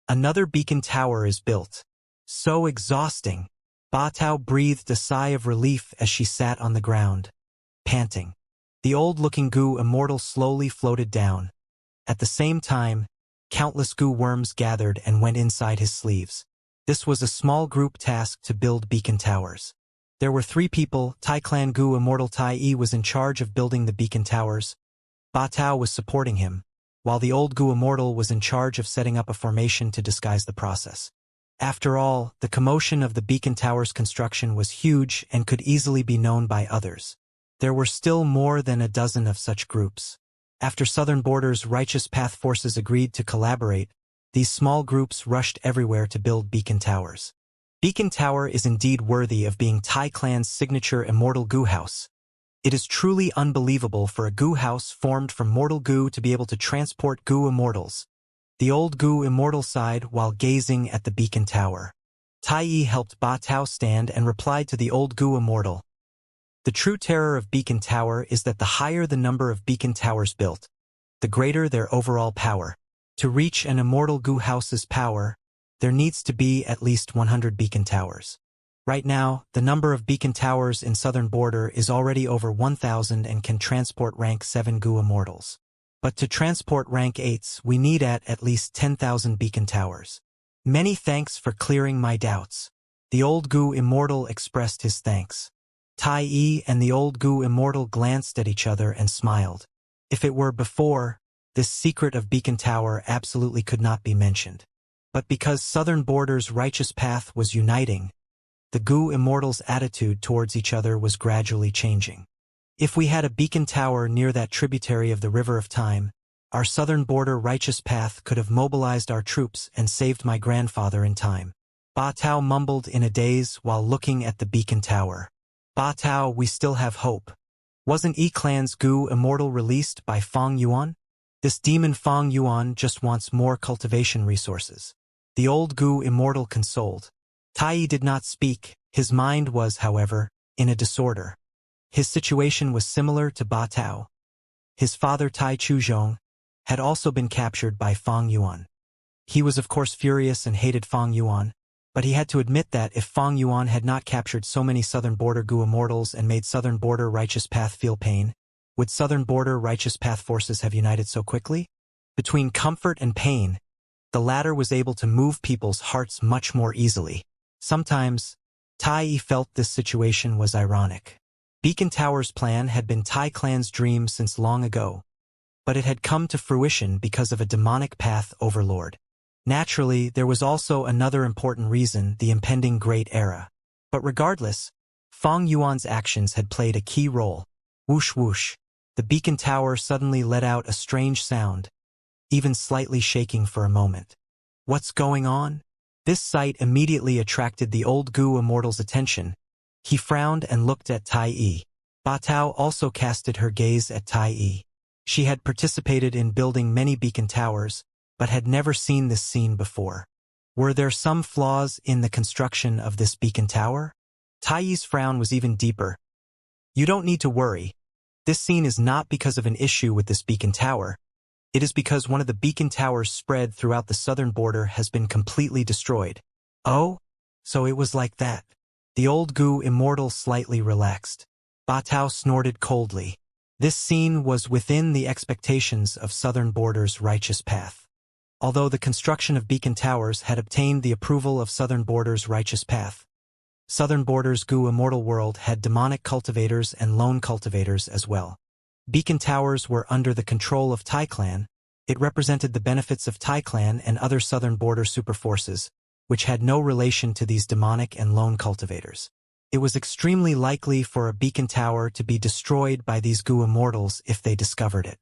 Another beacon tower is built. So exhausting. Ba Tao breathed a sigh of relief as she sat on the ground, panting. The old-looking Gu Immortal slowly floated down. At the same time, countless Gu worms gathered and went inside his sleeves. This was a small group tasked to build beacon towers. There were 3 people. Tai clan Gu Immortal Tai Yi was in charge of building the beacon towers. Ba Tao was supporting him, while the old Gu Immortal was in charge of setting up a formation to disguise the process. After all, the commotion of the beacon tower's construction was huge and could easily be known by others. There were still more than a dozen of such groups. After Southern Border's righteous path forces agreed to collaborate, these small groups rushed everywhere to build beacon towers. Beacon Tower is indeed worthy of being Tai clan's signature Immortal Gu house. It is truly unbelievable for a Gu house formed from mortal Gu to be able to transport Gu Immortals. The old Gu Immortal sighed while gazing at the beacon tower. Tai Yi helped Ba Tao stand and replied to the old Gu Immortal. The true terror of beacon tower is that the higher the number of beacon towers built, the greater their overall power. To reach an Immortal Gu house's power, there needs to be at least 100 beacon towers. Right now, the number of beacon towers in Southern Border is already over 1,000 and can transport rank 7 Gu Immortals. But to transport rank 8s, we need at least 10,000 beacon towers. Many thanks for clearing my doubts. The old Gu Immortal expressed his thanks. Tai Yi and the old Gu Immortal glanced at each other and smiled. If it were before, this secret of beacon tower absolutely could not be mentioned. But because Southern Border's righteous path was uniting, the Gu Immortals' attitude towards each other was gradually changing. If we had a beacon tower near that tributary of the River of Time, our Southern Border righteous path could have mobilized our troops and saved my grandfather in time. Ba Tao mumbled in a daze while looking at the beacon tower. Ba Tao, we still have hope. Wasn't E-Clan's Gu Immortal released by Fong Yuan? This demon Fong Yuan just wants more cultivation resources. The old Gu Immortal consoled. Tai Yi did not speak. His mind was, however, in a disorder. His situation was similar to Ba Tao. His father Tai Chu Zhong had also been captured by Fong Yuan. He was of course furious and hated Fong Yuan, but he had to admit that if Fong Yuan had not captured so many Southern Border Gu Immortals and made Southern Border Righteous Path feel pain, would Southern Border Righteous Path forces have united so quickly? Between comfort and pain, the latter was able to move people's hearts much more easily. Sometimes, Tai felt this situation was ironic. Beacon Tower's plan had been Tai Clan's dream since long ago, but it had come to fruition because of a demonic path overlord. Naturally, there was also another important reason, the impending Great Era. But regardless, Fang Yuan's actions had played a key role. Whoosh whoosh. The beacon tower suddenly let out a strange sound, even slightly shaking for a moment. What's going on? This sight immediately attracted the old Gu Immortal's attention. He frowned and looked at Tai Yi. Ba Tao also casted her gaze at Tai Yi. She had participated in building many beacon towers, but had never seen this scene before. Were there some flaws in the construction of this beacon tower? Tai Yi's frown was even deeper. You don't need to worry. This scene is not because of an issue with this beacon tower. It is because one of the beacon towers spread throughout the southern border has been completely destroyed. Oh? So it was like that. The old Gu Immortal slightly relaxed. Ba Tao snorted coldly. This scene was within the expectations of southern border's righteous path. Although the construction of beacon towers had obtained the approval of southern border's righteous path, southern border's Gu Immortal world had demonic cultivators and lone cultivators as well. Beacon towers were under the control of Tai Clan. It represented the benefits of Tai Clan and other southern border superforces, which had no relation to these demonic and lone cultivators. It was extremely likely for a beacon tower to be destroyed by these Gu Immortals if they discovered it.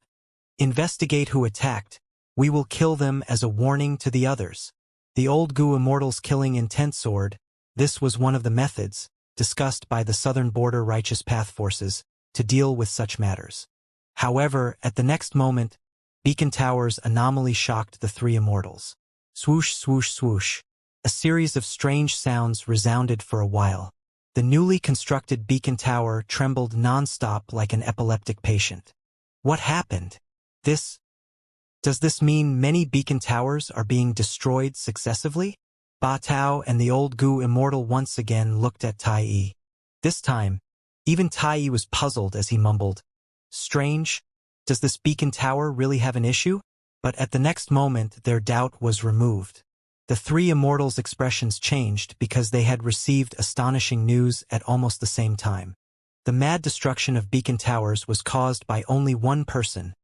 Investigate who attacked. We will kill them as a warning to the others. The old Gu Immortals killing intent sword. This was one of the methods discussed by the southern border righteous path forces to deal with such matters. However, at the next moment, beacon tower's anomaly shocked the three immortals. Swoosh, swoosh, swoosh. A series of strange sounds resounded for a while. The newly constructed beacon tower trembled non-stop like an epileptic patient. What happened? Does this mean many beacon towers are being destroyed successively? Ba Tao and the old Gu Immortal once again looked at Tai Yi. This time, even Tai Yi was puzzled as he mumbled, "Strange, does this beacon tower really have an issue?" But at the next moment their doubt was removed. The three immortals' expressions changed because they had received astonishing news at almost the same time. The mad destruction of beacon towers was caused by only one person.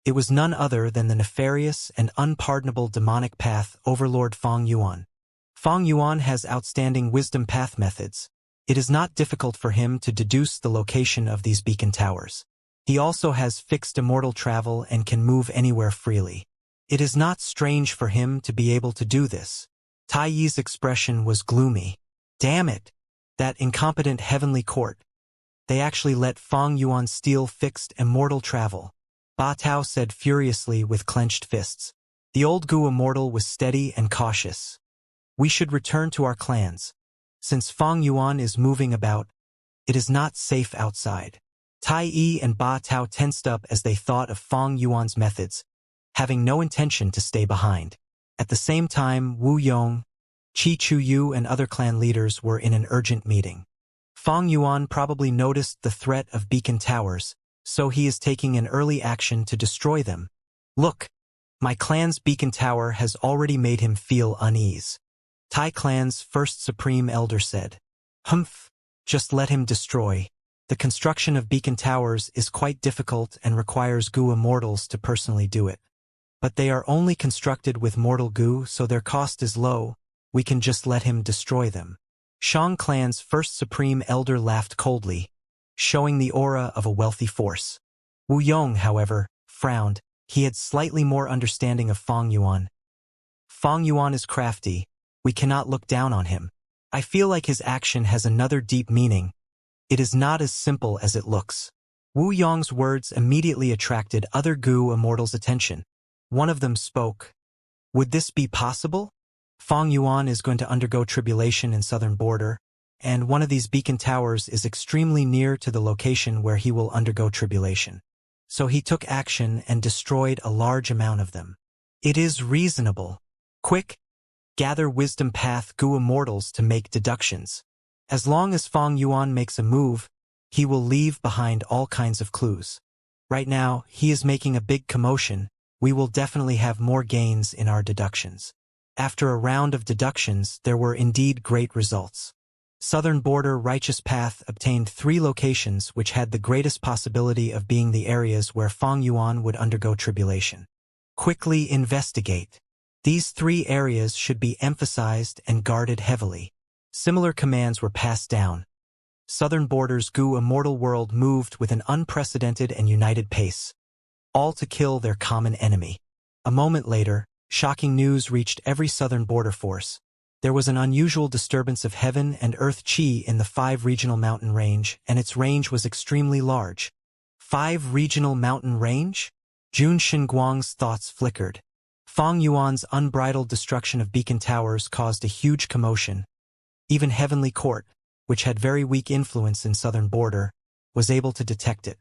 It was none other than the nefarious and unpardonable demonic path overlord Fang Yuan. Fang Yuan has outstanding wisdom path methods. It is not difficult for him to deduce the location of these beacon towers. He also has fixed immortal travel and can move anywhere freely. It is not strange for him to be able to do this. Tai Yi's expression was gloomy. Damn it! That incompetent heavenly court. They actually let Fang Yuan steal fixed immortal travel. Ba Tao said furiously with clenched fists. The old Gu Immortal was steady and cautious. We should return to our clans. Since Fang Yuan is moving about, it is not safe outside. Tai Yi and Ba Tao tensed up as they thought of Fang Yuan's methods, having no intention to stay behind. At the same time, Wu Yong, Qi Chu Yu and other clan leaders were in an urgent meeting. Fang Yuan probably noticed the threat of beacon towers, so he is taking an early action to destroy them. Look, my clan's beacon tower has already made him feel unease. Tai Clan's first supreme elder said. Humph, just let him destroy. The construction of beacon towers is quite difficult and requires Gu Immortals to personally do it. But they are only constructed with mortal Gu, so their cost is low. We can just let him destroy them. Shang Clan's first supreme elder laughed coldly, showing the aura of a wealthy force. Wu Yong, however, frowned. He had slightly more understanding of Fang Yuan. Fang Yuan is crafty. We cannot look down on him. I feel like his action has another deep meaning. It is not as simple as it looks. Wu Yong's words immediately attracted other Gu Immortals' attention. One of them spoke. Would this be possible? Fang Yuan is going to undergo tribulation in southern border, and one of these beacon towers is extremely near to the location where he will undergo tribulation. So he took action and destroyed a large amount of them. It is reasonable. Quick, gather wisdom path Gu Immortals to make deductions. As long as Fang Yuan makes a move, he will leave behind all kinds of clues. Right now, he is making a big commotion. We will definitely have more gains in our deductions. After a round of deductions, there were indeed great results. Southern Border Righteous Path obtained 3 locations which had the greatest possibility of being the areas where Fang Yuan would undergo tribulation. Quickly investigate. These 3 areas should be emphasized and guarded heavily. Similar commands were passed down. Southern Border's Gu Immortal world moved with an unprecedented and united pace, all to kill their common enemy. A moment later, shocking news reached every Southern Border force. There was an unusual disturbance of heaven and earth qi in the 5 regional mountain range, and its range was extremely large. 5 regional mountain range? Jun Xinguang's thoughts flickered. Fang Yuan's unbridled destruction of beacon towers caused a huge commotion. Even Heavenly Court, which had very weak influence in Southern Border, was able to detect it.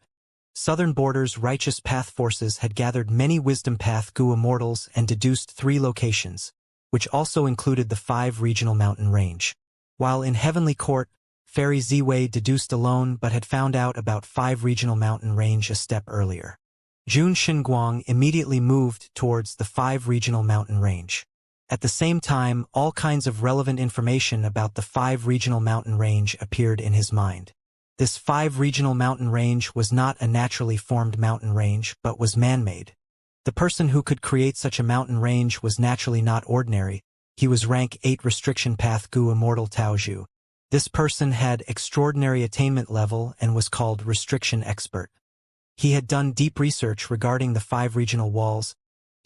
Southern Border's Righteous Path forces had gathered many Wisdom Path Gu Immortals and deduced 3 locations, which also included the 5 regional mountain range. While in Heavenly Court, Fairy Ziwei deduced alone but had found out about 5 regional mountain range a step earlier. Jun Xinguang immediately moved towards the 5 regional mountain range. At the same time, all kinds of relevant information about the 5 regional mountain range appeared in his mind. This 5 regional mountain range was not a naturally formed mountain range but was man-made. The person who could create such a mountain range was naturally not ordinary. He was rank 8 Restriction Path Gu Immortal Taozhu. This person had extraordinary attainment level and was called Restriction Expert. He had done deep research regarding the 5 regional walls.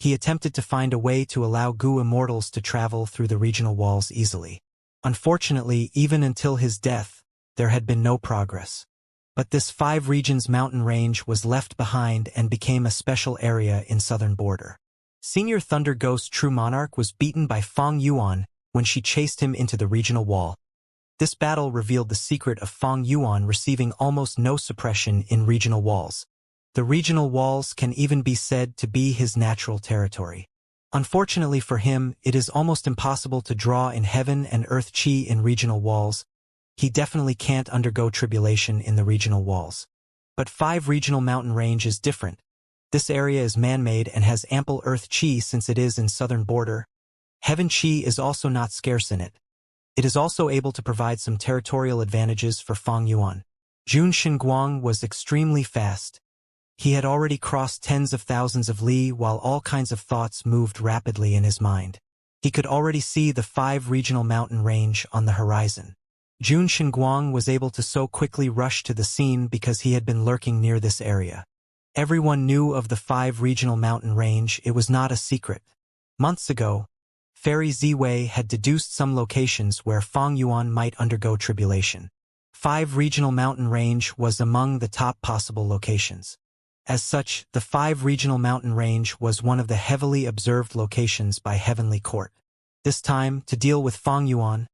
He attempted to find a way to allow Gu Immortals to travel through the regional walls easily. Unfortunately, even until his death, there had been no progress. But this 5 regions mountain range was left behind and became a special area in Southern Border. Senior Thunder Ghost True Monarch was beaten by Fang Yuan when she chased him into the regional wall. This battle revealed the secret of Fang Yuan receiving almost no suppression in regional walls. The regional walls can even be said to be his natural territory. Unfortunately for him, it is almost impossible to draw in heaven and earth qi in regional walls. He definitely can't undergo tribulation in the regional walls. But 5 regional mountain range is different. This area is man-made and has ample earth qi since it is in Southern Border. Heaven qi is also not scarce in it. It is also able to provide some territorial advantages for Fang Yuan. Jun Xinguang was extremely fast. He had already crossed tens of thousands of li while all kinds of thoughts moved rapidly in his mind. He could already see the 5 regional mountain range on the horizon. Jun Xinguang was able to so quickly rush to the scene because he had been lurking near this area. Everyone knew of the 5 regional mountain range. It was not a secret. Months ago, Fairy Ziwei had deduced some locations where Fang Yuan might undergo tribulation. 5 regional mountain range was among the top possible locations. As such, the 5 regional mountain range was one of the heavily observed locations by Heavenly Court. This time, to deal with Fang Yuan,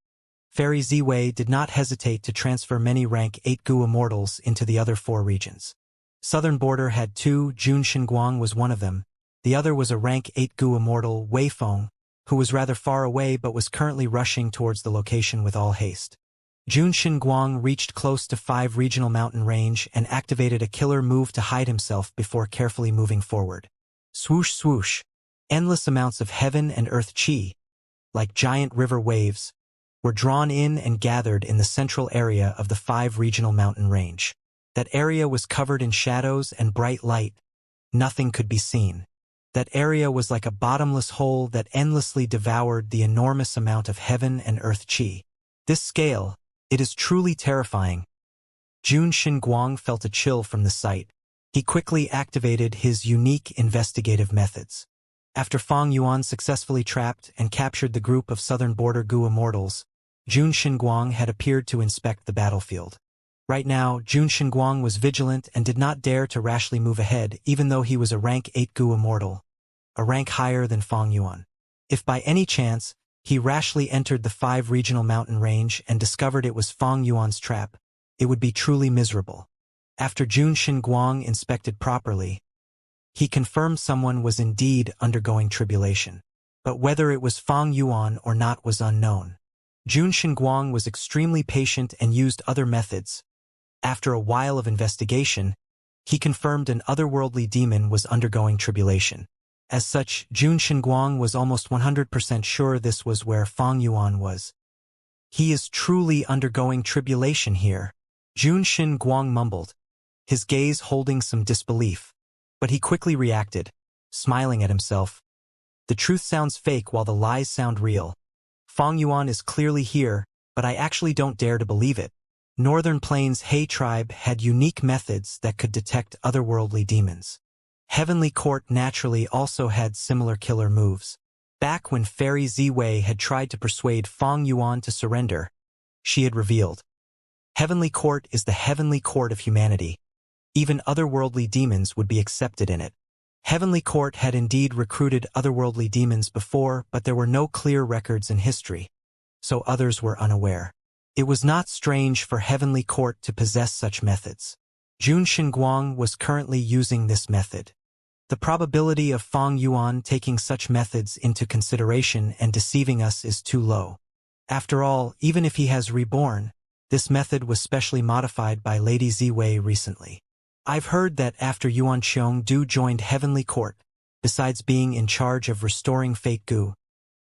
Fairy Ziwei did not hesitate to transfer many rank 8 Gu Immortals into the other 4 regions. Southern Border had 2, Jun Xinguang was one of them. The other was a rank 8 Gu Immortal, Wei Feng, who was rather far away but was currently rushing towards the location with all haste. Jun Xinguang reached close to 5 regional mountain range and activated a killer move to hide himself before carefully moving forward. Swoosh swoosh. Endless amounts of heaven and earth qi, like giant river waves, were drawn in and gathered in the central area of the 5 regional mountain range. That area was covered in shadows and bright light. Nothing could be seen. That area was like a bottomless hole that endlessly devoured the enormous amount of heaven and earth qi. This scale, it is truly terrifying. Jun Xinguang felt a chill from the sight. He quickly activated his unique investigative methods. After Fang Yuan successfully trapped and captured the group of Southern Border Gu Immortals, Jun Xinguang had appeared to inspect the battlefield. Right now, Jun Xinguang was vigilant and did not dare to rashly move ahead even though he was a rank 8 Gu Immortal, a rank higher than Fang Yuan. If by any chance, he rashly entered the 5 regional mountain range and discovered it was Fang Yuan's trap, it would be truly miserable. After Jun Xinguang inspected properly, he confirmed someone was indeed undergoing tribulation. But whether it was Fang Yuan or not was unknown. Jun Xinguang was extremely patient and used other methods. After a while of investigation, he confirmed an otherworldly demon was undergoing tribulation. As such, Jun Xinguang was almost 100% sure this was where Fang Yuan was. He is truly undergoing tribulation here. Junshin Guang mumbled, his gaze holding some disbelief. But he quickly reacted, smiling at himself. The truth sounds fake while the lies sound real. Fang Yuan is clearly here, but I actually don't dare to believe it. Northern Plains He tribe had unique methods that could detect otherworldly demons. Heavenly Court naturally also had similar killer moves. Back when Fairy Ziwei had tried to persuade Fang Yuan to surrender, she had revealed, Heavenly Court is the heavenly court of humanity. Even otherworldly demons would be accepted in it. Heavenly Court had indeed recruited otherworldly demons before, but there were no clear records in history, so others were unaware. It was not strange for Heavenly Court to possess such methods. Jun Xinguang was currently using this method. The probability of Fang Yuan taking such methods into consideration and deceiving us is too low. After all, even if he has reborn, this method was specially modified by Lady Ziwei recently. I've heard that after Yuan Qiongdu joined Heavenly Court, besides being in charge of restoring fake goo,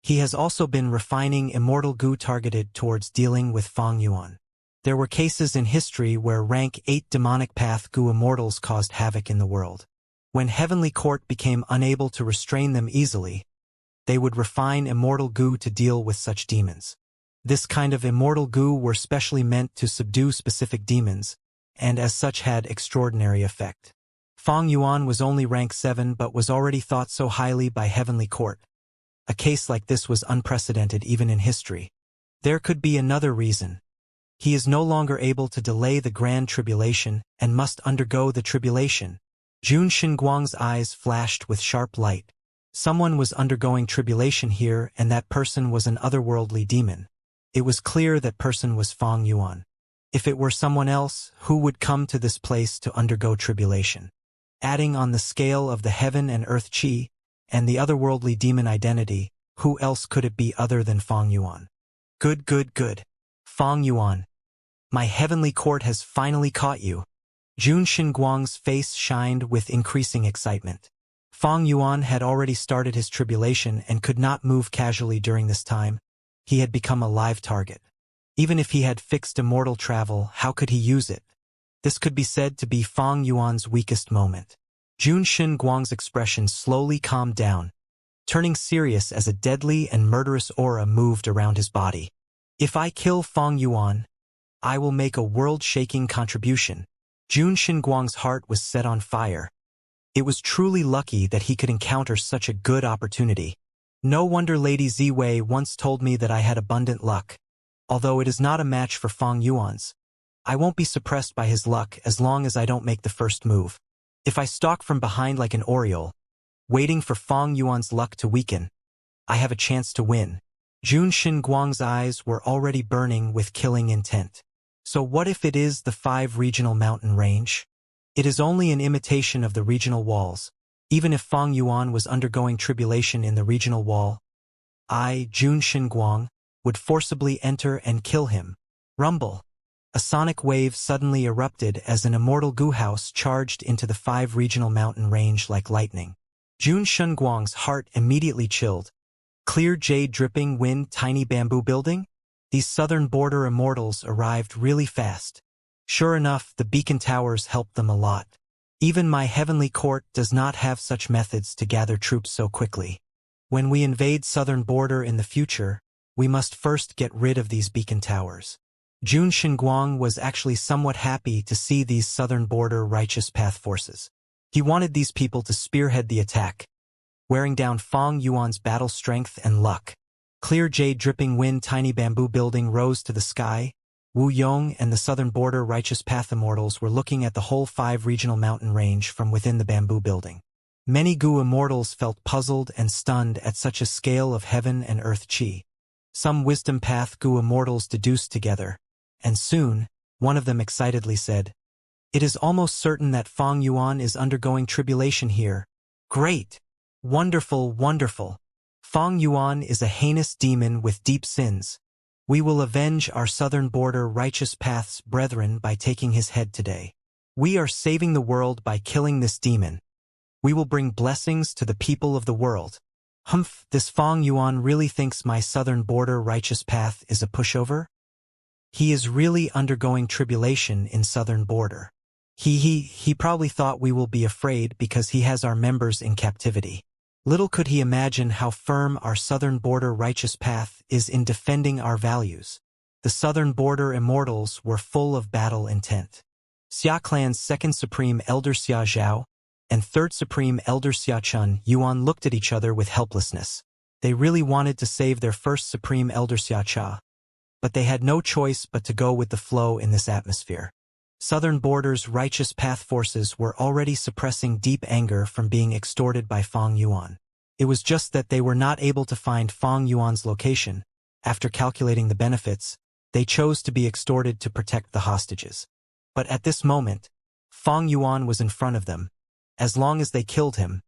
he has also been refining immortal goo targeted towards dealing with Fang Yuan. There were cases in history where rank 8 demonic path goo immortals caused havoc in the world. When Heavenly Court became unable to restrain them easily, they would refine immortal goo to deal with such demons. This kind of immortal goo were specially meant to subdue specific demons, and as such had extraordinary effect. Fang Yuan was only rank 7 but was already thought so highly by Heavenly Court. A case like this was unprecedented even in history. There could be another reason. He is no longer able to delay the grand tribulation and must undergo the tribulation. Jun Xinguang's eyes flashed with sharp light. Someone was undergoing tribulation here, and that person was an otherworldly demon. It was clear that person was Fang Yuan. If it were someone else, who would come to this place to undergo tribulation? Adding on the scale of the heaven and earth chi, and the otherworldly demon identity, who else could it be other than Fang Yuan? Good, good, good. Fang Yuan. My Heavenly Court has finally caught you. Jun Xinguang's face shined with increasing excitement. Fang Yuan had already started his tribulation and could not move casually during this time. He had become a live target. Even if he had fixed immortal travel, how could he use it? This could be said to be Fang Yuan's weakest moment. Jun Xinguang's expression slowly calmed down, turning serious as a deadly and murderous aura moved around his body. If I kill Fang Yuan, I will make a world-shaking contribution. Jun Xinguang's heart was set on fire. It was truly lucky that he could encounter such a good opportunity. No wonder Lady Ziwei once told me that I had abundant luck. Although it is not a match for Fang Yuan's, I won't be suppressed by his luck as long as I don't make the first move. If I stalk from behind like an oriole, waiting for Fang Yuan's luck to weaken, I have a chance to win. Jun Xinguang's eyes were already burning with killing intent. So what if it is the 5 regional mountain range? It is only an imitation of the regional walls. Even if Fang Yuan was undergoing tribulation in the regional wall, I, Jun Xinguang, would forcibly enter and kill him. Rumble. A sonic wave suddenly erupted as an immortal goo house charged into the 5 regional mountain range like lightning. Jun Xinguang's heart immediately chilled. Clear jade dripping wind tiny bamboo building? These southern border immortals arrived really fast. Sure enough, the beacon towers helped them a lot. Even my Heavenly Court does not have such methods to gather troops so quickly. When we invade southern border in the future, we must first get rid of these beacon towers. Jun Xinguang was actually somewhat happy to see these southern border righteous path forces. He wanted these people to spearhead the attack, wearing down Fang Yuan's battle strength and luck. Clear jade dripping wind tiny bamboo building rose to the sky. Wu Yong and the southern border righteous path immortals were looking at the whole 5 regional mountain range from within the bamboo building. Many Gu immortals felt puzzled and stunned at such a scale of heaven and earth chi. Some wisdom path Gu immortals deduced together, and soon, one of them excitedly said, "It is almost certain that Fang Yuan is undergoing tribulation here. Great! Wonderful, wonderful! Fang Yuan is a heinous demon with deep sins. We will avenge our southern border righteous path's brethren by taking his head today. We are saving the world by killing this demon. We will bring blessings to the people of the world." Humph, this Fong Yuan really thinks my southern border righteous path is a pushover? He is really undergoing tribulation in southern border. He probably thought we will be afraid because he has our members in captivity. Little could he imagine how firm our southern border righteous path is in defending our values. The southern border immortals were full of battle intent. Xia clan's second supreme elder Xia Zhao and third supreme elder Xia Chun Yuan looked at each other with helplessness. They really wanted to save their first supreme elder Xia Cha, but they had no choice but to go with the flow in this atmosphere. Southern border's righteous path forces were already suppressing deep anger from being extorted by Fong Yuan. It was just that they were not able to find Fong Yuan's location. After calculating the benefits, they chose to be extorted to protect the hostages. But at this moment, Fong Yuan was in front of them. As long as they killed him,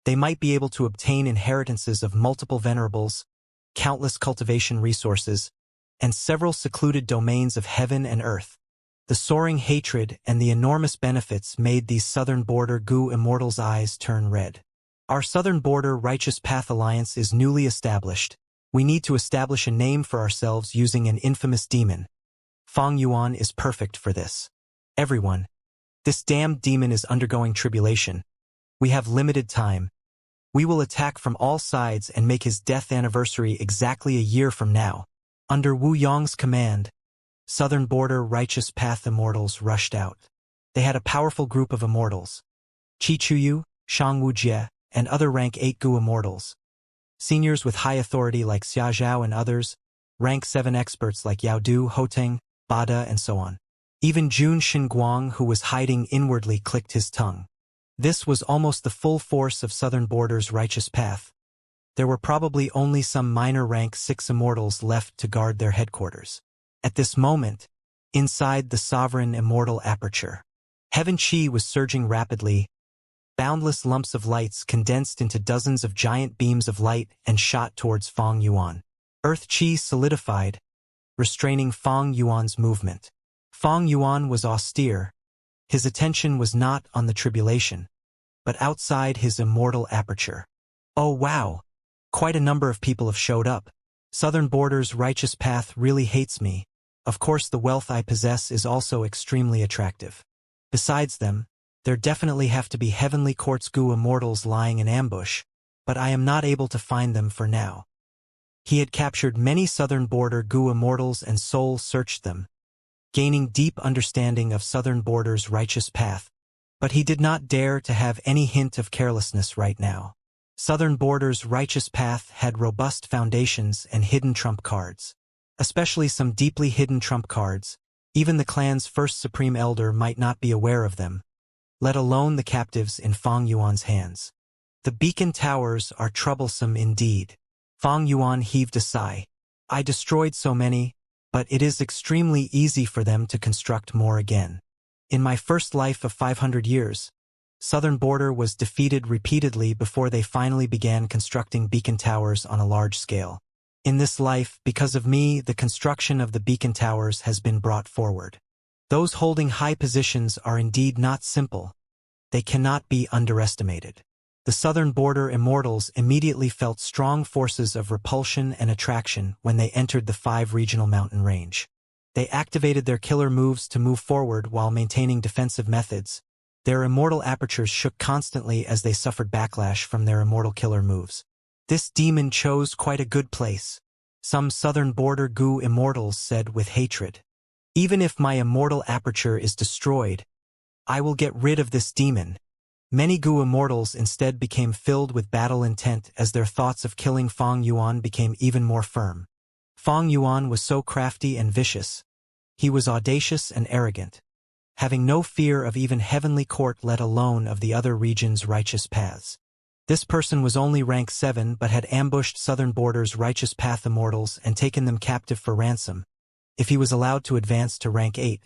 they might be able to obtain inheritances of multiple venerables, countless cultivation resources, and several secluded domains of heaven and earth. The soaring hatred and the enormous benefits made these southern border Gu immortals' eyes turn red. Our southern border righteous path alliance is newly established. We need to establish a name for ourselves using an infamous demon. Fong Yuan is perfect for this. Everyone, this damned demon is undergoing tribulation. We have limited time. We will attack from all sides and make his death anniversary exactly a year from now. Under Wu Yong's command, southern border righteous path immortals rushed out. They had a powerful group of immortals. Qi Chuyu, Shang Wujie, and other rank 8 Gu immortals. Seniors with high authority like Xia Zhao and others, rank 7 experts like Yao Du, Hoteng, Bada, and so on. Even Jun Xinguang, who was hiding inwardly, clicked his tongue. This was almost the full force of southern border's righteous path. There were probably only some minor rank 6 immortals left to guard their headquarters. At this moment, inside the sovereign immortal aperture, Heaven Qi was surging rapidly. Boundless lumps of lights condensed into dozens of giant beams of light and shot towards Fong Yuan. Earth Qi solidified, restraining Fong Yuan's movement. Fong Yuan was austere. His attention was not on the tribulation, but outside his immortal aperture. Oh wow! Quite a number of people have showed up. Southern border's righteous path really hates me. Of course the wealth I possess is also extremely attractive. Besides them, there definitely have to be heavenly quartz Gu immortals lying in ambush, but I am not able to find them for now. He had captured many southern border Gu immortals and soul searched them, gaining deep understanding of southern border's righteous path, but he did not dare to have any hint of carelessness right now. Southern border's righteous path had robust foundations and hidden trump cards. Especially some deeply hidden trump cards. Even the clan's first supreme elder might not be aware of them, let alone the captives in Fong Yuan's hands. The beacon towers are troublesome indeed. Fong Yuan heaved a sigh. I destroyed so many, but it is extremely easy for them to construct more again. In my first life of 500 years, southern border was defeated repeatedly before they finally began constructing beacon towers on a large scale. In this life, because of me, the construction of the beacon towers has been brought forward. Those holding high positions are indeed not simple. They cannot be underestimated. The southern border immortals immediately felt strong forces of repulsion and attraction when they entered the 5 regional mountain range. They activated their killer moves to move forward while maintaining defensive methods. Their immortal apertures shook constantly as they suffered backlash from their immortal killer moves. This demon chose quite a good place, some southern border Gu immortals said with hatred. Even if my immortal aperture is destroyed, I will get rid of this demon. Many Gu immortals instead became filled with battle intent as their thoughts of killing Fong Yuan became even more firm. Fong Yuan was so crafty and vicious. He was audacious and arrogant, having no fear of even heavenly court let alone of the other region's righteous paths. This person was only rank 7 but had ambushed southern border's righteous path immortals and taken them captive for ransom. If he was allowed to advance to rank 8,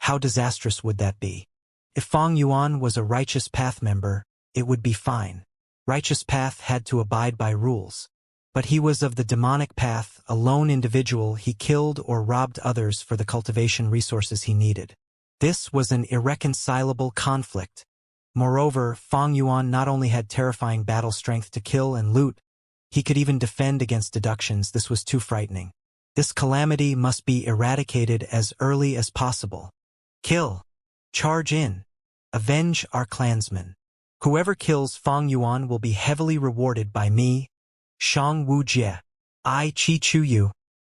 how disastrous would that be? If Fong Yuan was a righteous path member, it would be fine. Righteous path had to abide by rules. But he was of the demonic path, a lone individual. He killed or robbed others for the cultivation resources he needed. This was an irreconcilable conflict. Moreover, Fong Yuan not only had terrifying battle strength to kill and loot, He could even defend against deductions. This was too frightening. This calamity must be eradicated as early as possible. Kill. Charge in. Avenge our clansmen. Whoever kills Fang Yuan will be heavily rewarded by me, Shang Wu Jie. I, Chi Chu Yu,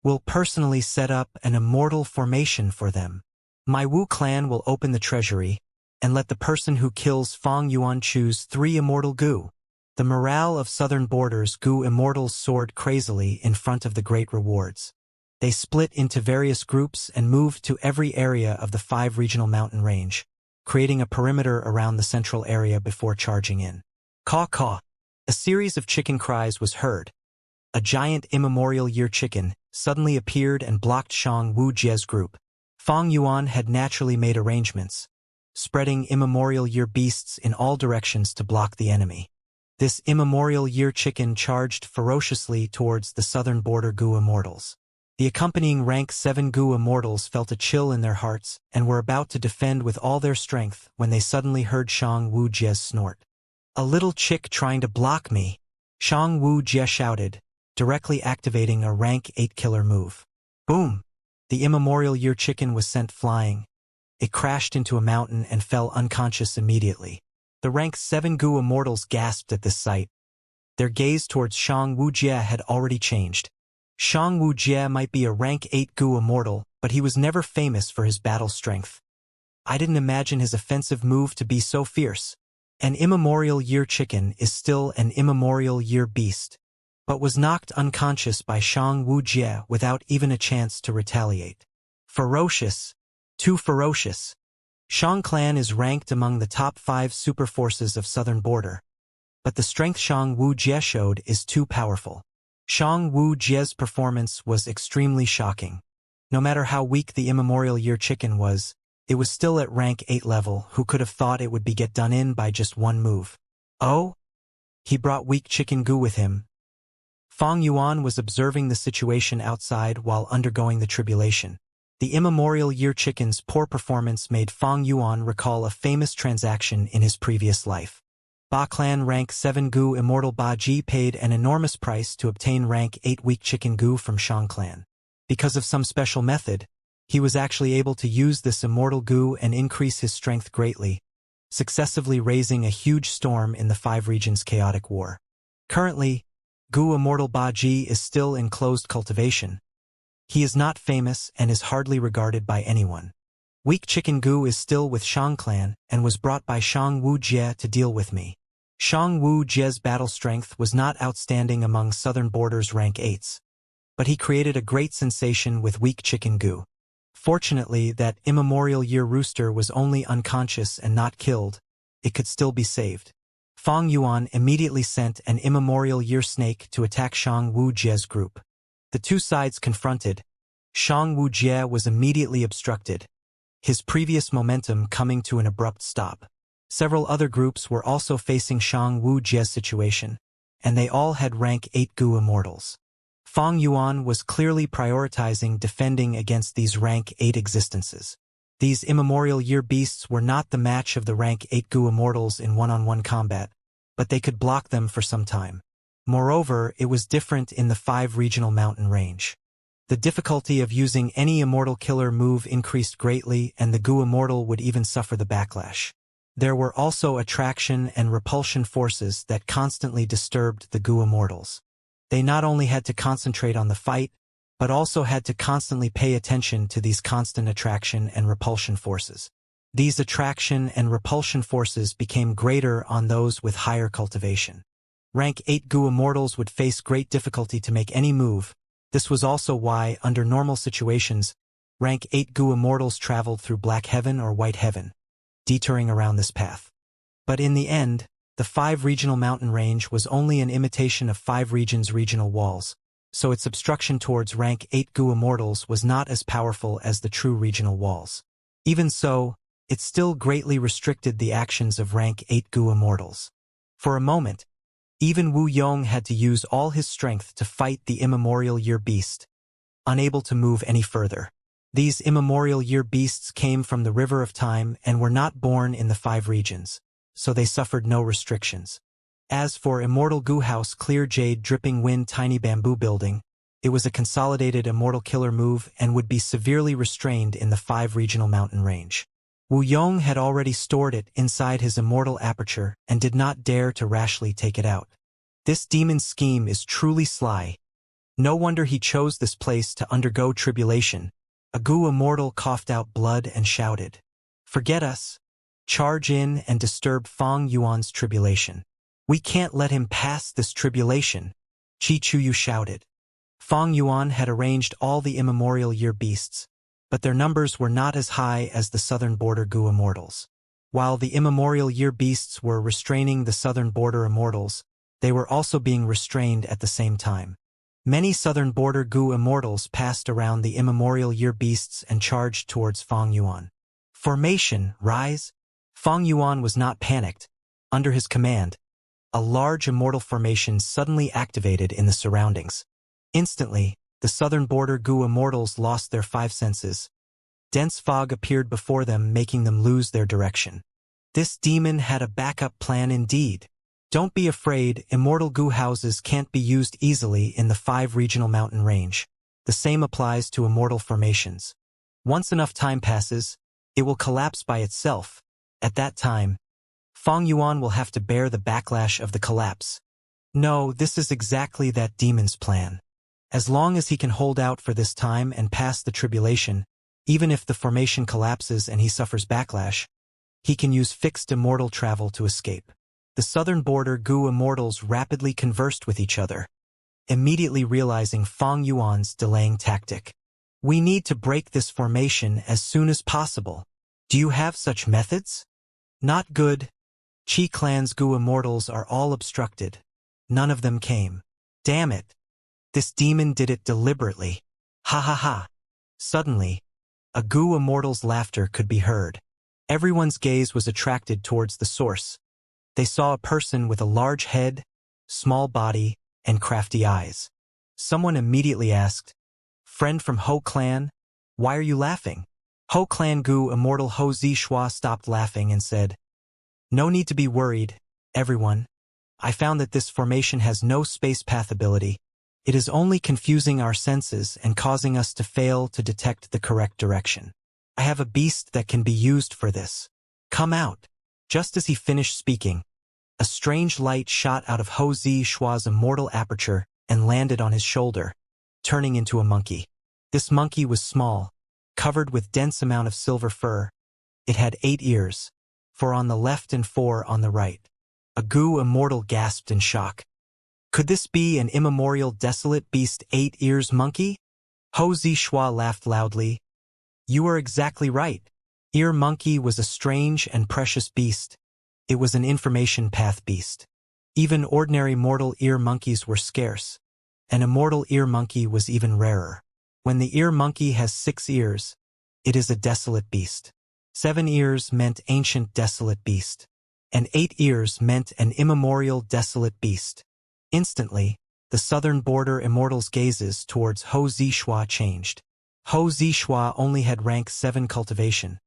will personally set up an immortal formation for them. My Wu clan will open the treasury, and let the person who kills Fang Yuan choose 3 immortal Gu. The morale of southern borders Gu immortals soared crazily in front of the great rewards. They split into various groups and moved to every area of the 5 regional mountain range, creating a perimeter around the central area before charging in. Caw caw. A series of chicken cries was heard. A giant immemorial year chicken suddenly appeared and blocked Shang Wu Jie's group. Fang Yuan had naturally made arrangements, spreading immemorial year beasts in all directions to block the enemy. This immemorial year chicken charged ferociously towards the southern border Gu immortals. The accompanying rank 7 Gu immortals felt a chill in their hearts and were about to defend with all their strength when they suddenly heard Shang Wu Jie's snort. A little chick trying to block me, Shang Wu Jie shouted, directly activating a rank 8 killer move. Boom! The immemorial year chicken was sent flying. It crashed into a mountain and fell unconscious immediately. The rank 7 Gu immortals gasped at this sight. Their gaze towards Shang Wu Jie had already changed. Shang Wu Jie might be a rank 8 Gu immortal, but he was never famous for his battle strength. I didn't imagine his offensive move to be so fierce. An immemorial year chicken is still an immemorial year beast, but was knocked unconscious by Shang Wu Jie without even a chance to retaliate. Ferocious. Too ferocious. Shang clan is ranked among the top 5 super forces of southern border, but the strength Shang Wu Jie showed is too powerful. Shang Wu Jie's performance was extremely shocking. No matter how weak the immemorial year chicken was, it was still at rank 8 level. Who could have thought it would be get done in by just one move? Oh? He brought weak chicken Gu with him. Fang Yuan was observing the situation outside while undergoing the tribulation. The immemorial year chicken's poor performance made Fang Yuan recall a famous transaction in his previous life. Ba clan rank 7 Gu immortal Ba Ji paid an enormous price to obtain rank 8 weak chicken Gu from Shang clan. Because of some special method, he was actually able to use this immortal Gu and increase his strength greatly, successively raising a huge storm in the 5 regions' chaotic war. Currently, Gu immortal Ba Ji is still in closed cultivation. He is not famous and is hardly regarded by anyone. Weak chicken Gu is still with Shang clan and was brought by Shang Wu Jie to deal with me. Shang Wu Jie's battle strength was not outstanding among southern borders rank 8s, but he created a great sensation with weak chicken Gu. Fortunately, that immemorial year rooster was only unconscious and not killed. It could still be saved. Fang Yuan immediately sent an immemorial year snake to attack Shang Wu Jie's group. The two sides confronted. Shang Wu Jie was immediately obstructed, his previous momentum coming to an abrupt stop. Several other groups were also facing Shang Wu Jie's situation, and they all had rank 8 Gu immortals. Fang Yuan was clearly prioritizing defending against these rank 8 existences. These immemorial year beasts were not the match of the rank 8 Gu immortals in one-on-one combat, but they could block them for some time. Moreover, it was different in the 5 regional mountain range. The difficulty of using any immortal killer move increased greatly, and the Gu immortal would even suffer the backlash. There were also attraction and repulsion forces that constantly disturbed the Gu immortals. They not only had to concentrate on the fight, but also had to constantly pay attention to these constant attraction and repulsion forces. These attraction and repulsion forces became greater on those with higher cultivation. Rank 8 Gu immortals would face great difficulty to make any move. This was also why, under normal situations, rank 8 Gu immortals traveled through Black Heaven or White Heaven, detouring around this path. But in the end, the 5 regional mountain range was only an imitation of 5 regions' regional walls, so its obstruction towards rank 8 Gu immortals was not as powerful as the true regional walls. Even so, it still greatly restricted the actions of rank 8 Gu immortals. For a moment, even Wu Yong had to use all his strength to fight the immemorial year beast, unable to move any further. These immemorial year beasts came from the river of time and were not born in the 5 regions, so they suffered no restrictions. As for Immortal Goo House, clear jade, dripping wind, tiny bamboo building, it was a consolidated Immortal killer move and would be severely restrained in the 5 regional mountain range. Wu Yong had already stored it inside his Immortal aperture and did not dare to rashly take it out. This demon's scheme is truly sly. No wonder he chose this place to undergo tribulation. A Gu Immortal coughed out blood and shouted, "Forget us. Charge in and disturb Fang Yuan's tribulation. We can't let him pass this tribulation," Chi Chuyu shouted. Fang Yuan had arranged all the immemorial year beasts, but their numbers were not as high as the southern border Gu Immortals. While the immemorial year beasts were restraining the southern border Immortals, they were also being restrained at the same time. Many southern border Gu Immortals passed around the immemorial year beasts and charged towards Fang Yuan. Formation, rise! Fang Yuan was not panicked. Under his command, a large immortal formation suddenly activated in the surroundings. Instantly, the southern border Gu Immortals lost their 5 senses. Dense fog appeared before them, making them lose their direction. This demon had a backup plan indeed. Don't be afraid, Immortal Gu houses can't be used easily in the 5 regional mountain range. The same applies to immortal formations. Once enough time passes, it will collapse by itself. At that time, Fang Yuan will have to bear the backlash of the collapse. No, this is exactly that demon's plan. As long as he can hold out for this time and pass the tribulation, even if the formation collapses and he suffers backlash, he can use fixed immortal travel to escape. The southern border Gu Immortals rapidly conversed with each other, immediately realizing Fang Yuan's delaying tactic. We need to break this formation as soon as possible. Do you have such methods? Not good. Qi Clan's Gu Immortals are all obstructed. None of them came. Damn it. This demon did it deliberately. Ha ha ha. Suddenly, a Gu Immortal's laughter could be heard. Everyone's gaze was attracted towards the source. They saw a person with a large head, small body, and crafty eyes. Someone immediately asked, "Friend from Ho Clan, why are you laughing?" Ho Clan Gu Immortal Ho Zishua stopped laughing and said, "No need to be worried, everyone. I found that this formation has no space path ability. It is only confusing our senses and causing us to fail to detect the correct direction. I have a beast that can be used for this. Come out." Just as he finished speaking, a strange light shot out of Ho Zishua's immortal aperture and landed on his shoulder, turning into a monkey. This monkey was small, covered with dense amount of silver fur. It had 8 ears, 4 on the left and 4 on the right. A Gu Immortal gasped in shock. Could this be an immemorial desolate beast 8 ears monkey? Ho Zishua laughed loudly. You are exactly right. Ear monkey was a strange and precious beast. It was an information path beast. Even ordinary mortal ear monkeys were scarce. An immortal ear monkey was even rarer. When the ear monkey has 6 ears, it is a desolate beast. 7 ears meant ancient desolate beast. And 8 ears meant an immemorial desolate beast. Instantly, the southern border immortals' gazes towards Ho Zishua changed. Ho Zishua only had rank 7 cultivation.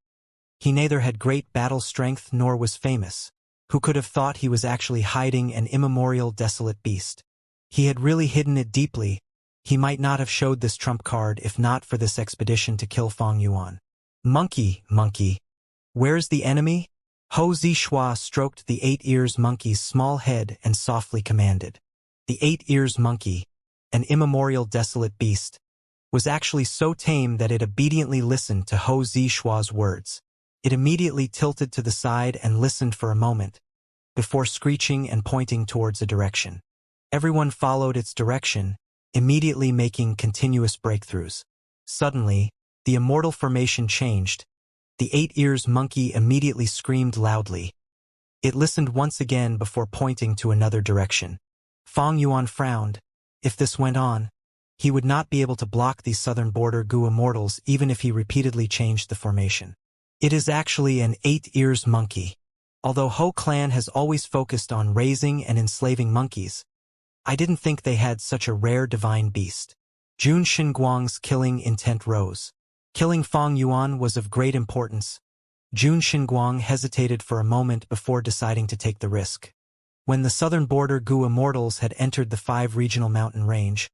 He neither had great battle strength nor was famous. Who could have thought he was actually hiding an immemorial desolate beast? He had really hidden it deeply. He might not have showed this trump card if not for this expedition to kill Fang Yuan. Monkey, monkey. Where's the enemy? Ho Zishua stroked the 8 ears monkey's small head and softly commanded. The 8 ears monkey, an immemorial desolate beast, was actually so tame that it obediently listened to Ho Zishua's words. It immediately tilted to the side and listened for a moment, before screeching and pointing towards a direction. Everyone followed its direction, immediately making continuous breakthroughs. Suddenly, the immortal formation changed. The 8 ears monkey immediately screamed loudly. It listened once again before pointing to another direction. Fang Yuan frowned. If this went on, he would not be able to block these southern border Gu Immortals even if he repeatedly changed the formation. It is actually an 8 ears monkey. Although Ho Clan has always focused on raising and enslaving monkeys, I didn't think they had such a rare divine beast. Jun Xinguang's killing intent rose. Killing Fang Yuan was of great importance. Jun Xinguang hesitated for a moment before deciding to take the risk. When the southern border Gu Immortals had entered the 5 regional mountain range,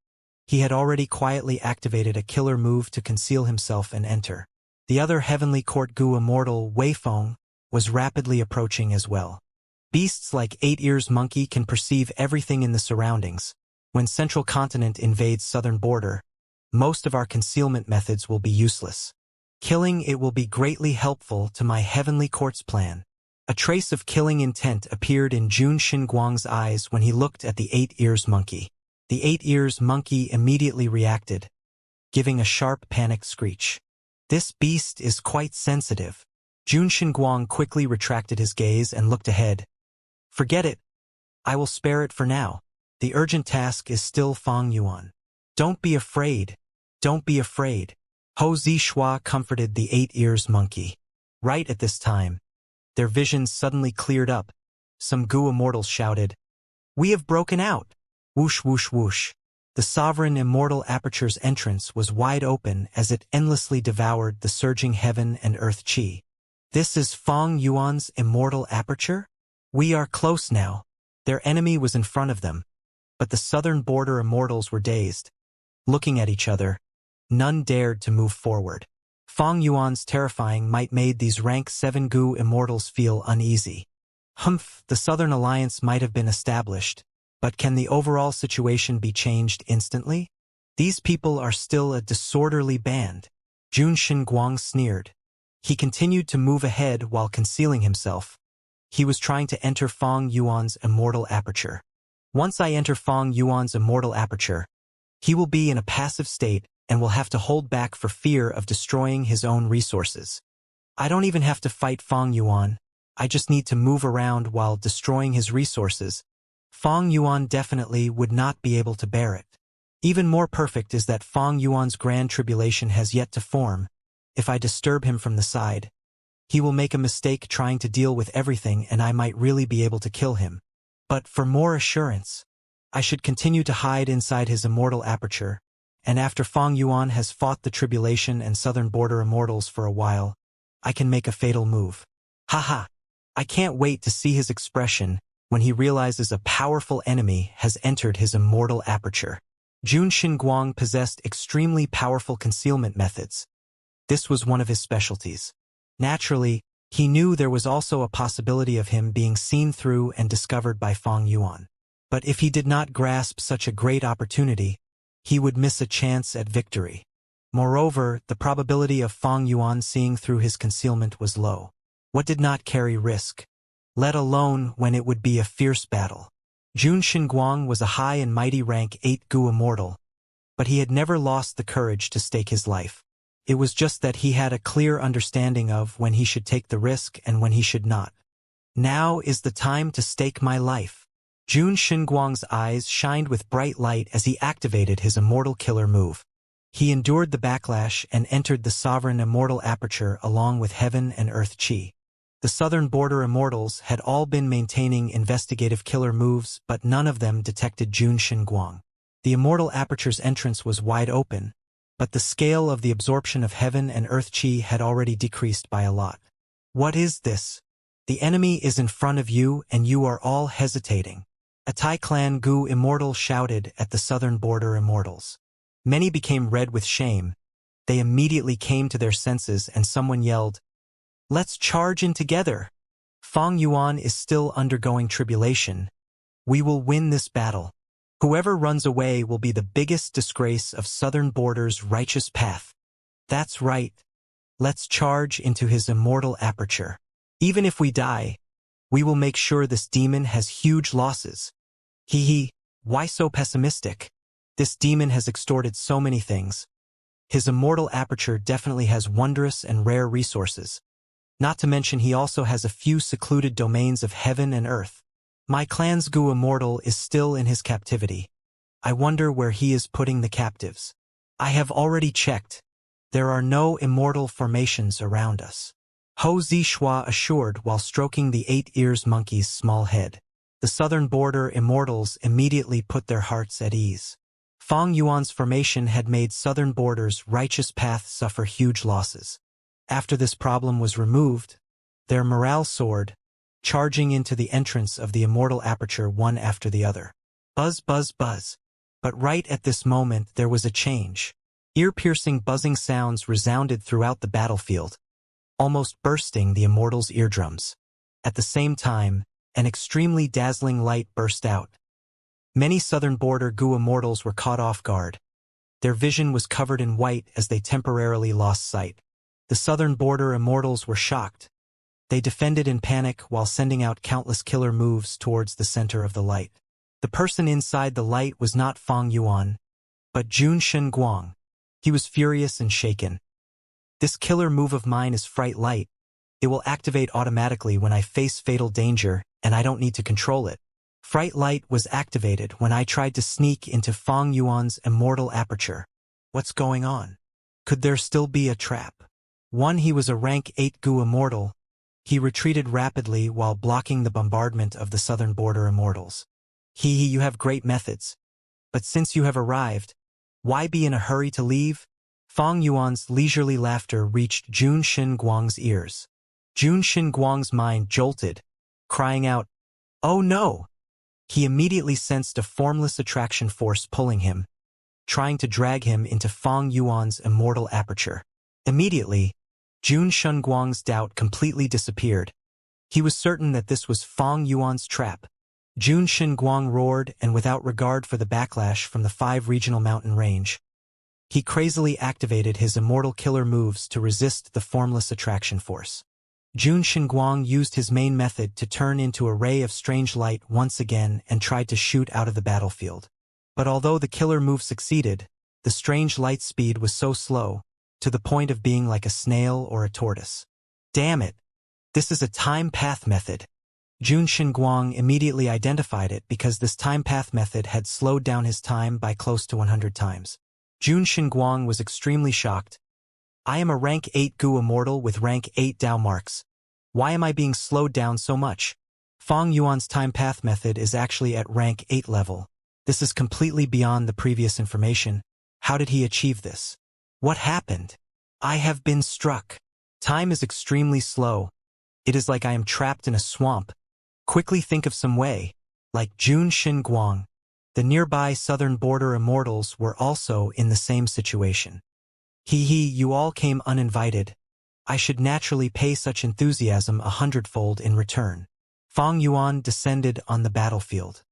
he had already quietly activated a killer move to conceal himself and enter. The other heavenly court Gu Immortal, Weifeng, was rapidly approaching as well. Beasts like 8 Ears Monkey can perceive everything in the surroundings. When Central Continent invades southern border, most of our concealment methods will be useless. Killing it will be greatly helpful to my heavenly court's plan. A trace of killing intent appeared in Jun Xinguang's eyes when he looked at the 8 Ears Monkey. The 8 Ears Monkey immediately reacted, giving a sharp panicked screech. This beast is quite sensitive. Jun Xinguang quickly retracted his gaze and looked ahead. Forget it. I will spare it for now. The urgent task is still Fang Yuan. Don't be afraid. Don't be afraid. Ho Zishua comforted the 8 Ears Monkey. Right at this time, their visions suddenly cleared up. Some Gu Immortals shouted, "We have broken out!" Whoosh whoosh whoosh. The sovereign immortal aperture's entrance was wide open as it endlessly devoured the surging heaven and earth chi. This is Fang Yuan's immortal aperture? We are close now. Their enemy was in front of them, but the southern border immortals were dazed. Looking at each other, none dared to move forward. Fang Yuan's terrifying might made these rank 7 Gu Immortals feel uneasy. The Southern Alliance might have been established, but can the overall situation be changed instantly? These people are still a disorderly band. Jun Xinguang sneered. He continued to move ahead while concealing himself. He was trying to enter Fang Yuan's immortal aperture. Once I enter Fang Yuan's immortal aperture, he will be in a passive state and will have to hold back for fear of destroying his own resources. I don't even have to fight Fang Yuan. I just need to move around while destroying his resources. Fang Yuan definitely would not be able to bear it. Even more perfect is that Fang Yuan's grand tribulation has yet to form. If I disturb him from the side, he will make a mistake trying to deal with everything and I might really be able to kill him. But for more assurance, I should continue to hide inside his immortal aperture, and after Fang Yuan has fought the tribulation and southern border immortals for a while, I can make a fatal move. Haha! I can't wait to see his expression when he realizes a powerful enemy has entered his immortal aperture. Jun Xinguang possessed extremely powerful concealment methods. This was one of his specialties. Naturally, he knew there was also a possibility of him being seen through and discovered by Fang Yuan. But if he did not grasp such a great opportunity, he would miss a chance at victory. Moreover, the probability of Fang Yuan seeing through his concealment was low. What did not carry risk, let alone when it would be a fierce battle? Jun Xinguang was a high and mighty rank 8 Gu Immortal, but he had never lost the courage to stake his life. It was just that he had a clear understanding of when he should take the risk and when he should not. Now is the time to stake my life. Jun Xinguang's eyes shined with bright light as he activated his immortal killer move. He endured the backlash and entered the sovereign immortal aperture along with heaven and earth chi. The southern border immortals had all been maintaining investigative killer moves, but none of them detected Jun Xinguang. The immortal aperture's entrance was wide open, but the scale of the absorption of heaven and earth chi had already decreased by a lot. What is this? The enemy is in front of you and you are all hesitating. A Tai clan Gu Immortal shouted at the southern border immortals. Many became red with shame. They immediately came to their senses and someone yelled, "Let's charge in together! Fang Yuan is still undergoing tribulation. We will win this battle. Whoever runs away will be the biggest disgrace of southern border's righteous path." That's right. Let's charge into his immortal aperture. Even if we die, we will make sure this demon has huge losses. Hee, why so pessimistic? This demon has extorted so many things. His immortal aperture definitely has wondrous and rare resources. Not to mention he also has a few secluded domains of heaven and earth. My clan's Gu Immortal is still in his captivity. I wonder where he is putting the captives. I have already checked. There are no immortal formations around us. Ho Zishua assured while stroking the 8 Ears Monkey's small head. The southern border immortals immediately put their hearts at ease. Fang Yuan's formation had made southern border's righteous path suffer huge losses. After this problem was removed, their morale soared. charging into the entrance of the immortal aperture one after the other. Buzz, buzz, buzz. But right at this moment there was a change. Ear-piercing buzzing sounds resounded throughout the battlefield, almost bursting the immortal's eardrums. At the same time, an extremely dazzling light burst out. Many southern border goo immortals were caught off guard. Their vision was covered in white as they temporarily lost sight. The southern border immortals were shocked. They defended in panic while sending out countless killer moves towards the center of the light. The person inside the light was not Fang Yuan, but Jun Shen Guang. He was furious and shaken. This killer move of mine is Fright Light. It will activate automatically when I face fatal danger, and I don't need to control it. Fright Light was activated when I tried to sneak into Fang Yuan's immortal aperture. What's going on? Could there still be a trap? He was a rank 8 goo immortal. He retreated rapidly while blocking the bombardment of the southern border immortals. You have great methods. But since you have arrived, why be in a hurry to leave? Fang Yuan's leisurely laughter reached Jun Shen Guang's ears. Jun Shen Guang's mind jolted, crying out, "Oh no!" He immediately sensed a formless attraction force pulling him, trying to drag him into Fang Yuan's immortal aperture. Immediately, Jun Shen Guang's doubt completely disappeared. He was certain that this was Fang Yuan's trap. Jun Shen Guang roared, and without regard for the backlash from the 5 regional mountain range, he crazily activated his immortal killer moves to resist the formless attraction force. Jun Shen Guang used his main method to turn into a ray of strange light once again and tried to shoot out of the battlefield. But although the killer move succeeded, the strange light speed was so slow, to the point of being like a snail or a tortoise. Damn it! This is a time path method. Jun Shen Guang immediately identified it because this time path method had slowed down his time by close to 100 times. Jun Shen Guang was extremely shocked. I am a rank 8 goo immortal with rank 8 Dao marks. Why am I being slowed down so much? Fang Yuan's time path method is actually at rank 8 level. This is completely beyond the previous information. How did he achieve this? What happened? I have been struck. Time is extremely slow. It is like I am trapped in a swamp. Quickly think of some way. Like Jun Shen Guang, the nearby southern border immortals were also in the same situation. You all came uninvited. I should naturally pay such enthusiasm 100-fold in return. Fang Yuan descended on the battlefield.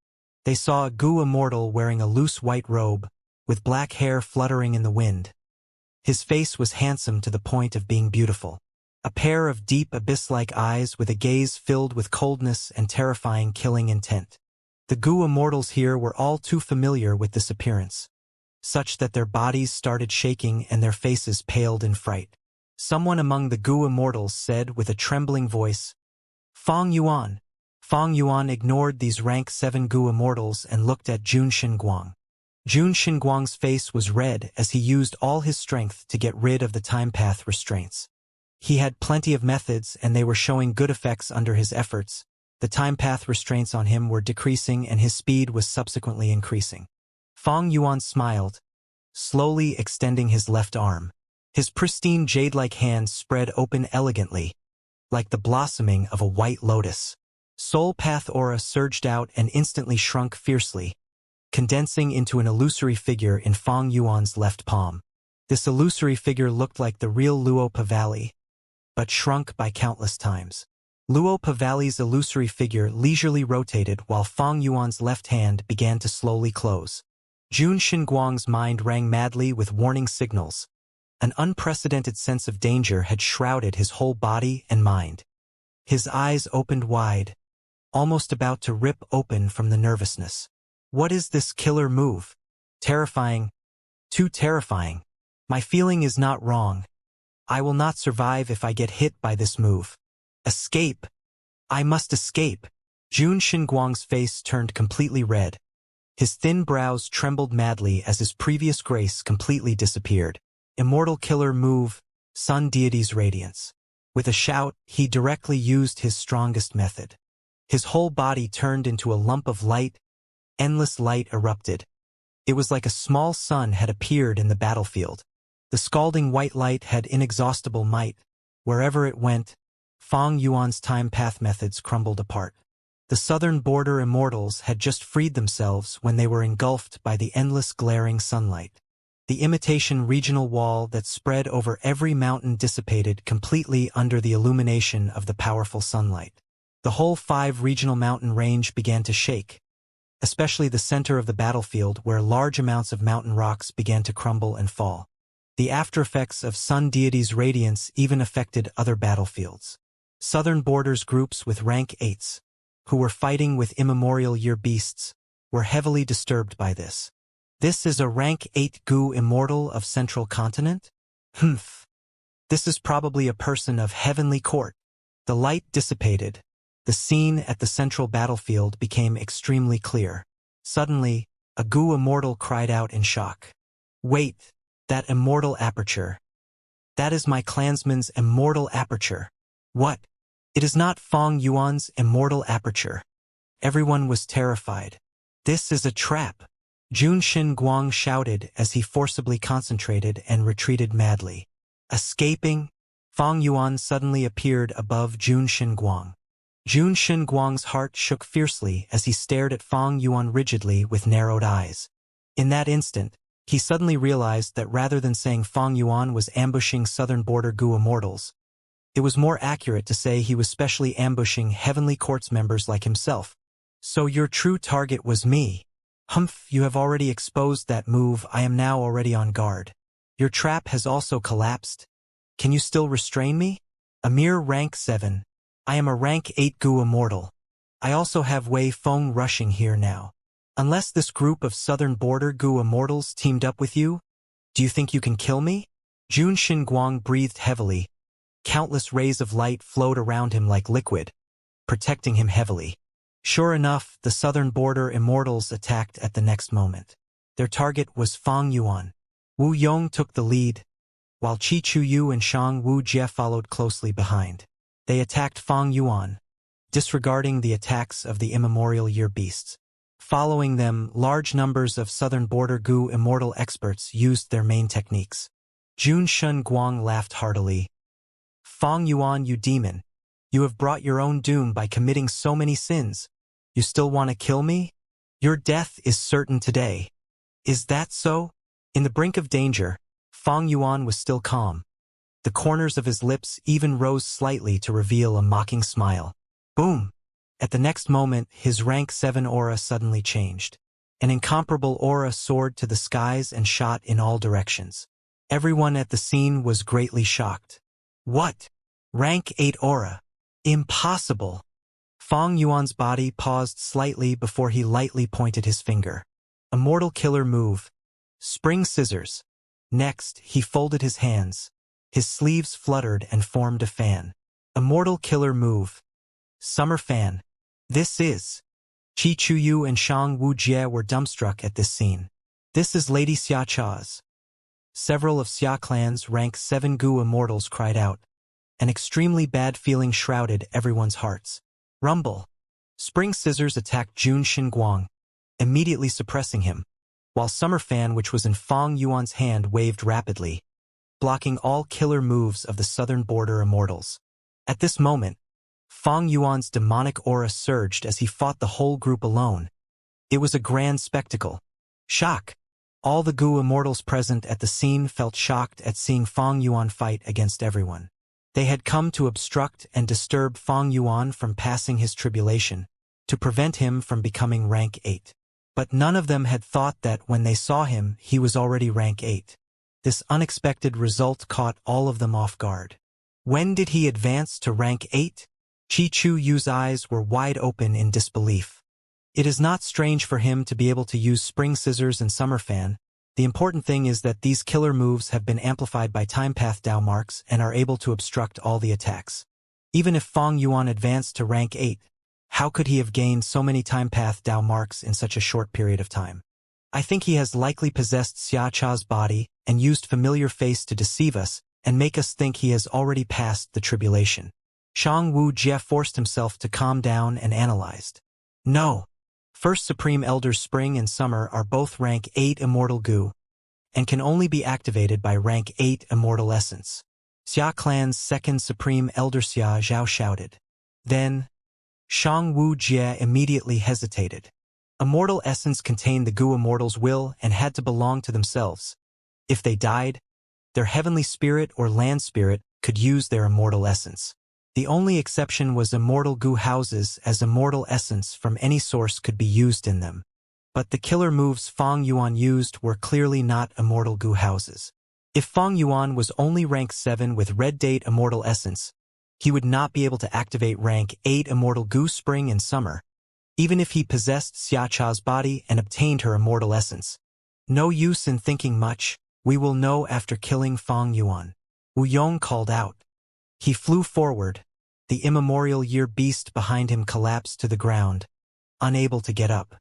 They saw a goo immortal wearing a loose white robe, with black hair fluttering in the wind. His face was handsome to the point of being beautiful. A pair of deep abyss-like eyes with a gaze filled with coldness and terrifying killing intent. The goo immortals here were all too familiar with this appearance, such that their bodies started shaking and their faces paled in fright. Someone among the goo immortals said with a trembling voice, "Fang Yuan." Fang Yuan ignored these rank 7 goo immortals and looked at Jun Shen Guang. Jun Shen Guang's face was red as he used all his strength to get rid of the time path restraints. He had plenty of methods and they were showing good effects under his efforts. The time path restraints on him were decreasing and his speed was subsequently increasing. Fang Yuan smiled, slowly extending his left arm. His pristine jade-like hands spread open elegantly, like the blossoming of a white lotus. Soul path aura surged out and instantly shrunk fiercely, condensing into an illusory figure in Fang Yuan's left palm. This illusory figure looked like the real Luopa Valley, but shrunk by countless times. Luopa Valley's illusory figure leisurely rotated while Fang Yuan's left hand began to slowly close. Jun Shen Guang's mind rang madly with warning signals. An unprecedented sense of danger had shrouded his whole body and mind. His eyes opened wide, almost about to rip open from the nervousness. What is this killer move? Terrifying. Too terrifying. My feeling is not wrong. I will not survive if I get hit by this move. Escape. I must escape. Jun Shen Guang's face turned completely red. His thin brows trembled madly as his previous grace completely disappeared. Immortal killer move, Sun Deity's Radiance. With a shout, he directly used his strongest method. His whole body turned into a lump of light. Endless light erupted. It was like a small sun had appeared in the battlefield. The scalding white light had inexhaustible might. Wherever it went, Fang Yuan's time path methods crumbled apart. The southern border immortals had just freed themselves when they were engulfed by the endless glaring sunlight. The imitation regional wall that spread over every mountain dissipated completely under the illumination of the powerful sunlight. The whole 5 regional mountain range began to shake, especially the center of the battlefield where large amounts of mountain rocks began to crumble and fall. The aftereffects of sun deity's radiance even affected other battlefields. Southern borders groups with rank 8s, who were fighting with immemorial year beasts, were heavily disturbed by this. This is a rank 8 Gu immortal of Central Continent? Humph. This is probably a person of heavenly court. The light dissipated. The scene at the central battlefield became extremely clear. Suddenly, a Gu immortal cried out in shock. Wait, that immortal aperture. That is my clansman's immortal aperture. What? It is not Fang Yuan's immortal aperture. Everyone was terrified. This is a trap. Junshin Guang shouted as he forcibly concentrated and retreated madly. Escaping, Fang Yuan suddenly appeared above Junshin Guang. Junshin Guang's heart shook fiercely as he stared at Fang Yuan rigidly with narrowed eyes. In that instant, he suddenly realized that rather than saying Fang Yuan was ambushing southern border Gu immortals, it was more accurate to say he was specially ambushing Heavenly Court's members like himself. So your true target was me. Humph, you have already exposed that move. I am now already on guard. Your trap has also collapsed. Can you still restrain me? A mere rank 7. I am a rank 8 Gu immortal. I also have Wei Feng rushing here now. Unless this group of southern border Gu immortals teamed up with you, do you think you can kill me? Junshin Guang breathed heavily. Countless rays of light flowed around him like liquid, protecting him heavily. Sure enough, the southern border immortals attacked at the next moment. Their target was Fang Yuan. Wu Yong took the lead, while Qi Chuyu and Shang Wu Jie followed closely behind. They attacked Fang Yuan, disregarding the attacks of the immemorial year beasts. Following them, large numbers of southern border Gu immortal experts used their main techniques. Junshin Guang laughed heartily. Fang Yuan, you demon. You have brought your own doom by committing so many sins. You still want to kill me? Your death is certain today. Is that so? In the brink of danger, Fang Yuan was still calm. The corners of his lips even rose slightly to reveal a mocking smile. Boom! At the next moment, his rank 7 aura suddenly changed. An incomparable aura soared to the skies and shot in all directions. Everyone at the scene was greatly shocked. What? Rank 8 aura? Impossible! Fang Yuan's body paused slightly before he lightly pointed his finger. Immortal killer move. Spring scissors. Next, he folded his hands. His sleeves fluttered and formed a fan. Immortal killer move. Summer fan. This is. Qi Chuyu and Shang Wu Jie were dumbstruck at this scene. This is Lady Xia Cha's. Several of Xia clan's rank 7 Gu immortals cried out. An extremely bad feeling shrouded everyone's hearts. Rumble. Spring scissors attacked Junshin Guang, immediately suppressing him, while Summer Fan, which was in Fang Yuan's hand, waved rapidly, blocking all killer moves of the southern border immortals. At this moment, Fang Yuan's demonic aura surged as he fought the whole group alone. It was a grand spectacle. Shock. All the Gu immortals present at the scene felt shocked at seeing Fang Yuan fight against everyone. They had come to obstruct and disturb Fang Yuan from passing his tribulation, to prevent him from becoming rank 8. But none of them had thought that when they saw him, he was already rank 8. This unexpected result caught all of them off guard. When did he advance to rank 8? Qi Chuyu's eyes were wide open in disbelief. It is not strange for him to be able to use Spring Scissors and Summer Fan. The important thing is that these killer moves have been amplified by time path Dao marks and are able to obstruct all the attacks. Even if Fang Yuan advanced to rank 8, how could he have gained so many time path Dao marks in such a short period of time? I think he has likely possessed Xia Cha's body and used familiar face to deceive us and make us think he has already passed the tribulation. Shang Wu Jie forced himself to calm down and analyzed. No. First Supreme Elders Spring and Summer are both rank 8 Immortal Gu, and can only be activated by rank 8 Immortal Essence. Xia clan's second supreme elder Xia Zhao shouted. Then, Shang Wu Jie immediately hesitated. Immortal essence contained the Gu Immortal's will and had to belong to themselves. If they died, their heavenly spirit or land spirit could use their immortal essence. The only exception was immortal Gu houses, as immortal essence from any source could be used in them. But the killer moves Fang Yuan used were clearly not immortal Gu houses. If Fang Yuan was only rank 7 with red date immortal essence, he would not be able to activate rank 8 immortal Gu spring in summer, even if he possessed Xia Cha's body and obtained her immortal essence. No use in thinking much, we will know after killing Fang Yuan. Wu Yong called out. He flew forward. The immemorial year beast behind him collapsed to the ground, unable to get up.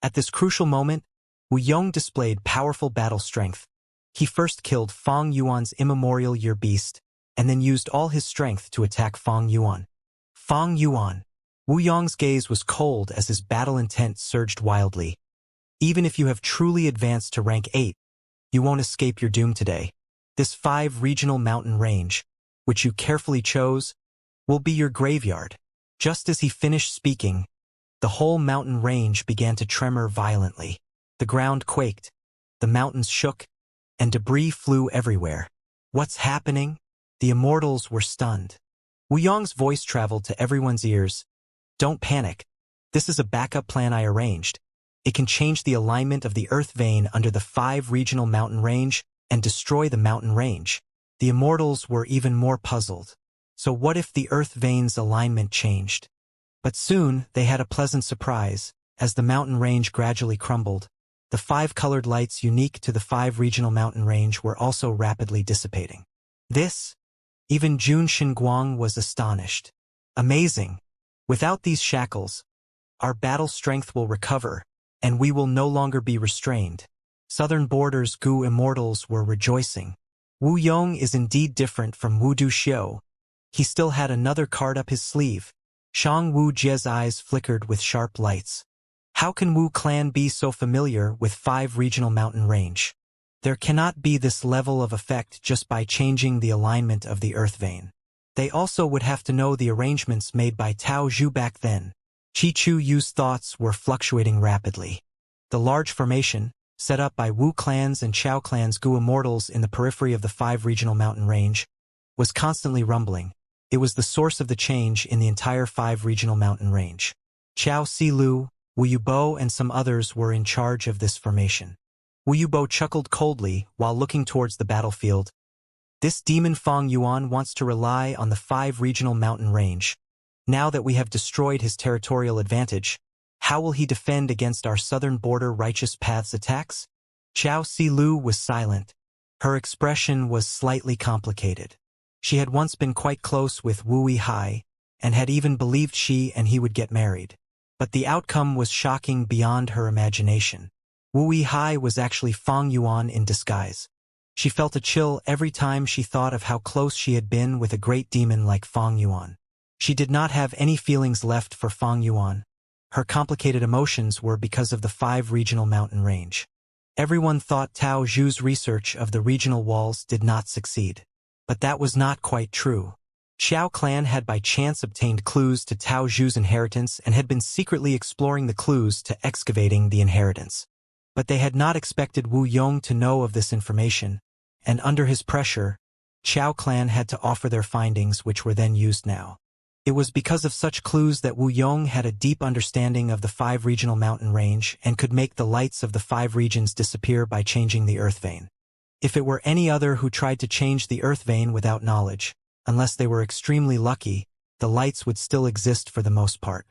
At this crucial moment, Wu Yong displayed powerful battle strength. He first killed Fang Yuan's immemorial year beast, and then used all his strength to attack Fang Yuan. Fang Yuan. Wu Yong's gaze was cold as his battle intent surged wildly. Even if you have truly advanced to rank 8, you won't escape your doom today. This 5 regional mountain range, which you carefully chose, will be your graveyard. Just as he finished speaking, the whole mountain range began to tremor violently. The ground quaked, the mountains shook, and debris flew everywhere. What's happening? The immortals were stunned. Wu Yong's voice traveled to everyone's ears. Don't panic. This is a backup plan I arranged. It can change the alignment of the earth vein under the 5 regional mountain range and destroy the mountain range. The immortals were even more puzzled. So what if the earth vein's alignment changed? But soon they had a pleasant surprise. As the mountain range gradually crumbled, the 5 colored lights unique to the 5 regional mountain range were also rapidly dissipating. Even Jun Xinguang was astonished. Amazing! Without these shackles, our battle strength will recover, and we will no longer be restrained. Southern Border's Gu Immortals were rejoicing. Wu Yong is indeed different from Wu Duxiu. He still had another card up his sleeve. Shang Wu Jie's eyes flickered with sharp lights. How can Wu clan be so familiar with 5 regional mountain range? There cannot be this level of effect just by changing the alignment of the earth vein. They also would have to know the arrangements made by Tao Zhu back then. Qi Chu Yu's thoughts were fluctuating rapidly. The large formation, set up by Wu clan's and Chao clan's Gu Immortals in the periphery of the 5 regional mountain range, was constantly rumbling. It was the source of the change in the entire 5 regional mountain range. Chao Silu, Wu Yubo and some others were in charge of this formation. Wu Yubo chuckled coldly while looking towards the battlefield. This demon Fang Yuan wants to rely on the 5 regional mountain range. Now that we have destroyed his territorial advantage, how will he defend against our southern border righteous path's attacks? Chao Silu was silent. Her expression was slightly complicated. She had once been quite close with Wu Yihai, and had even believed she and he would get married. But the outcome was shocking beyond her imagination. Wu Yihai was actually Fang Yuan in disguise. She felt a chill every time she thought of how close she had been with a great demon like Fang Yuan. She did not have any feelings left for Fang Yuan. Her complicated emotions were because of the 5 regional mountain range. Everyone thought Tao Zhu's research of the regional walls did not succeed. But that was not quite true. Xiao clan had by chance obtained clues to Tao Zhu's inheritance and had been secretly exploring the clues to excavating the inheritance. But they had not expected Wu Yong to know of this information, and under his pressure, Xiao clan had to offer their findings, which were then used now. It was because of such clues that Wu Yong had a deep understanding of the 5 regional mountain range and could make the lights of the 5 regions disappear by changing the earth vein. If it were any other who tried to change the earth vein without knowledge, unless they were extremely lucky, the lights would still exist for the most part.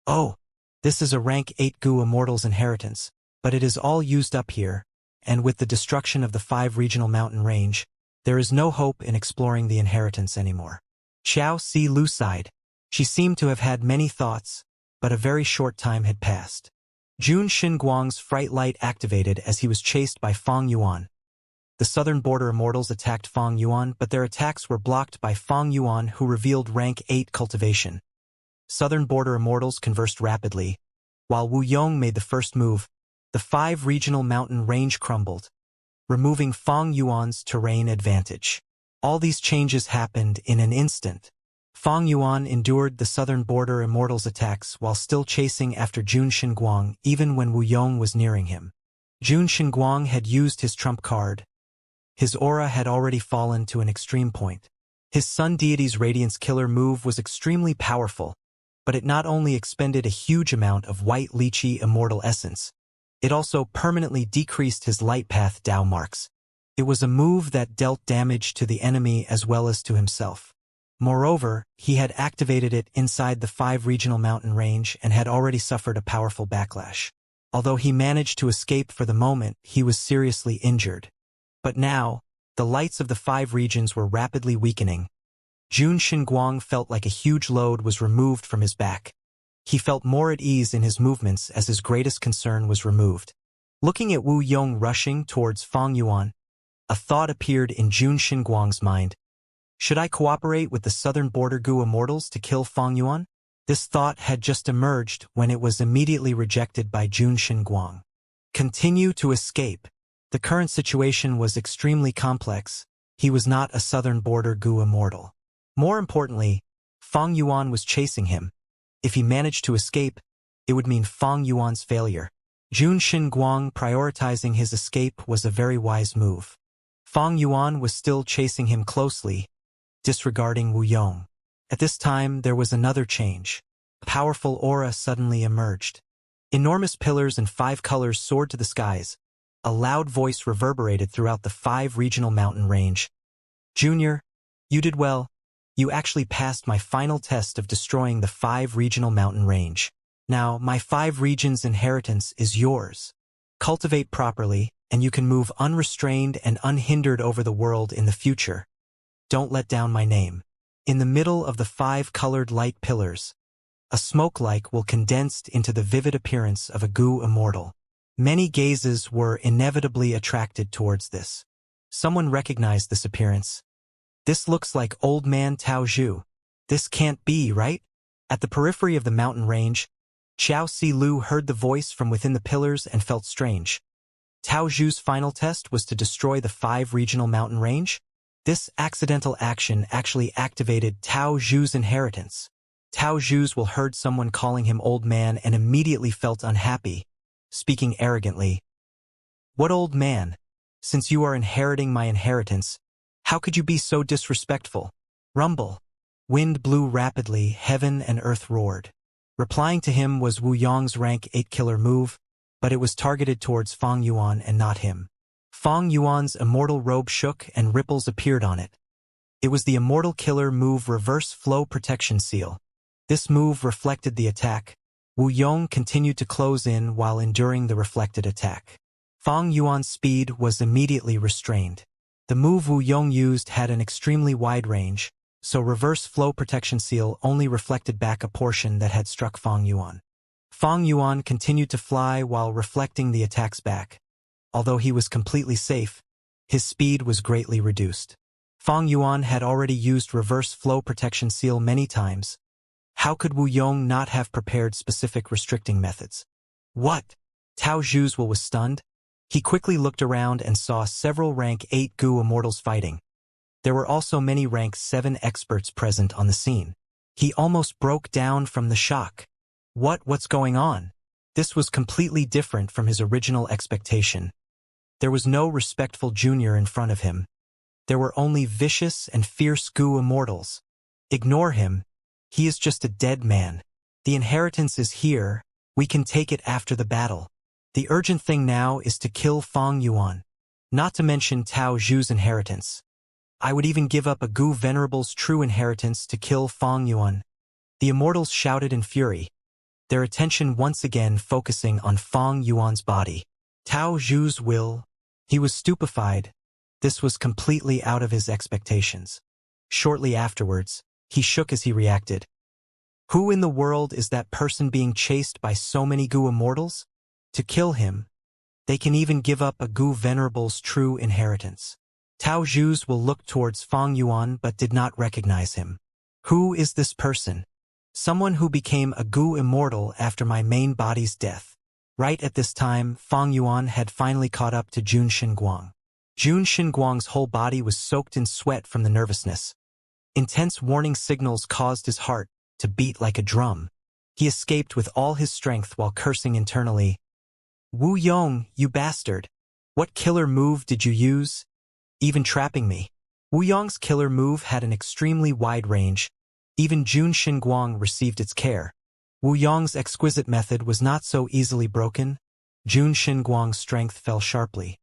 Oh, this is a rank 8 Gu Immortal's inheritance, but it is all used up here, and with the destruction of the 5 regional mountain range, there is no hope in exploring the inheritance anymore. Chao Si Lu sighed. She seemed to have had many thoughts, but a very short time had passed. Jun Xinguang's fright light activated as he was chased by Fang Yuan. The southern border immortals attacked Fang Yuan, but their attacks were blocked by Fang Yuan, who revealed rank 8 cultivation. Southern border immortals conversed rapidly. While Wu Yong made the first move, the 5 regional mountain range crumbled, removing Fang Yuan's terrain advantage. All these changes happened in an instant. Fang Yuan endured the southern border Immortal's attacks while still chasing after Jun Xinguang even when Wu Yong was nearing him. Jun Xinguang had used his trump card. His aura had already fallen to an extreme point. His Sun Deity's Radiance Killer move was extremely powerful, but it not only expended a huge amount of white lychee immortal essence, it also permanently decreased his light path Dao marks. It was a move that dealt damage to the enemy as well as to himself. Moreover, he had activated it inside the 5 regional mountain range and had already suffered a powerful backlash. Although he managed to escape for the moment, he was seriously injured. But now, the lights of the 5 regions were rapidly weakening. Jun Xinguang felt like a huge load was removed from his back. He felt more at ease in his movements as his greatest concern was removed. Looking at Wu Yong rushing towards Fang Yuan, a thought appeared in Jun Xinguang's mind. Should I cooperate with the southern border Gu Immortals to kill Fang Yuan? This thought had just emerged when it was immediately rejected by Jun Xinguang. Continue to escape. The current situation was extremely complex. He was not a southern border Gu Immortal. More importantly, Fang Yuan was chasing him. If he managed to escape, it would mean Fang Yuan's failure. Jun Xinguang prioritizing his escape was a very wise move. Fang Yuan was still chasing him closely, disregarding Wu Yong. At this time, there was another change. A powerful aura suddenly emerged. Enormous pillars in 5 colors soared to the skies. A loud voice reverberated throughout the 5 regional mountain range. Junior, you did well. You actually passed my final test of destroying the 5 regional mountain range. Now, my 5 regions inheritance is yours. Cultivate properly, and you can move unrestrained and unhindered over the world in the future. Don't let down my name. In the middle of the 5 colored light pillars, a smoke-like will condensed into the vivid appearance of a Gu Immortal. Many gazes were inevitably attracted towards this. Someone recognized this appearance. This looks like old man Tao Zhu. This can't be, right? At the periphery of the mountain range, Xiao Si Lu heard the voice from within the pillars and felt strange. Tao Zhu's final test was to destroy the 5 regional mountain range? This accidental action actually activated Tao Zhu's inheritance. Tao Zhu's will heard someone calling him old man and immediately felt unhappy, speaking arrogantly. What old man? Since you are inheriting my inheritance, how could you be so disrespectful? Rumble. Wind blew rapidly, heaven and earth roared. Replying to him was Wu Yong's rank 8 killer move, but it was targeted towards Fang Yuan and not him. Fang Yuan's immortal robe shook and ripples appeared on it. It was the immortal killer move Reverse Flow Protection Seal. This move reflected the attack. Wu Yong continued to close in while enduring the reflected attack. Fang Yuan's speed was immediately restrained. The move Wu Yong used had an extremely wide range, so Reverse Flow Protection Seal only reflected back a portion that had struck Fang Yuan. Fang Yuan continued to fly while reflecting the attacks back. Although he was completely safe, his speed was greatly reduced. Fang Yuan had already used Reverse Flow Protection Seal many times. How could Wu Yong not have prepared specific restricting methods? What? Tao Zhu's will was stunned. He quickly looked around and saw several rank 8 Gu Immortals fighting. There were also many rank 7 experts present on the scene. He almost broke down from the shock. What's going on? This was completely different from his original expectation. There was no respectful junior in front of him. There were only vicious and fierce Gu Immortals. Ignore him. He is just a dead man. The inheritance is here. We can take it after the battle. The urgent thing now is to kill Fang Yuan. Not to mention Tao Zhu's inheritance. I would even give up a Gu Venerable's true inheritance to kill Fang Yuan. The Immortals shouted in fury, their attention once again focusing on Fang Yuan's body. Tao Zhu's will. He was stupefied. This was completely out of his expectations. Shortly afterwards, he shook as he reacted. Who in the world is that person being chased by so many Gu Immortals? To kill him, they can even give up a Gu Venerable's true inheritance. Tao Zhu's will looked towards Fang Yuan but did not recognize him. Who is this person? Someone who became a Gu Immortal after my main body's death. Right at this time, Fang Yuan had finally caught up to Jun Xinguang. Jun Xinguang's whole body was soaked in sweat from the nervousness. Intense warning signals caused his heart to beat like a drum. He escaped with all his strength while cursing internally. Wu Yong, you bastard! What killer move did you use? Even trapping me. Wu Yong's killer move had an extremely wide range. Even Jun Xinguang received its care. Wu Yong's exquisite method was not so easily broken. Jun Xinguang's strength fell sharply.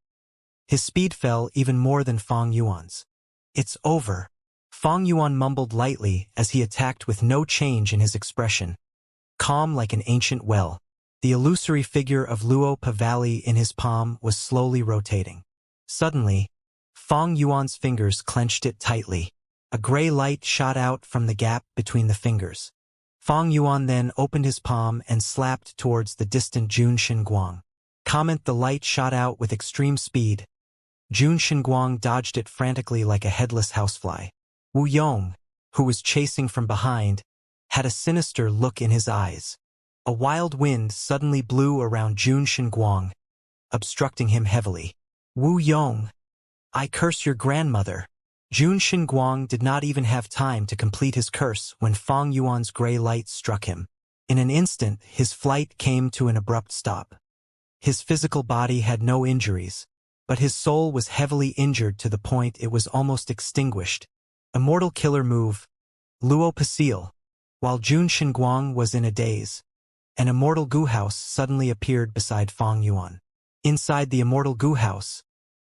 His speed fell even more than Fang Yuan's. It's over. Fang Yuan mumbled lightly as he attacked with no change in his expression. Calm like an ancient well. The illusory figure of Luo Pavali in his palm was slowly rotating. Suddenly, Fang Yuan's fingers clenched it tightly. A gray light shot out from the gap between the fingers. Fang Yuan then opened his palm and slapped towards the distant Jun Xinguang. The light shot out with extreme speed. Jun Xinguang dodged it frantically like a headless housefly. Wu Yong, who was chasing from behind, had a sinister look in his eyes. A wild wind suddenly blew around Jun Xinguang, obstructing him heavily. Wu Yong, I curse your grandmother. Jun Xinguang did not even have time to complete his curse when Fang Yuan's gray light struck him. In an instant, his flight came to an abrupt stop. His physical body had no injuries, but his soul was heavily injured to the point it was almost extinguished. Immortal killer move, Luo Pasil. While Jun Xinguang was in a daze, an immortal goo house suddenly appeared beside Fang Yuan. Inside the immortal goo house,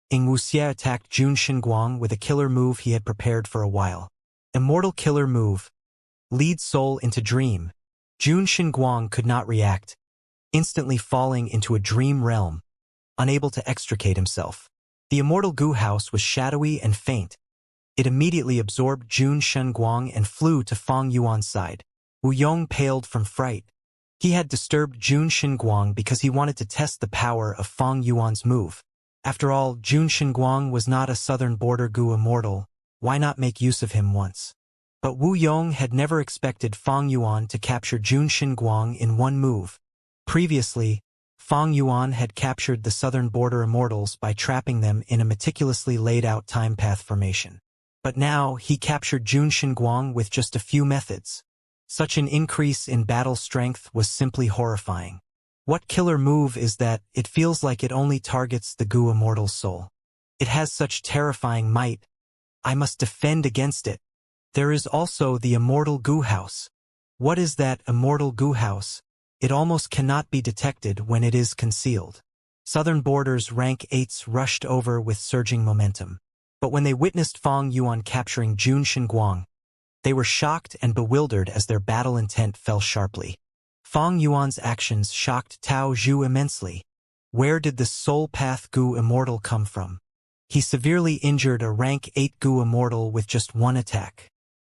Ing Wuxie attacked Jun Xinguang with a killer move he had prepared for a while. Immortal killer move, lead soul into dream. Jun Xinguang could not react, instantly falling into a dream realm, unable to extricate himself. The immortal goo house was shadowy and faint. It immediately absorbed Jun Xinguang and flew to Fang Yuan's side. Wu Yong paled from fright. He had disturbed Jun Xinguang because he wanted to test the power of Fang Yuan's move. After all, Jun Xinguang was not a southern border goo immortal. Why not make use of him once? But Wu Yong had never expected Fang Yuan to capture Jun Xinguang in one move. Previously, Fang Yuan had captured the southern border immortals by trapping them in a meticulously laid-out time path formation. But now, he captured Jun Xinguang with just a few methods. Such an increase in battle strength was simply horrifying. What killer move is that? It feels like it only targets the goo immortal's soul. It has such terrifying might. I must defend against it. There is also the immortal goo house. What is that immortal goo house? It almost cannot be detected when it is concealed. Southern Border's rank 8s rushed over with surging momentum. But when they witnessed Fang Yuan capturing Jun Xinguang, they were shocked and bewildered as their battle intent fell sharply. Fang Yuan's actions shocked Tao Zhu immensely. Where did the Soul Path Goo Immortal come from? He severely injured a rank 8 Goo Immortal with just one attack.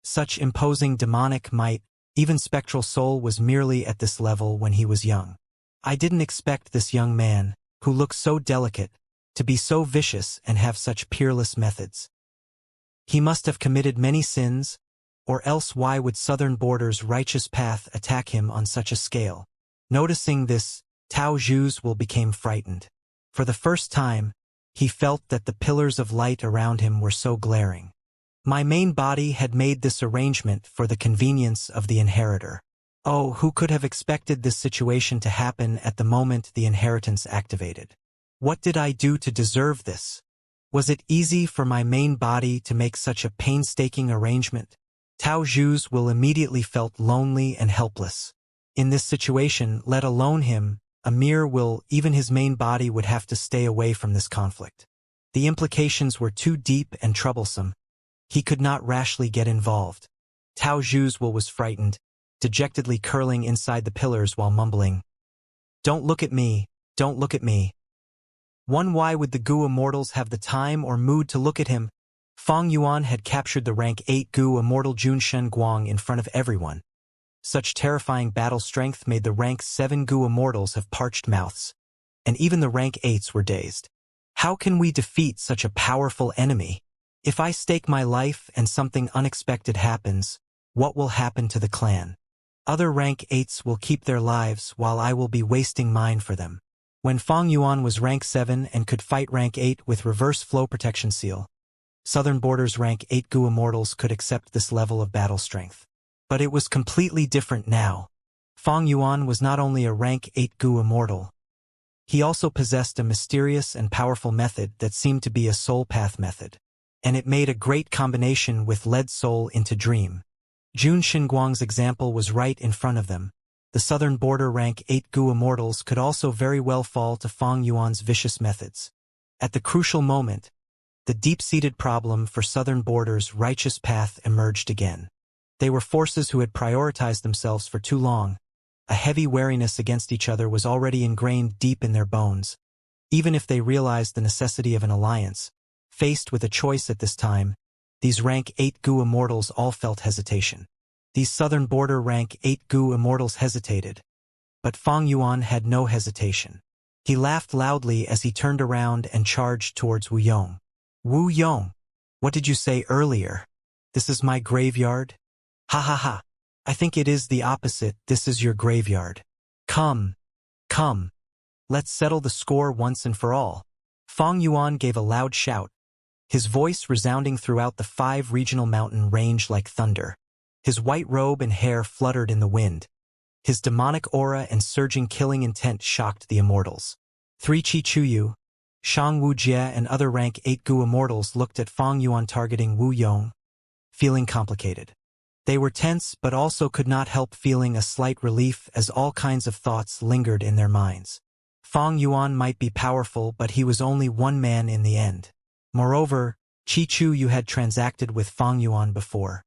Such imposing demonic might, even Spectral Soul was merely at this level when he was young. I didn't expect this young man, who looked so delicate, to be so vicious and have such peerless methods. He must have committed many sins, or else why would Southern Border's righteous path attack him on such a scale? Noticing this, Tao Zhu's will became frightened. For the first time, he felt that the pillars of light around him were so glaring. My main body had made this arrangement for the convenience of the inheritor. Oh, who could have expected this situation to happen at the moment the inheritance activated? What did I do to deserve this? Was it easy for my main body to make such a painstaking arrangement? Tao Zhu's will immediately felt lonely and helpless. In this situation, let alone him, a mere will, even his main body would have to stay away from this conflict. The implications were too deep and troublesome. He could not rashly get involved. Tao Zhu's will was frightened, dejectedly curling inside the pillars while mumbling, "Don't look at me, don't look at me." Why would the Goo Immortals have the time or mood to look at him? Fang Yuan had captured the rank 8 Goo Immortal Jun Xinguang in front of everyone. Such terrifying battle strength made the rank 7 Goo Immortals have parched mouths, and even the rank 8s were dazed. How can we defeat such a powerful enemy? If I stake my life and something unexpected happens, what will happen to the clan? Other rank 8s will keep their lives while I will be wasting mine for them. When Fang Yuan was rank 7 and could fight rank 8 with reverse flow protection seal, Southern Border's rank 8 Gu Immortals could accept this level of battle strength. But it was completely different now. Fang Yuan was not only a rank 8 Gu Immortal, he also possessed a mysterious and powerful method that seemed to be a soul path method. And it made a great combination with lead soul into dream. Jun Xinguang's example was right in front of them. The Southern Border rank 8 Gu Immortals could also very well fall to Fang Yuan's vicious methods. At the crucial moment, the deep-seated problem for Southern Border's righteous path emerged again. They were forces who had prioritized themselves for too long. A heavy wariness against each other was already ingrained deep in their bones. Even if they realized the necessity of an alliance, faced with a choice at this time, these rank 8 Gu Immortals all felt hesitation. These Southern Border rank 8 Gu Immortals hesitated. But Fang Yuan had no hesitation. He laughed loudly as he turned around and charged towards Wu Yong. Wu Yong, what did you say earlier? This is my graveyard? Ha ha ha. I think it is the opposite, this is your graveyard. Come. Let's settle the score once and for all. Fang Yuan gave a loud shout, his voice resounding throughout the 5 regional mountain range like thunder. His white robe and hair fluttered in the wind. His demonic aura and surging killing intent shocked the immortals. 3 Chi Chuyu, Shang Wu Jie and other rank 8 Gu immortals looked at Fang Yuan targeting Wu Yong, feeling complicated. They were tense but also could not help feeling a slight relief as all kinds of thoughts lingered in their minds. Fang Yuan might be powerful, but he was only one man in the end. Moreover, Chi Chuyu had transacted with Fang Yuan before.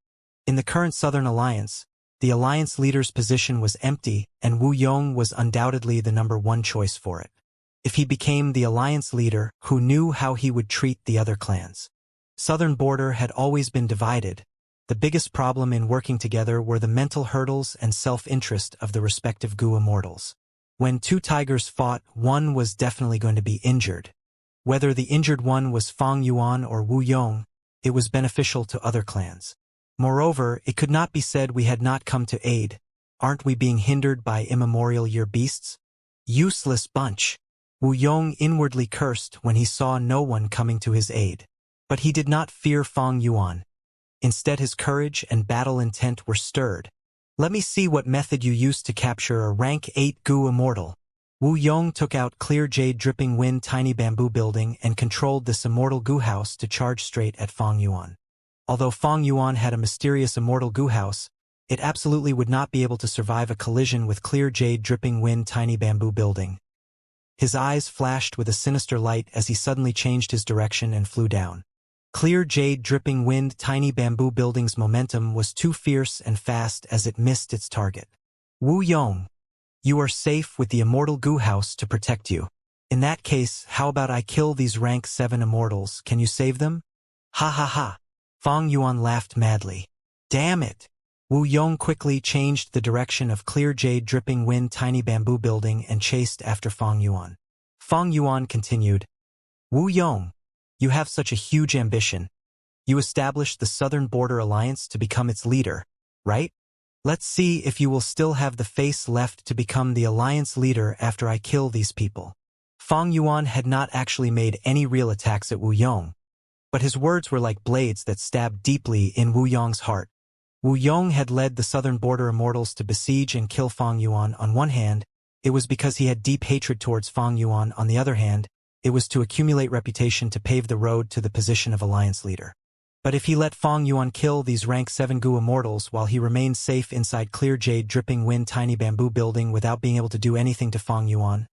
In the current Southern Alliance, the alliance leader's position was empty and Wu Yong was undoubtedly the number 1 choice for it. If he became the alliance leader, who knew how he would treat the other clans? Southern Border had always been divided. The biggest problem in working together were the mental hurdles and self-interest of the respective Gu Immortals. When 2 tigers fought, one was definitely going to be injured. Whether the injured one was Fang Yuan or Wu Yong, it was beneficial to other clans. Moreover, it could not be said we had not come to aid. Aren't we being hindered by immemorial year beasts? Useless bunch. Wu Yong inwardly cursed when he saw no one coming to his aid. But he did not fear Fang Yuan. Instead, his courage and battle intent were stirred. Let me see what method you used to capture a rank 8 Gu Immortal. Wu Yong took out clear jade dripping wind tiny bamboo building and controlled this immortal Gu house to charge straight at Fang Yuan. Although Fang Yuan had a mysterious immortal Gu house, it absolutely would not be able to survive a collision with clear jade dripping wind tiny bamboo building. His eyes flashed with a sinister light as he suddenly changed his direction and flew down. Clear jade dripping wind tiny bamboo building's momentum was too fierce and fast as it missed its target. Wu Yong, you are safe with the immortal Gu house to protect you. In that case, how about I kill these rank 7 immortals, can you save them? Ha ha ha. Fang Yuan laughed madly. Damn it. Wu Yong quickly changed the direction of clear jade dripping wind tiny bamboo building and chased after Fang Yuan. Fang Yuan continued. Wu Yong, you have such a huge ambition. You established the Southern Border Alliance to become its leader, right? Let's see if you will still have the face left to become the alliance leader after I kill these people. Fang Yuan had not actually made any real attacks at Wu Yong, but his words were like blades that stabbed deeply in Wu Yong's heart. Wu Yong had led the Southern Border Immortals to besiege and kill Fang Yuan on one hand. It was because he had deep hatred towards Fang Yuan. On the other hand, it was to accumulate reputation to pave the road to the position of alliance leader. But if he let Fang Yuan kill these rank 7 Gu Immortals while he remained safe inside clear jade dripping wind tiny bamboo building without being able to do anything to Fang Yuan,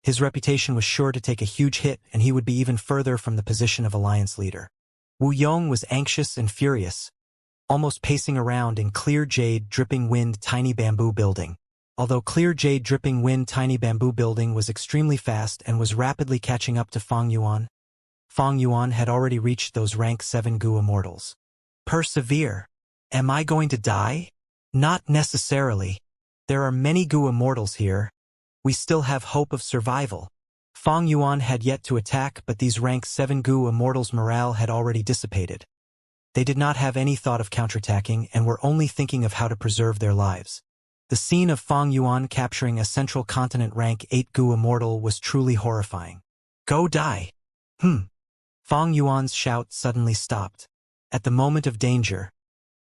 his reputation was sure to take a huge hit and he would be even further from the position of alliance leader. Wu Yong was anxious and furious, almost pacing around in clear jade dripping wind tiny bamboo building. Although clear jade dripping wind tiny bamboo building was extremely fast and was rapidly catching up to Fang Yuan had already reached those rank 7 Gu Immortals. Persevere. Am I going to die? Not necessarily. There are many Gu Immortals here. We still have hope of survival. Fang Yuan had yet to attack, but these rank 7 Gu Immortals' morale had already dissipated. They did not have any thought of counterattacking and were only thinking of how to preserve their lives. The scene of Fang Yuan capturing a Central Continent rank 8 Gu Immortal was truly horrifying. Go die! Fang Yuan's shout suddenly stopped. At the moment of danger,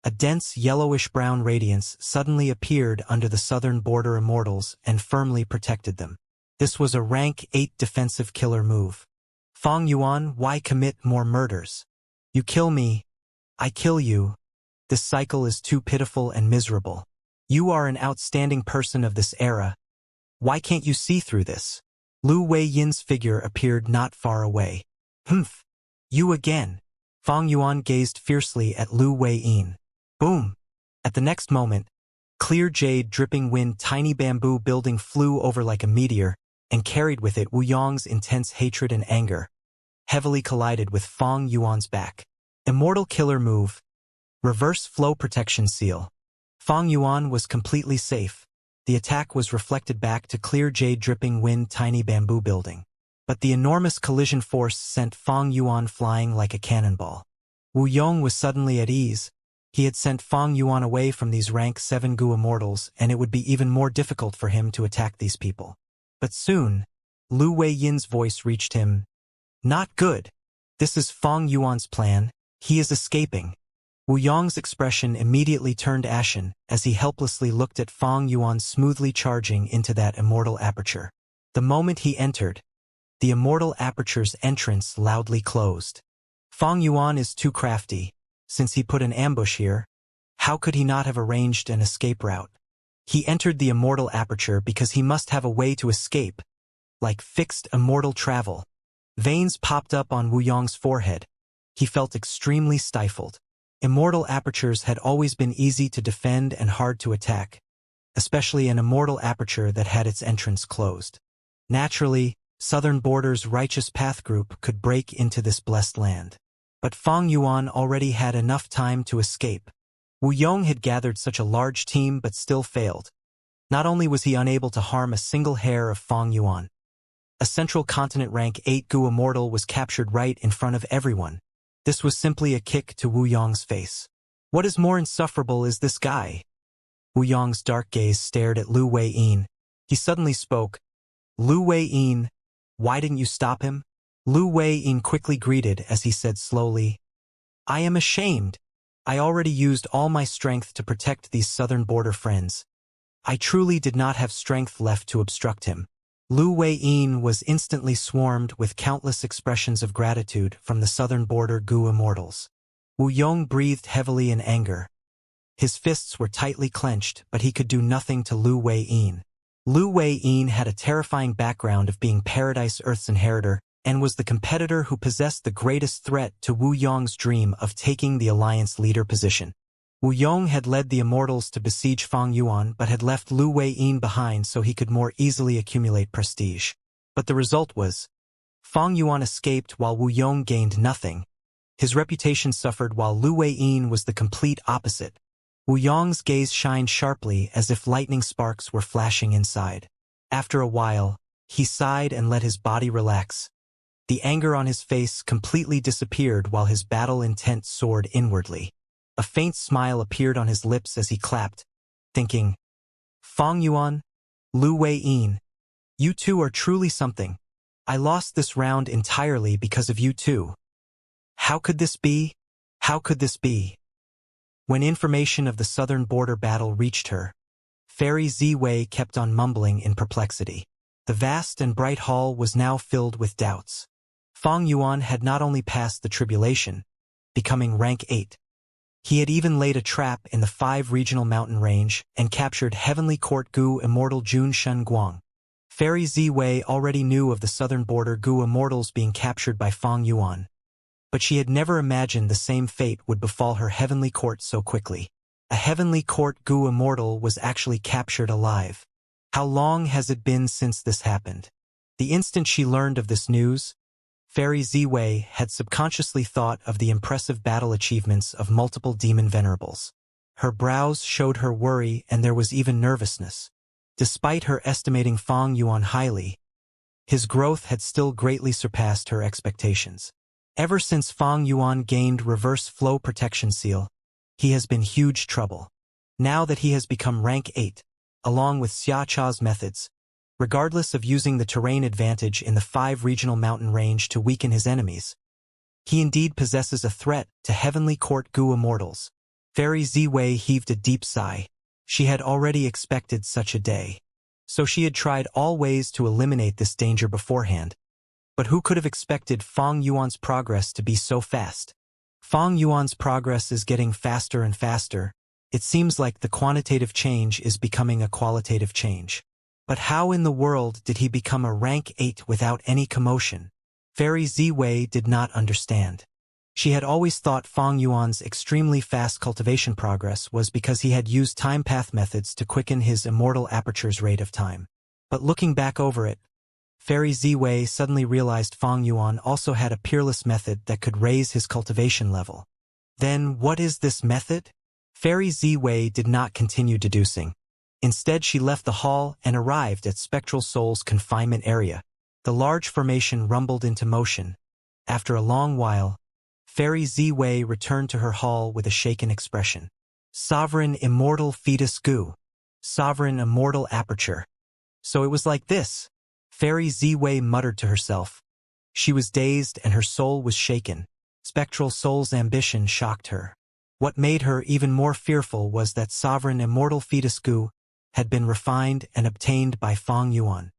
a dense yellowish-brown radiance suddenly appeared under the southern border immortals and firmly protected them. This was a rank 8 defensive killer move. Fang Yuan, why commit more murders? You kill me, I kill you. This cycle is too pitiful and miserable. You are an outstanding person of this era. Why can't you see through this? Lu Wei-yin's figure appeared not far away. Humph! You again! Fang Yuan gazed fiercely at Lu Wei-yin. Boom! At the next moment, clear jade dripping wind tiny bamboo building flew over like a meteor and carried with it Wu Yong's intense hatred and anger, heavily collided with Fang Yuan's back. Immortal killer move. Reverse flow protection seal. Fang Yuan was completely safe. The attack was reflected back to clear jade dripping wind tiny bamboo building. But the enormous collision force sent Fang Yuan flying like a cannonball. Wu Yong was suddenly at ease. He had sent Fang Yuan away from these rank 7 Gu Immortals, and it would be even more difficult for him to attack these people. But soon, Lu Wei-yin's voice reached him. Not good. This is Fang Yuan's plan. He is escaping. Wu Yong's expression immediately turned ashen as he helplessly looked at Fang Yuan smoothly charging into that immortal aperture. The moment he entered, the immortal aperture's entrance loudly closed. Fang Yuan is too crafty. Since he put an ambush here, how could he not have arranged an escape route? He entered the immortal aperture because he must have a way to escape, like fixed immortal travel. Veins popped up on Wu Yong's forehead. He felt extremely stifled. Immortal apertures had always been easy to defend and hard to attack, especially an immortal aperture that had its entrance closed. Naturally, Southern Border's Righteous Path group could break into this blessed land. But Fang Yuan already had enough time to escape. Wu Yong had gathered such a large team but still failed. Not only was he unable to harm a single hair of Fang Yuan, a Central Continent rank 8 Gu Immortal was captured right in front of everyone. This was simply a kick to Wu Yong's face. What is more insufferable is this guy. Wu Yong's dark gaze stared at Lu Wei-yin. He suddenly spoke. Lu Wei-yin, why didn't you stop him? Lu Wei-yin quickly greeted as he said slowly, I am ashamed. I already used all my strength to protect these southern border friends. I truly did not have strength left to obstruct him. Lu Wei-yin was instantly swarmed with countless expressions of gratitude from the southern border Gu Immortals. Wu Yong breathed heavily in anger. His fists were tightly clenched, but he could do nothing to Lu Wei-yin. Lu Wei-yin had a terrifying background of being Paradise Earth's inheritor, and was the competitor who possessed the greatest threat to Wu Yong's dream of taking the alliance leader position. Wu Yong had led the Immortals to besiege Fang Yuan but had left Lu Wei-yin behind so he could more easily accumulate prestige. But the result was, Fang Yuan escaped while Wu Yong gained nothing. His reputation suffered while Lu Wei-yin was the complete opposite. Wu Yong's gaze shined sharply as if lightning sparks were flashing inside. After a while, he sighed and let his body relax. The anger on his face completely disappeared while his battle intent soared inwardly. A faint smile appeared on his lips as he clapped, thinking, Fang Yuan, Lu Wei-yin, you two are truly something. I lost this round entirely because of you two. How could this be? How could this be? When information of the southern border battle reached her, Fairy Ziwei kept on mumbling in perplexity. The vast and bright hall was now filled with doubts. Fang Yuan had not only passed the tribulation, becoming rank 8. He had even laid a trap in the 5 regional mountain range and captured Heavenly Court Gu Immortal Jun Shen Guang. Fairy Ziwei already knew of the southern border Gu Immortals being captured by Fang Yuan, but she had never imagined the same fate would befall her Heavenly Court so quickly. A Heavenly Court Gu Immortal was actually captured alive. How long has it been since this happened? The instant she learned of this news, Fairy Ziwei had subconsciously thought of the impressive battle achievements of multiple demon venerables. Her brows showed her worry and there was even nervousness. Despite her estimating Fang Yuan highly, his growth had still greatly surpassed her expectations. Ever since Fang Yuan gained reverse flow protection seal, he has been huge trouble. Now that he has become rank 8, along with Xia Cha's methods, regardless of using the terrain advantage in the 5 regional mountain range to weaken his enemies. He indeed possesses a threat to Heavenly Court Gu immortals. Fairy Ziwei heaved a deep sigh. She had already expected such a day. So she had tried all ways to eliminate this danger beforehand. But who could have expected Fang Yuan's progress to be so fast? Fang Yuan's progress is getting faster and faster. It seems like the quantitative change is becoming a qualitative change. But how in the world did he become a rank 8 without any commotion? Fairy Ziwei did not understand. She had always thought Fang Yuan's extremely fast cultivation progress was because he had used time path methods to quicken his immortal aperture's rate of time. But looking back over it, Fairy Ziwei suddenly realized Fang Yuan also had a peerless method that could raise his cultivation level. Then what is this method? Fairy Ziwei did not continue deducing. Instead, she left the hall and arrived at Spectral Soul's confinement area. The large formation rumbled into motion. After a long while, Fairy Ziwei returned to her hall with a shaken expression. Sovereign Immortal Fetus Gu. Sovereign Immortal Aperture. So it was like this. Fairy Ziwei muttered to herself. She was dazed and her soul was shaken. Spectral Soul's ambition shocked her. What made her even more fearful was that Sovereign Immortal Fetus Gu had been refined and obtained by Fang Yuan.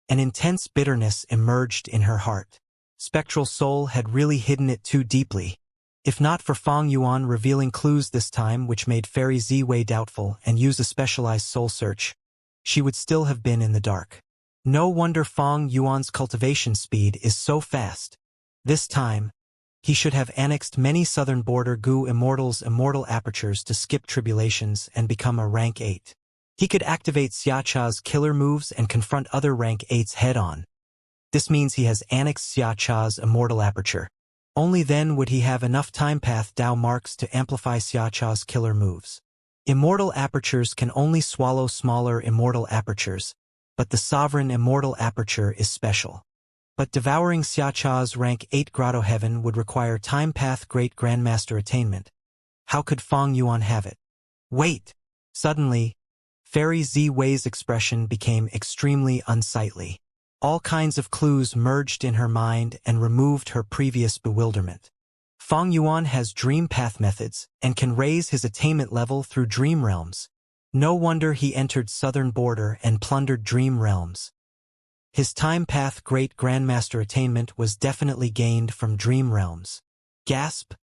An intense bitterness emerged in her heart. Spectral Soul had really hidden it too deeply. If not for Fang Yuan revealing clues this time which made Fairy Ziwei doubtful and use a specialized soul search, she would still have been in the dark. No wonder Fang Yuan's cultivation speed is so fast. This time, he should have annexed many southern border Gu immortals' immortal apertures to skip tribulations and become a rank 8. He could activate Xia Cha's killer moves and confront other rank 8s head-on. This means he has annexed Xia Cha's immortal aperture. Only then would he have enough time path Dao marks to amplify Xia Cha's killer moves. Immortal apertures can only swallow smaller immortal apertures, but the sovereign immortal aperture is special. But devouring Xia Cha's rank 8 Grotto Heaven would require time path Great Grandmaster attainment. How could Fang Yuan have it? Wait! Suddenly, Fairy Ziwei's expression became extremely unsightly. All kinds of clues merged in her mind and removed her previous bewilderment. Fang Yuan has dream path methods and can raise his attainment level through dream realms. No wonder he entered southern border and plundered dream realms. His time path Great Grandmaster attainment was definitely gained from dream realms. Gasp!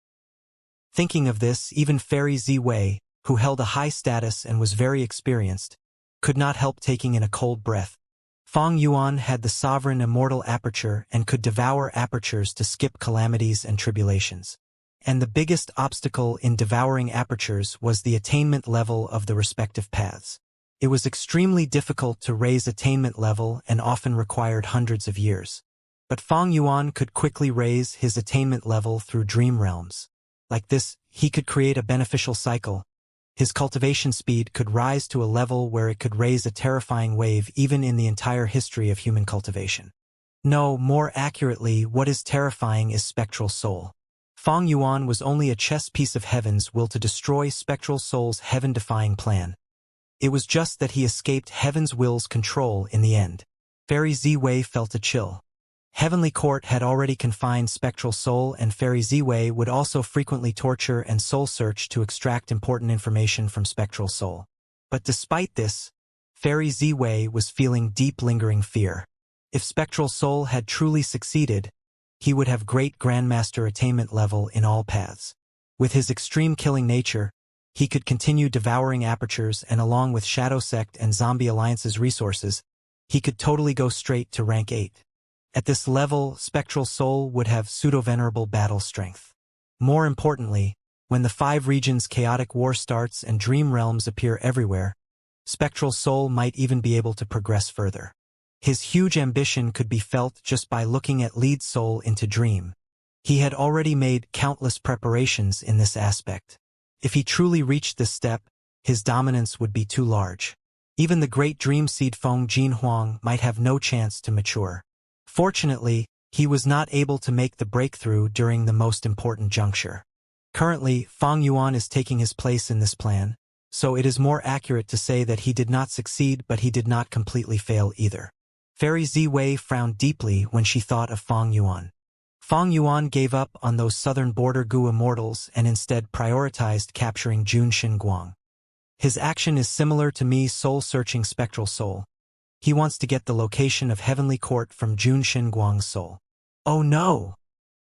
Thinking of this, even Fairy Ziwei, who held a high status and was very experienced, could not help taking in a cold breath. Fang Yuan had the sovereign immortal aperture and could devour apertures to skip calamities and tribulations. And the biggest obstacle in devouring apertures was the attainment level of the respective paths. It was extremely difficult to raise attainment level and often required hundreds of years. But Fang Yuan could quickly raise his attainment level through dream realms. Like this, he could create a beneficial cycle. His cultivation speed could rise to a level where it could raise a terrifying wave even in the entire history of human cultivation. No, more accurately, what is terrifying is Spectral Soul. Fang Yuan was only a chess piece of Heaven's will to destroy Spectral Soul's heaven-defying plan. It was just that he escaped Heaven's will's control in the end. Fairy Ziwei felt a chill. Heavenly Court had already confined Spectral Soul, and Fairy Ziwei would also frequently torture and soul search to extract important information from Spectral Soul. But despite this, Fairy Ziwei was feeling deep lingering fear. If Spectral Soul had truly succeeded, he would have Great Grandmaster attainment level in all paths. With his extreme killing nature, he could continue devouring apertures, and along with Shadow Sect and Zombie Alliance's resources, he could totally go straight to rank 8. At this level, Spectral Soul would have pseudo-venerable battle strength. More importantly, when the 5 regions' chaotic war starts and dream realms appear everywhere, Spectral Soul might even be able to progress further. His huge ambition could be felt just by looking at Lead Soul into Dream. He had already made countless preparations in this aspect. If he truly reached this step, his dominance would be too large. Even the great dream seed Feng Jinhuang might have no chance to mature. Fortunately, he was not able to make the breakthrough during the most important juncture. Currently, Fang Yuan is taking his place in this plan, so it is more accurate to say that he did not succeed, but he did not completely fail either. Fairy Ziwei frowned deeply when she thought of Fang Yuan. Fang Yuan gave up on those southern border Gu immortals and instead prioritized capturing Jun Xinguang. His action is similar to me soul-searching spectral soul. He wants to get the location of Heavenly Court from Jun Xinguang's soul. Oh no!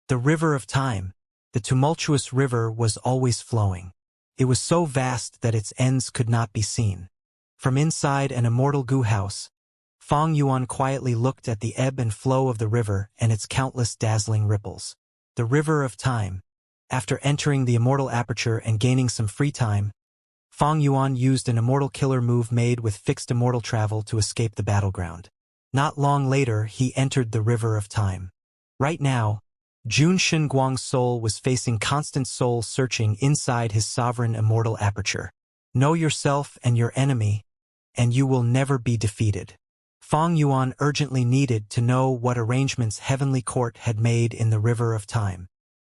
The river of time, the tumultuous river, was always flowing. It was so vast that its ends could not be seen. From inside an immortal Gu house, Fang Yuan quietly looked at the ebb and flow of the river and its countless dazzling ripples. The river of time. After entering the immortal aperture and gaining some free time, Fang Yuan used an immortal killer move made with fixed immortal travel to escape the battleground. Not long later, he entered the river of time. Right now, Jun Xinguang's soul was facing constant soul searching inside his sovereign immortal aperture. Know yourself and your enemy, and you will never be defeated. Fang Yuan urgently needed to know what arrangements Heavenly Court had made in the river of time.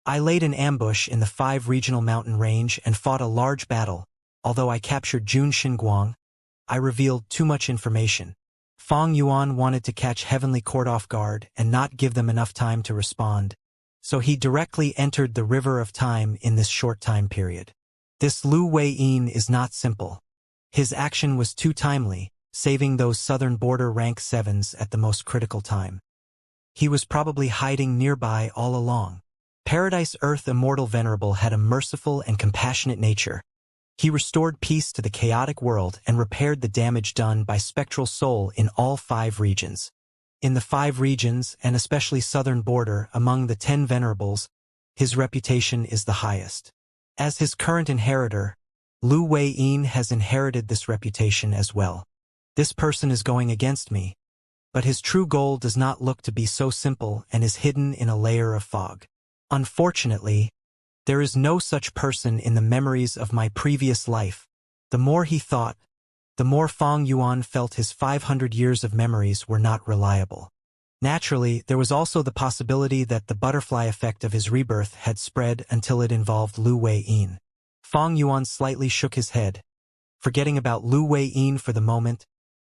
I laid an ambush in the 5 regional mountain range and fought a large battle. Although I captured Jun Xinguang, I revealed too much information. Fang Yuan wanted to catch Heavenly Court off guard and not give them enough time to respond, so he directly entered the river of time in this short time period. This Lu Wei-yin is not simple. His action was too timely, saving those southern border rank 7s at the most critical time. He was probably hiding nearby all along. Paradise Earth Immortal Venerable had a merciful and compassionate nature. He restored peace to the chaotic world and repaired the damage done by spectral soul in all 5 regions. In the 5 regions, and especially southern border, among the 10 venerables, his reputation is the highest. As his current inheritor, Lu Wei-yin has inherited this reputation as well. This person is going against me, but his true goal does not look to be so simple and is hidden in a layer of fog. Unfortunately, there is no such person in the memories of my previous life. The more he thought, the more Fang Yuan felt his 500 years of memories were not reliable. Naturally, there was also the possibility that the butterfly effect of his rebirth had spread until it involved Lu Wei-yin. Fang Yuan slightly shook his head, forgetting about Lu Wei-yin for the moment,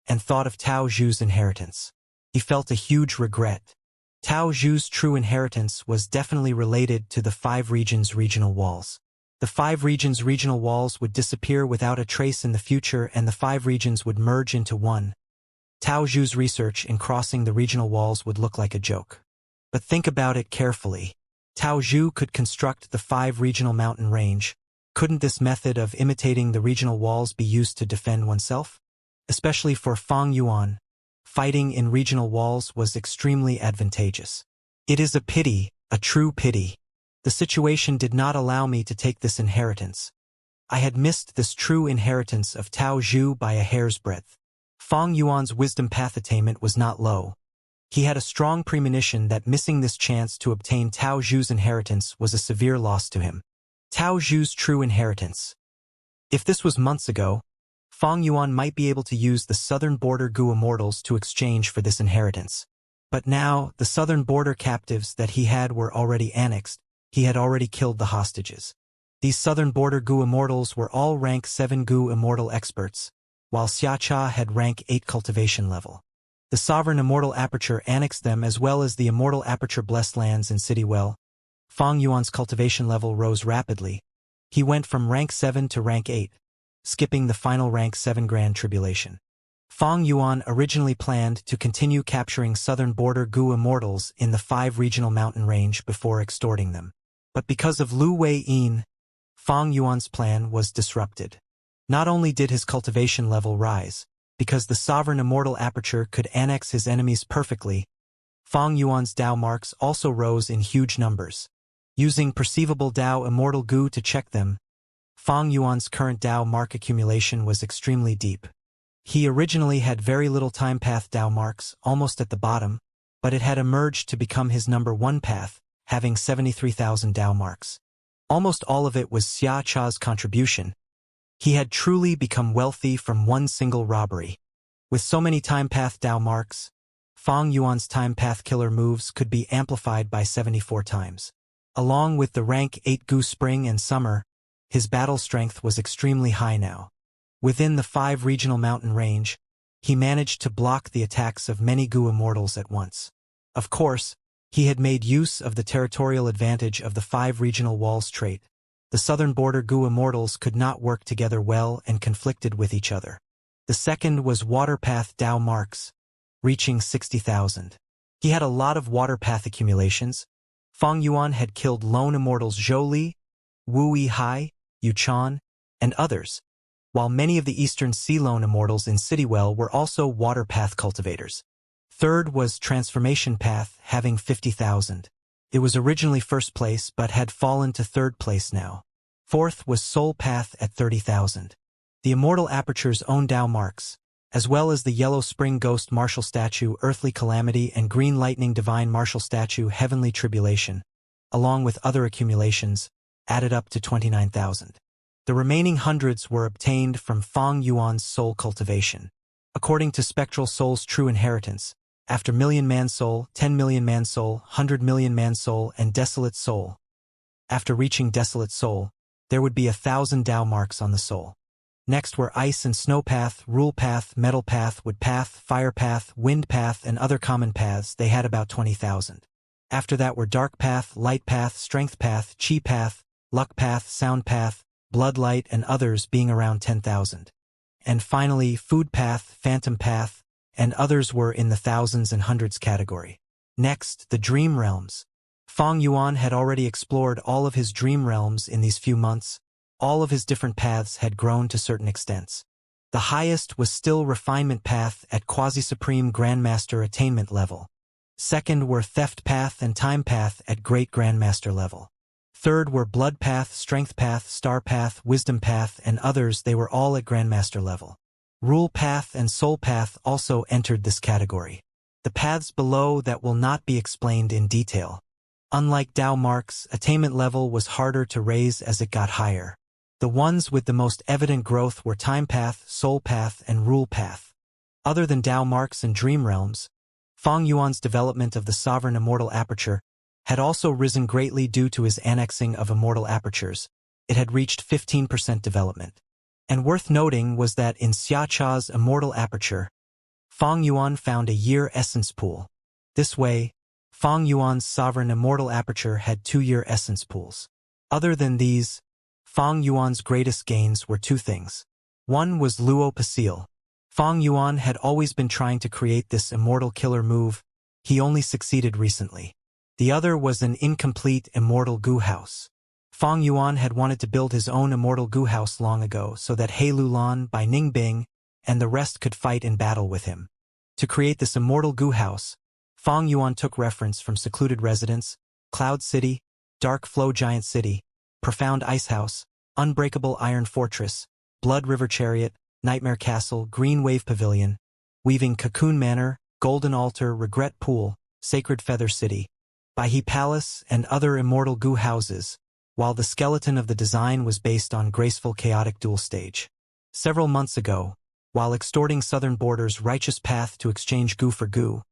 and thought of Tao Zhu's inheritance. He felt a huge regret. Tao Zhu's true inheritance was definitely related to the 5 regions' regional walls. The 5 regions' regional walls would disappear without a trace in the future, and the 5 regions would merge into one. Tao Zhu's research in crossing the regional walls would look like a joke. But think about it carefully. Tao Zhu could construct the 5 regional mountain range. Couldn't this method of imitating the regional walls be used to defend oneself? Especially for Fang Yuan, fighting in regional walls was extremely advantageous. It is a pity, a true pity. The situation did not allow me to take this inheritance. I had missed this true inheritance of Tao Zhu by a hair's breadth. Fang Yuan's wisdom path attainment was not low. He had a strong premonition that missing this chance to obtain Tao Zhu's inheritance was a severe loss to him. Tao Zhu's true inheritance. If this was months ago, Fang Yuan might be able to use the southern border Gu immortals to exchange for this inheritance. But now, the southern border captives that he had were already annexed. He had already killed the hostages. These southern border Gu immortals were all rank 7 Gu immortal experts, while Xiacha had rank 8 cultivation level. The sovereign immortal aperture annexed them as well as the immortal aperture blessed lands in Citywell. Fang Yuan's cultivation level rose rapidly. He went from rank 7 to rank 8. Skipping the final rank 7 Grand Tribulation. Fang Yuan originally planned to continue capturing southern border Gu immortals in the 5 regional mountain range before extorting them. But because of Lu Wei-yin, Fang Yuan's plan was disrupted. Not only did his cultivation level rise, because the sovereign immortal aperture could annex his enemies perfectly, Fang Yuan's Dao marks also rose in huge numbers. Using perceivable Dao immortal Gu to check them, Fang Yuan's current Dao mark accumulation was extremely deep. He originally had very little time path Dao marks, almost at the bottom, but it had emerged to become his number 1 path, having 73,000 Dao marks. Almost all of it was Xia Cha's contribution. He had truly become wealthy from one single robbery. With so many time path Dao marks, Fang Yuan's time path killer moves could be amplified by 74 times. Along with the rank 8 Gu Spring and Summer, his battle strength was extremely high now. Within the 5 regional mountain range, he managed to block the attacks of many Gu immortals at once. Of course, he had made use of the territorial advantage of the 5 regional walls trait. The southern border Gu immortals could not work together well and conflicted with each other. The second was Waterpath Dao marks, reaching 60,000. He had a lot of Waterpath accumulations. Fang Yuan had killed lone immortals Zhou Li, Wu Yihai, Yu Chan, and others, while many of the eastern sea lone immortals in Citywell were also Waterpath cultivators. Third was Transformation Path, having 50,000. It was originally first place but had fallen to third place now. Fourth was Soul Path at 30,000. The Immortal Aperture's own Dao marks, as well as the Yellow Spring Ghost Martial Statue Earthly Calamity and Green Lightning Divine Martial Statue Heavenly Tribulation, along with other accumulations, added up to 29,000. The remaining hundreds were obtained from Fang Yuan's soul cultivation. According to Spectral Soul's true inheritance, after Million Man Soul, 10 Million Man Soul, 100 Million Man Soul, and Desolate Soul. After reaching Desolate Soul, there would be 1,000 Dao marks on the soul. Next were Ice and Snow Path, Rule Path, Metal Path, Wood Path, Fire Path, Wind Path, and other common paths. They had about 20,000. After that were Dark Path, Light Path, Strength Path, Chi Path, Luck Path, Sound Path, Bloodlight, and others being around 10,000. And finally, Food Path, Phantom Path, and others were in the thousands and hundreds category. Next, the Dream Realms. Fang Yuan had already explored all of his dream realms in these few months. All of his different paths had grown to certain extents. The highest was still Refinement Path at Quasi-Supreme Grandmaster Attainment level. Second were Theft Path and Time Path at Great Grandmaster level. Third were Blood Path, Strength Path, Star Path, Wisdom Path, and others. They were all at Grandmaster level. Rule Path and Soul Path also entered this category. The paths below that will not be explained in detail. Unlike Dao marks, attainment level was harder to raise as it got higher. The ones with the most evident growth were Time Path, Soul Path, and Rule Path. Other than Dao marks and Dream Realms, Fang Yuan's development of the Sovereign Immortal Aperture had also risen greatly due to his annexing of Immortal Apertures. It had reached 15% development. And worth noting was that in Xiacha's Immortal Aperture, Fang Yuan found a year essence pool. This way, Fang Yuan's Sovereign Immortal Aperture had 2-year essence pools. Other than these, Fang Yuan's greatest gains were 2 things. One was Luo Pasil. Fang Yuan had always been trying to create this immortal killer move. He only succeeded recently. The other was an incomplete Immortal Gu House. Fang Yuan had wanted to build his own Immortal Gu House long ago so that He Lulan, Bai Ningbing, and the rest could fight in battle with him. To create this Immortal Gu House, Fang Yuan took reference from Secluded Residence, Cloud City, Dark Flow Giant City, Profound Ice House, Unbreakable Iron Fortress, Blood River Chariot, Nightmare Castle, Green Wave Pavilion, Weaving Cocoon Manor, Golden Altar, Regret Pool, Sacred Feather City, Baihe Palace, and other Immortal Gu houses, while the skeleton of the design was based on Graceful Chaotic Dual Stage. Several months ago, while extorting Southern Border's righteous path to exchange Gu for Gu,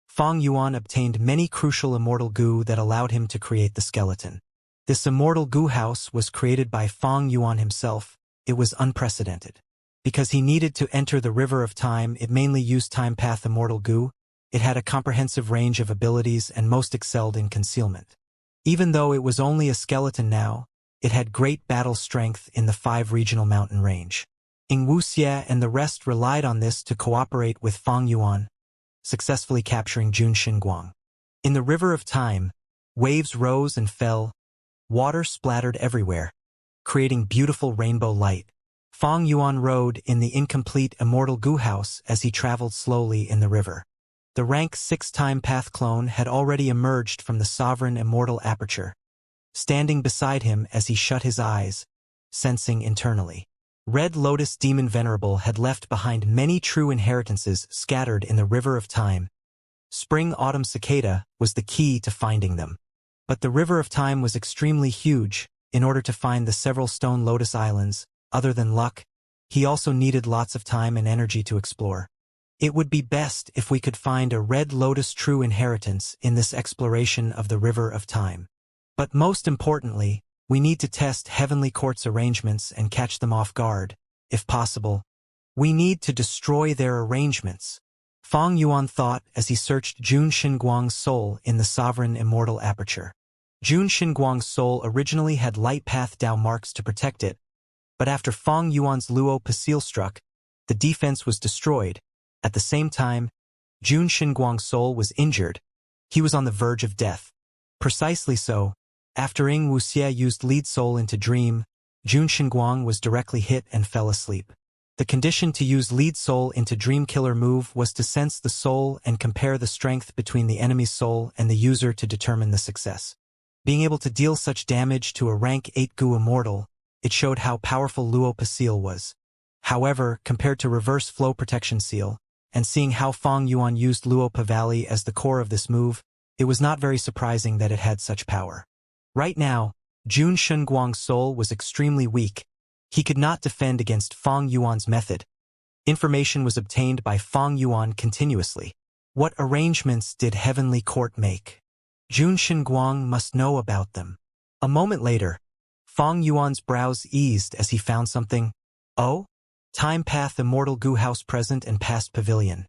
Fang Yuan obtained many crucial Immortal Gu that allowed him to create the skeleton. This Immortal Gu House was created by Fang Yuan himself. It was unprecedented. Because he needed to enter the River of Time, it mainly used Time Path Immortal Gu. It had a comprehensive range of abilities and most excelled in concealment. Even though it was only a skeleton now, it had great battle strength in the 5 regional mountain range. Ing Wuxie and the rest relied on this to cooperate with Fang Yuan, successfully capturing Jun Xinguang. In the River of Time, waves rose and fell, water splattered everywhere, creating beautiful rainbow light. Fang Yuan rode in the incomplete Immortal Gu House as he traveled slowly in the river. The rank 6 Time Path clone had already emerged from the Sovereign Immortal Aperture, standing beside him as he shut his eyes, sensing internally. Red Lotus Demon Venerable had left behind many true inheritances scattered in the River of Time. Spring Autumn Cicada was the key to finding them. But the River of Time was extremely huge. In order to find the several Stone Lotus Islands, other than luck, he also needed lots of time and energy to explore. It would be best if we could find a Red Lotus true inheritance in this exploration of the River of Time. But most importantly, we need to test Heavenly Court's arrangements and catch them off guard. if possible. We need to destroy their arrangements. Fang Yuan thought as he searched Jun Xinguang's soul in the sovereign immortal aperture. Jun Xinguang's soul originally had light path Dao marks to protect it, but after Fang Yuan's Luo Pasil struck, the defense was destroyed. At the same time, Jun Xinguang's soul was injured. He was on the verge of death. Precisely so, after Ying Wuxie used lead soul into dream, Jun Xinguang was directly hit and fell asleep. The condition to use lead soul into dream killer move was to sense the soul and compare the strength between the enemy's soul and the user to determine the success. Being able to deal such damage to a rank 8 Gu Immortal, it showed how powerful Luo Pasil was. However, compared to reverse flow protection seal, and seeing how Fang Yuan used Luo Pa Valley as the core of this move, it was not very surprising that it had such power. Right now, Jun Xinguang's soul was extremely weak. He could not defend against Fang Yuan's method. Information was obtained by Fang Yuan continuously. What arrangements did Heavenly Court make? Jun Xinguang must know about them. A moment later, Fang Yuan's brows eased as he found something. Oh? Time Path Immortal Gu House Present and Past Pavilion.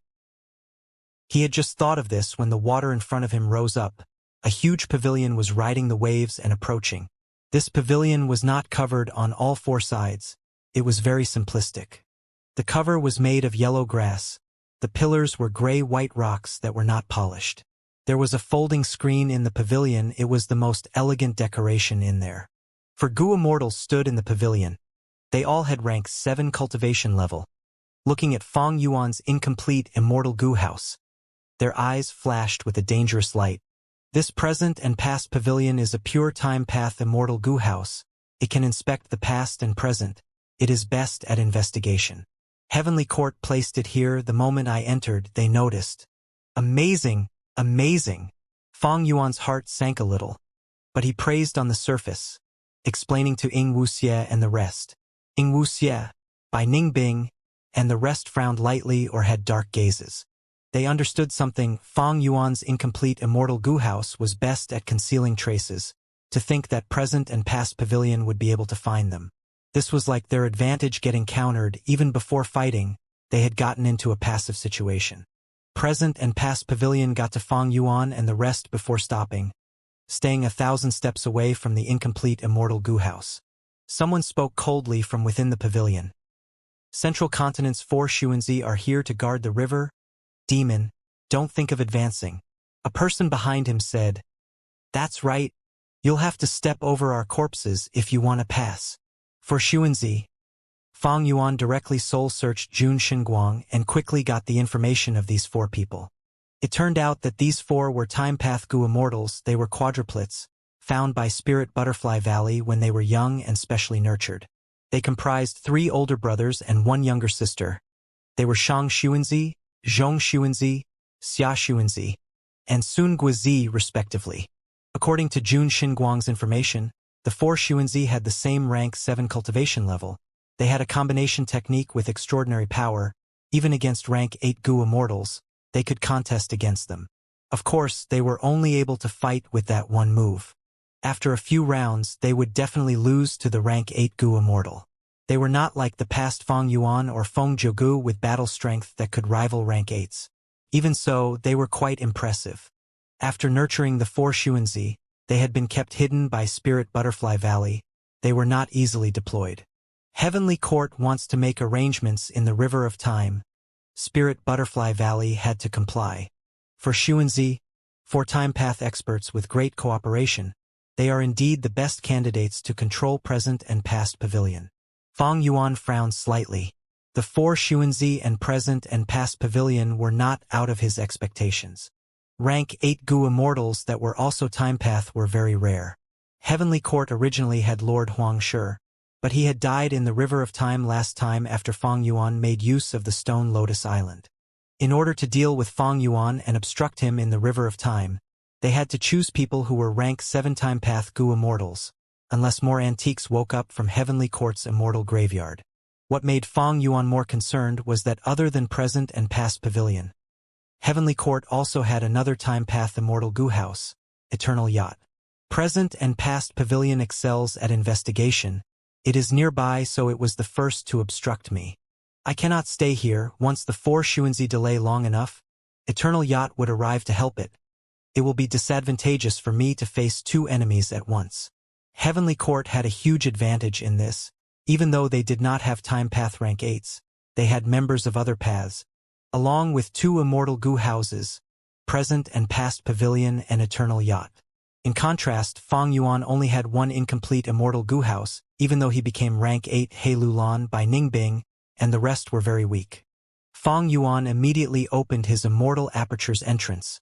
He had just thought of this when the water in front of him rose up. A huge pavilion was riding the waves and approaching. This pavilion was not covered on all four sides. It was very simplistic. The cover was made of yellow grass. The pillars were gray-white rocks that were not polished. There was a folding screen in the pavilion. It was the most elegant decoration in there. For Gu Immortals stood in the pavilion. They all had rank 7 cultivation level. Looking at Fang Yuan's incomplete Immortal Gu House, their eyes flashed with a dangerous light. This present and past pavilion is a pure time path Immortal Gu House. It can inspect the past and present. It is best at investigation. Heavenly Court placed it here. The moment I entered, they noticed. Amazing, amazing. Fang Yuan's heart sank a little, but he praised on the surface, explaining to Ying Wuxie and the rest. Ying Wuxie, Bai Ningbing, and the rest frowned lightly or had dark gazes. They understood something. Fang Yuan's incomplete Immortal Gu House was best at concealing traces. To think that present and past pavilion would be able to find them. This was like their advantage getting countered. Even before fighting, they had gotten into a passive situation. Present and past pavilion got to Fang Yuan and the rest before stopping, staying 1,000 steps away from the incomplete Immortal Gu House. Someone spoke coldly from within the pavilion. Central Continent's 4 Xuanzi are here to guard the river. Demon, don't think of advancing. A person behind him said, "That's right. You'll have to step over our corpses if you want to pass." For Xuanzi, Fang Yuan directly soul-searched Jun Xinguang and quickly got the information of these 4 people. It turned out that these 4 were Time Path Gu Immortals. They were quadruplets, found by Spirit Butterfly Valley when they were young and specially nurtured. They comprised 3 older brothers and 1 younger sister. They were Shang Xuanzi, Zhong Xuanzi, Xia Xuanzi, and Sun Guizi respectively. According to Jun Xinguang's information, the 4 Xuanzi had the same rank 7 cultivation level. They had a combination technique with extraordinary power. Even against rank 8 Gu Immortals, they could contest against them. Of course, they were only able to fight with that one move. After a few rounds, they would definitely lose to the rank 8 Gu Immortal. They were not like the past Fang Yuan or Feng Jiugu with battle strength that could rival rank 8s. Even so, they were quite impressive. After nurturing the 4 Xuanzi, they had been kept hidden by Spirit Butterfly Valley. They were not easily deployed. Heavenly Court wants to make arrangements in the River of Time. Spirit Butterfly Valley had to comply. For Xuanzi, 4 time path experts with great cooperation, they are indeed the best candidates to control present and past pavilion. Fang Yuan frowned slightly. The 4 Xuanzi and present and past pavilion were not out of his expectations. Rank 8 Gu Immortals that were also time path were very rare. Heavenly Court originally had Lord Huang Shi, but he had died in the River of Time last time after Fang Yuan made use of the Stone Lotus Island. In order to deal with Fang Yuan and obstruct him in the River of Time, they had to choose people who were rank 7 time path Gu Immortals, unless more antiques woke up from Heavenly Court's immortal graveyard. What made Fang Yuan more concerned was that other than present and past pavilion, Heavenly Court also had another time path Immortal Gu House, Eternal Yacht. Present and past pavilion excels at investigation. It is nearby, so it was the first to obstruct me. I cannot stay here. Once the 4 Xuanzi delay long enough, Eternal Yacht would arrive to help it. It will be disadvantageous for me to face 2 enemies at once. Heavenly Court had a huge advantage in this. Even though they did not have time path rank 8s, they had members of other paths, along with 2 immortal Gu houses, Present and Past Pavilion and Eternal Yacht. In contrast, Fang Yuan only had 1 incomplete immortal Gu house, even though he became rank 8 He Lulan by Ningbing, and the rest were very weak. Fang Yuan immediately opened his immortal aperture's entrance,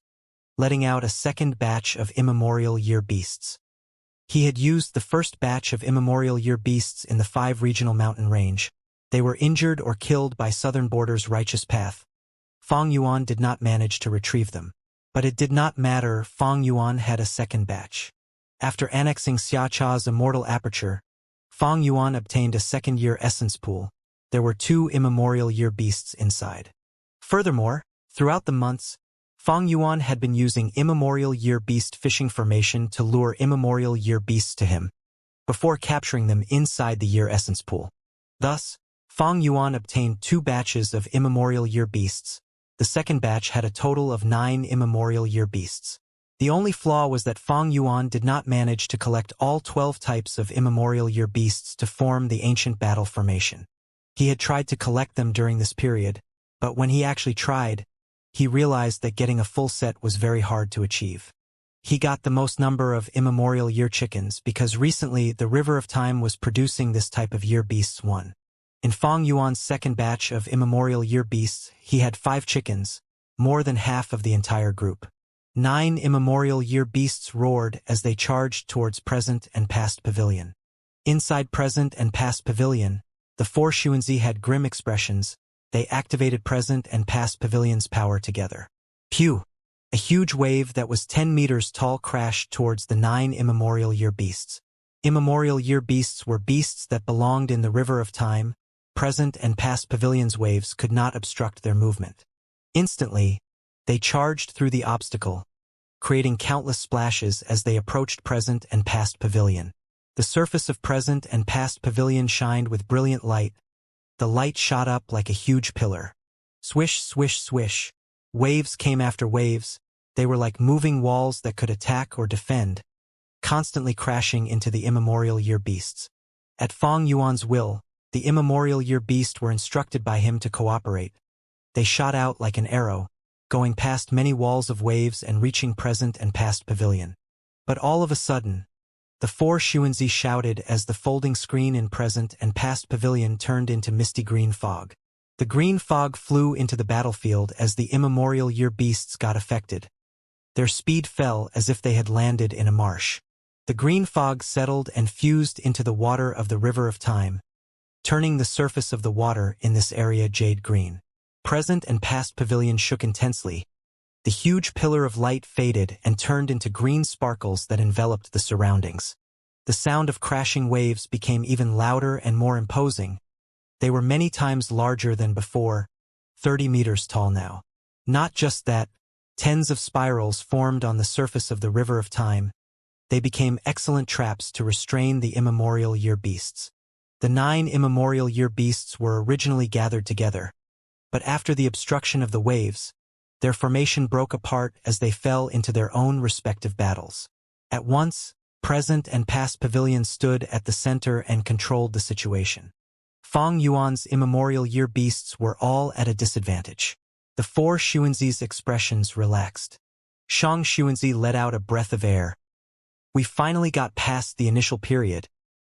letting out a second batch of immemorial year beasts. He had used the first batch of immemorial year beasts in the 5 regional mountain range. They were injured or killed by Southern Border's righteous path. Fang Yuan did not manage to retrieve them. But it did not matter, Fang Yuan had a second batch. After annexing Xia Cha's immortal aperture, Fang Yuan obtained a second-year essence pool. There were 2 immemorial year beasts inside. Furthermore, throughout the months, Fang Yuan had been using immemorial year beast fishing formation to lure immemorial year beasts to him, before capturing them inside the year essence pool. Thus, Fang Yuan obtained 2 batches of immemorial year beasts. The second batch had a total of 9 immemorial year beasts. The only flaw was that Fang Yuan did not manage to collect all 12 types of immemorial year beasts to form the ancient battle formation. He had tried to collect them during this period, but when he actually tried, he realized that getting a full set was very hard to achieve. He got the most number of immemorial year chickens because recently the River of Time was producing this type of year beasts 1. In Fang Yuan's second batch of immemorial year beasts, he had 5 chickens, more than half of the entire group. 9 immemorial year beasts roared as they charged towards Present and Past Pavilion. Inside Present and Past Pavilion, the 4 Xuanzi had grim expressions. They activated Present and Past Pavilion's power together. Pew! A huge wave that was 10 meters tall crashed towards the 9 immemorial year beasts. Immemorial year beasts were beasts that belonged in the River of Time. Present and Past Pavilion's waves could not obstruct their movement. Instantly, they charged through the obstacle, creating countless splashes as they approached Present and Past Pavilion. The surface of Present and Past Pavilion shined with brilliant light. The light shot up like a huge pillar. Swish, swish, swish. Waves came after waves. They were like moving walls that could attack or defend, constantly crashing into the immemorial year beasts. At Fang Yuan's will, the immemorial year beasts were instructed by him to cooperate. They shot out like an arrow, going past many walls of waves and reaching Present and Past Pavilion. But all of a sudden, the 4 Xuanzi shouted as the folding screen in Present and Past Pavilion turned into misty green fog. The green fog flew into the battlefield as the immemorial year beasts got affected. Their speed fell as if they had landed in a marsh. The green fog settled and fused into the water of the River of Time, turning the surface of the water in this area jade green. Present and Past Pavilion shook intensely. The huge pillar of light faded and turned into green sparkles that enveloped the surroundings. The sound of crashing waves became even louder and more imposing. They were many times larger than before, 30 meters tall now. Not just that, tens of spirals formed on the surface of the River of Time. They became excellent traps to restrain the immemorial year beasts. The 9 immemorial year beasts were originally gathered together, but after the obstruction of the waves, their formation broke apart as they fell into their own respective battles. At once, Present and Past Pavilion stood at the center and controlled the situation. Fang Yuan's immemorial year beasts were all at a disadvantage. The 4 Xuanzi's expressions relaxed. Shang Xuanzi let out a breath of air. We finally got past the initial period.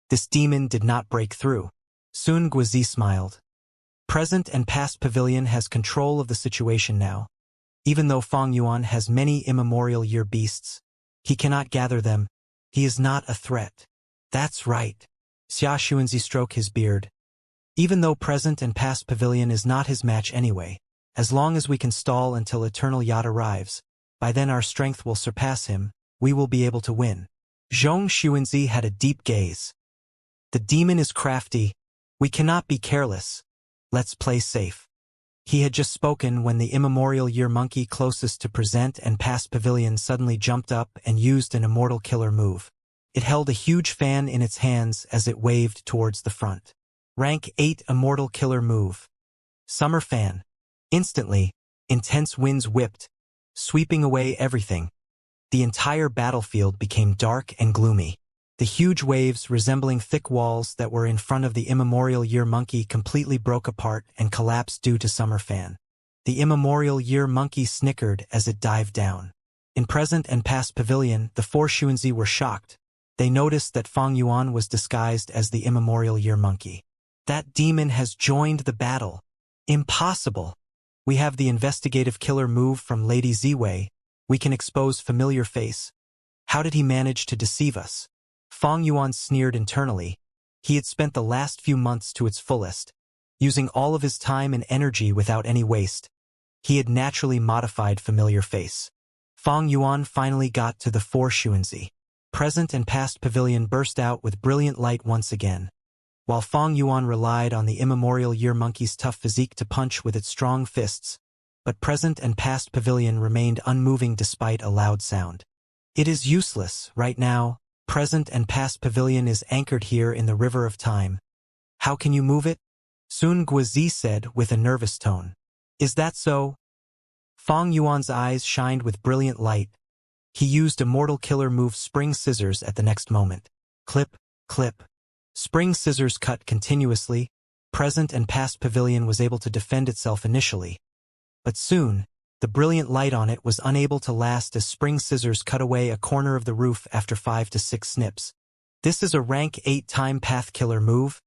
This demon did not break through. Sun Guizi smiled. Present and Past Pavilion has control of the situation now. Even though Fang Yuan has many immemorial year beasts, he cannot gather them. He is not a threat. That's right. Xia Xuanzi stroked his beard. Even though Present and Past Pavilion is not his match anyway, as long as we can stall until Eternal Yacht arrives, by then our strength will surpass him, we will be able to win. Zhong Xuanzi had a deep gaze. The demon is crafty. We cannot be careless. Let's play safe. He had just spoken when the immemorial year monkey closest to Present and Past Pavilion suddenly jumped up and used an immortal killer move. It held a huge fan in its hands as it waved towards the front. Rank 8 Immortal Killer Move. Summer Fan. Instantly, intense winds whipped, sweeping away everything. The entire battlefield became dark and gloomy. The huge waves, resembling thick walls that were in front of the immemorial year monkey, completely broke apart and collapsed due to Summer Fan. The immemorial year monkey snickered as it dived down. In present and past pavilion, the four Xuanzi were shocked. They noticed that Fang Yuan was disguised as the immemorial year monkey. That demon has joined the battle. Impossible. We have the investigative killer move from Lady Ziwei. We can expose familiar face. How did he manage to deceive us? Fang Yuan sneered internally. He had spent the last few months to its fullest, using all of his time and energy without any waste. He had naturally modified familiar face. Fang Yuan finally got to the four Xuanzi. Present and past pavilion burst out with brilliant light once again. While Fang Yuan relied on the immemorial year monkey's tough physique to punch with its strong fists, but present and past pavilion remained unmoving despite a loud sound. It is useless, right now. Present and past pavilion is anchored here in the river of time. How can you move it? Sun Guozi said with a nervous tone. Is that so? Fang Yuan's eyes shined with brilliant light. He used Immortal Killer move Spring Scissors at the next moment. Clip, clip. Spring Scissors cut continuously. Present and past pavilion was able to defend itself initially. But soon, the brilliant light on it was unable to last as Spring Scissors cut away a corner of the roof after 5 to 6 snips. This is a rank 8 time path killer move.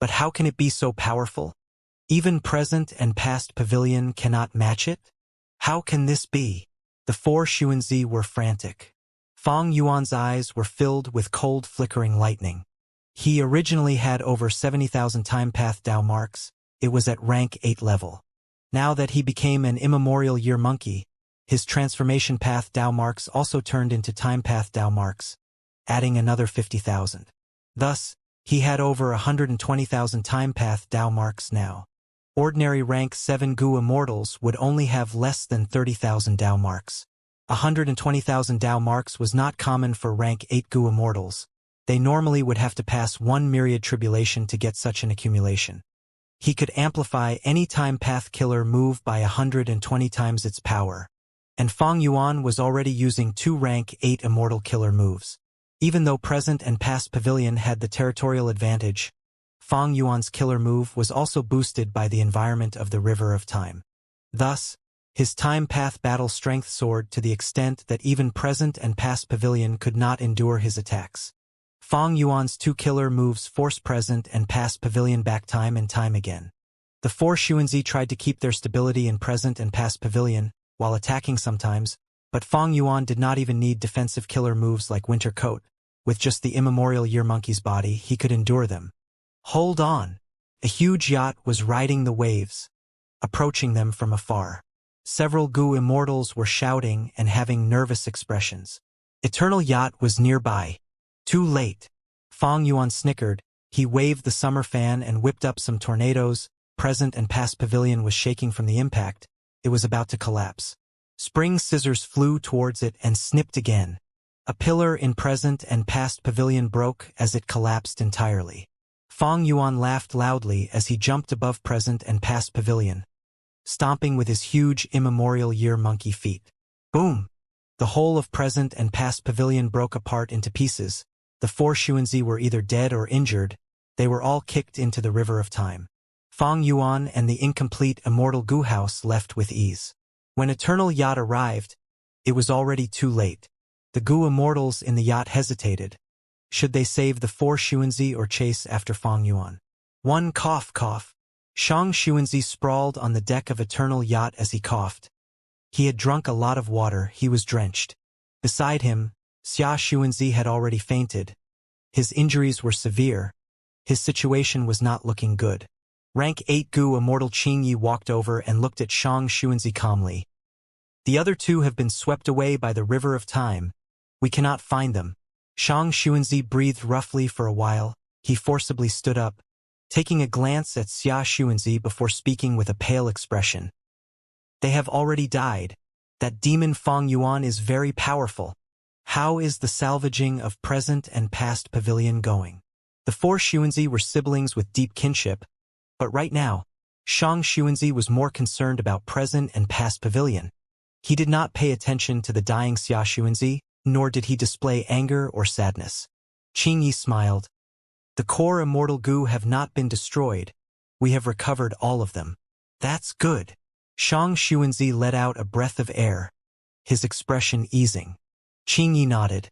But how can it be so powerful? Even present and past pavilion cannot match it? How can this be? The four Xuanzi were frantic. Fang Yuan's eyes were filled with cold flickering lightning. He originally had over 70,000 time path Dao marks. It was at rank 8 level. Now that he became an immemorial year monkey, his transformation path Dao marks also turned into time path Dao marks, adding another 50,000. Thus, he had over 120,000 time path Dao marks now. Ordinary rank 7 Gu Immortals would only have less than 30,000 Dao marks. 120,000 Dao marks was not common for rank 8 Gu Immortals. They normally would have to pass 1 myriad tribulation to get such an accumulation. He could amplify any time path killer move by 120 times its power. And Fang Yuan was already using 2 rank 8 immortal killer moves. Even though present and past pavilion had the territorial advantage, Fang Yuan's killer move was also boosted by the environment of the River of Time. Thus, his time path battle strength soared to the extent that even present and past pavilion could not endure his attacks. Fang Yuan's 2 killer moves force present and past pavilion back time and time again. The 4 Xuanzi tried to keep their stability in present and past pavilion, while attacking sometimes, but Fang Yuan did not even need defensive killer moves like Winter Coat. With just the immemorial year monkey's body, he could endure them. Hold on! A huge yacht was riding the waves, approaching them from afar. Several Gu Immortals were shouting and having nervous expressions. Eternal Yacht was nearby. Too late. Fang Yuan snickered. He waved the summer fan and whipped up some tornadoes. Present and past pavilion was shaking from the impact. It was about to collapse. Spring Scissors flew towards it and snipped again. A pillar in present and past pavilion broke as it collapsed entirely. Fang Yuan laughed loudly as he jumped above present and past pavilion, stomping with his huge immemorial year monkey feet. Boom! The whole of present and past pavilion broke apart into pieces. The 4 Xuanzi were either dead or injured. They were all kicked into the River of Time. Fang Yuan and the incomplete Immortal Gu House left with ease. When Eternal Yacht arrived, it was already too late. The Gu Immortals in the yacht hesitated. Should they save the 4 Xuanzi or chase after Fang Yuan? One cough cough. Shang Xuanzi sprawled on the deck of Eternal Yacht as he coughed. He had drunk a lot of water, he was drenched. Beside him, Xia Xuanzi had already fainted. His injuries were severe. His situation was not looking good. Rank 8 Gu Immortal Qing Yi walked over and looked at Shang Xuanzi calmly. The other 2 have been swept away by the River of Time. We cannot find them. Shang Xuanzi breathed roughly for a while. He forcibly stood up, taking a glance at Xia Xuanzi before speaking with a pale expression. They have already died. That demon Fang Yuan is very powerful. How is the salvaging of present and past pavilion going? The four Xuanzi were siblings with deep kinship, but right now, Shang Xuanzi was more concerned about present and past pavilion. He did not pay attention to the dying Xia Xuanzi, nor did he display anger or sadness. Qing Yi smiled. The core immortal goo have not been destroyed. We have recovered all of them. That's good. Shang Xuanzi let out a breath of air, his expression easing. Qing Yi nodded.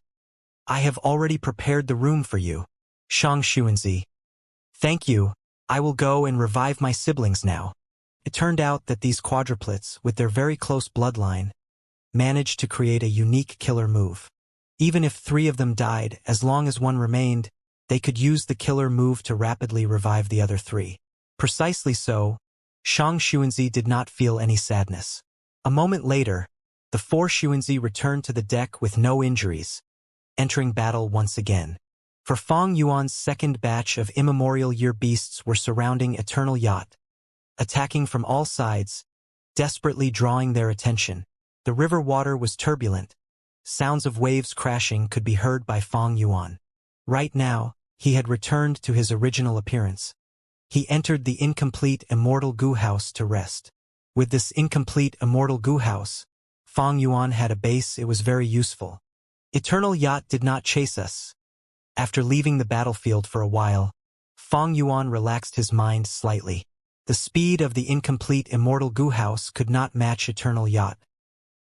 I have already prepared the room for you. Shang Xuanzi. Thank you. I will go and revive my siblings now. It turned out that these quadruplets, with their very close bloodline, managed to create a unique killer move. Even if 3 of them died, as long as 1 remained, they could use the killer move to rapidly revive the other 3. Precisely so, Shang Xuanzi did not feel any sadness. A moment later, the 4 Xuanzi returned to the deck with no injuries, entering battle once again. For Fang Yuan's second batch of immemorial year beasts were surrounding Eternal Yacht, attacking from all sides, desperately drawing their attention. The river water was turbulent. Sounds of waves crashing could be heard by Fang Yuan. Right now, he had returned to his original appearance. He entered the incomplete Immortal Goo House to rest. With this incomplete Immortal Goo House, Fang Yuan had a base. It was very useful. Eternal Yacht did not chase us. After leaving the battlefield for a while, Fang Yuan relaxed his mind slightly. The speed of the incomplete Immortal Goo House could not match Eternal Yacht.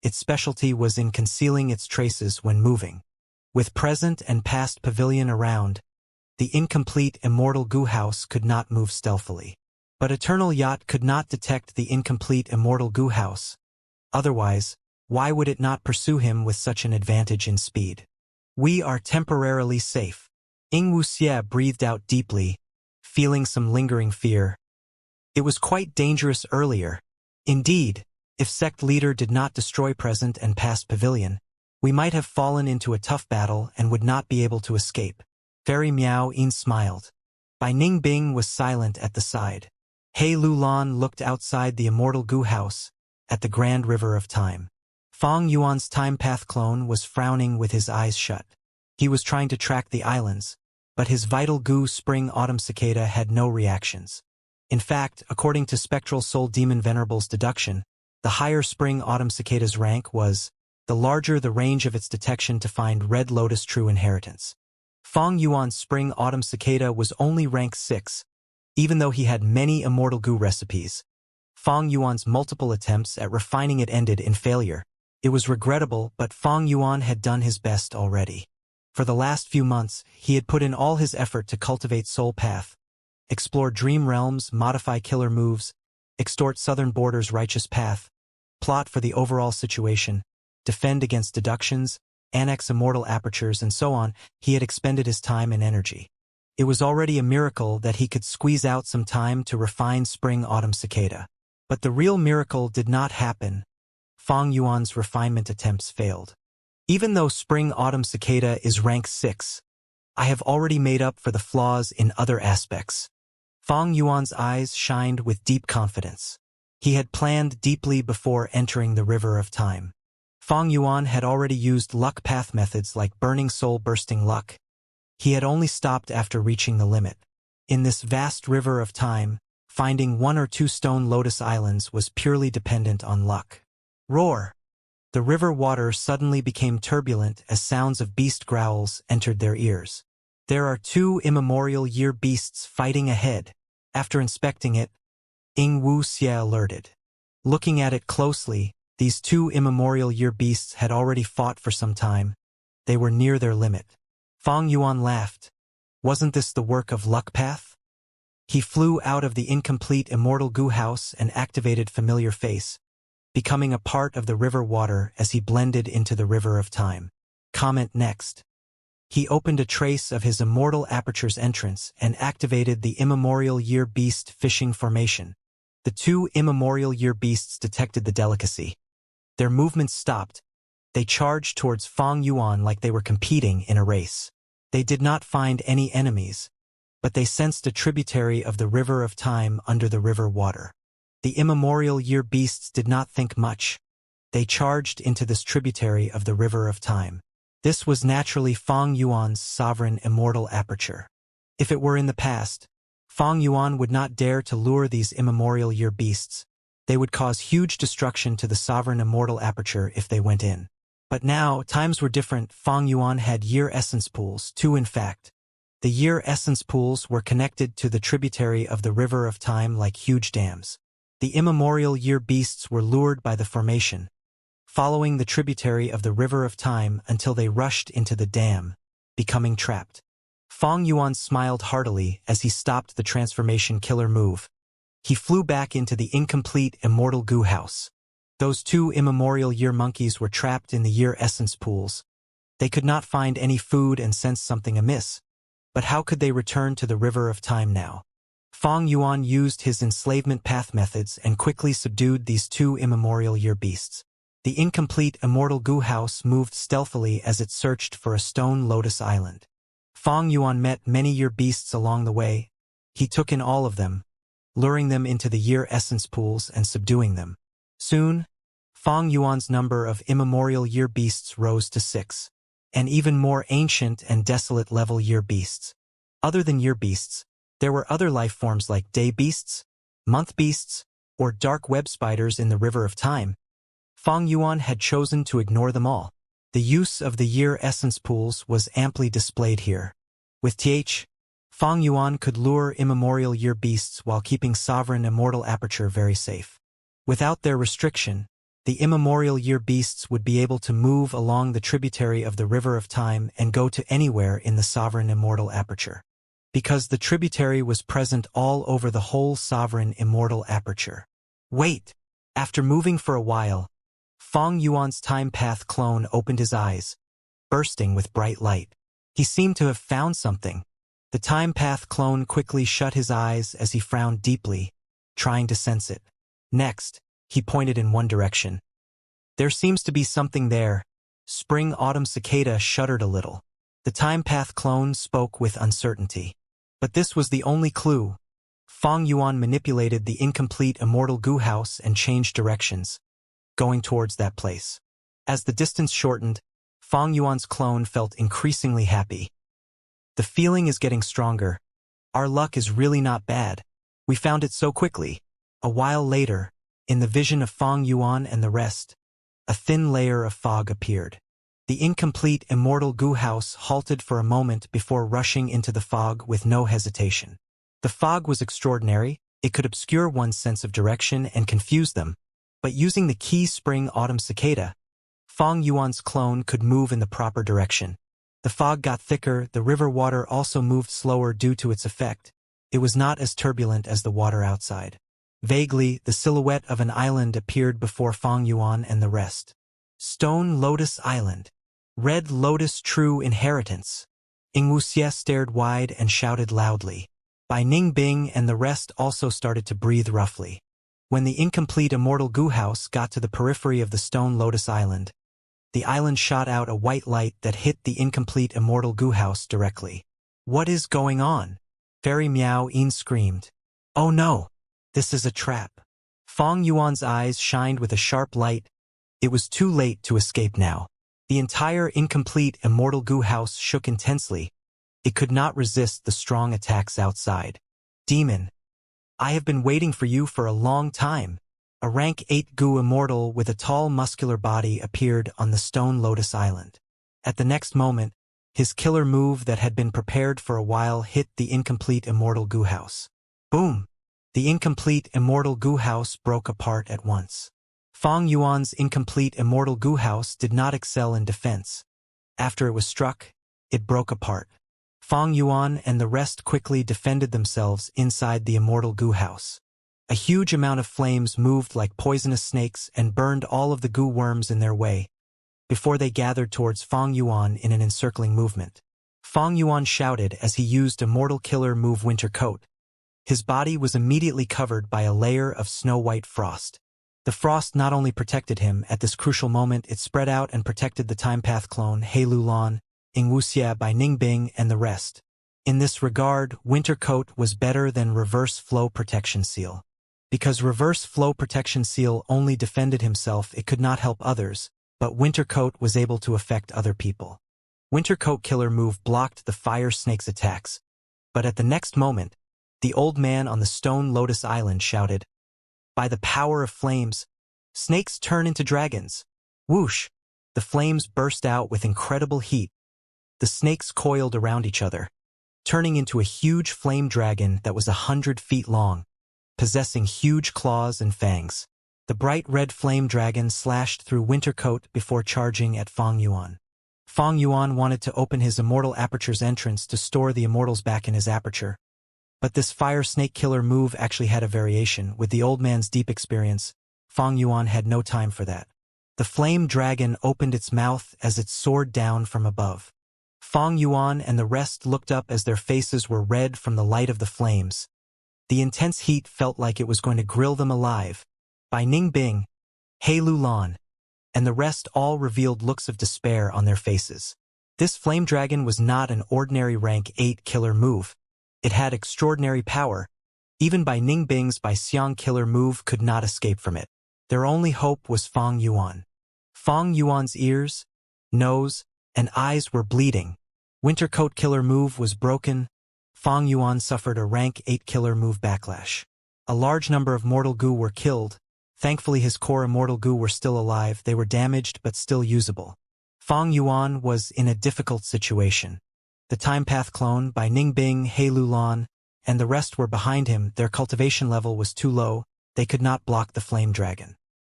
Its specialty was in concealing its traces when moving. With present and past pavilion around, the incomplete Immortal Goo House could not move stealthily. But Eternal Yacht could not detect the incomplete Immortal Goo House. Otherwise, why would it not pursue him with such an advantage in speed? We are temporarily safe. Ing Wuxie breathed out deeply, feeling some lingering fear. It was quite dangerous earlier. Indeed, if sect leader did not destroy present and past pavilion, we might have fallen into a tough battle and would not be able to escape. Fairy Miao Yin smiled. Bai Ning Bing was silent at the side. He Lulan looked outside the Immortal Goo House, at the Grand River of Time. Fang Yuan's time path clone was frowning with his eyes shut. He was trying to track the islands, but his vital goo spring autumn cicada had no reactions. In fact, according to Spectral Soul Demon Venerable's deduction, the higher spring autumn cicada's rank was, the larger the range of its detection to find Red Lotus true inheritance. Fang Yuan's spring autumn cicada was only rank 6, even though he had many immortal goo recipes. Fang Yuan's multiple attempts at refining it ended in failure. It was regrettable, but Fang Yuan had done his best already. For the last few months, he had put in all his effort to cultivate Soul Path, explore dream realms, modify killer moves, extort Southern Border's righteous path, plot for the overall situation, defend against deductions, annex immortal apertures, and so on. He had expended his time and energy. It was already a miracle that he could squeeze out some time to refine spring-autumn cicada. But the real miracle did not happen. Fang Yuan's refinement attempts failed. Even though spring-autumn cicada is rank 6, I have already made up for the flaws in other aspects. Fang Yuan's eyes shined with deep confidence. He had planned deeply before entering the River of Time. Fang Yuan had already used luck path methods like burning soul bursting luck. He had only stopped after reaching the limit. In this vast River of Time, finding 1 or 2 stone lotus islands was purely dependent on luck. Roar! The river water suddenly became turbulent as sounds of beast growls entered their ears. There are 2 immemorial year beasts fighting ahead. After inspecting it, Ing Wuxie alerted. Looking at it closely, these 2 immemorial year beasts had already fought for some time. They were near their limit. Fang Yuan laughed. Wasn't this the work of Luck Path? He flew out of the incomplete Immortal Goo House and activated Familiar Face, becoming a part of the river water as he blended into the River of Time. Comment next. He opened a trace of his Immortal Aperture's entrance and activated the Immemorial Year Beast Fishing Formation. The 2 Immemorial Year Beasts detected the delicacy. Their movements stopped. They charged towards Fang Yuan like they were competing in a race. They did not find any enemies, but they sensed a tributary of the River of Time under the river water. The immemorial year beasts did not think much. They charged into this tributary of the River of Time. This was naturally Fang Yuan's sovereign immortal aperture. If it were in the past, Fang Yuan would not dare to lure these immemorial year beasts. They would cause huge destruction to the sovereign immortal aperture if they went in. But now, times were different. Fang Yuan had year essence pools, too in fact. The year essence pools were connected to the tributary of the river of time like huge dams. The immemorial year beasts were lured by the formation, following the tributary of the river of time until they rushed into the dam, becoming trapped. Fang Yuan smiled heartily as he stopped the transformation killer move. He flew back into the incomplete immortal goo house. Those two immemorial year monkeys were trapped in the year essence pools. They could not find any food and sensed something amiss. But how could they return to the river of time now? Fang Yuan used his enslavement path methods and quickly subdued these two immemorial year beasts. The incomplete immortal goo house moved stealthily as it searched for a stone lotus island. Fang Yuan met many year beasts along the way. He took in all of them, luring them into the year essence pools and subduing them. Soon, Fang Yuan's number of immemorial year beasts rose to 6, and even more ancient and desolate level year beasts. Other than year beasts, there were other life forms like day beasts, month beasts, or dark web spiders in the river of time. Fang Yuan had chosen to ignore them all. The use of the year essence pools was amply displayed here. With Fang Yuan could lure immemorial year beasts while keeping sovereign immortal aperture very safe. Without their restriction, the immemorial year beasts would be able to move along the tributary of the river of time and go to anywhere in the sovereign immortal aperture. Because the tributary was present all over the whole sovereign immortal aperture. Wait! After moving for a while, Fang Yuan's time path clone opened his eyes, bursting with bright light. He seemed to have found something. The time path clone quickly shut his eyes as he frowned deeply, trying to sense it. Next, he pointed in one direction. There seems to be something there. Spring-autumn cicada shuddered a little. The time path clone spoke with uncertainty. But this was the only clue. Fang Yuan manipulated the incomplete immortal goo house and changed directions, going towards that place. As the distance shortened, Fang Yuan's clone felt increasingly happy. The feeling is getting stronger. Our luck is really not bad. We found it so quickly. A while later, in the vision of Fang Yuan and the rest, a thin layer of fog appeared. The incomplete immortal goo house halted for a moment before rushing into the fog with no hesitation. The fog was extraordinary. It could obscure one's sense of direction and confuse them. But using the key spring-autumn cicada, Fang Yuan's clone could move in the proper direction. The fog got thicker. The river water also moved slower due to its effect. It was not as turbulent as the water outside. Vaguely, the silhouette of an island appeared before Fang Yuan and the rest. Stone Lotus Island. Red Lotus True Inheritance. Ingwuxie stared wide and shouted loudly. Bai Ningbing and the rest also started to breathe roughly. When the incomplete immortal goo house got to the periphery of the Stone Lotus Island, the island shot out a white light that hit the incomplete immortal goo house directly. What is going on? Fairy Miao Yin screamed. Oh no! This is a trap. Fang Yuan's eyes shined with a sharp light. It was too late to escape now. The entire incomplete immortal goo house shook intensely. It could not resist the strong attacks outside. Demon, I have been waiting for you for a long time. A rank 8 goo immortal with a tall muscular body appeared on the Stone Lotus Island. At the next moment, his killer move that had been prepared for a while hit the incomplete immortal goo house. Boom! The incomplete immortal goo house broke apart at once. Fang Yuan's incomplete immortal goo house did not excel in defense. After it was struck, it broke apart. Fang Yuan and the rest quickly defended themselves inside the immortal goo house. A huge amount of flames moved like poisonous snakes and burned all of the goo worms in their way, before they gathered towards Fang Yuan in an encircling movement. Fang Yuan shouted as he used Immortal Killer move Winter Coat. His body was immediately covered by a layer of snow-white frost. The frost not only protected him, at this crucial moment it spread out and protected the Time Path clone He Lulan, Ingwuxie Bai Ningbing and the rest. In this regard, Winter Coat was better than Reverse Flow Protection Seal. Because Reverse Flow Protection Seal only defended himself, it could not help others, but Winter Coat was able to affect other people. Wintercoat Killer move blocked the fire snake's attacks, but at the next moment, the old man on the stone Lotus Island shouted, "By the power of flames, snakes turn into dragons!" Whoosh! The flames burst out with incredible heat. The snakes coiled around each other, turning into a huge flame dragon that was 100 feet long, possessing huge claws and fangs. The bright red flame dragon slashed through Wintercoat before charging at Fang Yuan. Fang Yuan wanted to open his Immortal Aperture's entrance to store the Immortals back in his aperture. But this fire snake killer move actually had a variation. With the old man's deep experience, Fang Yuan had no time for that. The flame dragon opened its mouth as it soared down from above. Fang Yuan and the rest looked up as their faces were red from the light of the flames. The intense heat felt like it was going to grill them alive. Bai Ningbing, He Lulan, and the rest all revealed looks of despair on their faces. This flame dragon was not an ordinary rank 8 killer move. It had extraordinary power. Even Bai Ningbing's Bai Xiang killer move could not escape from it. Their only hope was Fang Yuan. Fang Yuan's ears, nose, and eyes were bleeding. Wintercoat killer move was broken. Fang Yuan suffered a rank 8 killer move backlash. A large number of mortal goo were killed. Thankfully his core immortal goo were still alive. They were damaged but still usable. Fang Yuan was in a difficult situation. The Time Path clone by Ningbing, He Lulan, and the rest were behind him. Their cultivation level was too low. They could not block the flame dragon.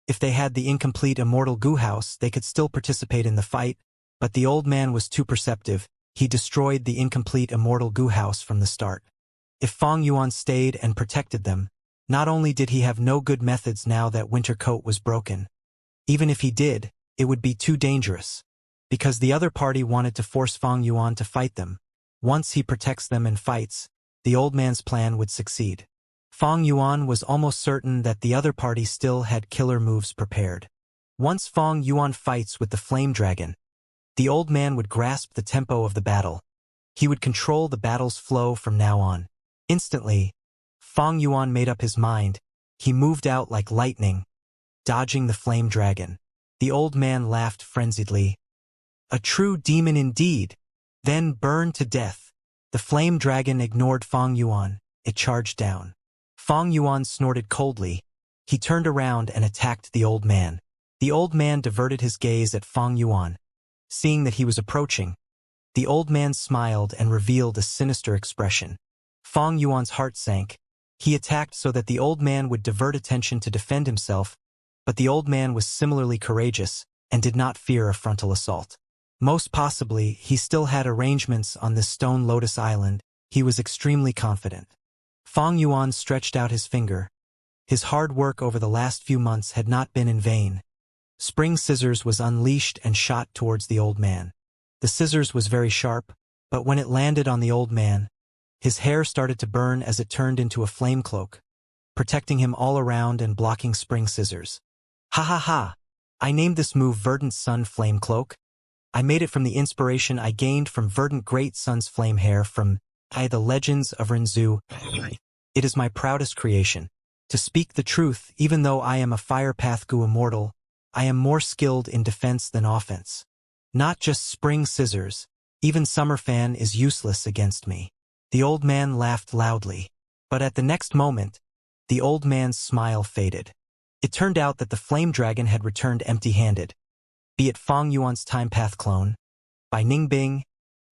If they had the incomplete immortal goo house, they could still participate in the fight, but the old man was too perceptive. He destroyed the incomplete immortal goo house from the start. If Fang Yuan stayed and protected them, not only did he have no good methods now that Wintercoat was broken, even if he did, it would be too dangerous. Because the other party wanted to force Fang Yuan to fight them. Once he protects them and fights, the old man's plan would succeed. Fang Yuan was almost certain that the other party still had killer moves prepared. Once Fang Yuan fights with the flame dragon, the old man would grasp the tempo of the battle. He would control the battle's flow from now on. Instantly, Fang Yuan made up his mind. He moved out like lightning, dodging the flame dragon. The old man laughed frenziedly. A true demon indeed. Then burned to death. The flame dragon ignored Fang Yuan. It charged down. Fang Yuan snorted coldly. He turned around and attacked the old man. The old man diverted his gaze at Fang Yuan. Seeing that he was approaching, the old man smiled and revealed a sinister expression. Fang Yuan's heart sank. He attacked so that the old man would divert attention to defend himself, but the old man was similarly courageous and did not fear a frontal assault. Most possibly, he still had arrangements on this stone Lotus Island. He was extremely confident. Fang Yuan stretched out his finger. His hard work over the last few months had not been in vain. Spring Scissors was unleashed and shot towards the old man. The scissors was very sharp, but when it landed on the old man, his hair started to burn as it turned into a flame cloak, protecting him all around and blocking Spring Scissors. Ha ha ha! I named this move Verdant Sun Flame Cloak. I made it from the inspiration I gained from Verdant Great Sun's flame hair from The Legends of Renzu. It is my proudest creation. To speak the truth, even though I am a Fire Path Goo Immortal, I am more skilled in defense than offense. Not just Spring Scissors, even Summer Fan is useless against me. The old man laughed loudly. But at the next moment, the old man's smile faded. It turned out that the flame dragon had returned empty-handed. Be it Fang Yuan's Time Path clone, Bai Ningbing,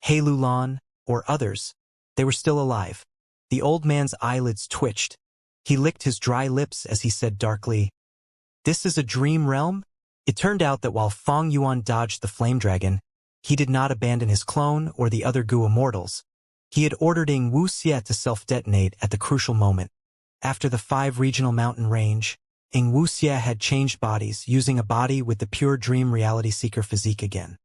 He Lulan, or others, they were still alive. The old man's eyelids twitched. He licked his dry lips as he said darkly, "This is a dream realm?" It turned out that while Fang Yuan dodged the flame dragon, he did not abandon his clone or the other Goo Immortals. He had ordered Ing Wuxie to self-detonate at the crucial moment. After the 5 regional mountain range, Ing Wuxie had changed bodies, using a body with the pure dream reality seeker physique again.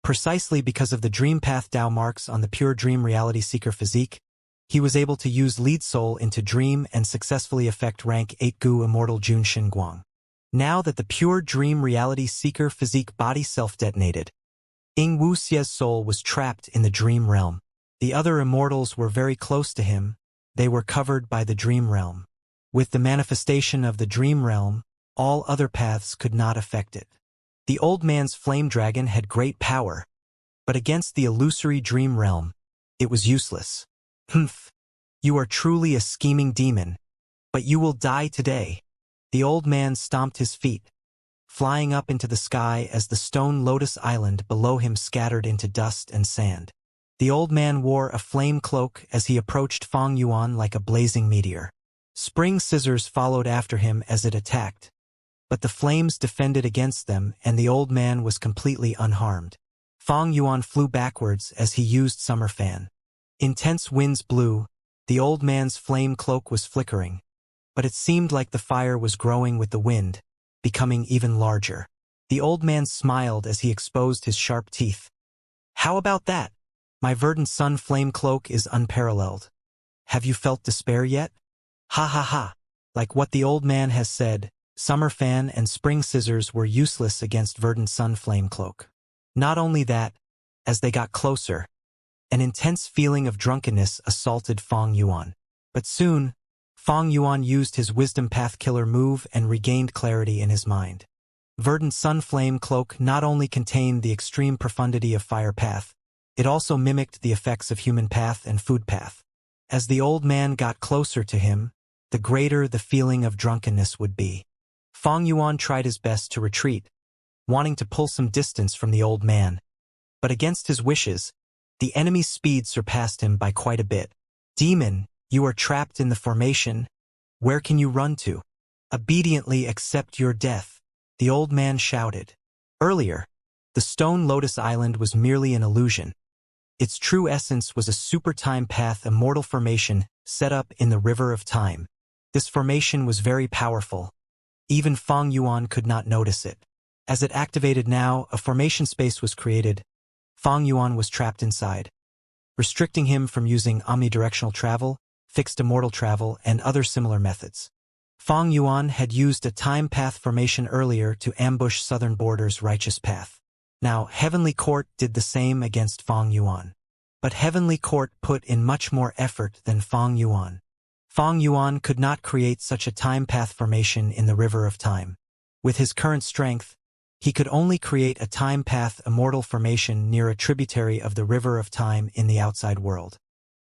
Precisely because of the dream path Dao marks on the pure dream reality seeker physique, he was able to use lead soul into dream and successfully affect rank 8 Goo Immortal Jun Xinguang. Now that the pure dream reality seeker physique body self-detonated, Ing Wuxie's soul was trapped in the dream realm. The other immortals were very close to him. They were covered by the dream realm. With the manifestation of the dream realm, all other paths could not affect it. The old man's flame dragon had great power. But against the illusory dream realm, it was useless. Humph. You are truly a scheming demon, but you will die today. The old man stomped his feet, flying up into the sky as the stone lotus island below him scattered into dust and sand. The old man wore a flame cloak as he approached Fang Yuan like a blazing meteor. Spring scissors followed after him as it attacked, but the flames defended against them and the old man was completely unharmed. Fang Yuan flew backwards as he used summer fan. Intense winds blew, the old man's flame cloak was flickering, but it seemed like the fire was growing with the wind, becoming even larger. The old man smiled as he exposed his sharp teeth. How about that? My verdant sun flame cloak is unparalleled. Have you felt despair yet? Ha ha ha. Like what the old man has said, summer fan and spring scissors were useless against verdant sun flame cloak. Not only that, as they got closer, an intense feeling of drunkenness assaulted Fang Yuan. But soon, Fang Yuan used his wisdom path killer move and regained clarity in his mind. Verdant sun flame cloak not only contained the extreme profundity of fire path, it also mimicked the effects of human path and food path. As the old man got closer to him, the greater the feeling of drunkenness would be. Fang Yuan tried his best to retreat, wanting to pull some distance from the old man. But against his wishes, the enemy's speed surpassed him by quite a bit. Demon, you are trapped in the formation. Where can you run to? Obediently accept your death, the old man shouted. Earlier, the stone lotus island was merely an illusion. Its true essence was a super time path immortal formation set up in the river of time. This formation was very powerful. Even Fang Yuan could not notice it. As it activated now, a formation space was created. Fang Yuan was trapped inside, restricting him from using omnidirectional travel, fixed immortal travel, and other similar methods. Fang Yuan had used a time path formation earlier to ambush Southern Border's righteous path. Now, Heavenly Court did the same against Fang Yuan. But Heavenly Court put in much more effort than Fang Yuan. Fang Yuan could not create such a time path formation in the river of time. With his current strength, he could only create a time path immortal formation near a tributary of the river of time in the outside world.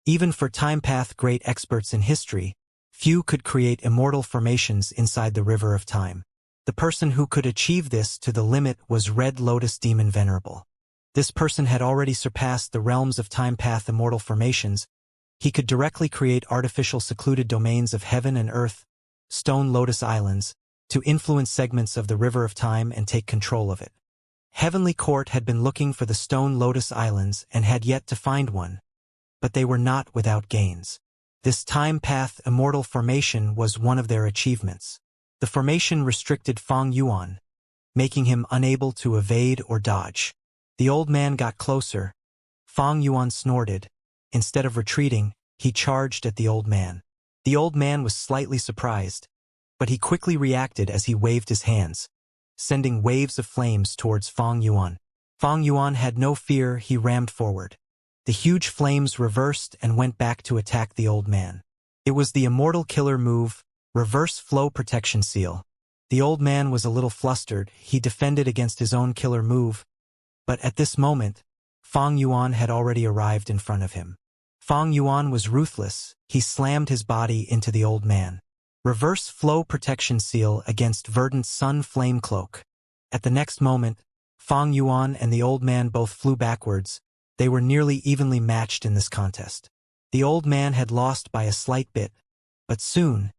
Even for time path great experts in history, few could create immortal formations inside the river of time. The person who could achieve this to the limit was Red Lotus Demon Venerable. This person had already surpassed the realms of time path immortal formations. He could directly create artificial secluded domains of heaven and earth, stone lotus islands, to influence segments of the river of time and take control of it. Heavenly Court had been looking for the stone lotus islands and had yet to find one, but they were not without gains. This time path immortal formation was one of their achievements. The formation restricted Fang Yuan, making him unable to evade or dodge. The old man got closer. Fang Yuan snorted. Instead of retreating, he charged at the old man. The old man was slightly surprised, but he quickly reacted as he waved his hands, sending waves of flames towards Fang Yuan. Fang Yuan had no fear, he rammed forward. The huge flames reversed and went back to attack the old man. It was the immortal killer move, Reverse Flow Protection Seal. The old man was a little flustered. He defended against his own killer move, but at this moment, Fang Yuan had already arrived in front of him. Fang Yuan was ruthless. He slammed his body into the old man. Reverse Flow Protection Seal against Verdant Sun Flame Cloak. At the next moment, Fang Yuan and the old man both flew backwards. They were nearly evenly matched in this contest. The old man had lost by a slight bit, but soon,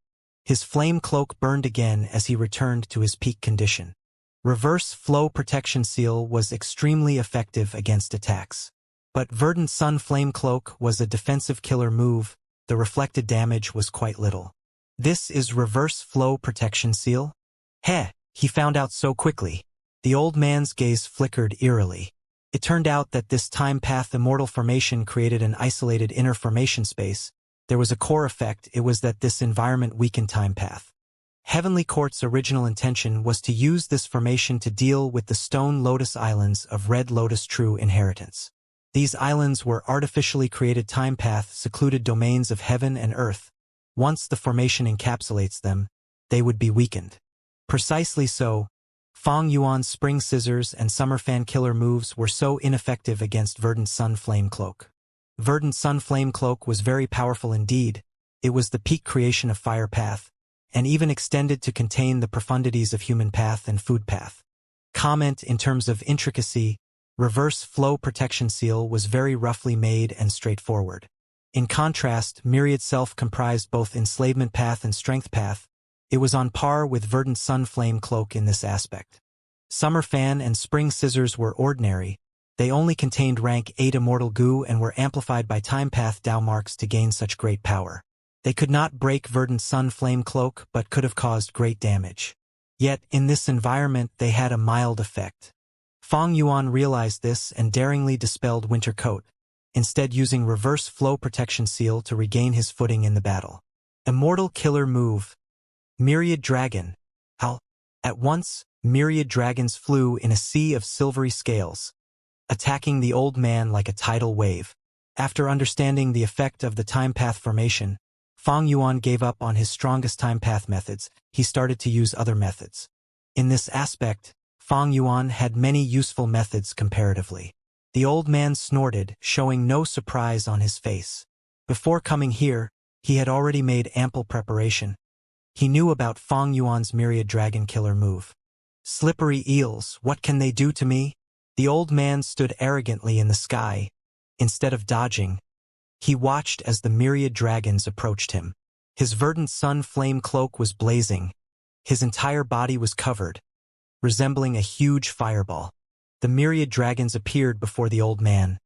his flame cloak burned again as he returned to his peak condition. Reverse Flow Protection Seal was extremely effective against attacks. But Verdant Sun Flame Cloak was a defensive killer move. The reflected damage was quite little. This is Reverse Flow Protection Seal? Heh, he found out so quickly. The old man's gaze flickered eerily. It turned out that this time path immortal formation created an isolated inner formation space. There was a core effect. It was that this environment weakened time path. Heavenly Court's original intention was to use this formation to deal with the stone lotus islands of Red Lotus True Inheritance. These islands were artificially created time path secluded domains of heaven and earth. Once the formation encapsulates them, they would be weakened. Precisely so, Fang Yuan's Spring Scissors and Summer Fan Killer moves were so ineffective against Verdant Sun Flame Cloak. Verdant Sun Flame Cloak was very powerful indeed. It was the peak creation of Fire Path, and even extended to contain the profundities of Human Path and Food Path. Comment in terms of intricacy, Reverse Flow Protection Seal was very roughly made and straightforward. In contrast, Myriad Self comprised both Enslavement Path and Strength Path. It was on par with Verdant Sun Flame Cloak in this aspect. Summer Fan and Spring Scissors were ordinary. They only contained rank 8 Immortal Goo and were amplified by Time Path Dao marks to gain such great power. They could not break Verdant Sun Flame Cloak but could have caused great damage. Yet, in this environment they had a mild effect. Fang Yuan realized this and daringly dispelled Winter Coat, instead using Reverse Flow Protection Seal to regain his footing in the battle. Immortal Killer Move. Myriad Dragon. At once, myriad dragons flew in a sea of silvery scales, attacking the old man like a tidal wave. After understanding the effect of the time path formation, Fang Yuan gave up on his strongest time path methods. He started to use other methods. In this aspect, Fang Yuan had many useful methods comparatively. The old man snorted, showing no surprise on his face. Before coming here, he had already made ample preparation. He knew about Fang Yuan's Myriad Dragon Killer move. Slippery eels, what can they do to me? The old man stood arrogantly in the sky. Instead of dodging, he watched as the myriad dragons approached him. His Verdant Sun Flame Cloak was blazing. His entire body was covered, resembling a huge fireball. The myriad dragons appeared before the old man,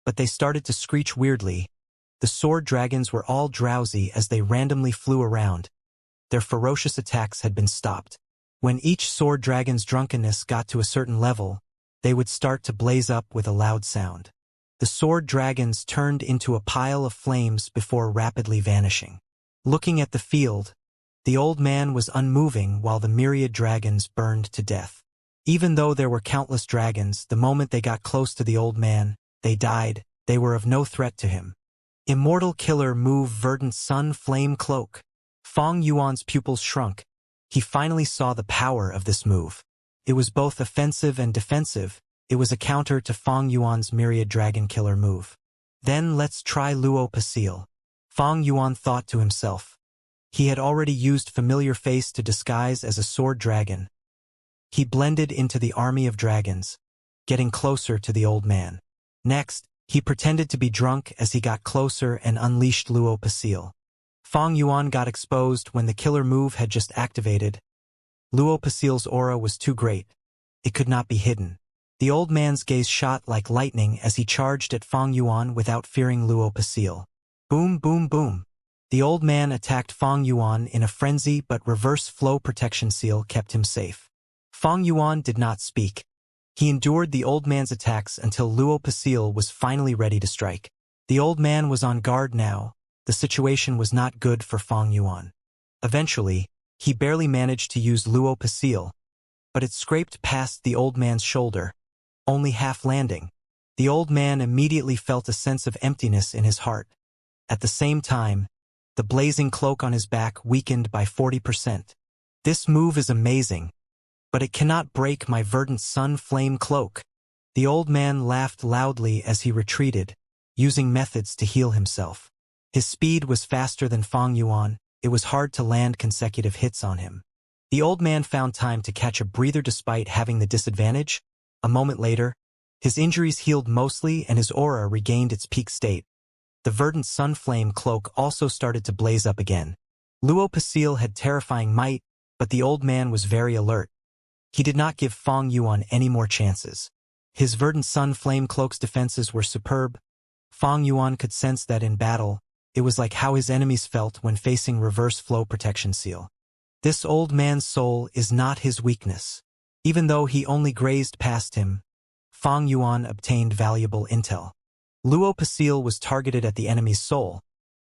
but they started to screech weirdly. The sword dragons were all drowsy as they randomly flew around. Their ferocious attacks had been stopped. When each sword dragon's drunkenness got to a certain level, they would start to blaze up with a loud sound. The sword dragons turned into a pile of flames before rapidly vanishing. Looking at the field, the old man was unmoving while the myriad dragons burned to death. Even though there were countless dragons, the moment they got close to the old man, they died. They were of no threat to him. Immortal Killer Move Verdant Sun Flame Cloak. Fang Yuan's pupils shrunk. He finally saw the power of this move. It was both offensive and defensive. It was a counter to Fang Yuan's Myriad Dragon Killer move. Then let's try Luo Pasil. Fang Yuan thought to himself. He had already used Familiar Face to disguise as a sword dragon. He blended into the army of dragons, getting closer to the old man. Next, he pretended to be drunk as he got closer and unleashed Luo Pasil. Fang Yuan got exposed when the killer move had just activated. Luo Pasil's aura was too great. It could not be hidden. The old man's gaze shot like lightning as he charged at Fang Yuan without fearing Luo Pasil. Boom, boom, boom. The old man attacked Fang Yuan in a frenzy, but Reverse Flow Protection Seal kept him safe. Fang Yuan did not speak. He endured the old man's attacks until Luo Pasil was finally ready to strike. The old man was on guard now. The situation was not good for Fang Yuan. Eventually, he barely managed to use Luo Pasil, but it scraped past the old man's shoulder, only half landing. The old man immediately felt a sense of emptiness in his heart. At the same time, the blazing cloak on his back weakened by 40%. This move is amazing, but it cannot break my Verdant Sun Flame Cloak. The old man laughed loudly as he retreated, using methods to heal himself. His speed was faster than Fang Yuan. It was hard to land consecutive hits on him. The old man found time to catch a breather despite having the disadvantage. A moment later, his injuries healed mostly and his aura regained its peak state. The Verdant Sun Flame Cloak also started to blaze up again. Luo Pasil had terrifying might, but the old man was very alert. He did not give Fang Yuan any more chances. His Verdant Sun Flame Cloak's defenses were superb. Fang Yuan could sense that in battle, it was like how his enemies felt when facing Reverse Flow Protection Seal. This old man's soul is not his weakness. Even though he only grazed past him, Fang Yuan obtained valuable intel. Luo Pasil was targeted at the enemy's soul,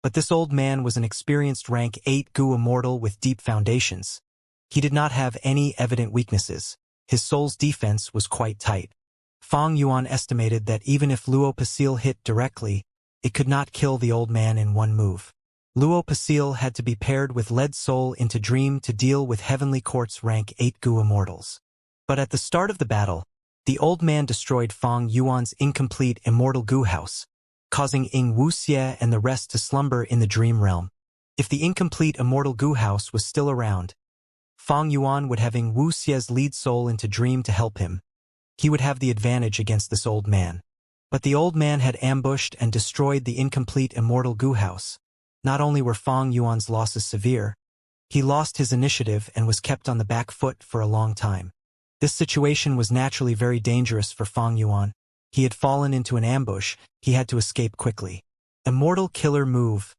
but this old man was an experienced rank 8 Gu Immortal with deep foundations. He did not have any evident weaknesses. His soul's defense was quite tight. Fang Yuan estimated that even if Luo Pasil hit directly, it could not kill the old man in one move. Luo Pasil had to be paired with Lead Soul into Dream to deal with Heavenly Court's rank 8 Gu Immortals. But at the start of the battle, the old man destroyed Fang Yuan's incomplete immortal goo house, causing Ying Wuxie and the rest to slumber in the dream realm. If the incomplete immortal goo house was still around, Fang Yuan would have Ying Wuxie's lead soul into dream to help him. He would have the advantage against this old man. But the old man had ambushed and destroyed the incomplete immortal goo house. Not only were Fang Yuan's losses severe, he lost his initiative and was kept on the back foot for a long time. This situation was naturally very dangerous for Fang Yuan. He had fallen into an ambush, he had to escape quickly. Immortal killer move.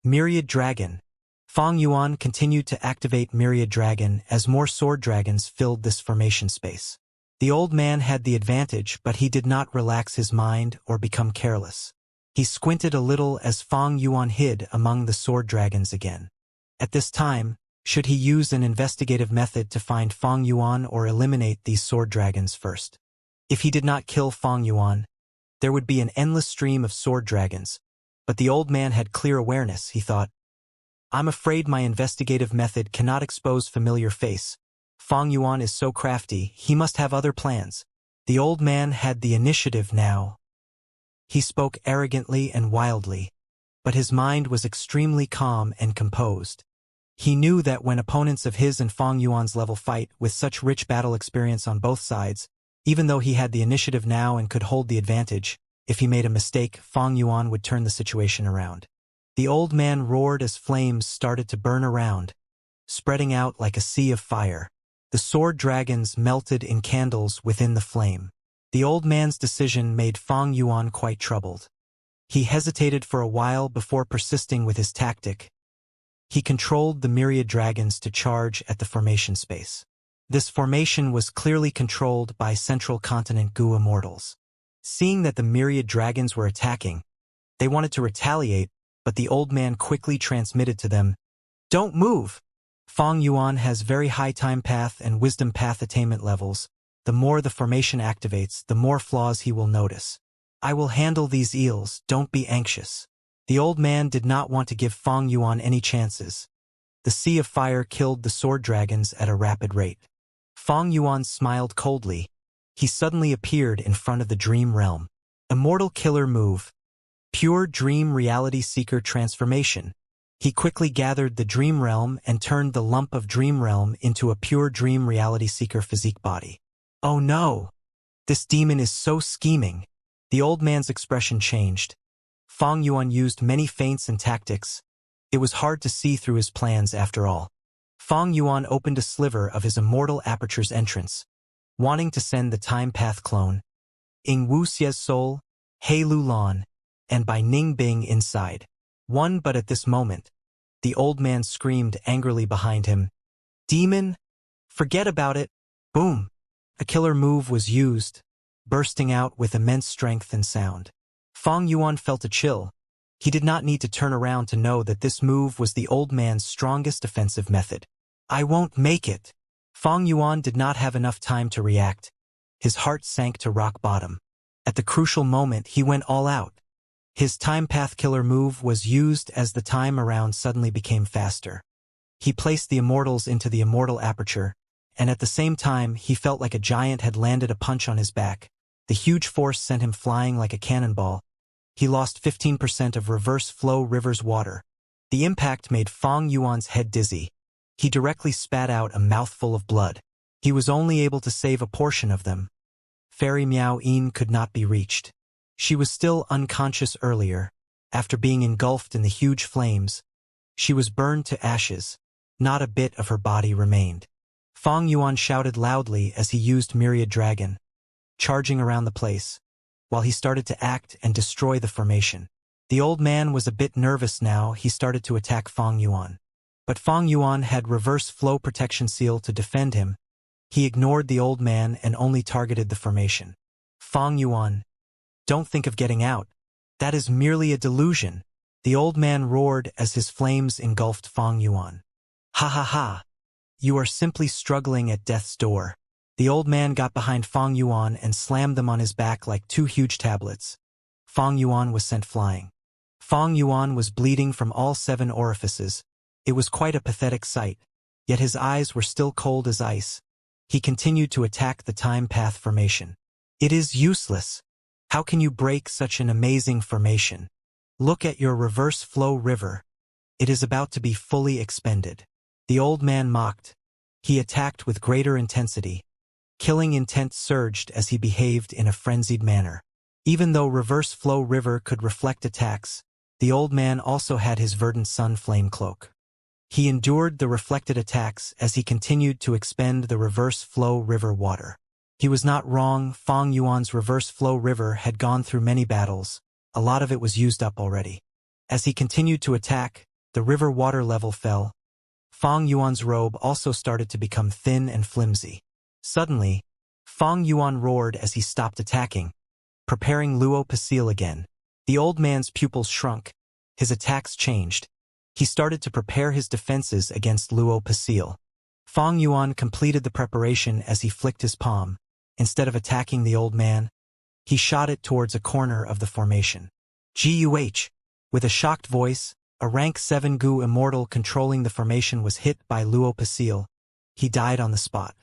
Myriad Dragon. Fang Yuan continued to activate Myriad Dragon as more sword dragons filled this formation space. The old man had the advantage, but he did not relax his mind or become careless. He squinted a little as Fang Yuan hid among the sword dragons again. At this time, should he use an investigative method to find Fang Yuan or eliminate these sword dragons first? If he did not kill Fang Yuan, there would be an endless stream of sword dragons. But the old man had clear awareness, he thought. I'm afraid my investigative method cannot expose familiar face. Fang Yuan is so crafty, he must have other plans. The old man had the initiative now. He spoke arrogantly and wildly, but his mind was extremely calm and composed. He knew that when opponents of his and Fang Yuan's level fight with such rich battle experience on both sides, even though he had the initiative now and could hold the advantage, if he made a mistake, Fang Yuan would turn the situation around. The old man roared as flames started to burn around, spreading out like a sea of fire. The sword dragons melted in candles within the flame. The old man's decision made Fang Yuan quite troubled. He hesitated for a while before persisting with his tactic. He controlled the myriad dragons to charge at the formation space. This formation was clearly controlled by Central Continent Goo Immortals. Seeing that the myriad dragons were attacking, they wanted to retaliate, but the old man quickly transmitted to them, "Don't move! Fang Yuan has very high time path and wisdom path attainment levels. The more the formation activates, the more flaws he will notice. I will handle these eels, don't be anxious." The old man did not want to give Fang Yuan any chances. The sea of fire killed the sword dragons at a rapid rate. Fang Yuan smiled coldly. He suddenly appeared in front of the dream realm. Immortal killer move. Pure dream reality seeker transformation. He quickly gathered the dream realm and turned the lump of dream realm into a pure dream reality seeker physique body. Oh no! This demon is so scheming. The old man's expression changed. Fang Yuan used many feints and tactics. It was hard to see through his plans after all. Fang Yuan opened a sliver of his immortal aperture's entrance, wanting to send the time path clone, Ying Wuxie's soul, He Lu Lan, and by Ning Bing inside. But at this moment, the old man screamed angrily behind him, "Demon! Forget about it!" Boom! A killer move was used, bursting out with immense strength and sound. Fang Yuan felt a chill. He did not need to turn around to know that this move was the old man's strongest offensive method. I won't make it. Fang Yuan did not have enough time to react. His heart sank to rock bottom. At the crucial moment, he went all out. His time path killer move was used as the time around suddenly became faster. He placed the immortals into the immortal aperture, and at the same time, he felt like a giant had landed a punch on his back. The huge force sent him flying like a cannonball. He lost 15% of reverse flow river's water. The impact made Fang Yuan's head dizzy. He directly spat out a mouthful of blood. He was only able to save a portion of them. Fairy Miao Yin could not be reached. She was still unconscious earlier. After being engulfed in the huge flames, she was burned to ashes. Not a bit of her body remained. Fang Yuan shouted loudly as he used Myriad Dragon, charging around the place, while he started to act and destroy the formation. The old man was a bit nervous now. He started to attack Fang Yuan. But Fang Yuan had reverse flow protection seal to defend him. He ignored the old man and only targeted the formation. Fang Yuan, don't think of getting out. That is merely a delusion. The old man roared as his flames engulfed Fang Yuan. Ha ha ha. You are simply struggling at death's door. The old man got behind Fang Yuan and slammed them on his back like two huge tablets. Fang Yuan was sent flying. Fang Yuan was bleeding from all 7 orifices. It was quite a pathetic sight, yet his eyes were still cold as ice. He continued to attack the time path formation. It is useless. How can you break such an amazing formation? Look at your reverse flow river. It is about to be fully expended. The old man mocked. He attacked with greater intensity. Killing intent surged as he behaved in a frenzied manner. Even though reverse flow river could reflect attacks, the old man also had his verdant sun flame cloak. He endured the reflected attacks as he continued to expend the reverse flow river water. He was not wrong. Fang Yuan's reverse flow river had gone through many battles. A lot of it was used up already. As he continued to attack, the river water level fell. Fang Yuan's robe also started to become thin and flimsy. Suddenly, Fang Yuan roared as he stopped attacking, preparing Luo Pasil again. The old man's pupils shrunk. His attacks changed. He started to prepare his defenses against Luo Pasil. Fang Yuan completed the preparation as he flicked his palm. Instead of attacking the old man, he shot it towards a corner of the formation. Guh! With a shocked voice, a rank 7 Gu Immortal controlling the formation was hit by Luo Pasil. He died on the spot.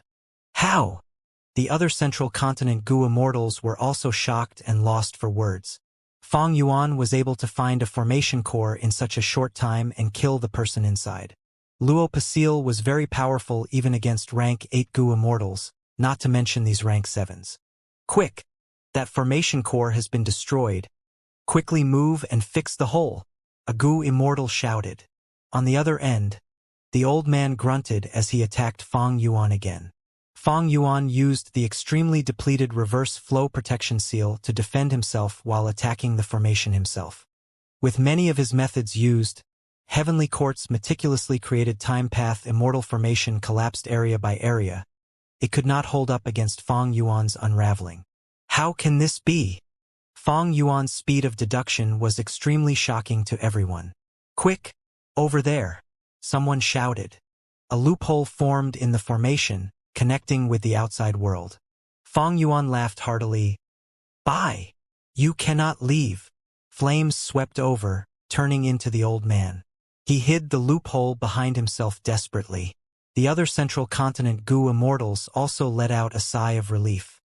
How? The other central continent Gu Immortals were also shocked and lost for words. Fang Yuan was able to find a formation core in such a short time and kill the person inside. Luo Pasil was very powerful even against rank 8 Gu Immortals, not to mention these rank 7s. Quick! That formation core has been destroyed. Quickly move and fix the hole, a Gu Immortal shouted. On the other end, the old man grunted as he attacked Fang Yuan again. Fang Yuan used the extremely depleted reverse flow protection seal to defend himself while attacking the formation himself. With many of his methods used, Heavenly Court's meticulously created time path immortal formation collapsed area by area. It could not hold up against Fang Yuan's unraveling. How can this be? Fang Yuan's speed of deduction was extremely shocking to everyone. Quick! Over there! Someone shouted. A loophole formed in the formation, connecting with the outside world. Fang Yuan laughed heartily. Bye! You cannot leave. Flames swept over, turning into the old man. He hid the loophole behind himself desperately. The other central continent Gu Immortals also let out a sigh of relief.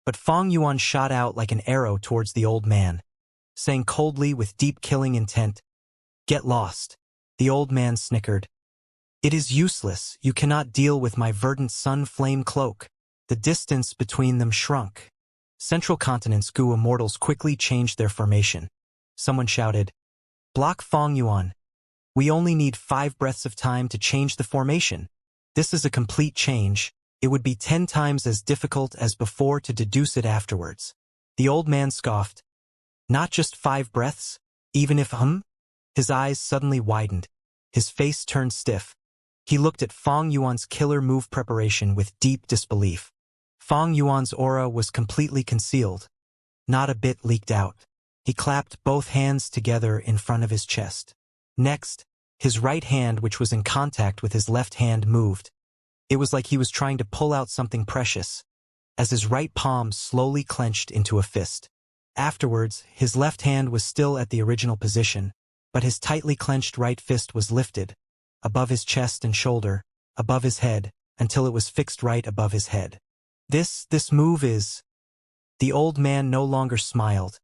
But Fang Yuan shot out like an arrow towards the old man, saying coldly with deep killing intent, "Get lost." The old man snickered. "It is useless. You cannot deal with my verdant sun flame cloak." The distance between them shrunk. Central continent's Gu Immortals quickly changed their formation. Someone shouted, "Block Fang Yuan. We only need 5 breaths of time to change the formation. This is a complete change. It would be 10 times as difficult as before to deduce it afterwards." The old man scoffed. "Not just 5 breaths? Even if His eyes suddenly widened. His face turned stiff. He looked at Fang Yuan's killer move preparation with deep disbelief. Fang Yuan's aura was completely concealed. Not a bit leaked out. He clapped both hands together in front of his chest. Next, his right hand, which was in contact with his left hand, moved. It was like he was trying to pull out something precious, as his right palm slowly clenched into a fist. Afterwards, his left hand was still at the original position, but his tightly clenched right fist was lifted, above his chest and shoulder, above his head, until it was fixed right above his head. This move is... The old man no longer smiled.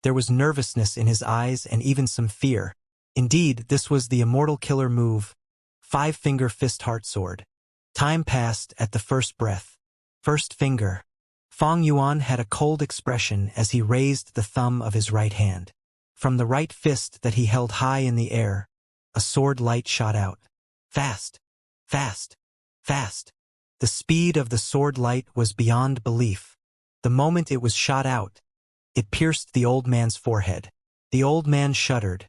There was nervousness in his eyes and even some fear. Indeed, this was the immortal killer move, 5-finger fist heart sword. Time passed at the first breath. First finger. Fang Yuan had a cold expression as he raised the thumb of his right hand. From the right fist that he held high in the air, a sword light shot out. Fast, fast, fast. The speed of the sword light was beyond belief. The moment it was shot out, it pierced the old man's forehead. The old man shuddered.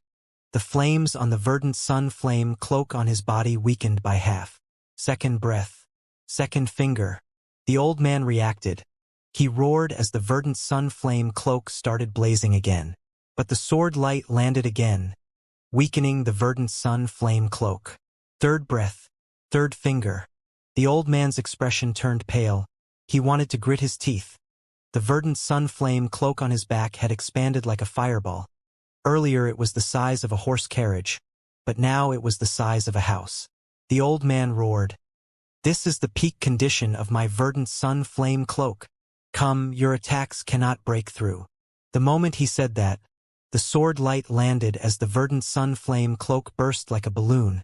The flames on the verdant sun flame cloak on his body weakened by half. Second breath. Second finger. The old man reacted. He roared as the verdant sun flame cloak started blazing again. But the sword light landed again, weakening the verdant sun flame cloak. Third breath. Third finger. The old man's expression turned pale. He wanted to grit his teeth. The verdant sun flame cloak on his back had expanded like a fireball. Earlier it was the size of a horse carriage, but now it was the size of a house. The old man roared, This is the peak condition of my verdant sun flame cloak. Come, your attacks cannot break through. The moment he said that, the sword light landed as the verdant sun flame cloak burst like a balloon.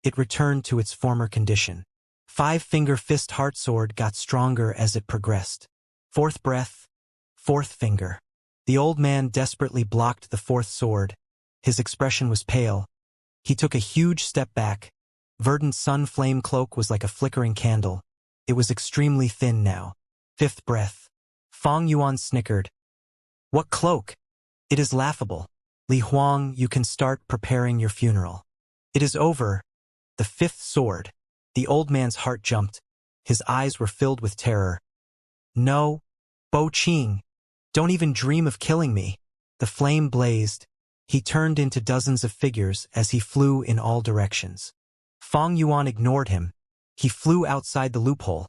It returned to its former condition. Five-finger fist heart sword got stronger as it progressed. Fourth breath, fourth finger. The old man desperately blocked the fourth sword. His expression was pale. He took a huge step back. Verdant sun flame cloak was like a flickering candle. It was extremely thin now. Fifth breath. Fang Yuan snickered. What cloak? It is laughable. Li Huang, you can start preparing your funeral. It is over. The fifth sword. The old man's heart jumped. His eyes were filled with terror. No, Bo Qing. Don't even dream of killing me. The flame blazed. He turned into dozens of figures as he flew in all directions. Fang Yuan ignored him. He flew outside the loophole,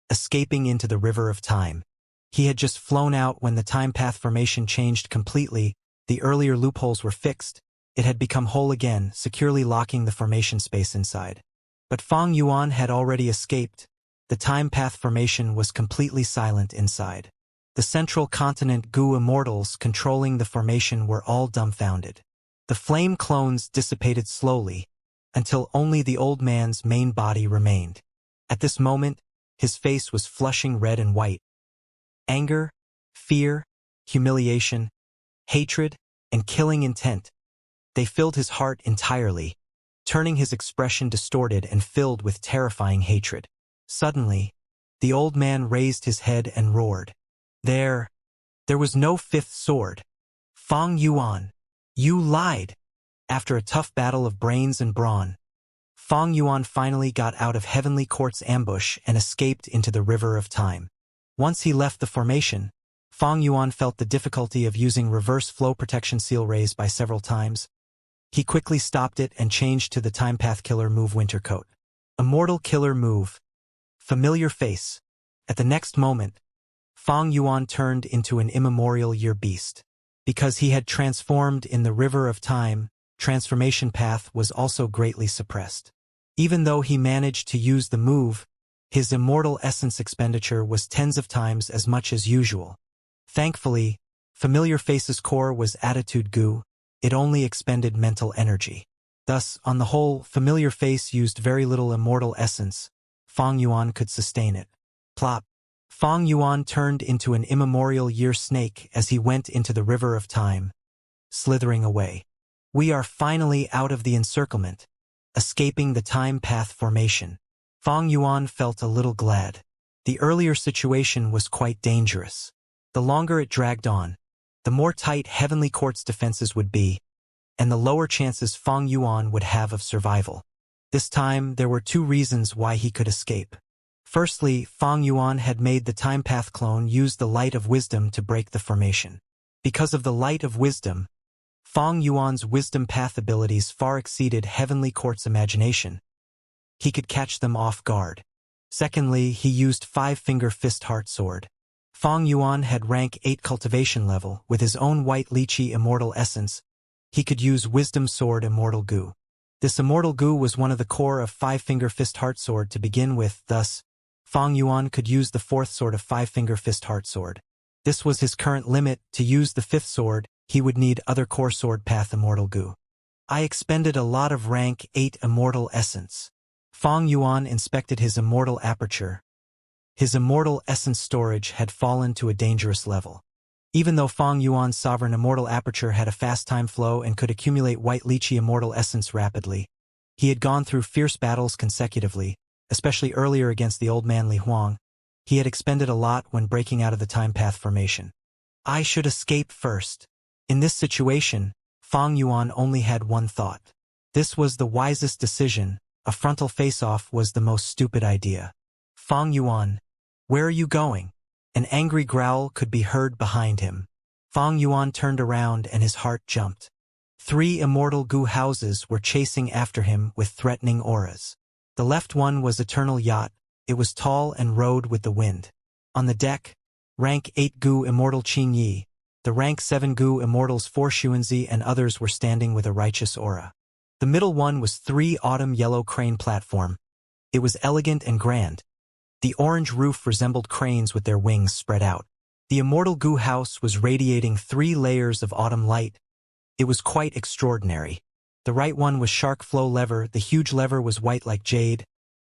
escaping into the river of time. He had just flown out when the time path formation changed completely. The earlier loopholes were fixed. It had become whole again, securely locking the formation space inside. But Fang Yuan had already escaped. The time path formation was completely silent inside. The central continent Gu immortals controlling the formation were all dumbfounded. The flame clones dissipated slowly, until only the old man's main body remained. At this moment, his face was flushing red and white. Anger, fear, humiliation, hatred, and killing intent. They filled his heart entirely, turning his expression distorted and filled with terrifying hatred. Suddenly, the old man raised his head and roared. There was no fifth sword. Fang Yuan, you lied. After a tough battle of brains and brawn, Fang Yuan finally got out of Heavenly Court's ambush and escaped into the river of time. Once he left the formation, Fang Yuan felt the difficulty of using reverse flow protection seal rays by several times. He quickly stopped it and changed to the time path killer move Winter Coat. Immortal killer move. Familiar face. At the next moment, Fang Yuan turned into an immemorial year beast. Because he had transformed in the river of time, transformation path was also greatly suppressed. Even though he managed to use the move, his immortal essence expenditure was tens of times as much as usual. Thankfully, Familiar Face's core was attitude Gu. It only expended mental energy. Thus, on the whole, Familiar Face used very little immortal essence. Fang Yuan could sustain it. Plop. Fang Yuan turned into an immemorial year snake as he went into the river of time, slithering away. We are finally out of the encirclement, escaping the time path formation. Fang Yuan felt a little glad. The earlier situation was quite dangerous. The longer it dragged on, the more tight Heavenly Court's defenses would be, and the lower chances Fang Yuan would have of survival. This time, there were two reasons why he could escape. Firstly, Fang Yuan had made the time path clone use the light of wisdom to break the formation. Because of the light of wisdom, Fang Yuan's wisdom path abilities far exceeded Heavenly Court's imagination. He could catch them off guard. Secondly, he used five-finger fist heart sword. Fang Yuan had rank 8 cultivation level. With his own white lychee immortal essence, he could use wisdom sword immortal Gu. This immortal Gu was one of the core of five-finger fist heart sword to begin with, thus, Fang Yuan could use the fourth sword of five-finger fist heart sword. This was his current limit. To use the fifth sword, he would need other core sword path immortal Gu. I expended a lot of rank 8 immortal essence. Fang Yuan inspected his immortal aperture. His immortal essence storage had fallen to a dangerous level. Even though Fang Yuan's sovereign immortal aperture had a fast time flow and could accumulate white lychee immortal essence rapidly, he had gone through fierce battles consecutively, especially earlier against the old man Li Huang. He had expended a lot when breaking out of the time path formation. I should escape first. In this situation, Fang Yuan only had one thought. This was the wisest decision. A frontal face-off was the most stupid idea. Fang Yuan, where are you going? An angry growl could be heard behind him. Fang Yuan turned around and his heart jumped. 3 immortal Gu houses were chasing after him with threatening auras. The left one was Eternal Yacht. It was tall and rode with the wind. On the deck, rank 8 Gu immortal Qing Yi. The rank 7 Gu immortals 4 Xuanzi and others were standing with a righteous aura. The middle one was 3 autumn yellow crane platform. It was elegant and grand. The orange roof resembled cranes with their wings spread out. The immortal goo house was radiating 3 layers of autumn light. It was quite extraordinary. The right one was shark flow lever, the huge lever was white like jade.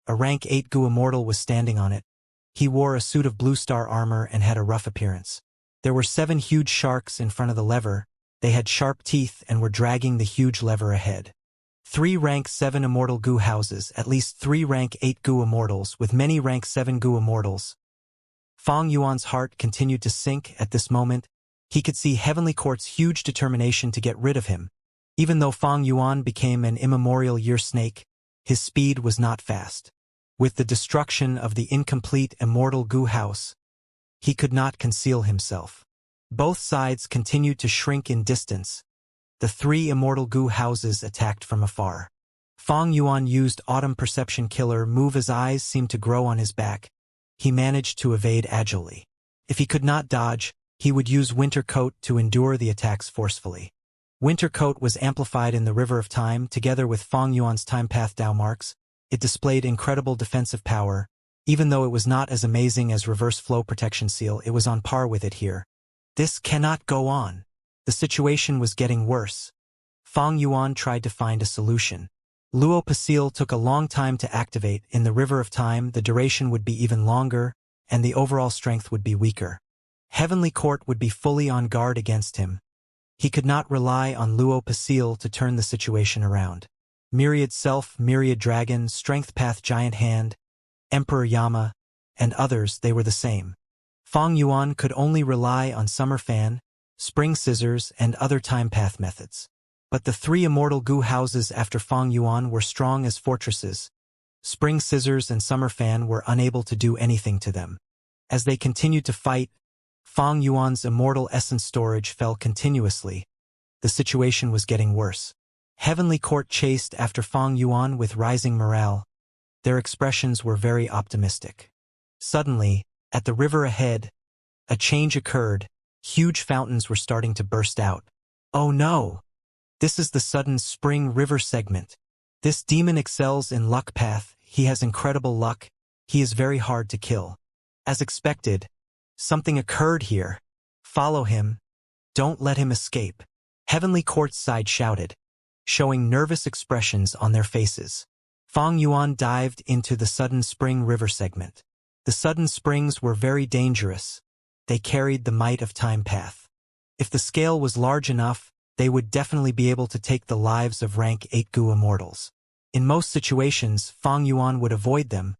A rank 8 goo immortal was standing on it. He wore a suit of blue star armor and had a rough appearance. There were 7 huge sharks in front of the lever. They had sharp teeth and were dragging the huge lever ahead. 3 rank 7 immortal goo houses, at least 3 rank 8 goo immortals, with many rank 7 goo immortals. Fang Yuan's heart continued to sink at this moment. He could see Heavenly Court's huge determination to get rid of him. Even though Fang Yuan became an immemorial year snake, his speed was not fast. With the destruction of the incomplete immortal goo house, he could not conceal himself. Both sides continued to shrink in distance. The 3 immortal goo houses attacked from afar. Fang Yuan used Autumn Perception Killer move. His eyes seemed to grow on his back. He managed to evade agilely. If he could not dodge, he would use Winter Coat to endure the attacks forcefully. Winter Coat was amplified in the River of Time together with Fang Yuan's Time Path Dao marks. It displayed incredible defensive power. Even though it was not as amazing as Reverse Flow Protection Seal, it was on par with it here. This cannot go on. The situation was getting worse. Fang Yuan tried to find a solution. Luo Pasil took a long time to activate. In the River of Time, the duration would be even longer, and the overall strength would be weaker. Heavenly Court would be fully on guard against him. He could not rely on Luo Pasil to turn the situation around. Myriad Self, Myriad Dragon, Strength Path Giant Hand, Emperor Yama, and others, they were the same. Fang Yuan could only rely on Summer Fan, Spring Scissors, and other time path methods. But the 3 immortal goo houses after Fang Yuan were strong as fortresses. Spring Scissors and Summer Fan were unable to do anything to them. As they continued to fight, Fang Yuan's immortal essence storage fell continuously. The situation was getting worse. Heavenly Court chased after Fang Yuan with rising morale. Their expressions were very optimistic. Suddenly, at the river ahead, a change occurred. Huge fountains were starting to burst out. Oh no! This is the sudden spring river segment. This demon excels in luck path. He has incredible luck. He is very hard to kill. As expected, something occurred here. Follow him. Don't let him escape. Heavenly Court's side shouted, showing nervous expressions on their faces. Fang Yuan dived into the sudden spring river segment. The sudden springs were very dangerous. They carried the might of time path. If the scale was large enough, they would definitely be able to take the lives of rank 8 goo immortals. In most situations, Fang Yuan would avoid them,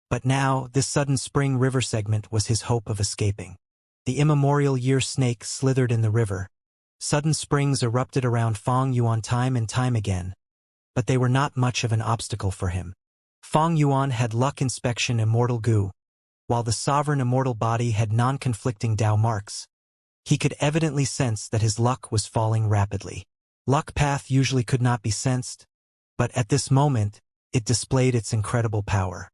but now this sudden spring river segment was his hope of escaping. The immemorial year snake slithered in the river. Sudden springs erupted around Fang Yuan time and time again, but they were not much of an obstacle for him. Fang Yuan had luck inspection immortal goo, while the sovereign immortal body had non-conflicting Dao marks. He could evidently sense that his luck was falling rapidly. Luck path usually could not be sensed, but at this moment, it displayed its incredible power.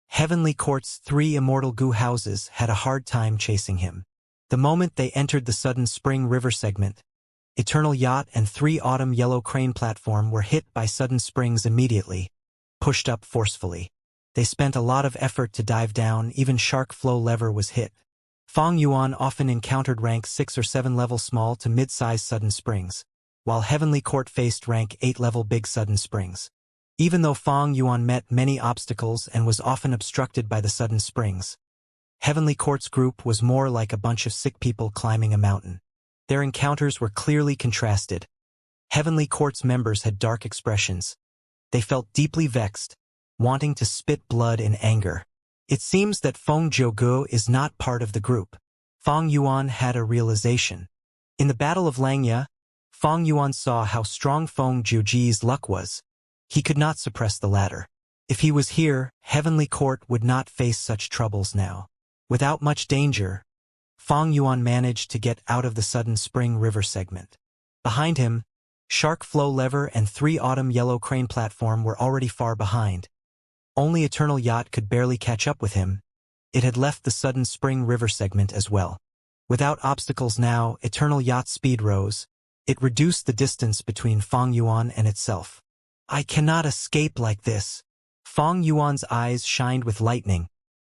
Heavenly Court's 3 immortal goo houses had a hard time chasing him. The moment they entered the sudden spring river segment, Eternal Yacht and 3 autumn yellow crane platform were hit by sudden springs immediately, pushed up forcefully. They spent a lot of effort to dive down. Even shark flow lever was hit. Fang Yuan often encountered rank 6 or 7 level small to mid-size sudden springs, while Heavenly Court faced rank 8 level big sudden springs. Even though Fang Yuan met many obstacles and was often obstructed by the sudden springs, Heavenly Court's group was more like a bunch of sick people climbing a mountain. Their encounters were clearly contrasted. Heavenly Court's members had dark expressions. They felt deeply vexed, wanting to spit blood in anger. It seems that Feng Jiugu is not part of the group. Fang Yuan had a realization. In the Battle of Langya, Fang Yuan saw how strong Feng Jiuji's luck was. He could not suppress the latter. If he was here, Heavenly Court would not face such troubles now. Without much danger, Fang Yuan managed to get out of the sudden spring river segment. Behind him, Shark Flow Lever and 3 autumn yellow crane platform were already far behind. Only Eternal Yacht could barely catch up with him. It had left the sudden spring river segment as well. Without obstacles now, Eternal Yacht's speed rose. It reduced the distance between Fang Yuan and itself. I cannot escape like this. Fang Yuan's eyes shined with lightning.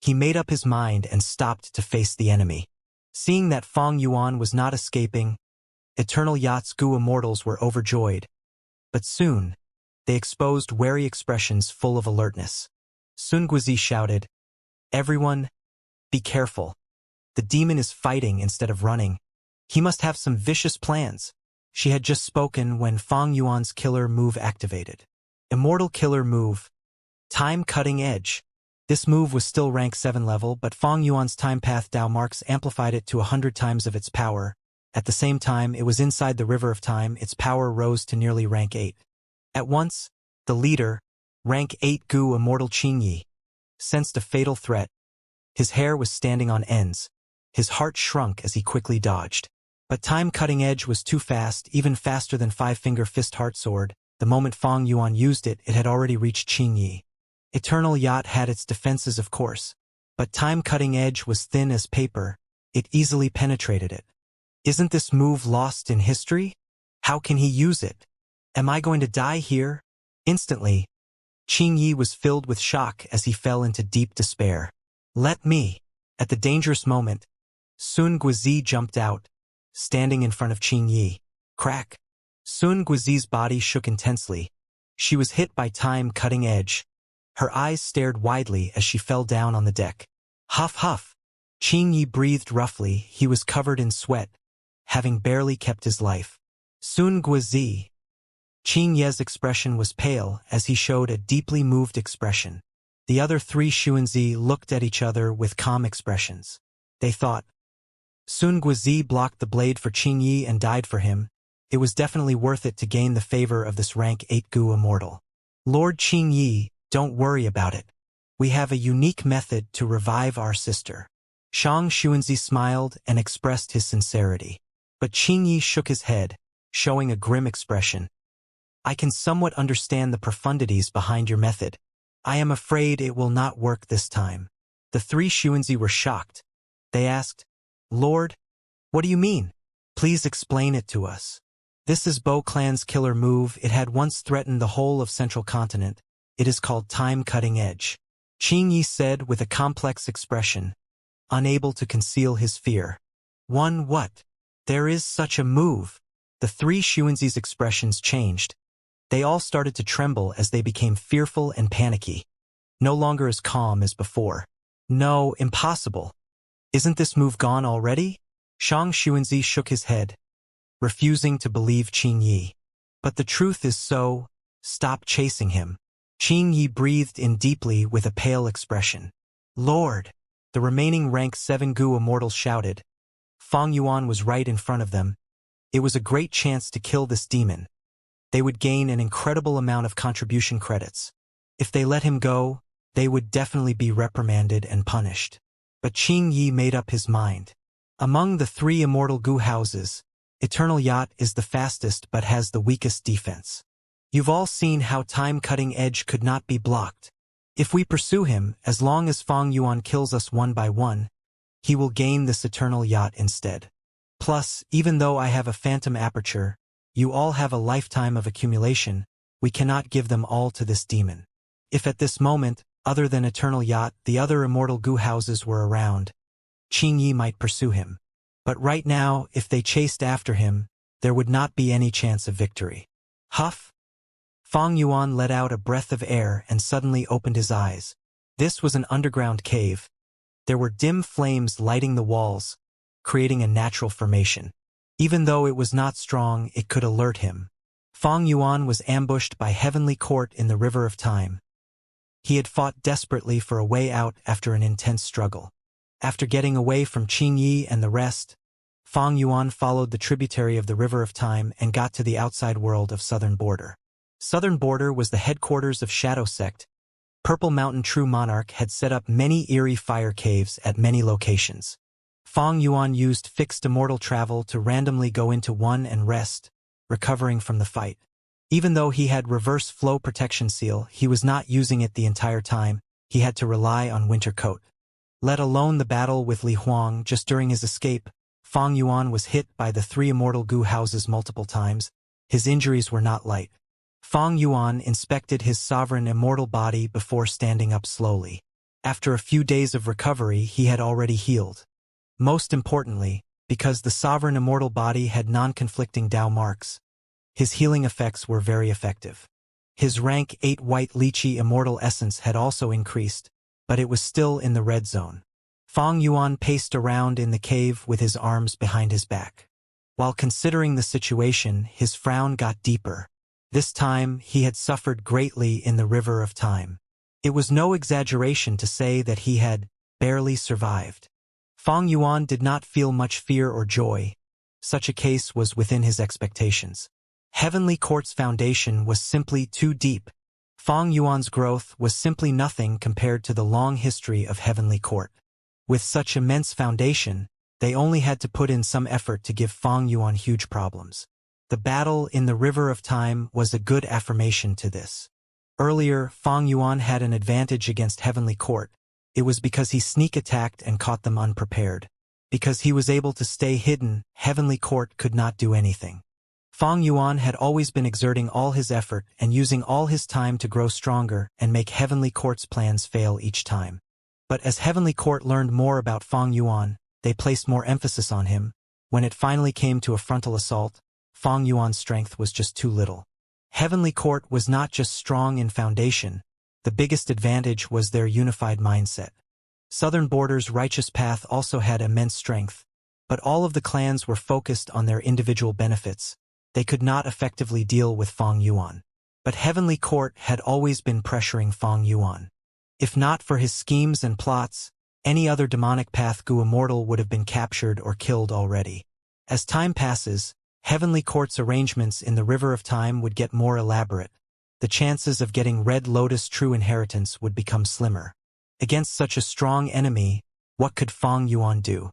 He made up his mind and stopped to face the enemy. Seeing that Fang Yuan was not escaping, Eternal Yacht's Gu Immortals were overjoyed. But soon, they exposed wary expressions full of alertness. Sun Guizi shouted, "Everyone, be careful. The demon is fighting instead of running. He must have some vicious plans." She had just spoken when Fang Yuan's killer move activated. Immortal Killer Move. Time Cutting Edge. This move was still rank 7 level, but Fang Yuan's time path Dao marks amplified it to 100 times of its power. At the same time, it was inside the River of Time. Its power rose to nearly rank 8. At once, the leader, rank 8 Gu Immortal Qingyi, sensed a fatal threat. His hair was standing on ends. His heart shrunk as he quickly dodged. But Time Cutting Edge was too fast, even faster than Five-Finger Fist Heart Sword. The moment Fang Yuan used it, it had already reached Qingyi. Eternal Yacht had its defenses, of course, but Time Cutting Edge was thin as paper. It easily penetrated it. Isn't this move lost in history? How can he use it? Am I going to die here? Instantly, Qingyi was filled with shock as he fell into deep despair. Let me. At the dangerous moment, Sun Guizi jumped out, standing in front of Qingyi. Crack. Sun Guizi's body shook intensely. She was hit by Time Cutting Edge. Her eyes stared widely as she fell down on the deck. Huff huff. Qingyi breathed roughly. He was covered in sweat, having barely kept his life. Sun Guizi. Qingye's expression was pale as he showed a deeply moved expression. The other 3 Xuanzi looked at each other with calm expressions. They thought, Sun Guizi blocked the blade for Qingyi and died for him. It was definitely worth it to gain the favor of this rank 8 Gu Immortal. Lord Qingyi, don't worry about it. We have a unique method to revive our sister. Shang Xuanzi smiled and expressed his sincerity. But Qingyi shook his head, showing a grim expression. I can somewhat understand the profundities behind your method. I am afraid it will not work this time. The 3 Xuanzi were shocked. They asked, Lord, what do you mean? Please explain it to us. This is Bo Clan's killer move. It had once threatened the whole of Central Continent. It is called Time Cutting Edge. Qingyi said with a complex expression, unable to conceal his fear. What? There is such a move. The 3 Xuanzi's expressions changed. They all started to tremble as they became fearful and panicky. No longer as calm as before. No, impossible. Isn't this move gone already? Shang Xuanzi shook his head, refusing to believe Qingyi. But the truth is so. Stop chasing him. Qingyi breathed in deeply with a pale expression. Lord! The remaining rank 7 Gu Immortals shouted. Fang Yuan was right in front of them. It was a great chance to kill this demon. They would gain an incredible amount of contribution credits. If they let him go, they would definitely be reprimanded and punished. But Qingyi made up his mind. Among the 3 immortal Gu houses, Eternal Yacht is the fastest but has the weakest defense. You've all seen how Time Cutting Edge could not be blocked. If we pursue him, as long as Fang Yuan kills us one by one, he will gain this Eternal Yacht instead. Plus, even though I have a phantom aperture, you all have a lifetime of accumulation. We cannot give them all to this demon. If at this moment, other than Eternal Yacht, the other immortal Gu houses were around, Qingyi might pursue him. But right now, if they chased after him, there would not be any chance of victory. Huff! Fang Yuan let out a breath of air and suddenly opened his eyes. This was an underground cave. There were dim flames lighting the walls, creating a natural formation. Even though it was not strong, it could alert him. Fang Yuan was ambushed by Heavenly Court in the River of Time. He had fought desperately for a way out after an intense struggle. After getting away from Qingyi and the rest, Fang Yuan followed the tributary of the River of Time and got to the outside world of Southern Border. Southern Border was the headquarters of Shadow Sect. Purple Mountain True Monarch had set up many eerie fire caves at many locations. Fang Yuan used fixed immortal travel to randomly go into one and rest, recovering from the fight. Even though he had reverse flow protection seal, he was not using it the entire time. He had to rely on Winter Coat. Let alone the battle with Li Huang. Just during his escape, Fang Yuan was hit by the 3 immortal Gu houses multiple times. His injuries were not light. Fang Yuan inspected his sovereign immortal body before standing up slowly. After a few days of recovery, he had already healed. Most importantly, because the sovereign immortal body had non-conflicting Dao marks, his healing effects were very effective. His rank 8 white lychee immortal essence had also increased, but it was still in the red zone. Fang Yuan paced around in the cave with his arms behind his back. While considering the situation, his frown got deeper. This time, he had suffered greatly in the river of time. It was no exaggeration to say that he had barely survived. Fang Yuan did not feel much fear or joy. Such a case was within his expectations. Heavenly Court's foundation was simply too deep. Fang Yuan's growth was simply nothing compared to the long history of Heavenly Court. With such immense foundation, they only had to put in some effort to give Fang Yuan huge problems. The battle in the River of Time was a good affirmation to this. Earlier, Fang Yuan had an advantage against Heavenly Court. It was because he sneak attacked and caught them unprepared. Because he was able to stay hidden, Heavenly Court could not do anything. Fang Yuan had always been exerting all his effort and using all his time to grow stronger and make Heavenly Court's plans fail each time. But as Heavenly Court learned more about Fang Yuan, they placed more emphasis on him. When it finally came to a frontal assault, Fang Yuan's strength was just too little. Heavenly Court was not just strong in foundation, the biggest advantage was their unified mindset. Southern Border's righteous path also had immense strength, but all of the clans were focused on their individual benefits. They could not effectively deal with Fang Yuan. But Heavenly Court had always been pressuring Fang Yuan. If not for his schemes and plots, any other demonic path Gu Immortal would have been captured or killed already. As time passes, Heavenly Court's arrangements in the River of Time would get more elaborate. The chances of getting Red Lotus true inheritance would become slimmer. Against such a strong enemy, what could Fang Yuan do?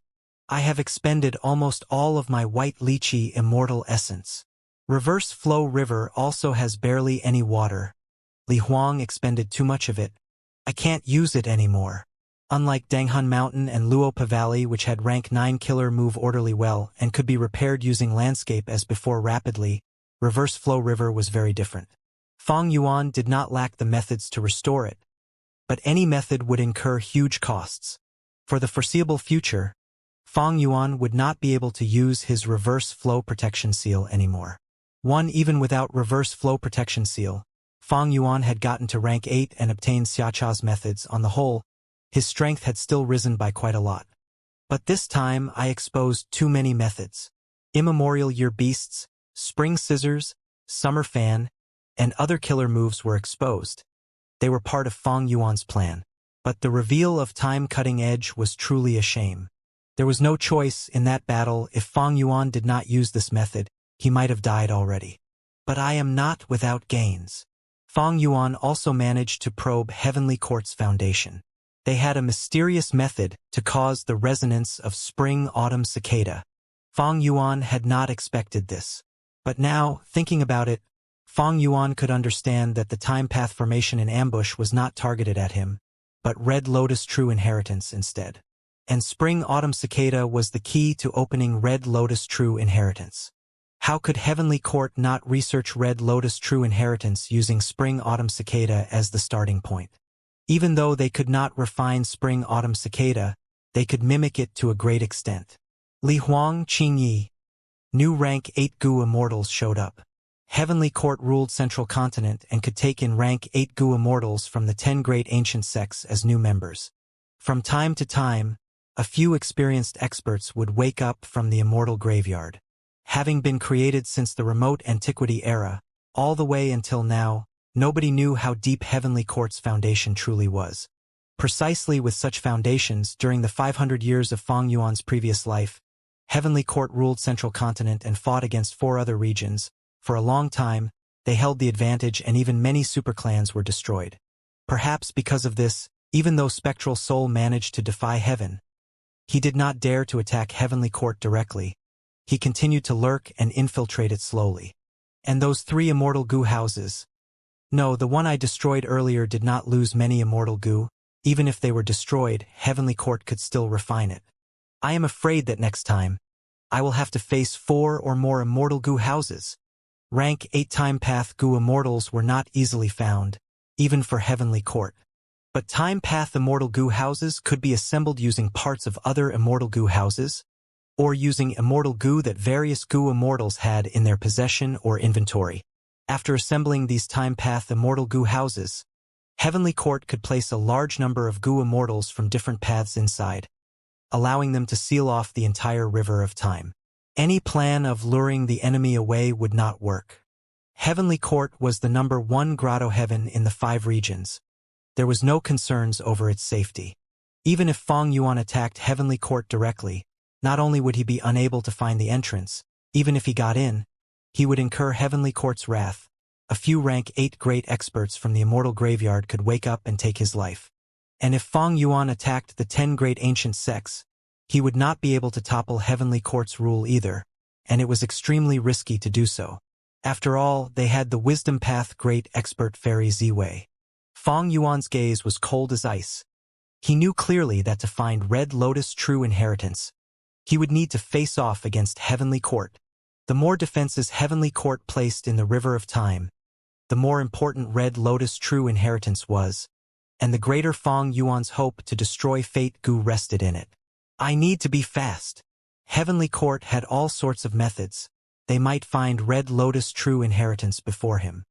I have expended almost all of my white lychee immortal essence. Reverse Flow River also has barely any water. Li Huang expended too much of it. I can't use it anymore. Unlike Danghun Mountain and Luopa Valley, which had rank 9 killer move orderly well and could be repaired using landscape as before rapidly, Reverse Flow River was very different. Fang Yuan did not lack the methods to restore it, but any method would incur huge costs. For the foreseeable future, Fang Yuan would not be able to use his Reverse Flow Protection Seal anymore. Even without Reverse Flow Protection Seal, Fang Yuan had gotten to rank 8 and obtained Xiacha's methods. On the whole, his strength had still risen by quite a lot. But this time I exposed too many methods. Immemorial Year Beasts, Spring Scissors, Summer Fan, and other killer moves were exposed. They were part of Fang Yuan's plan. But the reveal of Time Cutting Edge was truly a shame. There was no choice in that battle. If Fang Yuan did not use this method, he might have died already. But I am not without gains. Fang Yuan also managed to probe Heavenly Court's foundation. They had a mysterious method to cause the resonance of spring-autumn cicada. Fang Yuan had not expected this. But now, thinking about it, Fang Yuan could understand that the time path formation in ambush was not targeted at him, but Red Lotus True Inheritance instead. And spring-autumn cicada was the key to opening Red Lotus True Inheritance. How could Heavenly Court not research Red Lotus True Inheritance using spring-autumn cicada as the starting point? Even though they could not refine spring-autumn cicada, they could mimic it to a great extent. Li Huang Qingyi. New rank 8 Gu Immortals showed up. Heavenly Court ruled Central Continent and could take in rank 8 Gu Immortals from the 10 great ancient sects as new members. From time to time, a few experienced experts would wake up from the immortal graveyard. Having been created since the remote antiquity era, all the way until now, nobody knew how deep Heavenly Court's foundation truly was. Precisely with such foundations, during the 500 years of Fang Yuan's previous life, Heavenly Court ruled Central Continent and fought against 4 other regions. For a long time, they held the advantage and even many superclans were destroyed. Perhaps because of this, even though Spectral Soul managed to defy heaven, he did not dare to attack Heavenly Court directly. He continued to lurk and infiltrate it slowly. And those 3 immortal Gu houses. No, the one I destroyed earlier did not lose many immortal Gu. Even if they were destroyed, Heavenly Court could still refine it. I am afraid that next time, I will have to face 4 or more immortal Gu houses. Rank 8 Time Path Gu Immortals were not easily found, even for Heavenly Court. But Time Path Immortal Gu houses could be assembled using parts of other Immortal Gu houses, or using Immortal Gu that various Gu Immortals had in their possession or inventory. After assembling these Time Path Immortal Gu houses, Heavenly Court could place a large number of Gu Immortals from different paths inside, allowing them to seal off the entire river of time. Any plan of luring the enemy away would not work. Heavenly Court was the number 1 grotto heaven in the 5 regions. There was no concerns over its safety. Even if Fong Yuan attacked Heavenly Court directly, not only would he be unable to find the entrance, even if he got in, he would incur Heavenly Court's wrath. A few rank 8 great experts from the Immortal Graveyard could wake up and take his life. And if Fong Yuan attacked the 10 great ancient sects, he would not be able to topple Heavenly Court's rule either, and it was extremely risky to do so. After all, they had the Wisdom Path great expert Fairy Ziwei. Fong Yuan's gaze was cold as ice. He knew clearly that to find Red Lotus true inheritance, he would need to face off against Heavenly Court. The more defenses Heavenly Court placed in the River of Time, the more important Red Lotus true inheritance was, and the greater Fong Yuan's hope to destroy Fate Gu rested in it. I need to be fast. Heavenly Court had all sorts of methods. They might find Red Lotus true inheritance before him.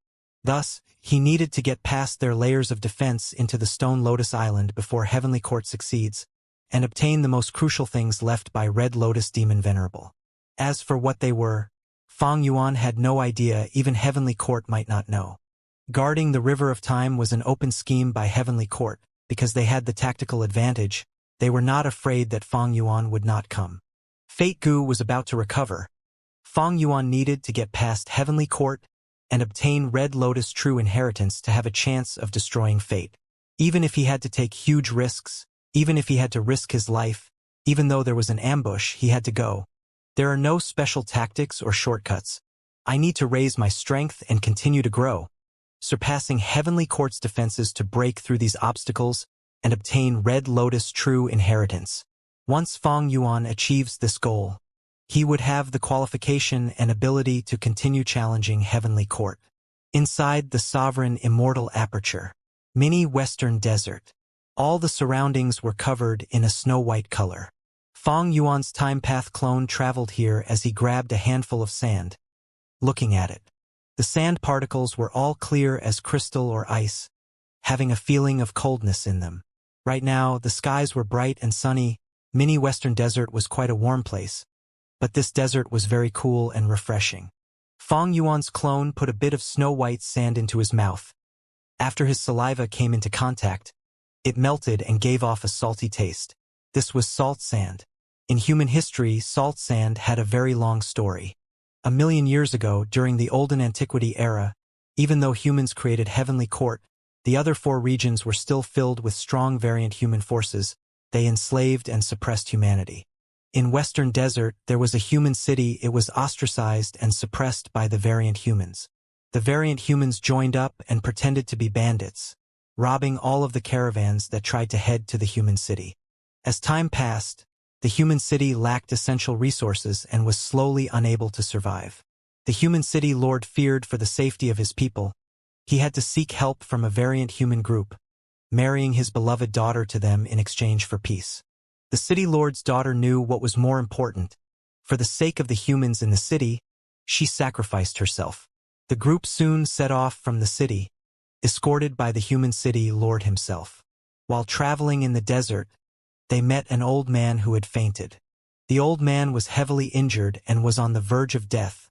Thus, he needed to get past their layers of defense into the Stone Lotus Island before Heavenly Court succeeds, and obtain the most crucial things left by Red Lotus Demon Venerable. As for what they were, Fong Yuan had no idea. Even Heavenly Court might not know. Guarding the River of Time was an open scheme by Heavenly Court. Because they had the tactical advantage, they were not afraid that Fong Yuan would not come. Fate Gu was about to recover. Fong Yuan needed to get past Heavenly Court and obtain Red Lotus true inheritance to have a chance of destroying Fate. Even if he had to take huge risks, even if he had to risk his life, even though there was an ambush, he had to go. There are no special tactics or shortcuts. I need to raise my strength and continue to grow, surpassing Heavenly Court's defenses to break through these obstacles and obtain Red Lotus true inheritance. Once Fong Yuan achieves this goal, he would have the qualification and ability to continue challenging Heavenly Court. Inside the sovereign immortal aperture, mini Western Desert, all the surroundings were covered in a snow-white color. Fong Yuan's Time Path clone traveled here as he grabbed a handful of sand. Looking at it, the sand particles were all clear as crystal or ice, having a feeling of coldness in them. Right now, the skies were bright and sunny. Mini Western Desert was quite a warm place, but this desert was very cool and refreshing. Fong Yuan's clone put a bit of snow-white sand into his mouth. After his saliva came into contact, it melted and gave off a salty taste. This was salt sand. In human history, salt sand had a very long story. 1,000,000 years ago, during the Olden Antiquity era, even though humans created Heavenly Court, the other 4 regions were still filled with strong variant human forces. They enslaved and suppressed humanity. In Western Desert, there was a human city. It was ostracized and suppressed by the variant humans. The variant humans joined up and pretended to be bandits, robbing all of the caravans that tried to head to the human city. As time passed, the human city lacked essential resources and was slowly unable to survive. The human city lord feared for the safety of his people. He had to seek help from a variant human group, marrying his beloved daughter to them in exchange for peace. The city lord's daughter knew what was more important. For the sake of the humans in the city, she sacrificed herself. The group soon set off from the city, escorted by the human city lord himself. While traveling in the desert, they met an old man who had fainted. The old man was heavily injured and was on the verge of death.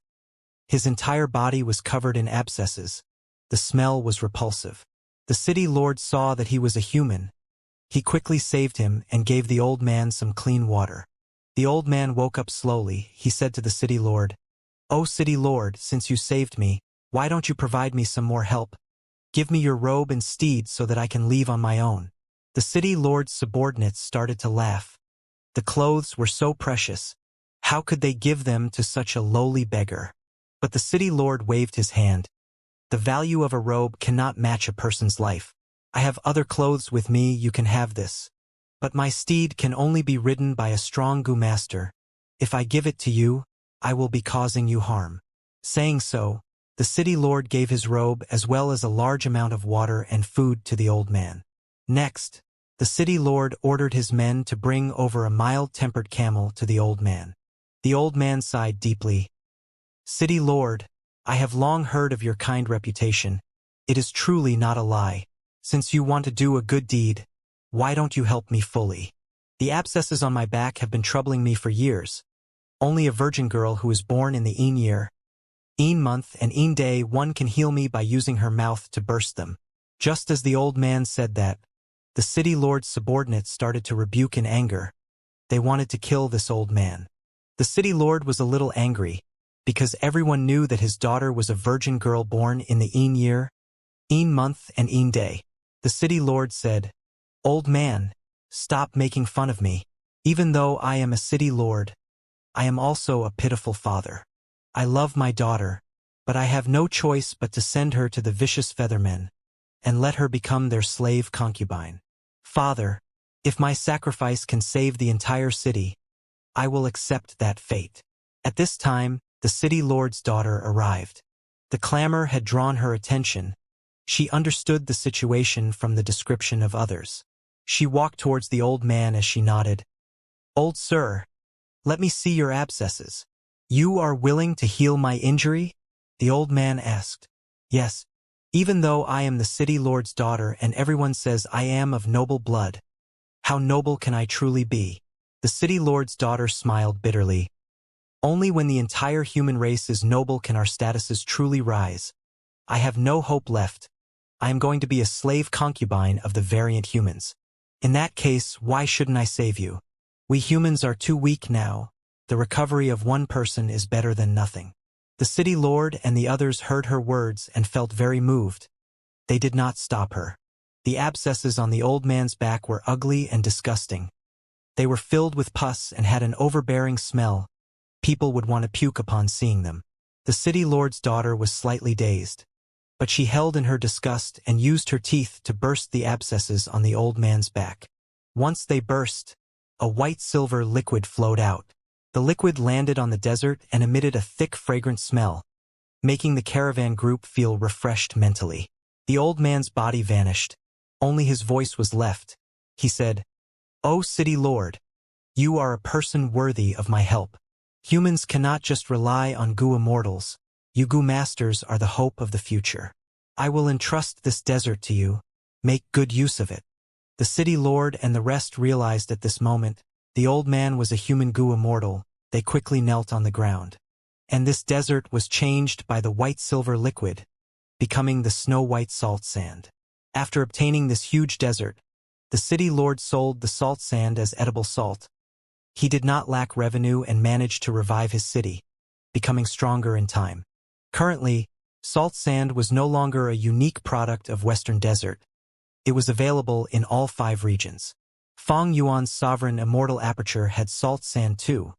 His entire body was covered in abscesses. The smell was repulsive. The city lord saw that he was a human. He quickly saved him and gave the old man some clean water. The old man woke up slowly. He said to the city lord, "O city lord, since you saved me, why don't you provide me some more help? Give me your robe and steed so that I can leave on my own." The city lord's subordinates started to laugh. The clothes were so precious. How could they give them to such a lowly beggar? But the city lord waved his hand. The value of a robe cannot match a person's life. I have other clothes with me, you can have this. But my steed can only be ridden by a strong Gu master. If I give it to you, I will be causing you harm. Saying so, The city lord gave his robe as well as a large amount of water and food to the old man. Next, the city lord ordered his men to bring over a mild-tempered camel to the old man. The old man sighed deeply. "City lord, I have long heard of your kind reputation. It is truly not a lie. Since you want to do a good deed, why don't you help me fully? The abscesses on my back have been troubling me for years. Only a virgin girl who is born in the Een year, Een month and Een day one can heal me by using her mouth to burst them." Just as the old man said that, the city lord's subordinates started to rebuke in anger. They wanted to kill this old man. The city lord was a little angry, because everyone knew that his daughter was a virgin girl born in the Een year, Een month and Een day. The city lord said, "Old man, stop making fun of me. Even though I am a city lord, I am also a pitiful father. I love my daughter, but I have no choice but to send her to the vicious feathermen, and let her become their slave concubine. Father, if my sacrifice can save the entire city, I will accept that fate." At this time, the city lord's daughter arrived. The clamor had drawn her attention. She understood the situation from the description of others. She walked towards the old man as she nodded. "Old sir, let me see your abscesses. You are willing to heal my injury?" The old man asked. "Yes, even though I am the city lord's daughter and everyone says I am of noble blood. How noble can I truly be?" The city lord's daughter smiled bitterly. "Only when the entire human race is noble can our statuses truly rise. I have no hope left. I am going to be a slave concubine of the variant humans. In that case, why shouldn't I save you? We humans are too weak now. The recovery of one person is better than nothing." The city lord and the others heard her words and felt very moved. They did not stop her. The abscesses on the old man's back were ugly and disgusting. They were filled with pus and had an overbearing smell. People would want to puke upon seeing them. The city lord's daughter was slightly dazed, but she held in her disgust and used her teeth to burst the abscesses on the old man's back. Once they burst, a white-silver liquid flowed out. The liquid landed on the desert and emitted a thick, fragrant smell, making the caravan group feel refreshed mentally. The old man's body vanished. Only his voice was left. He said, "O city lord, you are a person worthy of my help. Humans cannot just rely on Gu immortals. You Gu masters are the hope of the future. I will entrust this desert to you. Make good use of it." The city lord and the rest realized at this moment the old man was a human Gu immortal. They quickly knelt on the ground. And this desert was changed by the white-silver liquid, becoming the snow-white salt sand. After obtaining this huge desert, the city lord sold the salt sand as edible salt. He did not lack revenue and managed to revive his city, becoming stronger in time. Currently, salt sand was no longer a unique product of Western Desert. It was available in all 5 regions. Feng Yuan's sovereign immortal aperture had salt sand too.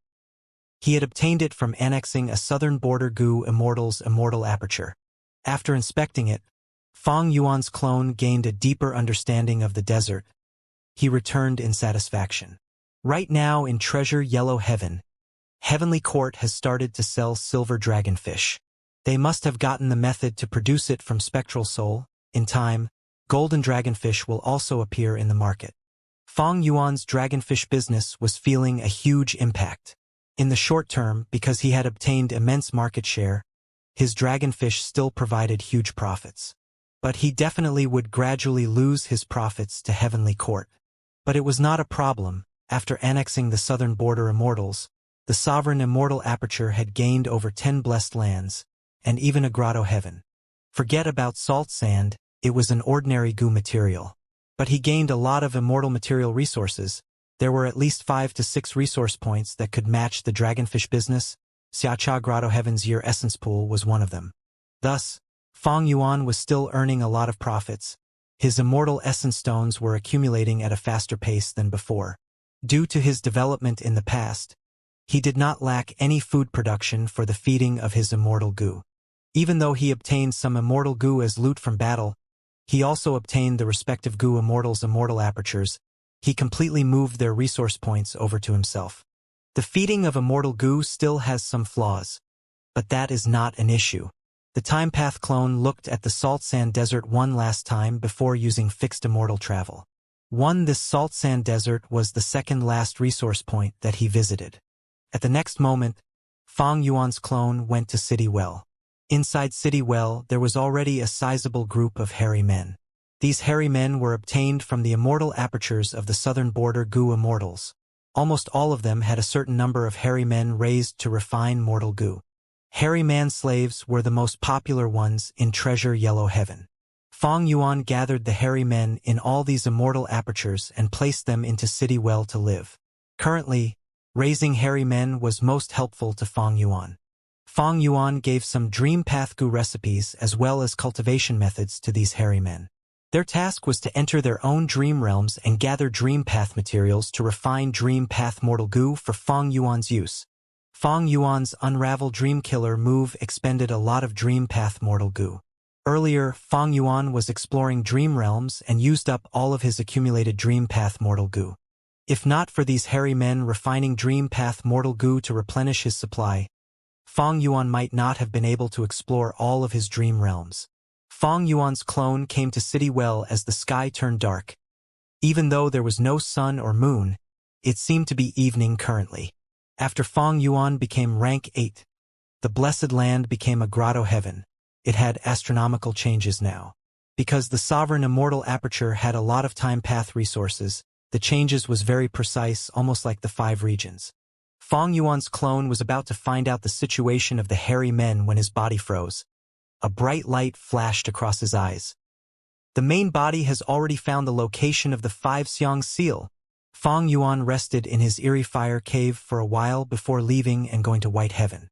He had obtained it from annexing a southern border Gu immortal's immortal aperture. After inspecting it, Feng Yuan's clone gained a deeper understanding of the desert. He returned in satisfaction. Right now in Treasure Yellow Heaven, Heavenly Court has started to sell silver dragonfish. They must have gotten the method to produce it from spectral soul. In time, golden dragonfish will also appear in the market. Feng Yuan's dragonfish business was feeling a huge impact. In the short term, because he had obtained immense market share, his dragonfish still provided huge profits. But he definitely would gradually lose his profits to Heavenly Court. But it was not a problem. After annexing the southern border immortals, the sovereign immortal aperture had gained over 10 blessed lands, and even a grotto heaven. Forget about salt sand, it was an ordinary Gu material. But he gained a lot of immortal material resources. There were at least 5 to 6 resource points that could match the dragonfish business. Xiacha Grotto Heaven's Year Essence Pool was one of them. Thus, Feng Yuan was still earning a lot of profits. His immortal essence stones were accumulating at a faster pace than before. Due to his development in the past, he did not lack any food production for the feeding of his immortal Gu. Even though he obtained some immortal Gu as loot from battle, he also obtained the respective Gu immortals' immortal apertures. He completely moved their resource points over to himself. The feeding of immortal Gu still has some flaws, but that is not an issue. The time path clone looked at the salt sand desert one last time before using fixed immortal travel. This salt sand desert was the second last resource point that he visited. At the next moment, Fang Yuan's clone went to City Well. Inside City Well, there was already a sizable group of hairy men. These hairy men were obtained from the immortal apertures of the southern border goo immortals. Almost all of them had a certain number of hairy men raised to refine mortal goo. Hairy man slaves were the most popular ones in Treasure Yellow Heaven. Fang Yuan gathered the hairy men in all these immortal apertures and placed them into City Well to live. Currently, raising hairy men was most helpful to Fang Yuan. Fang Yuan gave some dream path goo recipes as well as cultivation methods to these hairy men. Their task was to enter their own dream realms and gather dream path materials to refine dream path mortal goo for Fang Yuan's use. Fang Yuan's Unravel Dream Killer move expended a lot of dream path mortal goo. Earlier, Fang Yuan was exploring dream realms and used up all of his accumulated dream path mortal goo. If not for these hairy men refining dream path mortal goo to replenish his supply, Fang Yuan might not have been able to explore all of his dream realms. Fang Yuan's clone came to City Well as the sky turned dark. Even though there was no sun or moon, it seemed to be evening currently. After Fang Yuan became rank 8, the Blessed Land became a grotto heaven. It had astronomical changes now. Because the sovereign immortal aperture had a lot of time path resources, the changes was very precise, almost like the 5 regions. Fang Yuan's clone was about to find out the situation of the hairy men when his body froze. A bright light flashed across his eyes. The main body has already found the location of the 5 Xiang seal. Fang Yuan rested in his eerie fire cave for a while before leaving and going to White Heaven.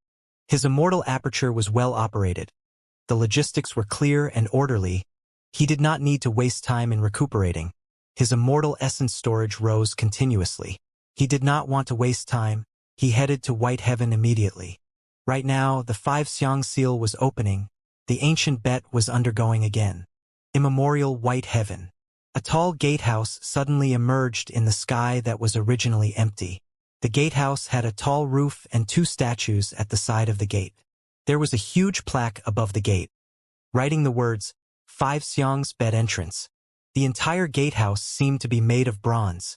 His immortal aperture was well operated. The logistics were clear and orderly. He did not need to waste time in recuperating. His immortal essence storage rose continuously. He did not want to waste time. He headed to White Heaven immediately. Right now, the 5 Xiang seal was opening. The ancient bet was undergoing again. Immemorial White Heaven. A tall gatehouse suddenly emerged in the sky that was originally empty. The gatehouse had a tall roof and 2 statues at the side of the gate. There was a huge plaque above the gate, writing the words, 5 Xiang's bed entrance. The entire gatehouse seemed to be made of bronze.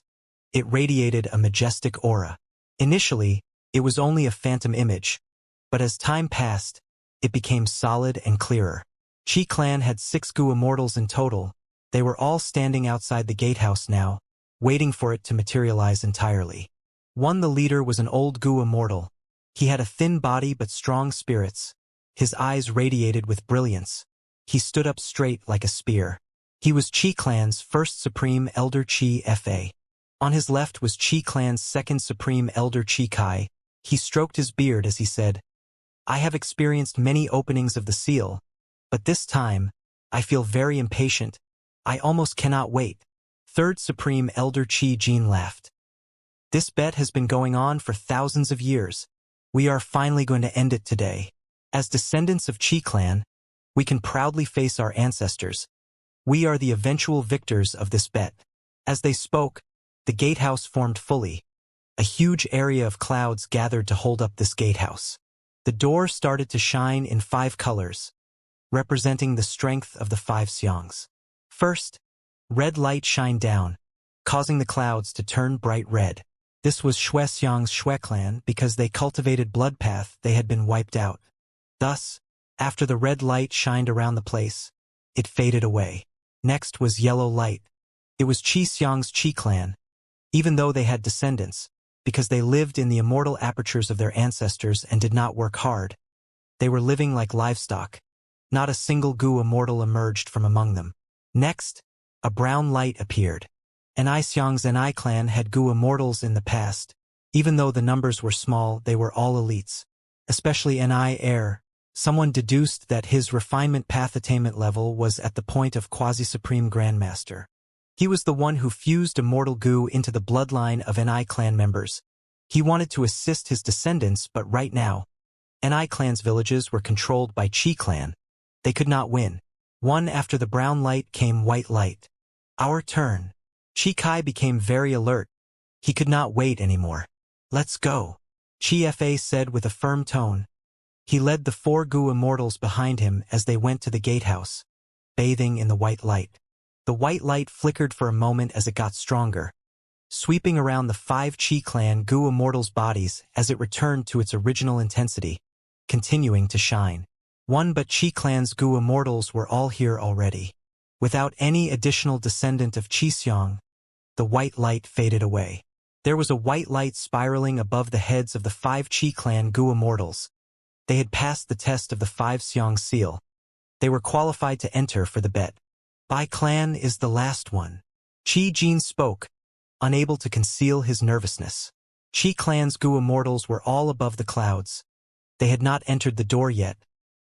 It radiated a majestic aura. Initially, it was only a phantom image, but as time passed, it became solid and clearer. Qi clan had 6 goo immortals in total. They were all standing outside the gatehouse now, waiting for it to materialize entirely. The leader was an old goo immortal. He had a thin body but strong spirits. His eyes radiated with brilliance. He stood up straight like a spear. He was Qi clan's first supreme elder Qi Fa. On his left was Qi clan's second supreme elder Qi Kai. He stroked his beard as he said, I have experienced many openings of the seal, but this time, I feel very impatient. I almost cannot wait. Third Supreme Elder Qi Jin laughed. This bet has been going on for thousands of years. We are finally going to end it today. As descendants of Qi clan, we can proudly face our ancestors. We are the eventual victors of this bet. As they spoke, the gatehouse formed fully. A huge area of clouds gathered to hold up this gatehouse. The door started to shine in 5 colors, representing the strength of the 5 Xiangs. First, red light shined down, causing the clouds to turn bright red. This was Xue Xiang's Xue clan because they cultivated blood path they had been wiped out. Thus, after the red light shined around the place, it faded away. Next was yellow light. It was Qi Xiang's Qi clan, even though they had descendants, because they lived in the immortal apertures of their ancestors and did not work hard. They were living like livestock. Not a single goo immortal emerged from among them. Next, a brown light appeared. Ni Xiang's Ni clan had goo immortals in the past. Even though the numbers were small, they were all elites. Especially Ni Air. Someone deduced that his refinement path attainment level was at the point of quasi-supreme grandmaster. He was the one who fused immortal goo into the bloodline of Ni clan members. He wanted to assist his descendants, but right now, Ni clan's villages were controlled by Qi clan. They could not win. One after the brown light came white light. Our turn. Qi Kai became very alert. He could not wait anymore. Let's go, Qi Fa said with a firm tone. He led the 4 Gu Immortals behind him as they went to the gatehouse, bathing in the white light. The white light flickered for a moment as it got stronger, sweeping around the 5 Chi clan Gu Immortals' bodies as it returned to its original intensity, continuing to shine. But Chi clan's Gu Immortals were all here already. Without any additional descendant of Xiong, the white light faded away. There was a white light spiraling above the heads of the 5 Chi clan Gu Immortals. They had passed the test of the 5 Xiong seal. They were qualified to enter for the bet. Bai clan is the last one. Qi Jin spoke, unable to conceal his nervousness. Chi clan's Gu Immortals were all above the clouds. They had not entered the door yet.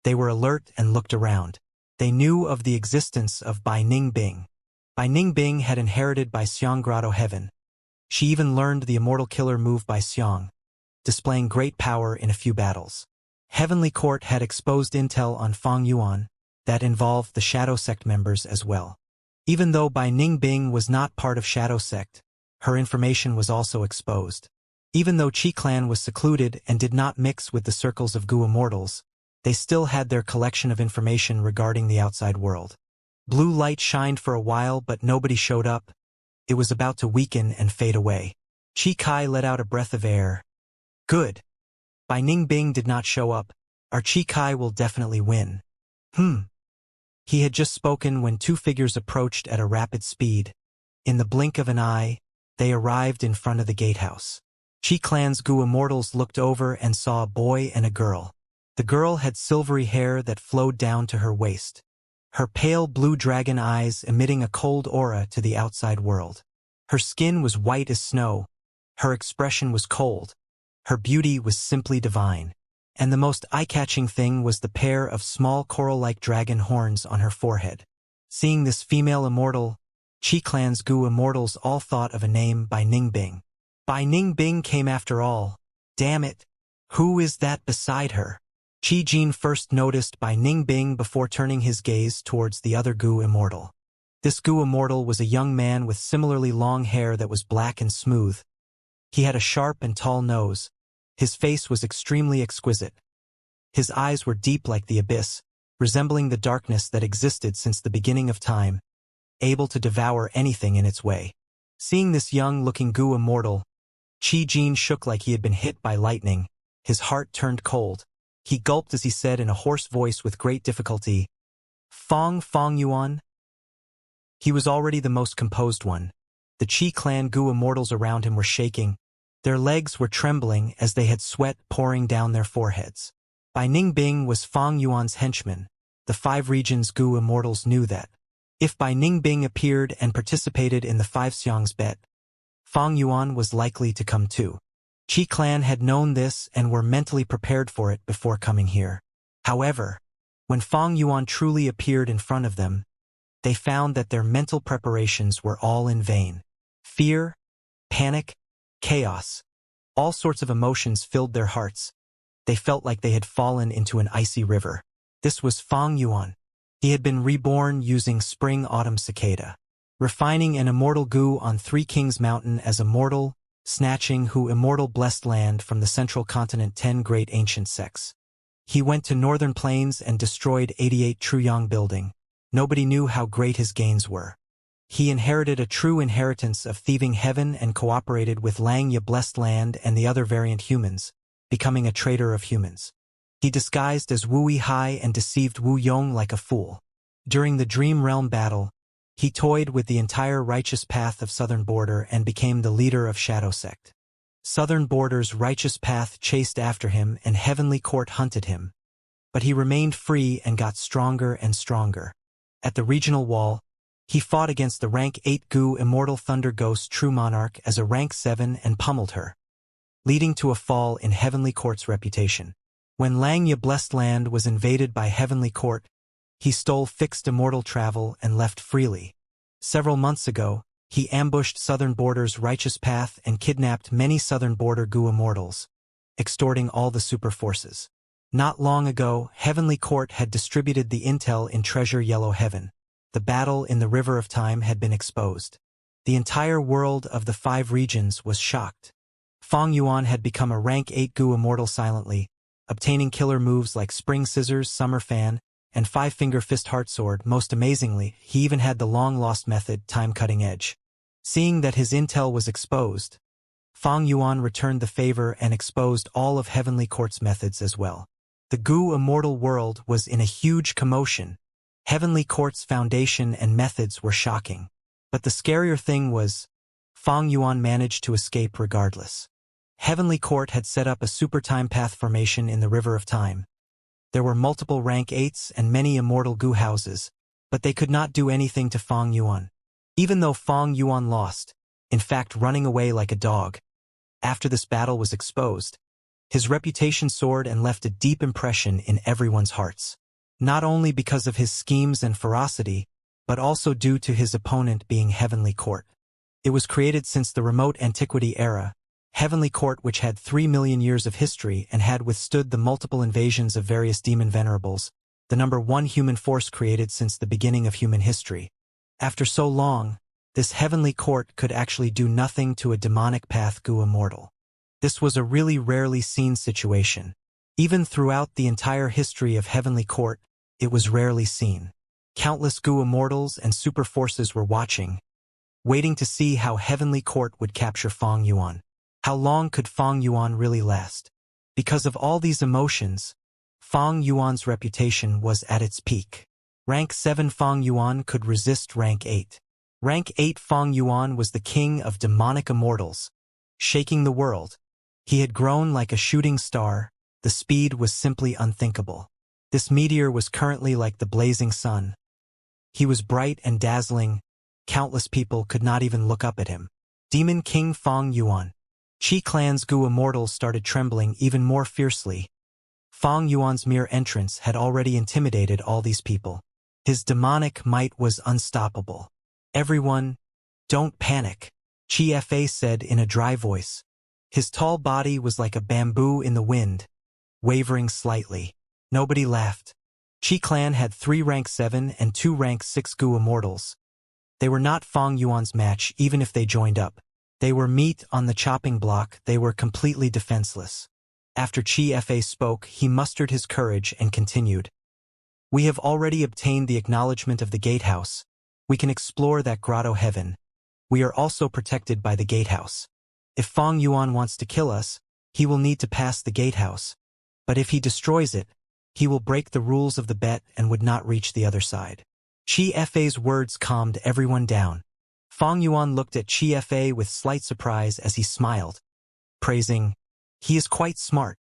They were alert and looked around. They knew of the existence of Bai Ningbing. Bai Ningbing had inherited Bai Xiong Grotto Heaven. She even learned the immortal killer move Bai Xiong, displaying great power in a few battles. Heavenly Court had exposed intel on Fang Yuan that involved the Shadow Sect members as well. Even though Bai Ningbing was not part of Shadow Sect, her information was also exposed. Even though Chi Clan was secluded and did not mix with the circles of Gu Immortals, they still had their collection of information regarding the outside world. Blue light shined for a while, but nobody showed up. It was about to weaken and fade away. Chi Kai let out a breath of air. Good. Bai Ningbing did not show up. Our Chi Kai will definitely win. He had just spoken when 2 figures approached at a rapid speed. In the blink of an eye, they arrived in front of the gatehouse. Chi Clan's Gu Immortals looked over and saw a boy and a girl. The girl had silvery hair that flowed down to her waist, her pale blue dragon eyes emitting a cold aura to the outside world. Her skin was white as snow. Her expression was cold. Her beauty was simply divine. And the most eye-catching thing was the pair of small coral-like dragon horns on her forehead. Seeing this female immortal, Chi Clan's Gu Immortals all thought of a name Bai Ningbing. Bai Ningbing came after all. Damn it! Who is that beside her? Qi Jin first noticed Bai Ningbing before turning his gaze towards the other Gu Immortal. This Gu Immortal was a young man with similarly long hair that was black and smooth. He had a sharp and tall nose. His face was extremely exquisite. His eyes were deep like the abyss, resembling the darkness that existed since the beginning of time, able to devour anything in its way. Seeing this young-looking Gu Immortal, Qi Jin shook like he had been hit by lightning. His heart turned cold. He gulped as he said in a hoarse voice with great difficulty, Fang Yuan? He was already the most composed one. The Chi clan Gu Immortals around him were shaking. Their legs were trembling as they had sweat pouring down their foreheads. Bai Ningbing was Fang Yuan's henchman. The 5 regions Gu Immortals knew that. If Bai Ningbing appeared and participated in the 5 Xiong's bet, Fang Yuan was likely to come too. Chi clan had known this and were mentally prepared for it before coming here. However, when Fang Yuan truly appeared in front of them, they found that their mental preparations were all in vain. Fear, panic, chaos, all sorts of emotions filled their hearts. They felt like they had fallen into an icy river. This was Fang Yuan. He had been reborn using Spring-Autumn Cicada, refining an immortal Gu on 3 Kings Mountain as immortal, snatching who immortal blessed land from the central continent 10 great ancient sects. He went to northern plains and destroyed 88 Truyang building. Nobody knew how great his gains were. He inherited a true inheritance of thieving heaven and cooperated with Langya blessed land and the other variant humans, becoming a traitor of humans. He disguised as Wu Hai and deceived Wu Yong like a fool. During the Dream Realm battle, he toyed with the entire righteous path of Southern Border and became the leader of Shadow Sect. Southern Border's righteous path chased after him and Heavenly Court hunted him. But he remained free and got stronger and stronger. At the regional wall, he fought against the rank 8 Gu Immortal Thunder Ghost True Monarch as a rank 7 and pummeled her, leading to a fall in Heavenly Court's reputation. When Langya Blessed Land was invaded by Heavenly Court, he stole fixed immortal travel and left freely. Several months ago, he ambushed Southern Border's righteous path and kidnapped many Southern Border Gu Immortals, extorting all the super forces. Not long ago, Heavenly Court had distributed the intel in Treasure Yellow Heaven. The battle in the River of Time had been exposed. The entire world of the 5 regions was shocked. Fang Yuan had become a rank 8 Gu Immortal silently, obtaining killer moves like Spring Scissors, Summer Fan, and Five-Finger Fist Heartsword. Most amazingly, he even had the long-lost method, Time Cutting Edge. Seeing that his intel was exposed, Fang Yuan returned the favor and exposed all of Heavenly Court's methods as well. The Gu Immortal world was in a huge commotion. Heavenly Court's foundation and methods were shocking. But the scarier thing was, Fang Yuan managed to escape regardless. Heavenly Court had set up a super time path formation in the River of Time. There were multiple rank 8s and many immortal Gu houses, but they could not do anything to Fang Yuan. Even though Fang Yuan lost, in fact running away like a dog, after this battle was exposed, his reputation soared and left a deep impression in everyone's hearts. Not only because of his schemes and ferocity, but also due to his opponent being Heavenly Court. It was created since the remote antiquity era. Heavenly Court, which had 3 million years of history and had withstood the multiple invasions of various demon venerables, the #1 human force created since the beginning of human history. After so long, this Heavenly Court could actually do nothing to a demonic path Gu Immortal. This was a really rarely seen situation. Even throughout the entire history of Heavenly Court, it was rarely seen. Countless Gu Immortals and super forces were watching, waiting to see how Heavenly Court would capture Fang Yuan. How long could Fang Yuan really last? Because of all these emotions, Fang Yuan's reputation was at its peak. Rank 7 Fang Yuan could resist rank 8. Rank 8 Fang Yuan was the king of demonic immortals, shaking the world. He had grown like a shooting star. The speed was simply unthinkable. This meteor was currently like the blazing sun. He was bright and dazzling. Countless people could not even look up at him. Demon King Fang Yuan. Qi Clan's Gu Immortals started trembling even more fiercely. Fang Yuan's mere entrance had already intimidated all these people. His demonic might was unstoppable. Everyone, don't panic, Qi Fa said in a dry voice. His tall body was like a bamboo in the wind, wavering slightly. Nobody laughed. Qi Clan had 3 rank 7 and 2 rank 6 Gu Immortals. They were not Fang Yuan's match even if they joined up. They were meat on the chopping block. They were completely defenseless. After Qi Fa spoke, he mustered his courage and continued. We have already obtained the acknowledgement of the gatehouse. We can explore that grotto heaven. We are also protected by the gatehouse. If Fang Yuan wants to kill us, he will need to pass the gatehouse. But if he destroys it, he will break the rules of the bet and would not reach the other side. Qi Fa's words calmed everyone down. Fang Yuan looked at Qi Fa with slight surprise as he smiled, praising, he is quite smart.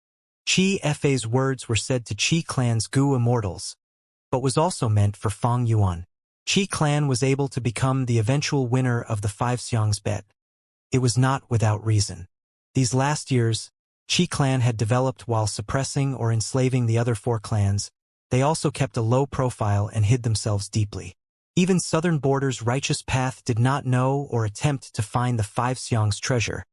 Qi Fa's words were said to Qi Clan's Gu Immortals, but was also meant for Fang Yuan. Qi Clan was able to become the eventual winner of the 5 Xiong's bet. It was not without reason. These last years, Qi Clan had developed while suppressing or enslaving the other 4 clans. They also kept a low profile and hid themselves deeply. Even Southern Border's Righteous Path did not know or attempt to find the 5 Xiong's treasure.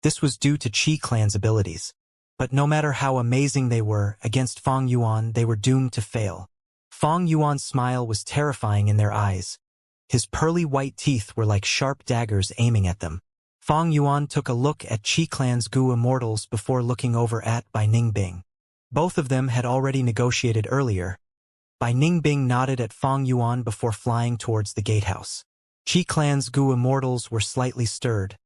This was due to Qi Clan's abilities. But no matter how amazing they were, against Fang Yuan they were doomed to fail. Fang Yuan's smile was terrifying in their eyes. His pearly white teeth were like sharp daggers aiming at them. Fang Yuan took a look at Qi Clan's Gu Immortals before looking over at Bai Ningbing. Both of them had already negotiated earlier. Bai Ningbing nodded at Fang Yuan before flying towards the gatehouse. Qi Clan's Gu Immortals were slightly stirred,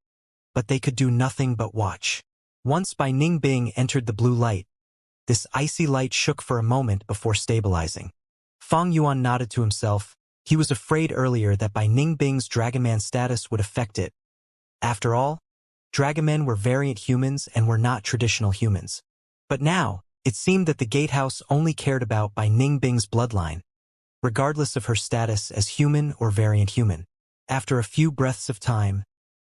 but they could do nothing but watch. Once Bai Ningbing entered the blue light, this icy light shook for a moment before stabilizing. Fang Yuan nodded to himself. He was afraid earlier that Bai Ningbing's Dragonman status would affect it. After all, Dragonmen were variant humans and were not traditional humans. But now, it seemed that the gatehouse only cared about Bai Ningbing's bloodline, regardless of her status as human or variant human. After a few breaths of time,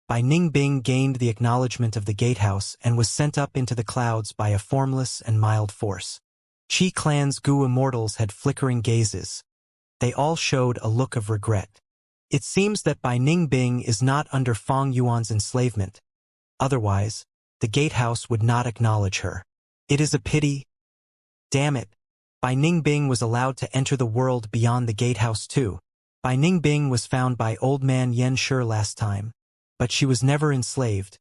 Bai Ningbing gained the acknowledgement of the gatehouse and was sent up into the clouds by a formless and mild force. Qi Clan's Gu Immortals had flickering gazes. They all showed a look of regret. It seems that Bai Ningbing is not under Fang Yuan's enslavement. Otherwise, the gatehouse would not acknowledge her. It is a pity. Damn it. Bai Ningbing was allowed to enter the world beyond the gatehouse too. Bai Ningbing was found by old man Yen Shi last time, but she was never enslaved.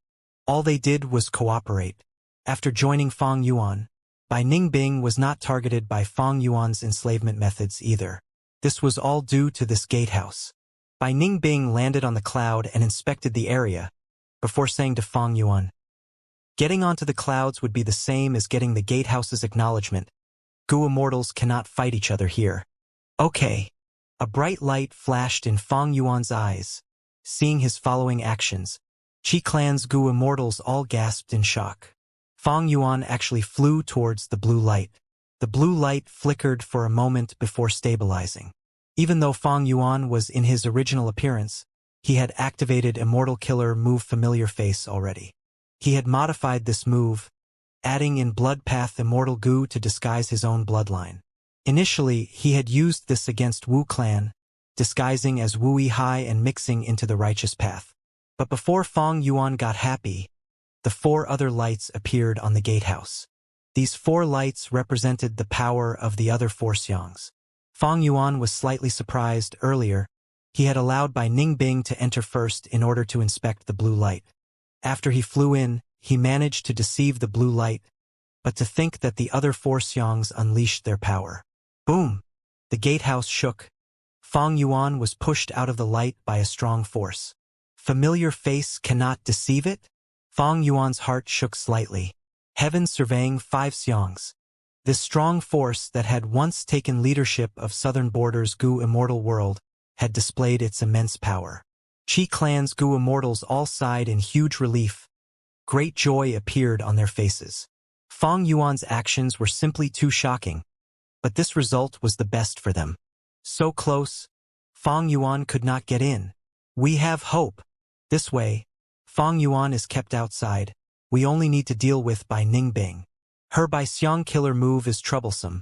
All they did was cooperate. After joining Fang Yuan, Bai Ningbing was not targeted by Fang Yuan's enslavement methods either. This was all due to this gatehouse. Bai Ningbing landed on the cloud and inspected the area, before saying to Fang Yuan, "Getting onto the clouds would be the same as getting the gatehouse's acknowledgement. Gu immortals cannot fight each other here." Okay. A bright light flashed in Fang Yuan's eyes. Seeing his following actions, Qi Clan's Gu immortals all gasped in shock. Fang Yuan actually flew towards the blue light. The blue light flickered for a moment before stabilizing. Even though Fang Yuan was in his original appearance, he had activated Immortal Killer move Familiar Face already. He had modified this move, adding in Blood Path Immortal Gu to disguise his own bloodline. Initially, he had used this against Wu Clan, disguising as Wu Yihai and mixing into the righteous path. But before Fang Yuan got happy, the 4 other lights appeared on the gatehouse. These 4 lights represented the power of the other 4 xiangs. Fang Yuan was slightly surprised earlier. He had allowed Bai Ningbing to enter first in order to inspect the blue light. After he flew in, he managed to deceive the blue light, but to think that the other 4 xiangs unleashed their power. Boom! The gatehouse shook. Fang Yuan was pushed out of the light by a strong force. Familiar Face cannot deceive it? Fang Yuan's heart shook slightly. Heaven surveying 5 xiangs. This strong force that had once taken leadership of Southern Border's Gu Immortal world had displayed its immense power. Qi Clan's Gu Immortals all sighed in huge relief. Great joy appeared on their faces. Fang Yuan's actions were simply too shocking, but this result was the best for them. So close, Fang Yuan could not get in. We have hope. This way, Fang Yuan is kept outside. We only need to deal with Bai Ningbing. Her Bai Xiang killer move is troublesome,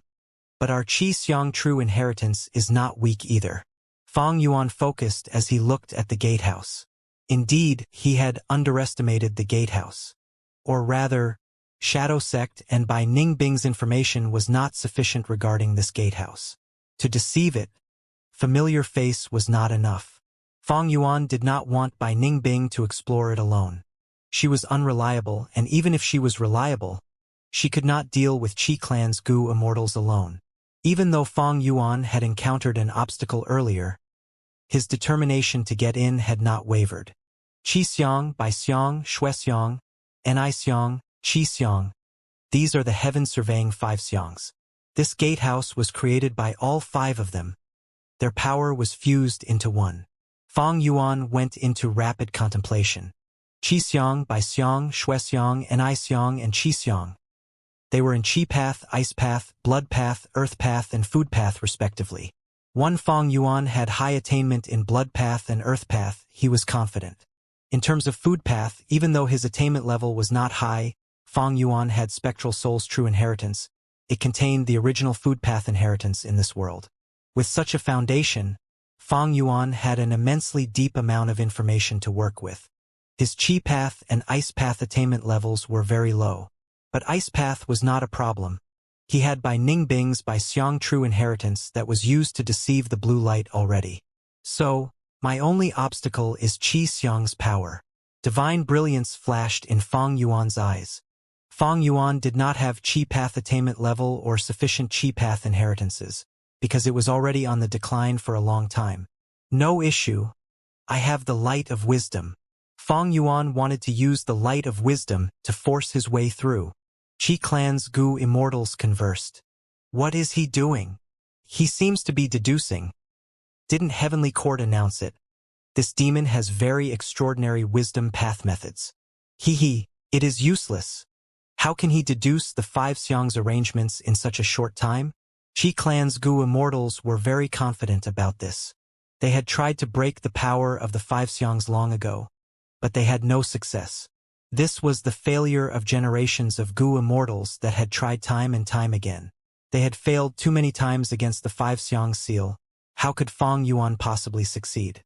but our Qi Xiang true inheritance is not weak either. Fang Yuan focused as he looked at the gatehouse. Indeed, he had underestimated the gatehouse. Or rather, Shadow Sect and Bai Ningbing's information was not sufficient regarding this gatehouse. To deceive it, Familiar Face was not enough. Fang Yuan did not want Bai Ningbing to explore it alone. She was unreliable, and even if she was reliable, she could not deal with Qi Clan's Gu Immortals alone. Even though Fang Yuan had encountered an obstacle earlier, his determination to get in had not wavered. Qi Xiang, Bai Xiang, Shui Xiang, Ni Xiang, Qi Xiang. These are the heaven-surveying 5 xiangs. This gatehouse was created by all 5 of them. Their power was fused into one. Fang Yuan went into rapid contemplation. Qi Xiang, Bai Xiang, Shui Xiang, Ni Xiang, and Qi Xiang. They were in Qi Path, Ice Path, Blood Path, Earth Path, and Food Path respectively. One Fang Yuan had high attainment in Blood Path and Earth Path. He was confident. In terms of Food Path, even though his attainment level was not high, Fang Yuan had Spectral Soul's true inheritance. It contained the original Food Path inheritance in this world. With such a foundation, Fang Yuan had an immensely deep amount of information to work with. His Qi Path and Ice Path attainment levels were very low. But Ice Path was not a problem. He had Bai Ningbing's Bai Xiang true inheritance that was used to deceive the blue light already. So, my only obstacle is Qi Xiang's power. Divine brilliance flashed in Fang Yuan's eyes. Fang Yuan did not have Qi Path attainment level or sufficient Qi Path inheritances, because it was already on the decline for a long time. No issue. I have the light of wisdom. Fang Yuan wanted to use the light of wisdom to force his way through. Qi Clan's Gu Immortals conversed. What is he doing? He seems to be deducing. Didn't Heavenly Court announce it? This demon has very extraordinary wisdom path methods. It is useless. How can he deduce the 5 xiangs arrangements in such a short time? Qi Clan's Gu Immortals were very confident about this. They had tried to break the power of the 5 xiangs long ago, but they had no success. This was the failure of generations of Gu Immortals that had tried time and time again. They had failed too many times against the 5 xiang seal. How could Fang Yuan possibly succeed?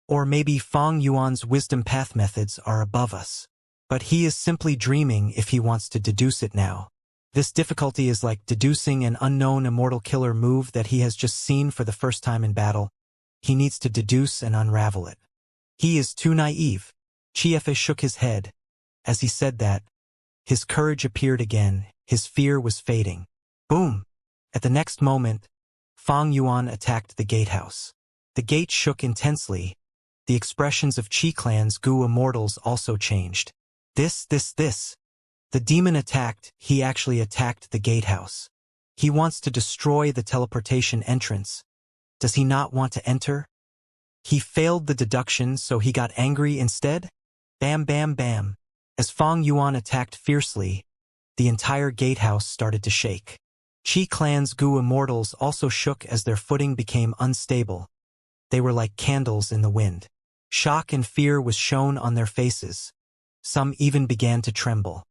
Or maybe Fang Yuan's wisdom path methods are above us. But he is simply dreaming if he wants to deduce it now. This difficulty is like deducing an unknown immortal killer move that he has just seen for the first time in battle. He needs to deduce and unravel it. He is too naive. Chiefe shook his head. As he said that, his courage appeared again. His fear was fading. Boom! At the next moment, Fang Yuan attacked the gatehouse. The gate shook intensely. The expressions of Qi Clan's Gu immortals also changed. This. The demon attacked, he actually attacked the gatehouse. He wants to destroy the teleportation entrance. Does he not want to enter? He failed the deduction, so he got angry instead? Bam bam bam. As Fang Yuan attacked fiercely, the entire gatehouse started to shake. Qi Clan's Gu immortals also shook as their footing became unstable. They were like candles in the wind. Shock and fear was shown on their faces. Some even began to tremble.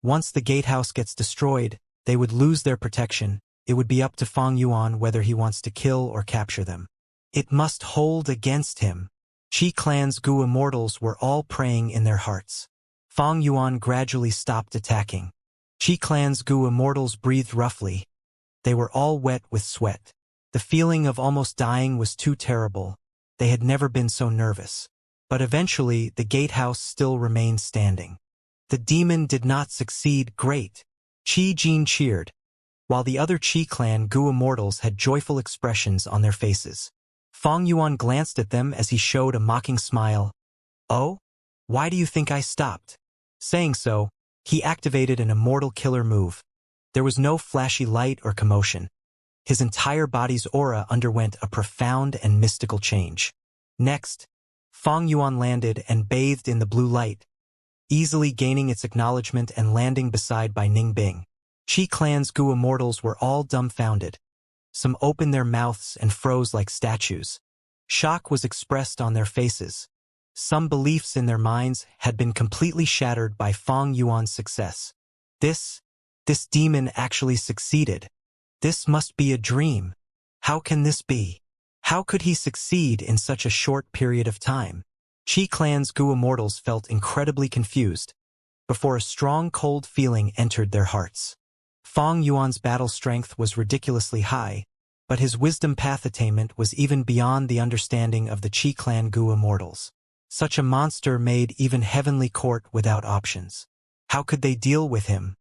Once the gatehouse gets destroyed, they would lose their protection. It would be up to Fang Yuan whether he wants to kill or capture them. It must hold against him. Qi Clan's Gu immortals were all praying in their hearts. Fang Yuan gradually stopped attacking. Qi Clan's Gu immortals breathed roughly. They were all wet with sweat. The feeling of almost dying was too terrible. They had never been so nervous. But eventually, the gatehouse still remained standing. The demon did not succeed. Great! Qi Jin cheered, while the other Qi Clan Gu immortals had joyful expressions on their faces. Fang Yuan glanced at them as he showed a mocking smile. Oh? Why do you think I stopped? Saying so, he activated an immortal killer move. There was no flashy light or commotion. His entire body's aura underwent a profound and mystical change. Next, Fang Yuan landed and bathed in the blue light, easily gaining its acknowledgement and landing beside by Ningbing. Qi Clan's Gu immortals were all dumbfounded. Some opened their mouths and froze like statues. Shock was expressed on their faces. Some beliefs in their minds had been completely shattered by Fang Yuan's success. This demon actually succeeded. This must be a dream. How can this be? How could he succeed in such a short period of time? Qi Clan's Gu immortals felt incredibly confused before a strong cold feeling entered their hearts. Fang Yuan's battle strength was ridiculously high, but his wisdom path attainment was even beyond the understanding of the Qi Clan Gu immortals. Such a monster made even Heavenly Court without options. How could they deal with him?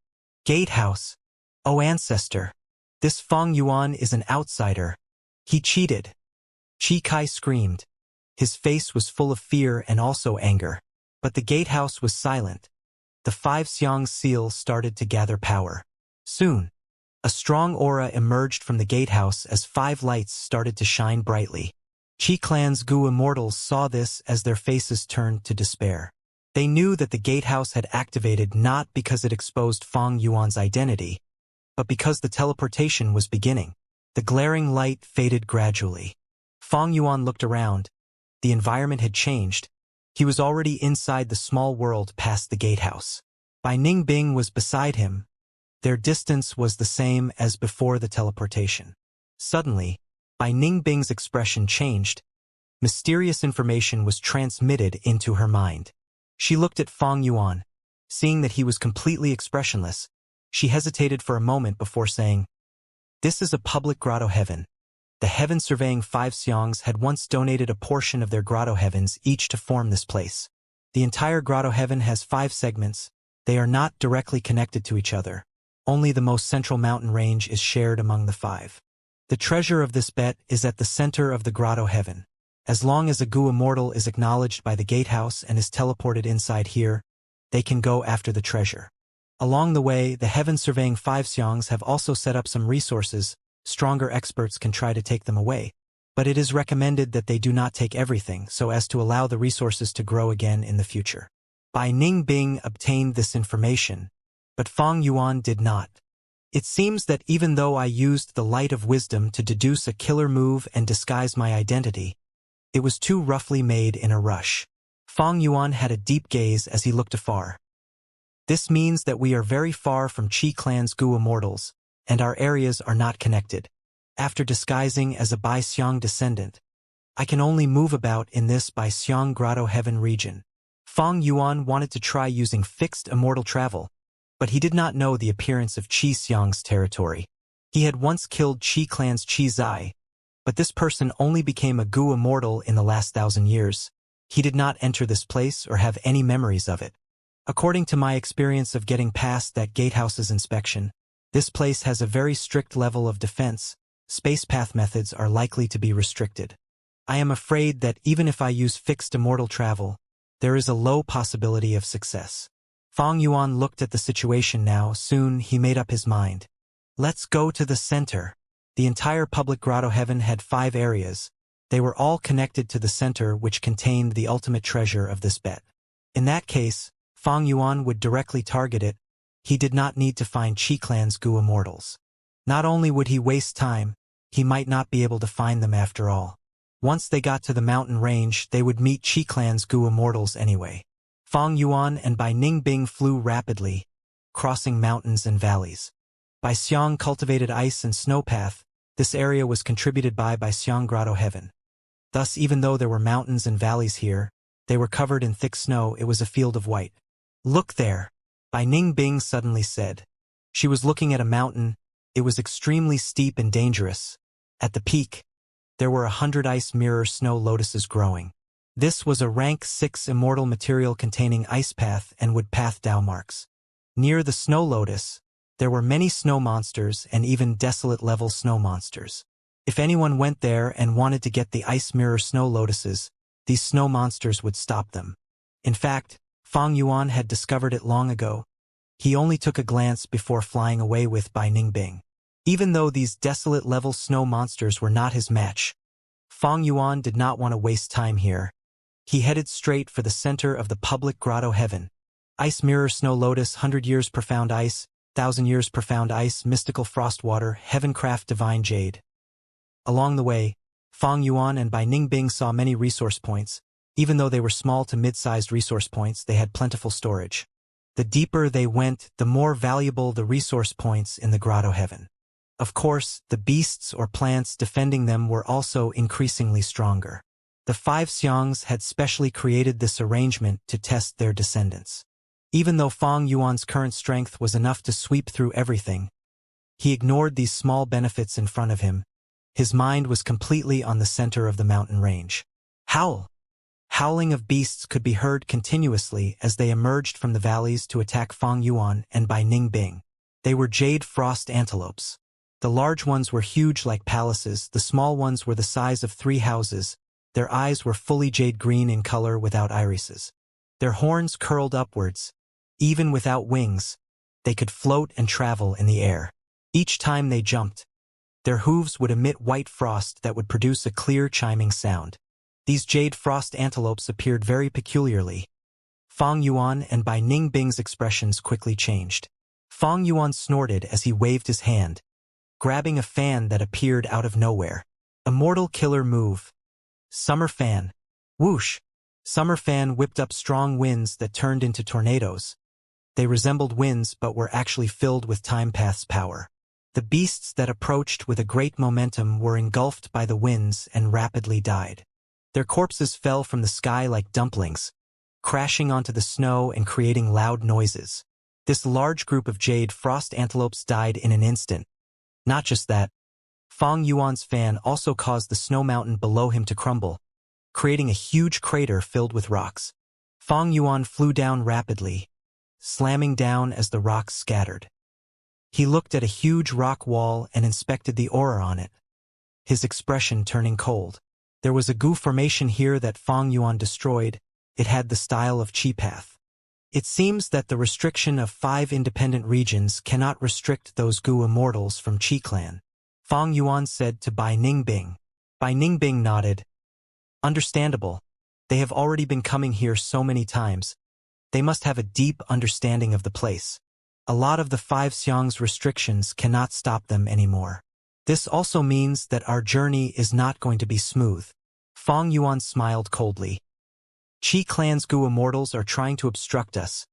Gatehouse! Oh ancestor! This Fang Yuan is an outsider. He cheated. Qi Kai screamed. His face was full of fear and also anger. But the gatehouse was silent. The 5 Xiang seals started to gather power. Soon, a strong aura emerged from the gatehouse as 5 lights started to shine brightly. Qi Clan's Gu immortals saw this as their faces turned to despair. They knew that the gatehouse had activated not because it exposed Fang Yuan's identity, but because the teleportation was beginning. The glaring light faded gradually. Fang Yuan looked around. The environment had changed. He was already inside the small world past the gatehouse. Bai Ningbing was beside him. Their distance was the same as before the teleportation. Suddenly, Bai Ningbing's expression changed. Mysterious information was transmitted into her mind. She looked at Fang Yuan. Seeing that he was completely expressionless, she hesitated for a moment before saying, "This is a public grotto heaven. The heaven surveying 5 Xiangs had once donated a portion of their grotto heavens each to form this place. The entire grotto heaven has 5 segments. They are not directly connected to each other. Only the most central mountain range is shared among the 5. The treasure of this bet is at the center of the grotto heaven. As long as a Gu immortal is acknowledged by the gatehouse and is teleported inside here, they can go after the treasure. Along the way, the heaven surveying 5 Xiangs have also set up some resources. Stronger experts can try to take them away, but it is recommended that they do not take everything so as to allow the resources to grow again in the future." Bai Ningbing obtained this information, but Fang Yuan did not. It seems that even though I used the light of wisdom to deduce a killer move and disguise my identity, it was too roughly made in a rush. Fang Yuan had a deep gaze as he looked afar. This means that we are very far from Qi Clan's Gu immortals, and our areas are not connected. After disguising as a Bai Xiang descendant, I can only move about in this Bai Xiang Grotto Heaven region. Fang Yuan wanted to try using fixed immortal travel, but he did not know the appearance of Qi Xiang's territory. He had once killed Qi Clan's Qi Zai, but this person only became a Gu immortal in the last 1,000 years. He did not enter this place or have any memories of it. According to my experience of getting past that gatehouse's inspection, This place has a very strict level of defense. Space path methods are likely to be restricted. I am afraid that even if I use fixed immortal travel, there is a low possibility of success. Fang Yuan looked at the situation now. Soon he made up his mind. Let's go to the center. The entire public grotto heaven had 5 areas. They were all connected to the center, which contained the ultimate treasure of this bet. In that case, Fang Yuan would directly target it. He did not need to find Qi Clan's Gu Immortals. Not only would he waste time, he might not be able to find them after all. Once they got to the mountain range, they would meet Qi Clan's Gu Immortals anyway. Fang Yuan and Bai Ningbing flew rapidly, crossing mountains and valleys. Bai Xiang cultivated ice and snowpath. This area was contributed by Bai Xiang Grotto Heaven. Thus, even though there were mountains and valleys here, they were covered in thick snow. It was a field of white. Look there, Bai Ningbing suddenly said. She was looking at a mountain. It was extremely steep and dangerous. At the peak, there were 100 ice mirror snow lotuses growing. This was a rank 6 immortal material containing ice path and wood path Dao marks. Near the snow lotus, there were many snow monsters and even desolate level snow monsters. If anyone went there and wanted to get the ice mirror snow lotuses, these snow monsters would stop them. In fact, Fang Yuan had discovered it long ago. He only took a glance before flying away with Bai Ningbing. Even though these desolate level snow monsters were not his match, Fang Yuan did not want to waste time here. He headed straight for the center of the public grotto heaven. Ice mirror snow lotus, 100 years profound ice, 1,000 years profound ice, mystical frost water, heavencraft divine jade. Along the way, Fang Yuan and Bai Ningbing saw many resource points. Even though they were small to mid-sized resource points, they had plentiful storage. The deeper they went, the more valuable the resource points in the grotto heaven. Of course, the beasts or plants defending them were also increasingly stronger. The 5 Xiangs had specially created this arrangement to test their descendants. Even though Fang Yuan's current strength was enough to sweep through everything, he ignored these small benefits in front of him. His mind was completely on the center of the mountain range. Howl! Howling of beasts could be heard continuously as they emerged from the valleys to attack Fang Yuan and Bai Ningbing. They were jade frost antelopes. The large ones were huge like palaces, the small ones were the size of 3 houses. Their eyes were fully jade green in color without irises. Their horns curled upwards. Even without wings, they could float and travel in the air. Each time they jumped, their hooves would emit white frost that would produce a clear chiming sound. These jade frost antelopes appeared very peculiarly. Fang Yuan and Bai Ningbing's expressions quickly changed. Fang Yuan snorted as he waved his hand, grabbing a fan that appeared out of nowhere. Immortal killer move. Summer fan. Whoosh! Summer fan whipped up strong winds that turned into tornadoes. They resembled winds but were actually filled with time path's power. The beasts that approached with a great momentum were engulfed by the winds and rapidly died. Their corpses fell from the sky like dumplings, crashing onto the snow and creating loud noises. This large group of jade frost antelopes died in an instant. Not just that, Fang Yuan's fan also caused the snow mountain below him to crumble, creating a huge crater filled with rocks. Fang Yuan flew down rapidly, slamming down as the rocks scattered. He looked at a huge rock wall and inspected the aura on it, his expression turning cold. There was a Gu formation here that Fang Yuan destroyed. It had the style of Qi path. It seems that the restriction of 5 independent regions cannot restrict those Gu immortals from Qi Clan, Fang Yuan said to Bai Ningbing. Bai Ningbing nodded. Understandable. They have already been coming here so many times. They must have a deep understanding of the place. A lot of the 5 Xiang's restrictions cannot stop them anymore. This also means that our journey is not going to be smooth. Fang Yuan smiled coldly. Qi Clan's Gu immortals are trying to obstruct us.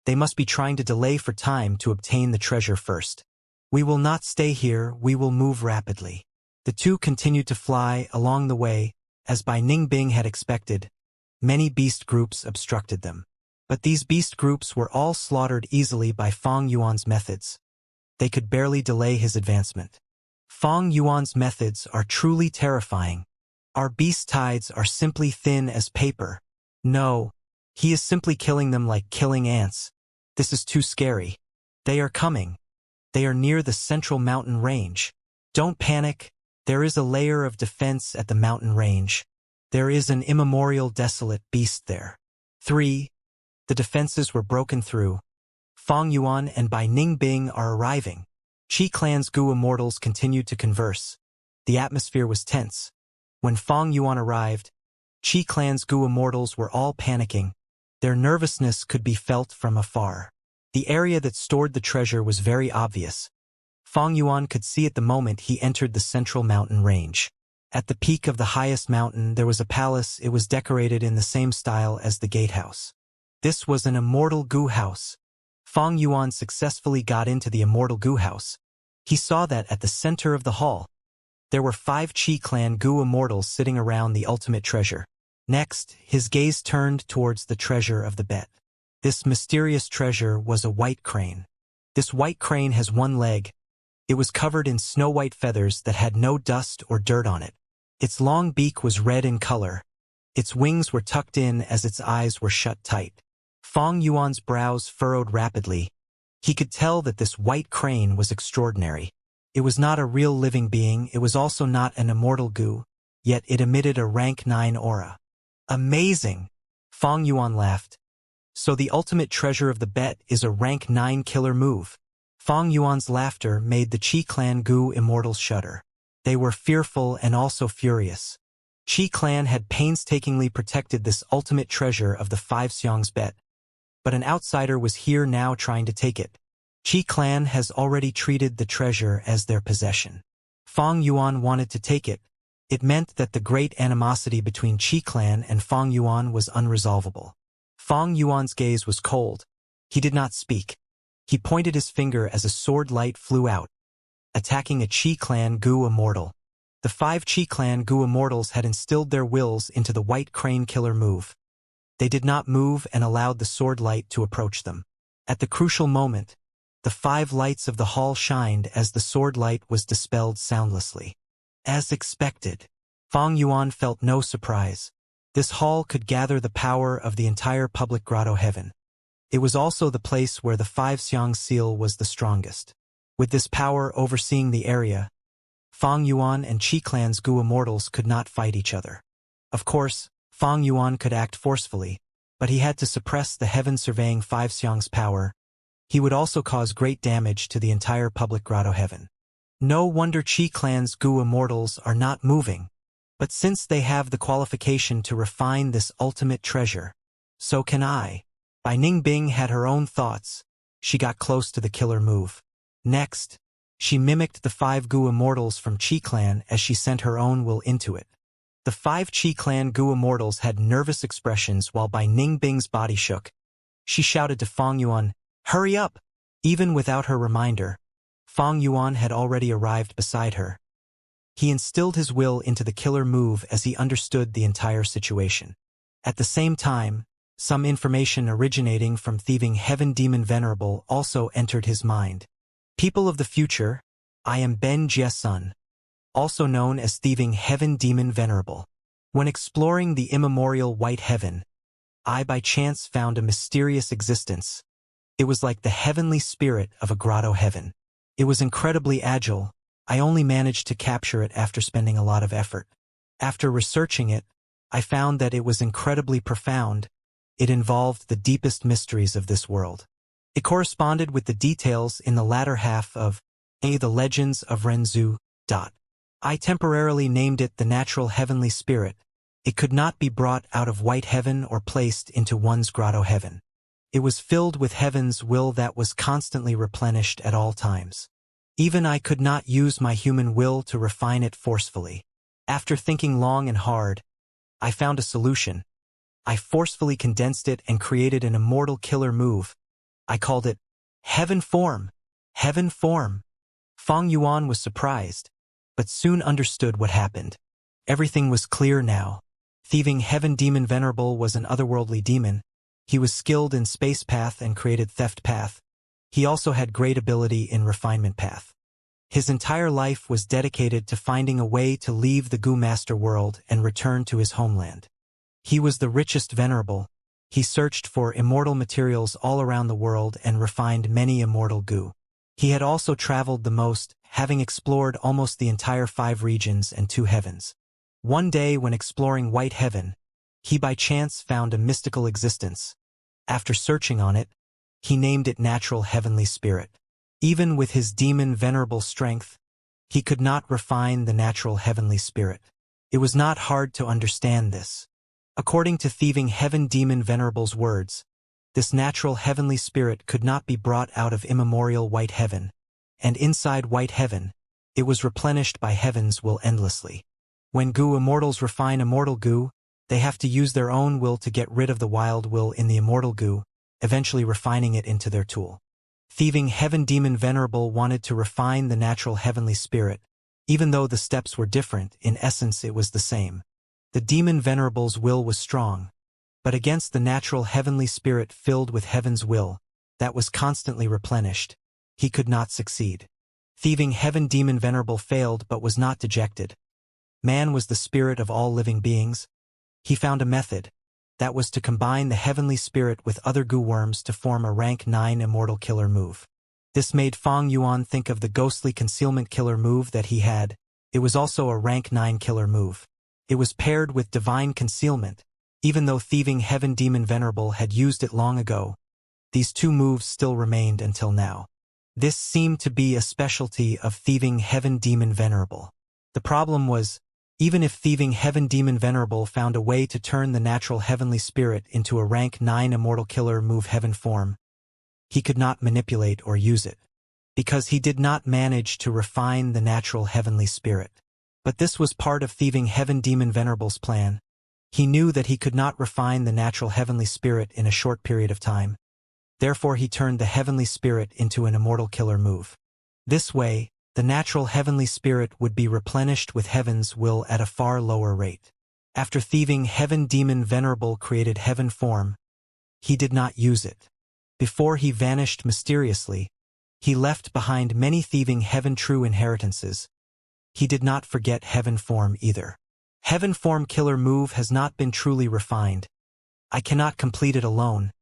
They must be trying to delay for time to obtain the treasure first. We will not stay here, we will move rapidly. The two continued to fly along the way. As Bai Ningbing had expected, many beast groups obstructed them. But these beast groups were all slaughtered easily by Fang Yuan's methods. They could barely delay his advancement. Fang Yuan's methods are truly terrifying. Our beast tides are simply thin as paper. No, he is simply killing them like killing ants. This is too scary. They are coming. They are near the central mountain range. Don't panic. There is a layer of defense at the mountain range. There is an immemorial desolate beast there. 3. The defenses were broken through. Fang Yuan and Bai Ningbing are arriving. Qi Clan's Gu immortals continued to converse. The atmosphere was tense. When Fang Yuan arrived, Qi Clan's Gu immortals were all panicking. Their nervousness could be felt from afar. The area that stored the treasure was very obvious. Fang Yuan could see it the moment he entered the central mountain range. At the peak of the highest mountain there was a palace. It was decorated in the same style as the gatehouse. This was an immortal Gu house. Fang Yuan successfully got into the immortal Gu house. He saw that at the center of the hall, there were 5 Qi Clan Gu immortals sitting around the ultimate treasure. Next, his gaze turned towards the treasure of the bet. This mysterious treasure was a white crane. This white crane has 1 leg. It was covered in snow-white feathers that had no dust or dirt on it. Its long beak was red in color. Its wings were tucked in as its eyes were shut tight. Fang Yuan's brows furrowed rapidly. He could tell that this white crane was extraordinary. It was not a real living being, it was also not an immortal Gu, yet it emitted a rank 9 aura. Amazing! Fang Yuan laughed. So the ultimate treasure of the bet is a rank 9 killer move. Fang Yuan's laughter made the Qi Clan Gu immortals shudder. They were fearful and also furious. Qi Clan had painstakingly protected this ultimate treasure of the 5 Xiong's bet. But an outsider was here now trying to take it. Qi Clan has already treated the treasure as their possession. Fang Yuan wanted to take it. It meant that the great animosity between Qi Clan and Fang Yuan was unresolvable. Fang Yuan's gaze was cold. He did not speak. He pointed his finger as a sword light flew out, attacking a Qi Clan Gu immortal. The 5 Qi Clan Gu immortals had instilled their wills into the white crane killer move. They did not move and allowed the sword light to approach them. At the crucial moment, the 5 lights of the hall shined as the sword light was dispelled soundlessly. As expected, Fang Yuan felt no surprise. This hall could gather the power of the entire public grotto heaven. It was also the place where the 5 Xiong seal was the strongest. With this power overseeing the area, Fang Yuan and Qi Clan's Gu immortals could not fight each other. Of course, Fang Yuan could act forcefully, but he had to suppress the heaven-surveying 5 Xiong's power. He would also cause great damage to the entire public grotto heaven. No wonder Qi Clan's Gu immortals are not moving. But since they have the qualification to refine this ultimate treasure, so can I. Bai Ningbing had her own thoughts. She got close to the killer move. Next, she mimicked the 5 Gu immortals from Qi Clan as she sent her own will into it. The 5 Qi Clan Gu immortals had nervous expressions while Bai Ningbing's body shook. She shouted to Fang Yuan, "Hurry up!" Even without her reminder, Fang Yuan had already arrived beside her. He instilled his will into the killer move as he understood the entire situation. At the same time, some information originating from thieving Heaven Demon Venerable also entered his mind. People of the future, I am Ben Jie's son, also known as thieving Heaven Demon Venerable. When exploring the immemorial White Heaven, I by chance found a mysterious existence. It was like the heavenly spirit of a grotto heaven. It was incredibly agile. I only managed to capture it after spending a lot of effort. After researching it, I found that it was incredibly profound. It involved the deepest mysteries of this world. It corresponded with the details in the latter half of The Legends of Renzu. I temporarily named it the natural heavenly spirit. It could not be brought out of white heaven or placed into one's grotto heaven. It was filled with heaven's will that was constantly replenished at all times. Even I could not use my human will to refine it forcefully. After thinking long and hard, I found a solution. I forcefully condensed it and created an immortal killer move. I called it Heaven Form. Heaven Form. Fang Yuan was surprised, but soon understood what happened. Everything was clear now. Thieving Heaven Demon Venerable was an otherworldly demon. He was skilled in Space Path and created Theft Path. He also had great ability in Refinement Path. His entire life was dedicated to finding a way to leave the Gu Master world and return to his homeland. He was the richest venerable. He searched for immortal materials all around the world and refined many immortal Gu. He had also traveled the most, having explored almost the entire 5 regions and 2 heavens. One day when exploring White Heaven, he by chance found a mystical existence. After searching on it, he named it Natural Heavenly Spirit. Even with his demon venerable strength, he could not refine the Natural Heavenly Spirit. It was not hard to understand this. According to Thieving Heaven Demon Venerable's words, this Natural Heavenly Spirit could not be brought out of immemorial White Heaven, and inside White Heaven, it was replenished by Heaven's will endlessly. When goo immortals refine immortal goo, they have to use their own will to get rid of the wild will in the immortal goo, eventually refining it into their tool. Thieving Heaven Demon Venerable wanted to refine the Natural Heavenly Spirit. Even though the steps were different, in essence it was the same. The Demon Venerable's will was strong, but against the Natural Heavenly Spirit filled with Heaven's will, that was constantly replenished, he could not succeed. Thieving Heaven Demon Venerable failed but was not dejected. Man was the spirit of all living beings. He found a method, that was to combine the heavenly spirit with other goo worms to form a rank 9 immortal killer move. This made Fang Yuan think of the ghostly concealment killer move that he had. It was also a rank 9 killer move. It was paired with divine concealment. Even though Thieving Heaven Demon Venerable had used it long ago, these 2 moves still remained until now. This seemed to be a specialty of Thieving Heaven Demon Venerable. The problem was, even if Thieving Heaven Demon Venerable found a way to turn the Natural Heavenly Spirit into a rank 9 immortal killer move heaven form, he could not manipulate or use it, because he did not manage to refine the Natural Heavenly Spirit. But this was part of Thieving Heaven Demon Venerable's plan. He knew that he could not refine the Natural Heavenly Spirit in a short period of time. Therefore he turned the Heavenly Spirit into an immortal killer move. This way, the Natural Heavenly Spirit would be replenished with Heaven's will at a far lower rate. After Thieving Heaven Demon Venerable created Heaven form, he did not use it. Before he vanished mysteriously, he left behind many Thieving Heaven true inheritances. He did not forget Heaven form either. Heaven form killer move has not been truly refined. I cannot complete it alone.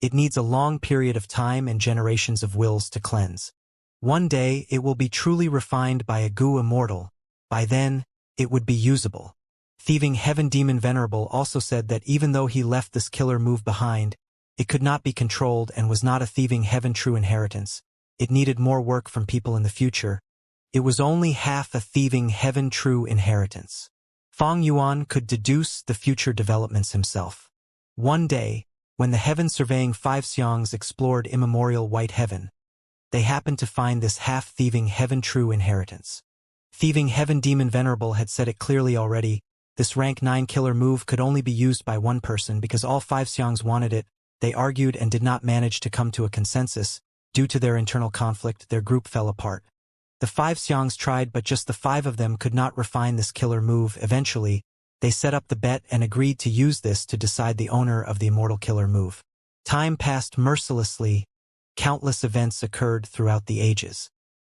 It needs a long period of time and generations of wills to cleanse. One day it will be truly refined by a goo immortal. By then, it would be usable. Thieving Heaven Demon Venerable also said that even though he left this killer move behind, it could not be controlled and was not a Thieving Heaven true inheritance. It needed more work from people in the future. It was only half a Thieving Heaven true inheritance. Fang Yuan could deduce the future developments himself. One day, when the Heaven Surveying 5 Xiangs explored immemorial White Heaven, they happened to find this half-Thieving Heaven true inheritance. Thieving Heaven Demon Venerable had said it clearly already. This rank 9 killer move could only be used by one person because all 5 Xiangs wanted it. They argued and did not manage to come to a consensus. Due to their internal conflict, their group fell apart. The 5 Xiangs tried, but just the 5 of them could not refine this killer move. Eventually, they set up the bet and agreed to use this to decide the owner of the immortal killer move. Time passed mercilessly. Countless events occurred throughout the ages.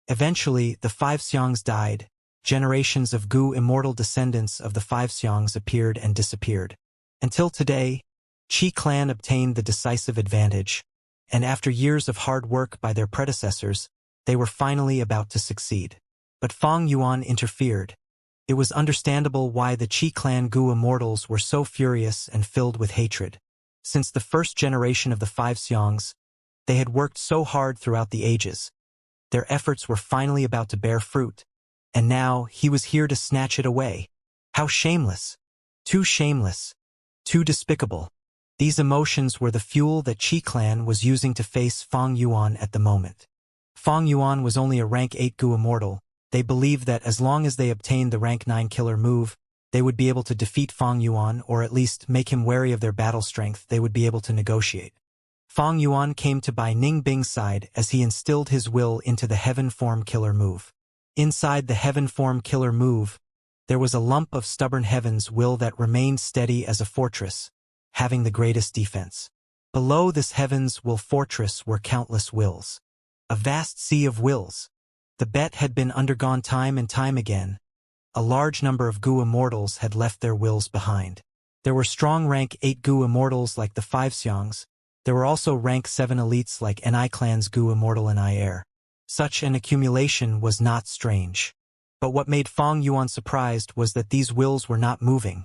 Eventually, the 5 Xiangs died. Generations of goo immortal descendants of the 5 Xiangs appeared and disappeared. Until today, Qi clan obtained the decisive advantage, and after years of hard work by their predecessors, they were finally about to succeed. But Fang Yuan interfered. It was understandable why the Qi clan goo immortals were so furious and filled with hatred. Since the first generation of the 5 Xiangs, they had worked so hard throughout the ages. Their efforts were finally about to bear fruit, and now he was here to snatch it away. How shameless! Too shameless. Too despicable. These emotions were the fuel that Qi clan was using to face Fang Yuan at the moment. Fang Yuan was only a rank 8 goo immortal. They believed that as long as they obtained the rank 9 killer move, they would be able to defeat Fang Yuan or at least make him wary of their battle strength. They would be able to negotiate. Fang Yuan came to Bai Ningbing's side as he instilled his will into the Heaven Form Killer move. Inside the Heaven Form Killer move, there was a lump of stubborn Heaven's will that remained steady as a fortress, having the greatest defense. Below this Heaven's will fortress were countless wills. A vast sea of wills. The bet had been undergone time and time again. A large number of goo immortals had left their wills behind. There were strong rank 8 goo immortals like the 5 Xiangs. There were also rank 7 elites like Ni clan's goo immortal and I air. Such an accumulation was not strange. But what made Fang Yuan surprised was that these wills were not moving.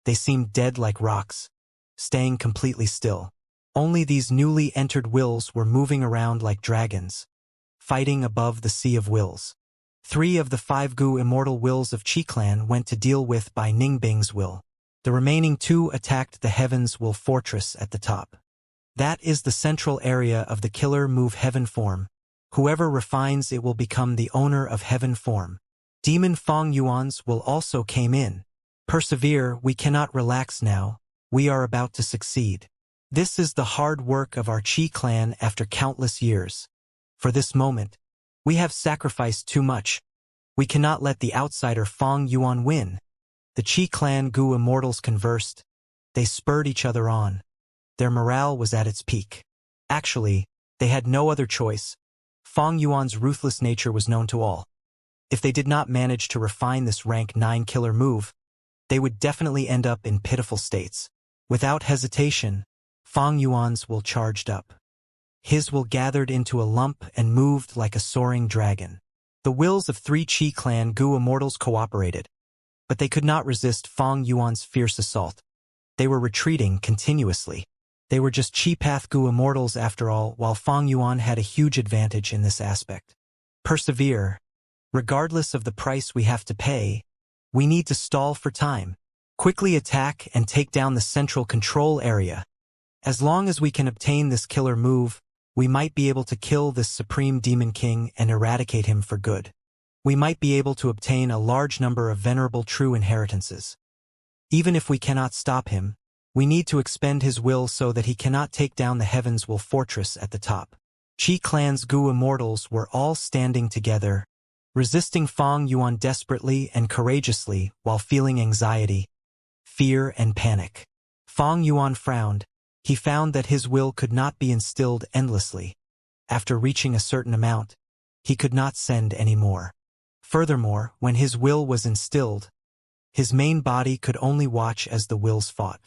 They seemed dead like rocks, staying completely still. Only these newly entered wills were moving around like dragons, fighting above the sea of wills. 3 of the 5 Gu immortal wills of Qi clan went to deal with by Ningbing's will. The remaining 2 attacked the Heaven's Will Fortress at the top. That is the central area of the killer move Heaven Form. Whoever refines it will become the owner of Heaven Form. Demon Fang Yuan's will also came in. Persevere, we cannot relax now. We are about to succeed. This is the hard work of our Qi clan after countless years. For this moment, we have sacrificed too much. We cannot let the outsider Fang Yuan win. The Qi clan Gu immortals conversed. They spurred each other on. Their morale was at its peak. Actually, they had no other choice. Fang Yuan's ruthless nature was known to all. If they did not manage to refine this rank 9 killer move, they would definitely end up in pitiful states. Without hesitation, Fang Yuan's will charged up. His will gathered into a lump and moved like a soaring dragon. The wills of 3 Qi clan Gu immortals cooperated, but they could not resist Fang Yuan's fierce assault. They were retreating continuously. They were just Qi path Gu immortals after all, while Fang Yuan had a huge advantage in this aspect. Persevere. Regardless of the price we have to pay, we need to stall for time. Quickly attack and take down the central control area. As long as we can obtain this killer move, we might be able to kill this Supreme Demon King and eradicate him for good. We might be able to obtain a large number of venerable true inheritances. Even if we cannot stop him, we need to expend his will so that he cannot take down the Heaven's Will Fortress at the top. Qi clan's Gu immortals were all standing together, resisting Fang Yuan desperately and courageously while feeling anxiety, fear and panic. Fang Yuan frowned. He found that his will could not be instilled endlessly. After reaching a certain amount, he could not send any more. Furthermore, when his will was instilled, his main body could only watch as the wills fought.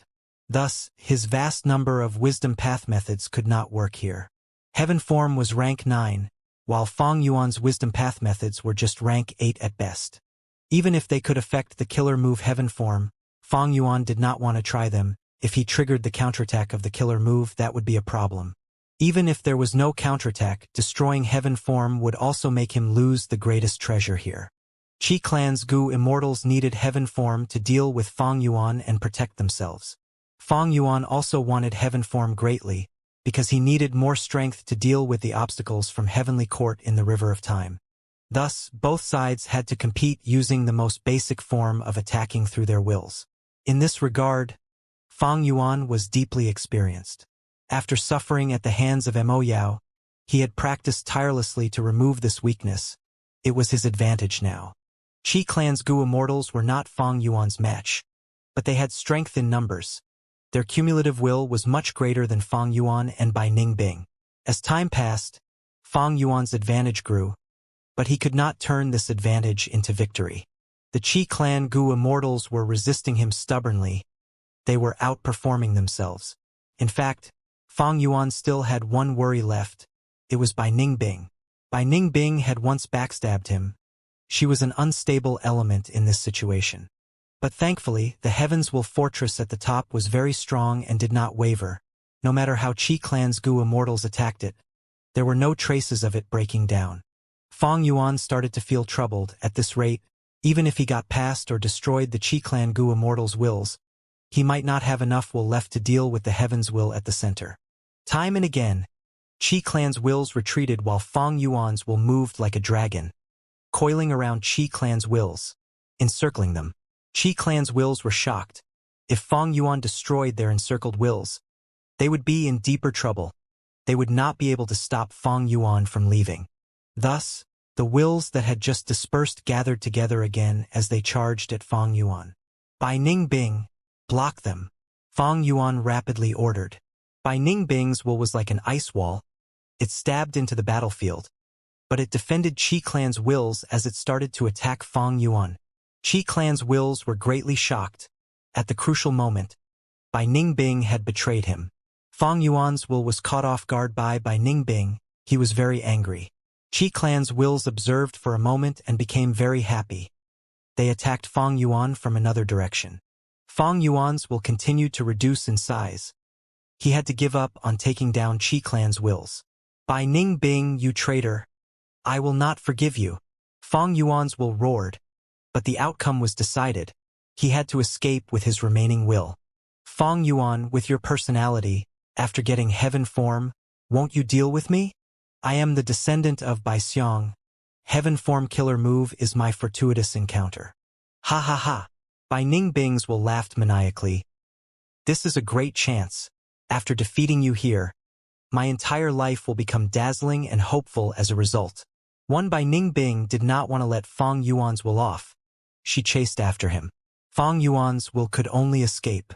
Thus, his vast number of wisdom path methods could not work here. Heaven Form was rank 9, while Fang Yuan's wisdom path methods were just rank 8 at best. Even if they could affect the killer move Heaven Form, Fang Yuan did not want to try them. If he triggered the counterattack of the killer move, that would be a problem. Even if there was no counterattack, destroying Heaven Form would also make him lose the greatest treasure here. Qi clan's Gu immortals needed Heaven Form to deal with Fang Yuan and protect themselves. Fang Yuan also wanted Heaven Form greatly, because he needed more strength to deal with the obstacles from Heavenly Court in the River of Time. Thus, both sides had to compete using the most basic form of attacking through their wills. In this regard, Fang Yuan was deeply experienced. After suffering at the hands of Mo Yao, he had practiced tirelessly to remove this weakness. It was his advantage now. Qi clan's Gu immortals were not Fang Yuan's match, but they had strength in numbers. Their cumulative will was much greater than Fang Yuan and by Ningbing. As time passed, Fang Yuan's advantage grew, but he could not turn this advantage into victory. The Qi clan Gu immortals were resisting him stubbornly. They were outperforming themselves. In fact, Fang Yuan still had one worry left. It was Bai Ningbing. Bai Ningbing had once backstabbed him. She was an unstable element in this situation. But thankfully, the Heaven's Will Fortress at the top was very strong and did not waver. No matter how Qi clan's Gu immortals attacked it, there were no traces of it breaking down. Fang Yuan started to feel troubled. At this rate, even if he got past or destroyed the Qi clan Gu immortals' wills, he might not have enough will left to deal with the Heaven's Will at the center. Time and again, Qi clan's wills retreated while Fang Yuan's will moved like a dragon, coiling around Qi clan's wills, encircling them. Qi clan's wills were shocked. If Fang Yuan destroyed their encircled wills, they would be in deeper trouble. They would not be able to stop Fang Yuan from leaving. Thus, the wills that had just dispersed gathered together again as they charged at Fang Yuan. Bai Ningbing, block them, Fang Yuan rapidly ordered. Bai Ningbing's will was like an ice wall. It stabbed into the battlefield, but it defended Qi clan's wills as it started to attack Fang Yuan. Qi clan's wills were greatly shocked. At the crucial moment, Bai Ningbing had betrayed him. Fang Yuan's will was caught off guard by Bai Ningbing. He was very angry. Qi Clan's wills observed for a moment and became very happy. They attacked Fang Yuan from another direction. Fang Yuan's will continued to reduce in size. He had to give up on taking down Qi Clan's wills. By Ning Bing, you traitor! I will not forgive you. Fang Yuan's will roared, but the outcome was decided. He had to escape with his remaining will. Fang Yuan, with your personality, after getting heaven form, won't you deal with me? I am the descendant of Bai Xiong. Heaven form killer move is my fortuitous encounter. Ha ha ha. Bai Ningbing's will laughed maniacally. This is a great chance. After defeating you here, my entire life will become dazzling and hopeful as a result. One Bai Ningbing did not want to let Fang Yuan's will off. She chased after him. Fang Yuan's will could only escape.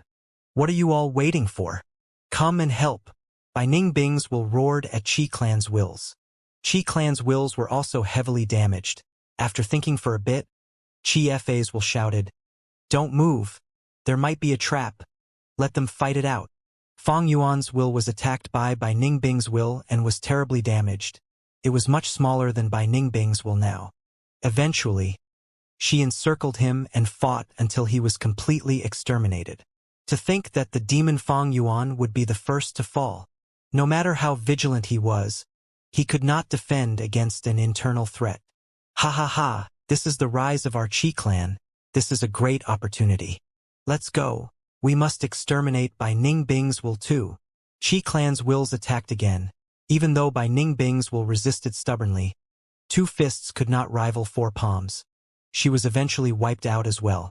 What are you all waiting for? Come and help. Bai Ningbing's will roared at Qi Clan's wills. Qi Clan's wills were also heavily damaged. After thinking for a bit, Qi Fa's will shouted, "Don't move. There might be a trap. Let them fight it out." Fang Yuan's will was attacked by Ningbing's will and was terribly damaged. It was much smaller than Bai Ningbing's will now. Eventually, she encircled him and fought until he was completely exterminated. To think that the demon Fang Yuan would be the first to fall. No matter how vigilant he was, he could not defend against an internal threat. Ha ha ha, this is the rise of our Qi Clan. This is a great opportunity. Let's go. We must exterminate Bai Ningbing's will too. Qi Clan's wills attacked again. Even though Bai Ningbing's will resisted stubbornly, 2 fists could not rival 4 palms. She was eventually wiped out as well.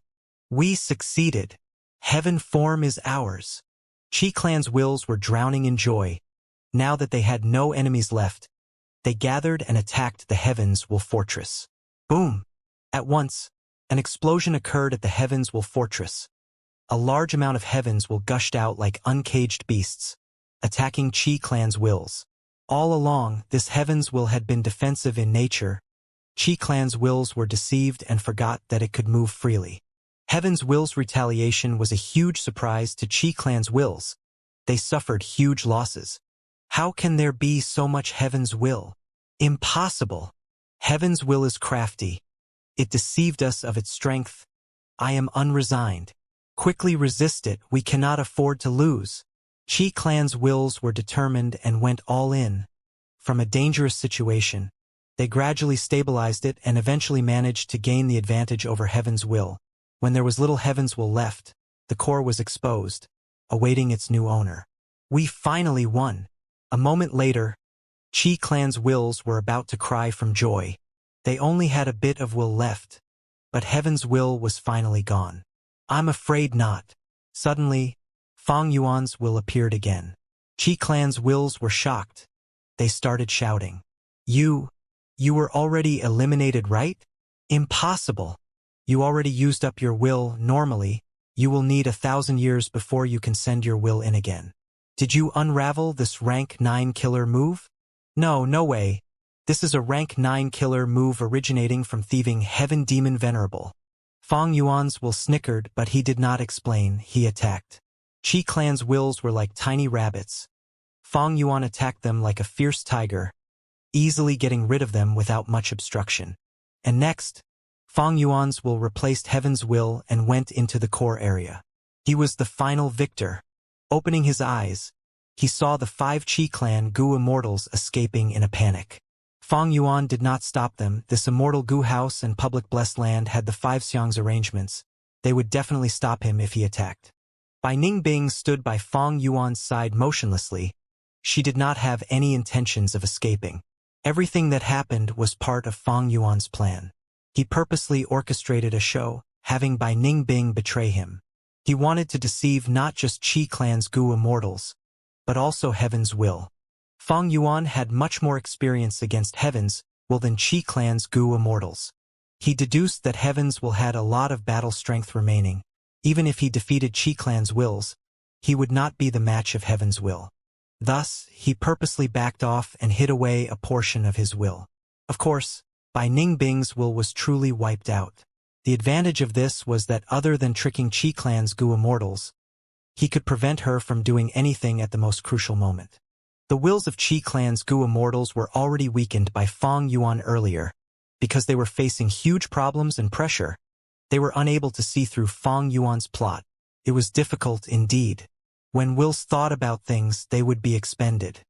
We succeeded. Heaven form is ours. Qi Clan's wills were drowning in joy. Now that they had no enemies left, they gathered and attacked the Heaven's Will Fortress. Boom! At once, an explosion occurred at the Heaven's Will Fortress. A large amount of Heaven's Will gushed out like uncaged beasts, attacking Qi Clan's wills. All along, this Heaven's Will had been defensive in nature. Qi Clan's wills were deceived and forgot that it could move freely. Heaven's Will's retaliation was a huge surprise to Qi Clan's wills. They suffered huge losses. How can there be so much Heaven's Will? Impossible. Heaven's Will is crafty. It deceived us of its strength. I am unresigned. Quickly resist it, we cannot afford to lose. Qi Clan's wills were determined and went all in. From a dangerous situation, they gradually stabilized it and eventually managed to gain the advantage over Heaven's Will. When there was little Heaven's Will left, the core was exposed, awaiting its new owner. We finally won. A moment later, Qi Clan's wills were about to cry from joy. They only had a bit of will left, but Heaven's Will was finally gone. I'm afraid not. Suddenly, Fang Yuan's will appeared again. Qi Clan's wills were shocked. They started shouting. You were already eliminated, right? Impossible. You already used up your will. Normally, you will need 1,000 years before you can send your will in again. Did you unravel this rank 9 killer move? No way. This is a rank 9 killer move originating from thieving Heaven Demon Venerable. Fang Yuan's will snickered, but he did not explain. He attacked. Qi Clan's wills were like tiny rabbits. Fang Yuan attacked them like a fierce tiger, easily getting rid of them without much obstruction. And next, Fang Yuan's will replaced Heaven's Will and went into the core area. He was the final victor. Opening his eyes, he saw the 5 Qi Clan Gu Immortals escaping in a panic. Fang Yuan did not stop them. This immortal Gu house and public blessed land had the 5 Xiong's arrangements. They would definitely stop him if he attacked. Bai Ningbing stood by Fang Yuan's side motionlessly. She did not have any intentions of escaping. Everything that happened was part of Fang Yuan's plan. He purposely orchestrated a show, having Bai Ningbing betray him. He wanted to deceive not just Qi Clan's Gu Immortals, but also Heaven's Will. Fang Yuan had much more experience against Heaven's Will than Qi Clan's Gu Immortals. He deduced that Heaven's Will had a lot of battle strength remaining. Even if he defeated Qi Clan's wills, he would not be the match of Heaven's Will. Thus, he purposely backed off and hid away a portion of his will. Of course, Bai Ningbing's will was truly wiped out. The advantage of this was that other than tricking Qi Clan's Gu Immortals, he could prevent her from doing anything at the most crucial moment. The wills of Qi clan's Gu immortals were already weakened by Fang Yuan earlier. Because they were facing huge problems and pressure, they were unable to see through Fang Yuan's plot. It was difficult indeed. When wills thought about things, they would be expended.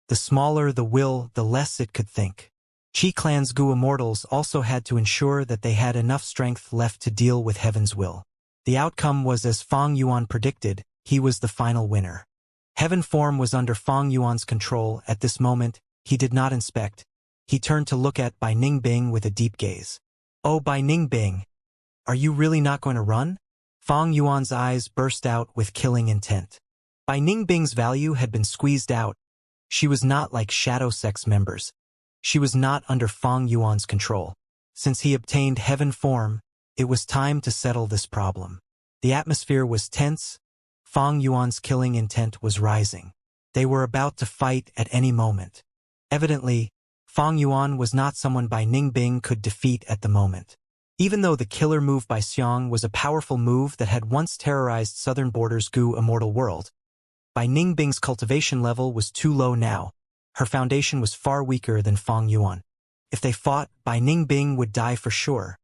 The smaller the will, the less it could think. Qi clan's Gu immortals also had to ensure that they had enough strength left to deal with heaven's will. The outcome was as Fang Yuan predicted, he was the final winner. Heaven form was under Fang Yuan's control. At this moment, he did not inspect. He turned to look at Bai Ningbing with a deep gaze. "Oh, Bai Ningbing, are you really not going to run?" Fang Yuan's eyes burst out with killing intent. Bai Ningbing's value had been squeezed out. She was not like shadow sex members. She was not under Fang Yuan's control. Since he obtained heaven form, it was time to settle this problem. The atmosphere was tense. Fang Yuan's killing intent was rising. They were about to fight at any moment. Evidently, Fang Yuan was not someone Bai Ningbing could defeat at the moment. Even though the killer move by Xiang was a powerful move that had once terrorized Southern Border's Gu immortal world, Bai Ningbing's cultivation level was too low now. Her foundation was far weaker than Fang Yuan. If they fought, Bai Ningbing would die for sure.